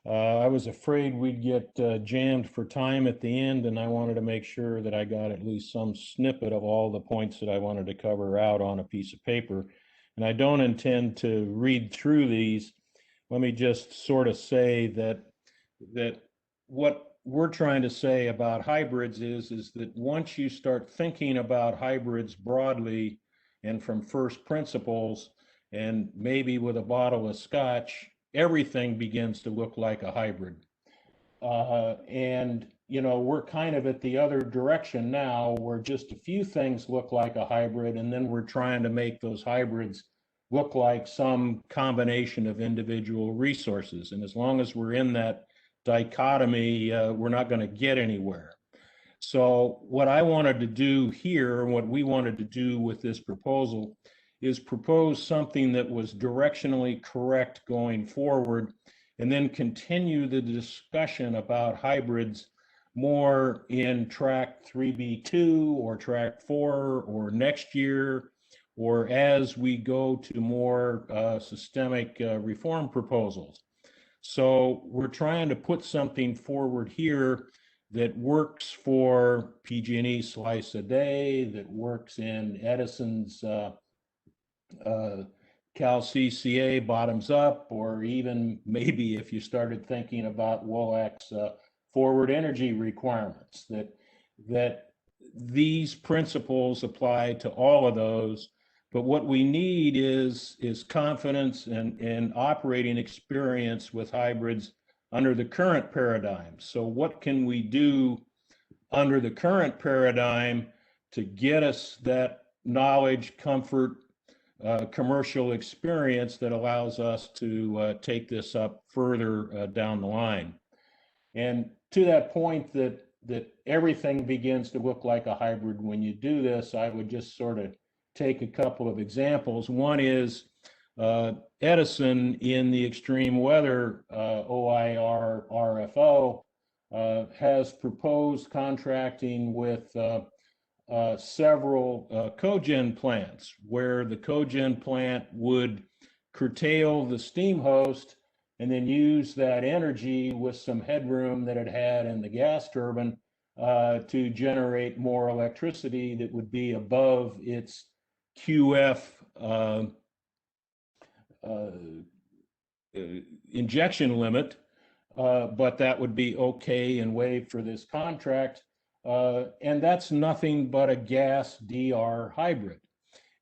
I was afraid we'd get jammed for time at the end, and I wanted to make sure that I got at least some snippet of all the points that I wanted to cover out on a piece of paper. And I don't intend to read through these. Let me just sort of say that what we're trying to say about hybrids is that once you start thinking about hybrids broadly and from first principles, and maybe with a bottle of scotch, everything begins to look like a hybrid. And, you know, we're kind of at the other direction now where just a few things look like a hybrid, and then we're trying to make those hybrids look like some combination of individual resources. And as long as we're in that dichotomy, we're not going to get anywhere. So what I wanted to do here, what we wanted to do with this proposal, is propose something that was directionally correct going forward, and then continue the discussion about hybrids more in track 3B2 or track 4 or next year, or as we go to more systemic reform proposals. So we're trying to put something forward here that works for PG&E slice a day, that works in Edison's Cal CCA bottoms up, or even maybe if you started thinking about WOAC's forward energy requirements, that these principles apply to all of those. But what we need is confidence and operating experience with hybrids under the current paradigm. So what can we do under the current paradigm to get us that knowledge, comfort, commercial experience that allows us to take this up further down the line? And to that point that everything begins to look like a hybrid when you do this, I would just sort of take a couple of examples. One is Edison in the extreme weather OIR RFO has proposed contracting with several cogen plants, where the cogen plant would curtail the steam host and then use that energy with some headroom that it had in the gas turbine to generate more electricity that would be above its QF injection limit, but that would be okay and waived for this contract. And that's nothing but a gas DR hybrid.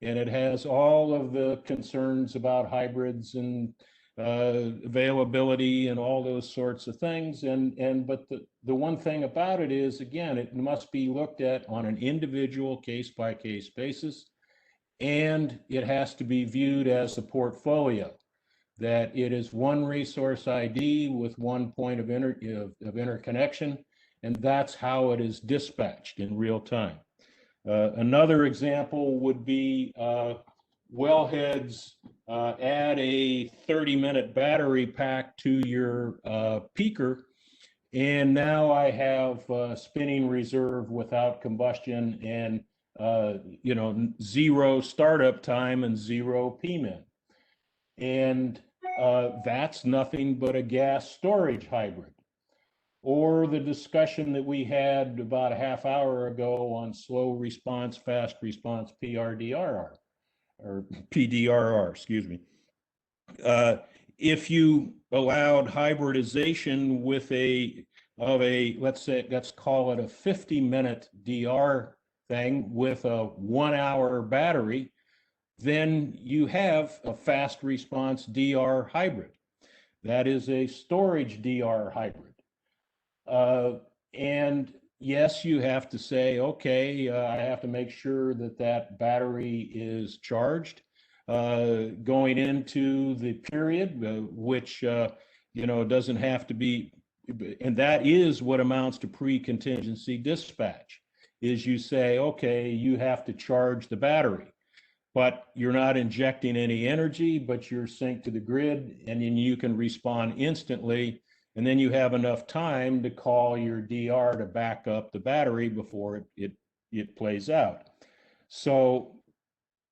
And it has all of the concerns about hybrids and availability and all those sorts of things. But the one thing about it is, again, it must be looked at on an individual case-by-case basis, and it has to be viewed as a portfolio, that it is one resource ID with one point of interconnection, and that's how it is dispatched in real time. Another example would be wellheads add a 30-minute battery pack to your peaker, and now I have spinning reserve without combustion and zero startup time and zero PMIN. And that's nothing but a gas storage hybrid. Or the discussion that we had about a half hour ago on slow response, fast response, PRDRR, or PDRR, excuse me. If you allowed hybridization with let's call it a 50-minute DR thing with a 1-hour battery, then you have a fast response DR hybrid. That is a storage DR hybrid. And yes, you have to say, okay, I have to make sure that that battery is charged going into the period, which, doesn't have to be, and that is what amounts to pre-contingency dispatch, is you say, okay, you have to charge the battery, but you're not injecting any energy, but you're synced to the grid, and then you can respond instantly. And then you have enough time to call your DR to back up the battery before it plays out. So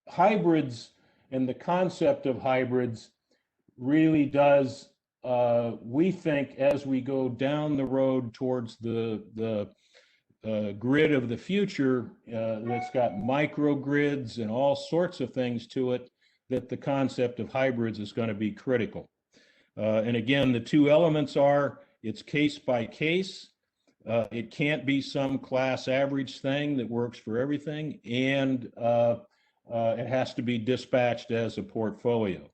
hybrids and the concept of hybrids really does, we think, as we go down the road towards the grid of the future that's got microgrids and all sorts of things to it, that the concept of hybrids is going to be critical. And again, the two elements are, it's case by case. It can't be some class average thing that works for everything. And it has to be dispatched as a portfolio.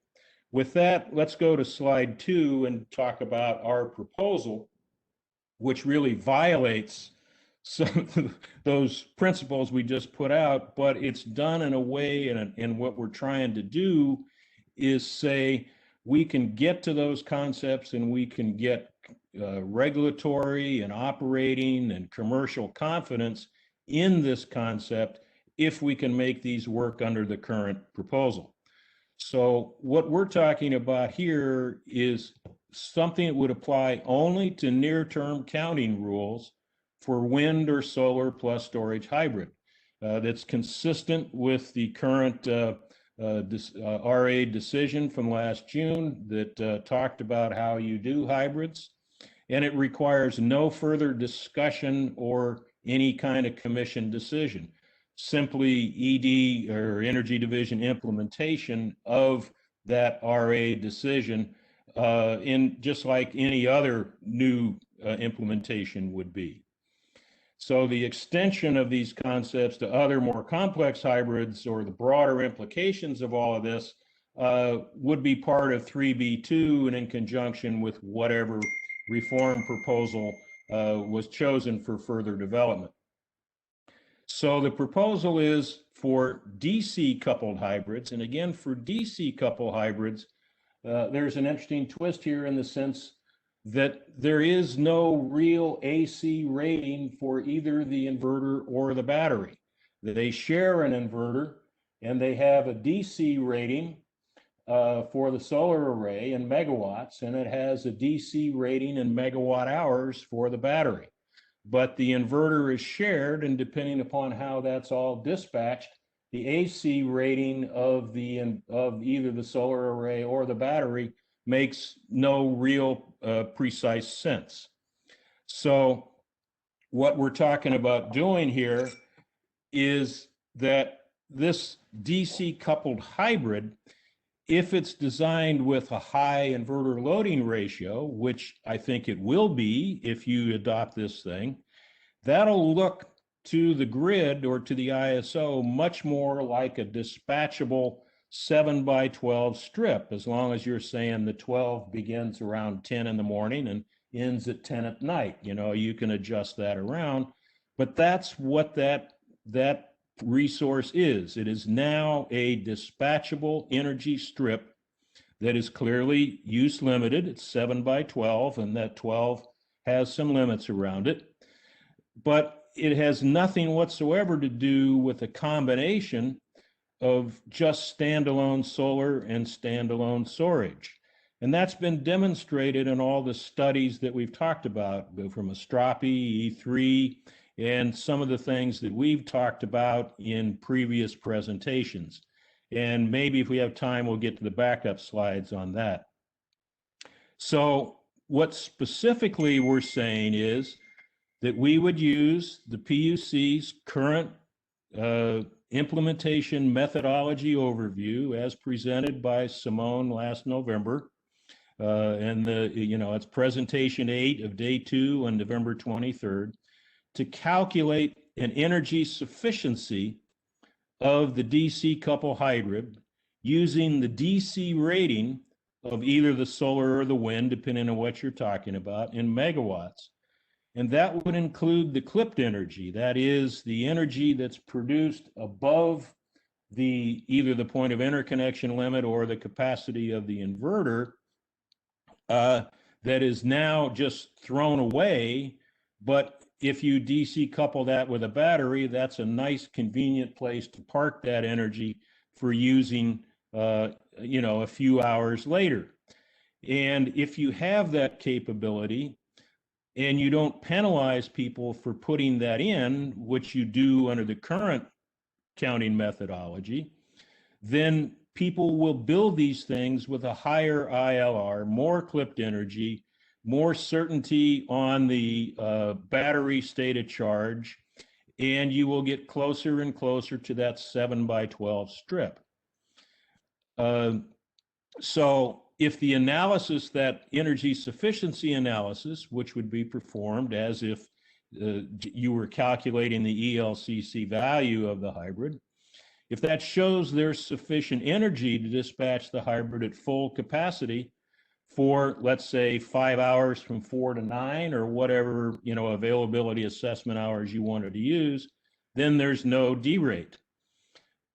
With that, let's go to slide 2 and talk about our proposal, which really violates some of those principles we just put out, but it's done in a way, and what we're trying to do is say, we can get to those concepts and we can get regulatory and operating and commercial confidence in this concept if we can make these work under the current proposal. So what we're talking about here is something that would apply only to near-term counting rules for wind or solar plus storage hybrid. That's consistent with the current RA decision from last June that talked about how you do hybrids. And it requires no further discussion or any kind of commission decision. Simply ED or Energy Division implementation of that RA decision in just like any other new implementation would be. So the extension of these concepts to other more complex hybrids or the broader implications of all of this would be part of 3B.2 and in conjunction with whatever reform proposal was chosen for further development. So the proposal is for DC coupled hybrids. And again, for DC coupled hybrids, there's an interesting twist here in the sense that there is no real AC rating for either the inverter or the battery. They share an inverter and they have a DC rating for the solar array in megawatts, and it has a DC rating in megawatt hours for the battery. But the inverter is shared, and depending upon how that's all dispatched, the AC rating of either the solar array or the battery makes no real precise sense. So what we're talking about doing here is that this DC coupled hybrid, if it's designed with a high inverter loading ratio, which I think it will be if you adopt this thing, that'll look to the grid or to the ISO much more like a dispatchable 7x12 strip, as long as you're saying the 12 begins around 10 in the morning and ends at 10 at night. You know, you can adjust that around, but that's what that resource is. It is now a dispatchable energy strip that is clearly use limited. It's 7x12, and that 12 has some limits around it, but it has nothing whatsoever to do with a combination of just standalone solar and standalone storage. And that's been demonstrated in all the studies that we've talked about from Astropi, E3, and some of the things that we've talked about in previous presentations. And maybe if we have time, we'll get to the backup slides on that. So what specifically we're saying is that we would use the PUC's current implementation methodology overview as presented by Simone last November. And it's presentation 8 of day 2 on November 23rd, to calculate an energy sufficiency of the DC couple hybrid using the DC rating of either the solar or the wind, depending on what you're talking about, in megawatts. And that would include the clipped energy. That is the energy that's produced above either the point of interconnection limit or the capacity of the inverter that is now just thrown away. But if you DC couple that with a battery, that's a nice convenient place to park that energy for using a few hours later. And if you have that capability, and you don't penalize people for putting that in, which you do under the current counting methodology, then people will build these things with a higher ILR, more clipped energy, more certainty on the battery state of charge, and you will get closer and closer to that 7x12 strip. So if the analysis, that energy sufficiency analysis, which would be performed as if you were calculating the ELCC value of the hybrid, if that shows there's sufficient energy to dispatch the hybrid at full capacity for, let's say, 5 hours from 4 to 9 or whatever, availability assessment hours you wanted to use, then there's no derate.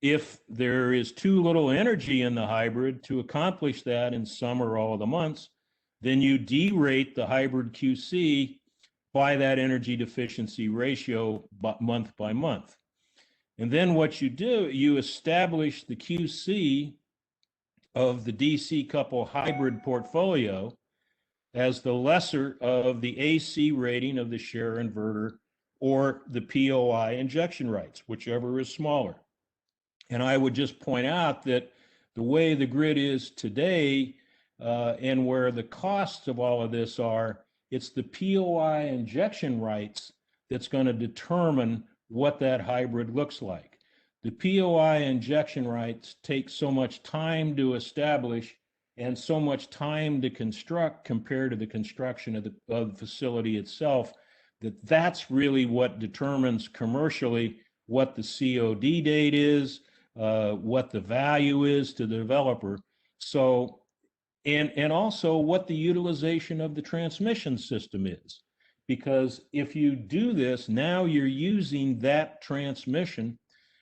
If there is too little energy in the hybrid to accomplish that in some or all of the months, then you derate the hybrid QC by that energy deficiency ratio month by month. And then what you do, you establish the QC of the DC couple hybrid portfolio as the lesser of the AC rating of the share inverter or the POI injection rights, whichever is smaller. And I would just point out that the way the grid is today and where the costs of all of this are, it's the POI injection rights that's going to determine what that hybrid looks like. The POI injection rights take so much time to establish and so much time to construct compared to the construction of the facility itself, that's really what determines commercially what the COD date is, what the value is to the developer. So, and also what the utilization of the transmission system is. Because if you do this, now you're using that transmission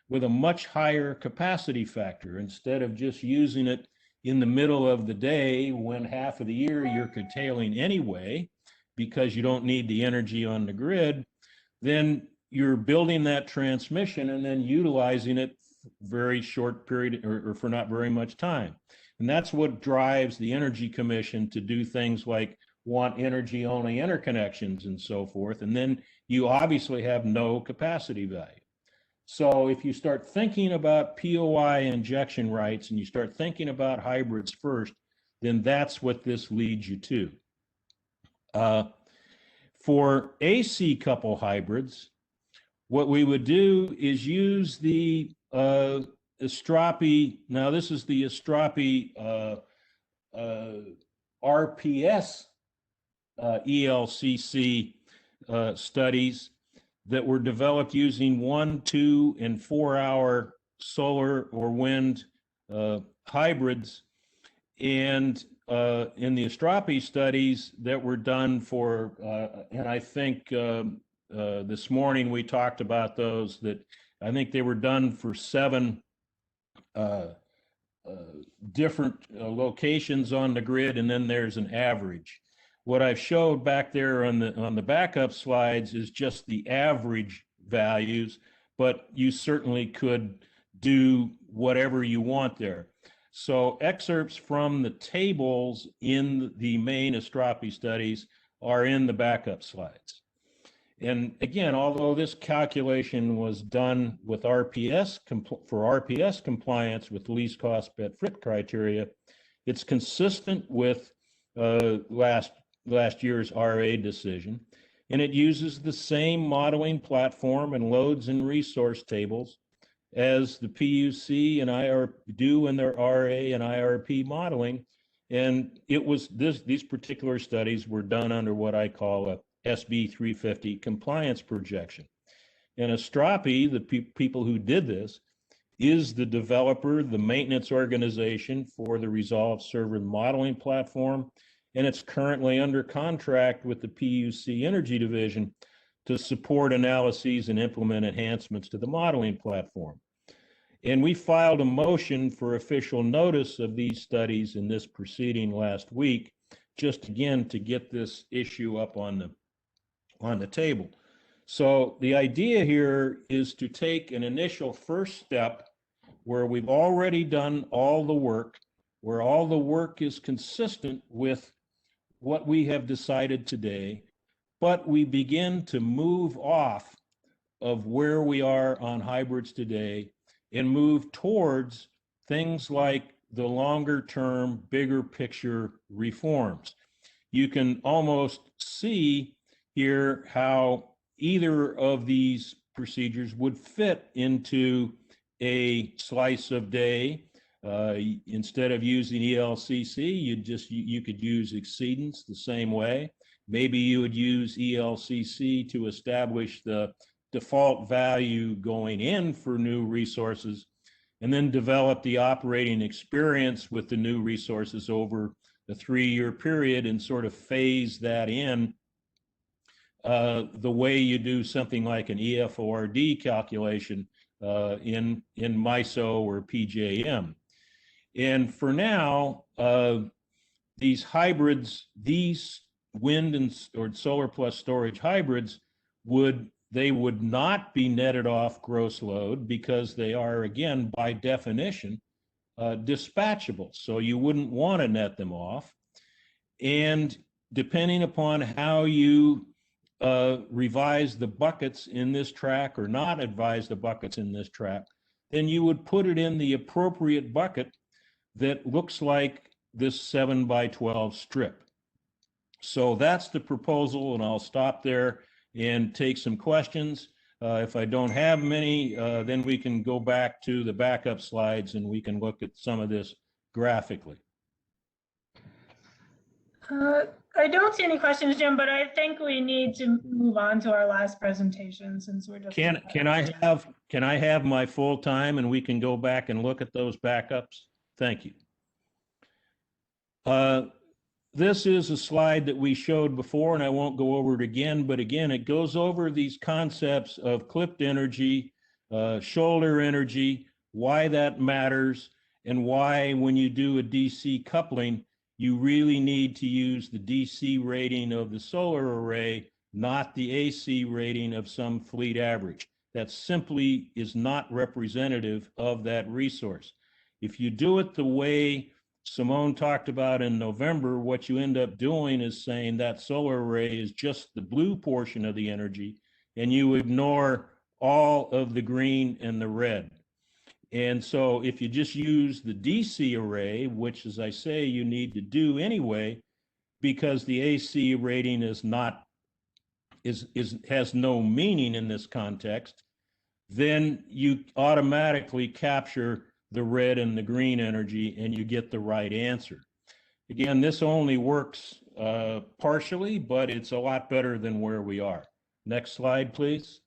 with a much higher capacity factor instead of just using it in the middle of the day when half of the year you're curtailing anyway because you don't need the energy on the grid. Then you're building that transmission and then utilizing it very short period or for not very much time. And that's what drives the Energy Commission to do things like want energy only interconnections and so forth. And then you obviously have no capacity value. So if you start thinking about POI injection rights and you start thinking about hybrids first, then that's what this leads you to. For AC couple hybrids, what we would do is use the Astrapi. Now this is the Astrapi RPS ELCC studies that were developed using 1, 2, and 4 hour solar or wind hybrids. And in the Astrapi studies that were done for, and I think this morning we talked about those, that I think they were done for 7 different locations on the grid, and then there's an average. What I've showed back there on the backup slides is just the average values, but you certainly could do whatever you want there. So excerpts from the tables in the main Astrapi studies are in the backup slides. And again, although this calculation was done with RPS for RPS compliance with least cost bet fit criteria, it's consistent with last year's RA decision, and it uses the same modeling platform and loads and resource tables as the PUC and IR do in their RA and IRP modeling. And it was these particular studies were done under what I call a SB 350 compliance projection. And Astrapi, the people who did this, is the developer, the maintenance organization for the Resolve server modeling platform, and it's currently under contract with the PUC Energy Division to support analyses and implement enhancements to the modeling platform. And we filed a motion for official notice of these studies in this proceeding last week, just again to get this issue up on the table. So the idea here is to take an initial first step where we've already done all the work, where all the work is consistent with what we have decided today, but we begin to move off of where we are on hybrids today and move towards things like the longer term, bigger picture reforms. You can almost see here how either of these procedures would fit into a slice of day. Instead of using ELCC, you could use exceedance the same way. Maybe you would use ELCC to establish the default value going in for new resources, and then develop the operating experience with the new resources over a 3-year period and sort of phase that in the way you do something like an EFORD calculation in MISO or PJM. And for now, these hybrids, these wind and or solar plus storage hybrids would they would not be netted off gross load because they are, again, by definition, dispatchable. So you wouldn't want to net them off. And depending upon how you revise the buckets in this track or not advise the buckets in this track, then you would put it in the appropriate bucket that looks like this 7x12 strip. So that's the proposal, and I'll stop there and take some questions. If I don't have many, then we can go back to the backup slides and we can look at some of this graphically. I don't see any questions, Jim, but I think we need to move on to our last presentation since we're just. Can I have my full time and we can go back and look at those backups? Thank you. This is a slide that we showed before, and I won't go over it again, but again, it goes over these concepts of clipped energy, shoulder energy, why that matters, and why when you do a DC coupling, you really need to use the DC rating of the solar array, not the AC rating of some fleet average. That simply is not representative of that resource. If you do it the way Simone talked about in November, what you end up doing is saying that solar array is just the blue portion of the energy, and you ignore all of the green and the red. And so if you just use the DC array, which, as I say, you need to do anyway, because the AC rating is not, has no meaning in this context, then you automatically capture the red and the green energy and you get the right answer. Again, this only works partially, but it's a lot better than where we are. Next slide, please.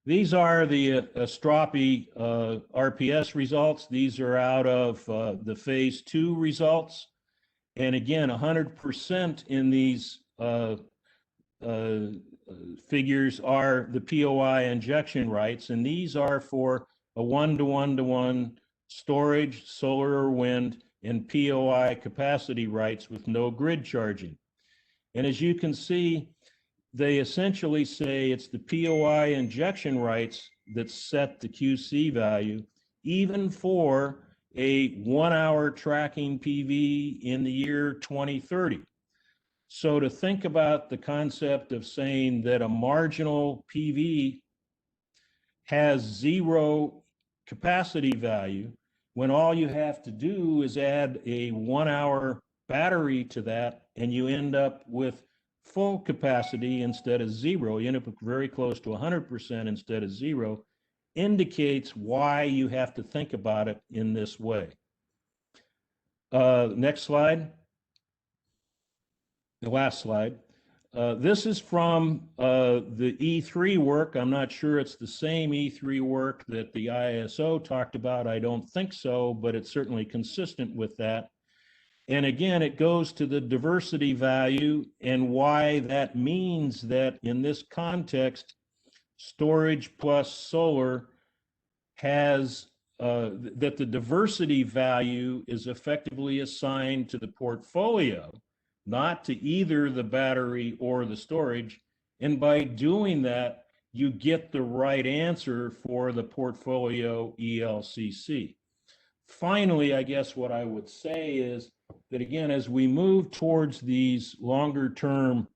These are the Astropi RPS results. These are out of the phase 2 results. And again, 100% in these figures are the POI injection rights, and these are for a 1-to-1-to-1 storage, solar or wind, and POI capacity rights with no grid charging. And as you can see, they essentially say it's the POI injection rights that set the QC value, even for a 1-hour tracking PV in the year 2030. So to think about the concept of saying that a marginal PV has 0 capacity value, when all you have to do is add a 1-hour battery to that, and you end up with full capacity instead of 0, you end up very close to 100% instead of 0, indicates why you have to think about it in this way. Next slide. The last slide. This is from the E3 work. I'm not sure it's the same E3 work that the ISO talked about. I don't think so, but it's certainly consistent with that. And again, it goes to the diversity value and why that means that in this context, storage plus solar has, that the diversity value is effectively assigned to the portfolio, not to either the battery or the storage. And by doing that, you get the right answer for the portfolio ELCC. Finally, I guess what I would say is that, again, as we move towards these longer term,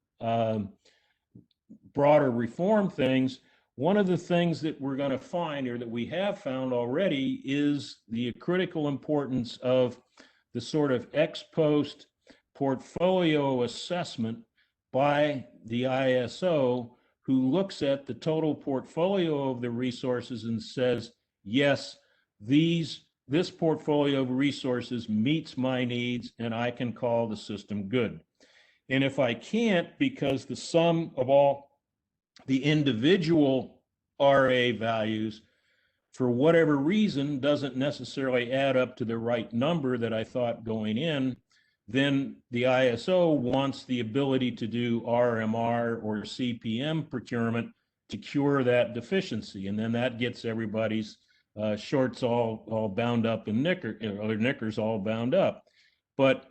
broader reform things, one of the things that we're going to find, or that we have found already, is the critical importance of the sort of ex post portfolio assessment by the ISO, who looks at the total portfolio of the resources and says, yes, this portfolio of resources meets my needs and I can call the system good. And if I can't, because the sum of all the individual RA values, for whatever reason, doesn't necessarily add up to the right number that I thought going in, then the ISO wants the ability to do RMR or CPM procurement to cure that deficiency. And then that gets everybody's shorts all bound up and knickers all bound up. But,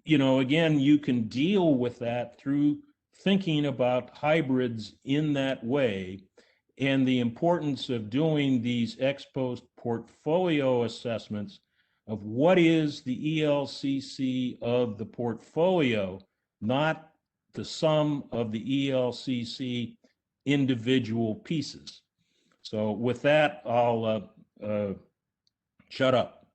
you know, again, you can deal with that through thinking about hybrids in that way and the importance of doing these ex post portfolio assessments of what is the ELCC of the portfolio, not the sum of the ELCC individual pieces. So with that, I'll shut up.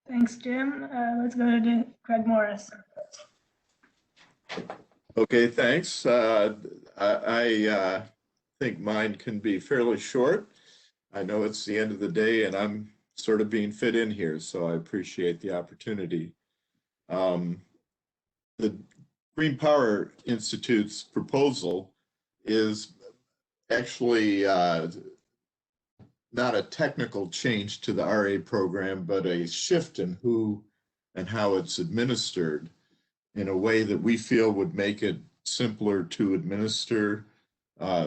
Thanks, Jim. Let's go to Craig Morris. Okay, thanks. I think mine can be fairly short. I know it's the end of the day and I'm sort of being fit in here, so I appreciate the opportunity. The Green Power Institute's proposal is actually not a technical change to the RA program, but a shift in who and how it's administered in a way that we feel would make it simpler to administer,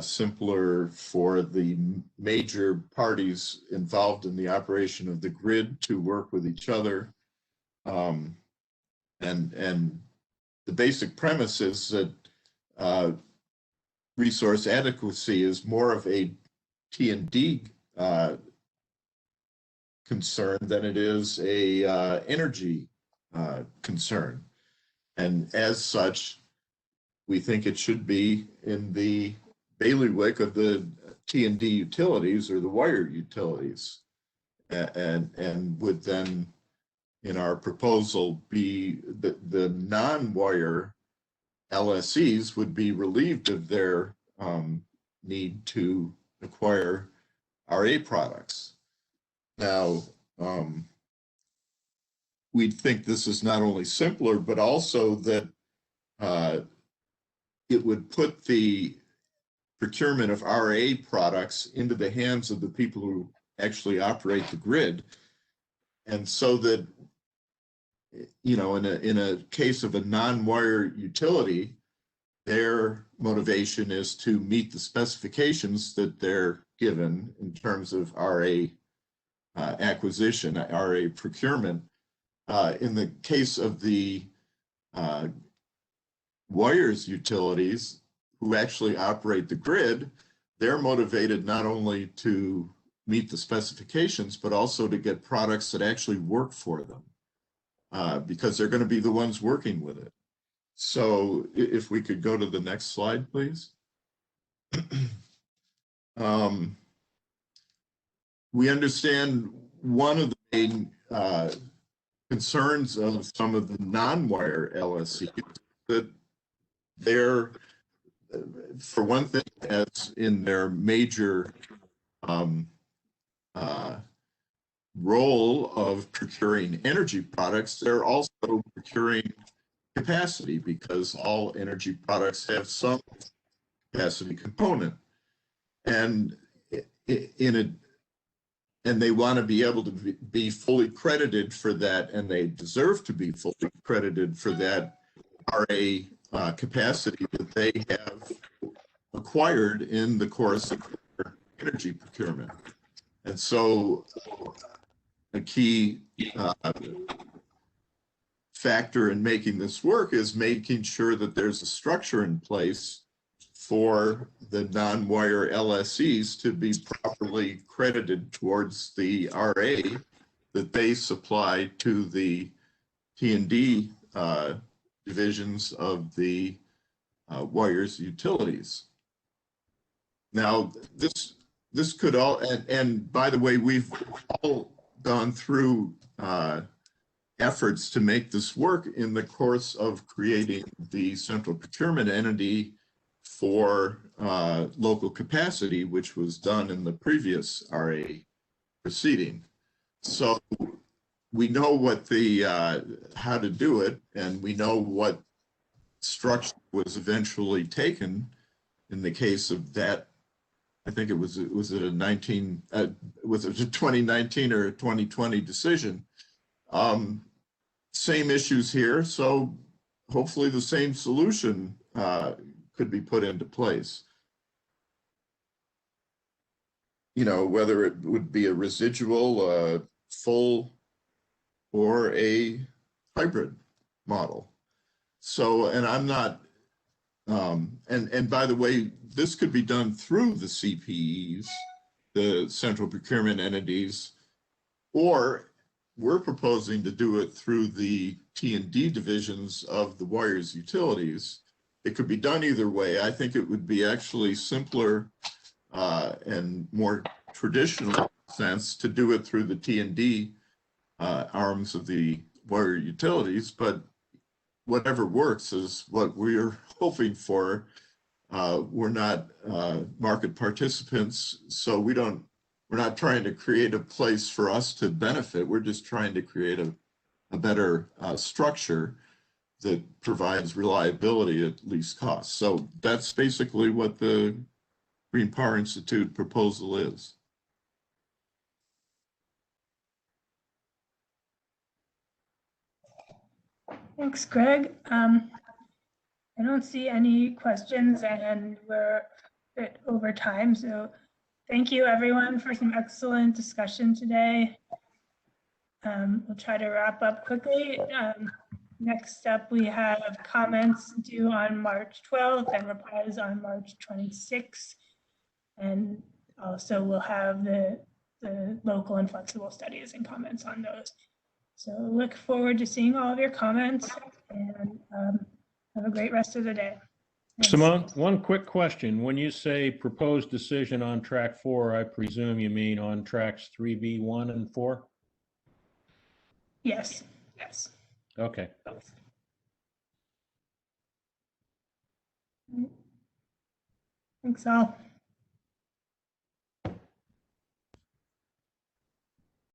simpler for the major parties involved in the operation of the grid to work with each other. And the basic premise is that resource adequacy is more of a T&D concern than it is a energy concern. And as such, we think it should be in the bailiwick of the T&D utilities or the wire utilities, and would then, in our proposal, be the non-wire LSEs would be relieved of their need to acquire RA products. Now, we think this is not only simpler, but also that it would put the procurement of RA products into the hands of the people who actually operate the grid. And so that, you know, in a case of a non-wire utility, their motivation is to meet the specifications that they're given in terms of RA acquisition, RA procurement. In the case of the wires utilities who actually operate the grid, they're motivated not only to meet the specifications, but also to get products that actually work for them, because they're going to be the ones working with it. So if we could go to the next slide, please. We understand one of the main concerns of some of the non-wire LSEs that they're, for one thing, as in their major role of procuring energy products, they're also procuring capacity, because all energy products have some capacity component, and and they want to be able to be fully credited for that, and they deserve to be fully credited for that RA capacity that they have acquired in the course of their energy procurement. And so a key factor in making this work is making sure that there's a structure in place for the non-wire LSEs to be properly credited towards the RA that they supply to the T&D divisions of the wires utilities. Now, this could all, and by the way, we've all gone through efforts to make this work in the course of creating the central procurement entity for local capacity, which was done in the previous RA proceeding. So we know what the how to do it, and we know what structure was eventually taken in the case of that. I think it was it a 2019 or a 2020 decision. Same issues here, so hopefully the same solution could be put into place. You know, whether it would be a residual, full, or a hybrid model. So, and I'm not, and by the way, this could be done through the CPEs, the central procurement entities, or we're proposing to do it through the T&D divisions of the wires utilities. It could be done either way. I think it would be actually simpler and more traditional sense to do it through the T&D arms of the wire utilities, but whatever works is what we're hoping for. We're not market participants, so we're not trying to create a place for us to benefit. We're just trying to create a better structure that provides reliability at least cost. So that's basically what the Green Power Institute proposal is. Thanks, Greg. I don't see any questions, and we're a bit over time. So thank you, everyone, for some excellent discussion today. We'll try to wrap up quickly. Next up, we have comments due on March 12th and replies on March 26th. And also we'll have the local and flexible studies and comments on those. So look forward to seeing all of your comments, and have a great rest of the day. Thanks. Simone, one quick question. When you say proposed decision on track 4, I presume you mean on tracks 3B1 and 4? Yes, yes. Okay. Thanks all.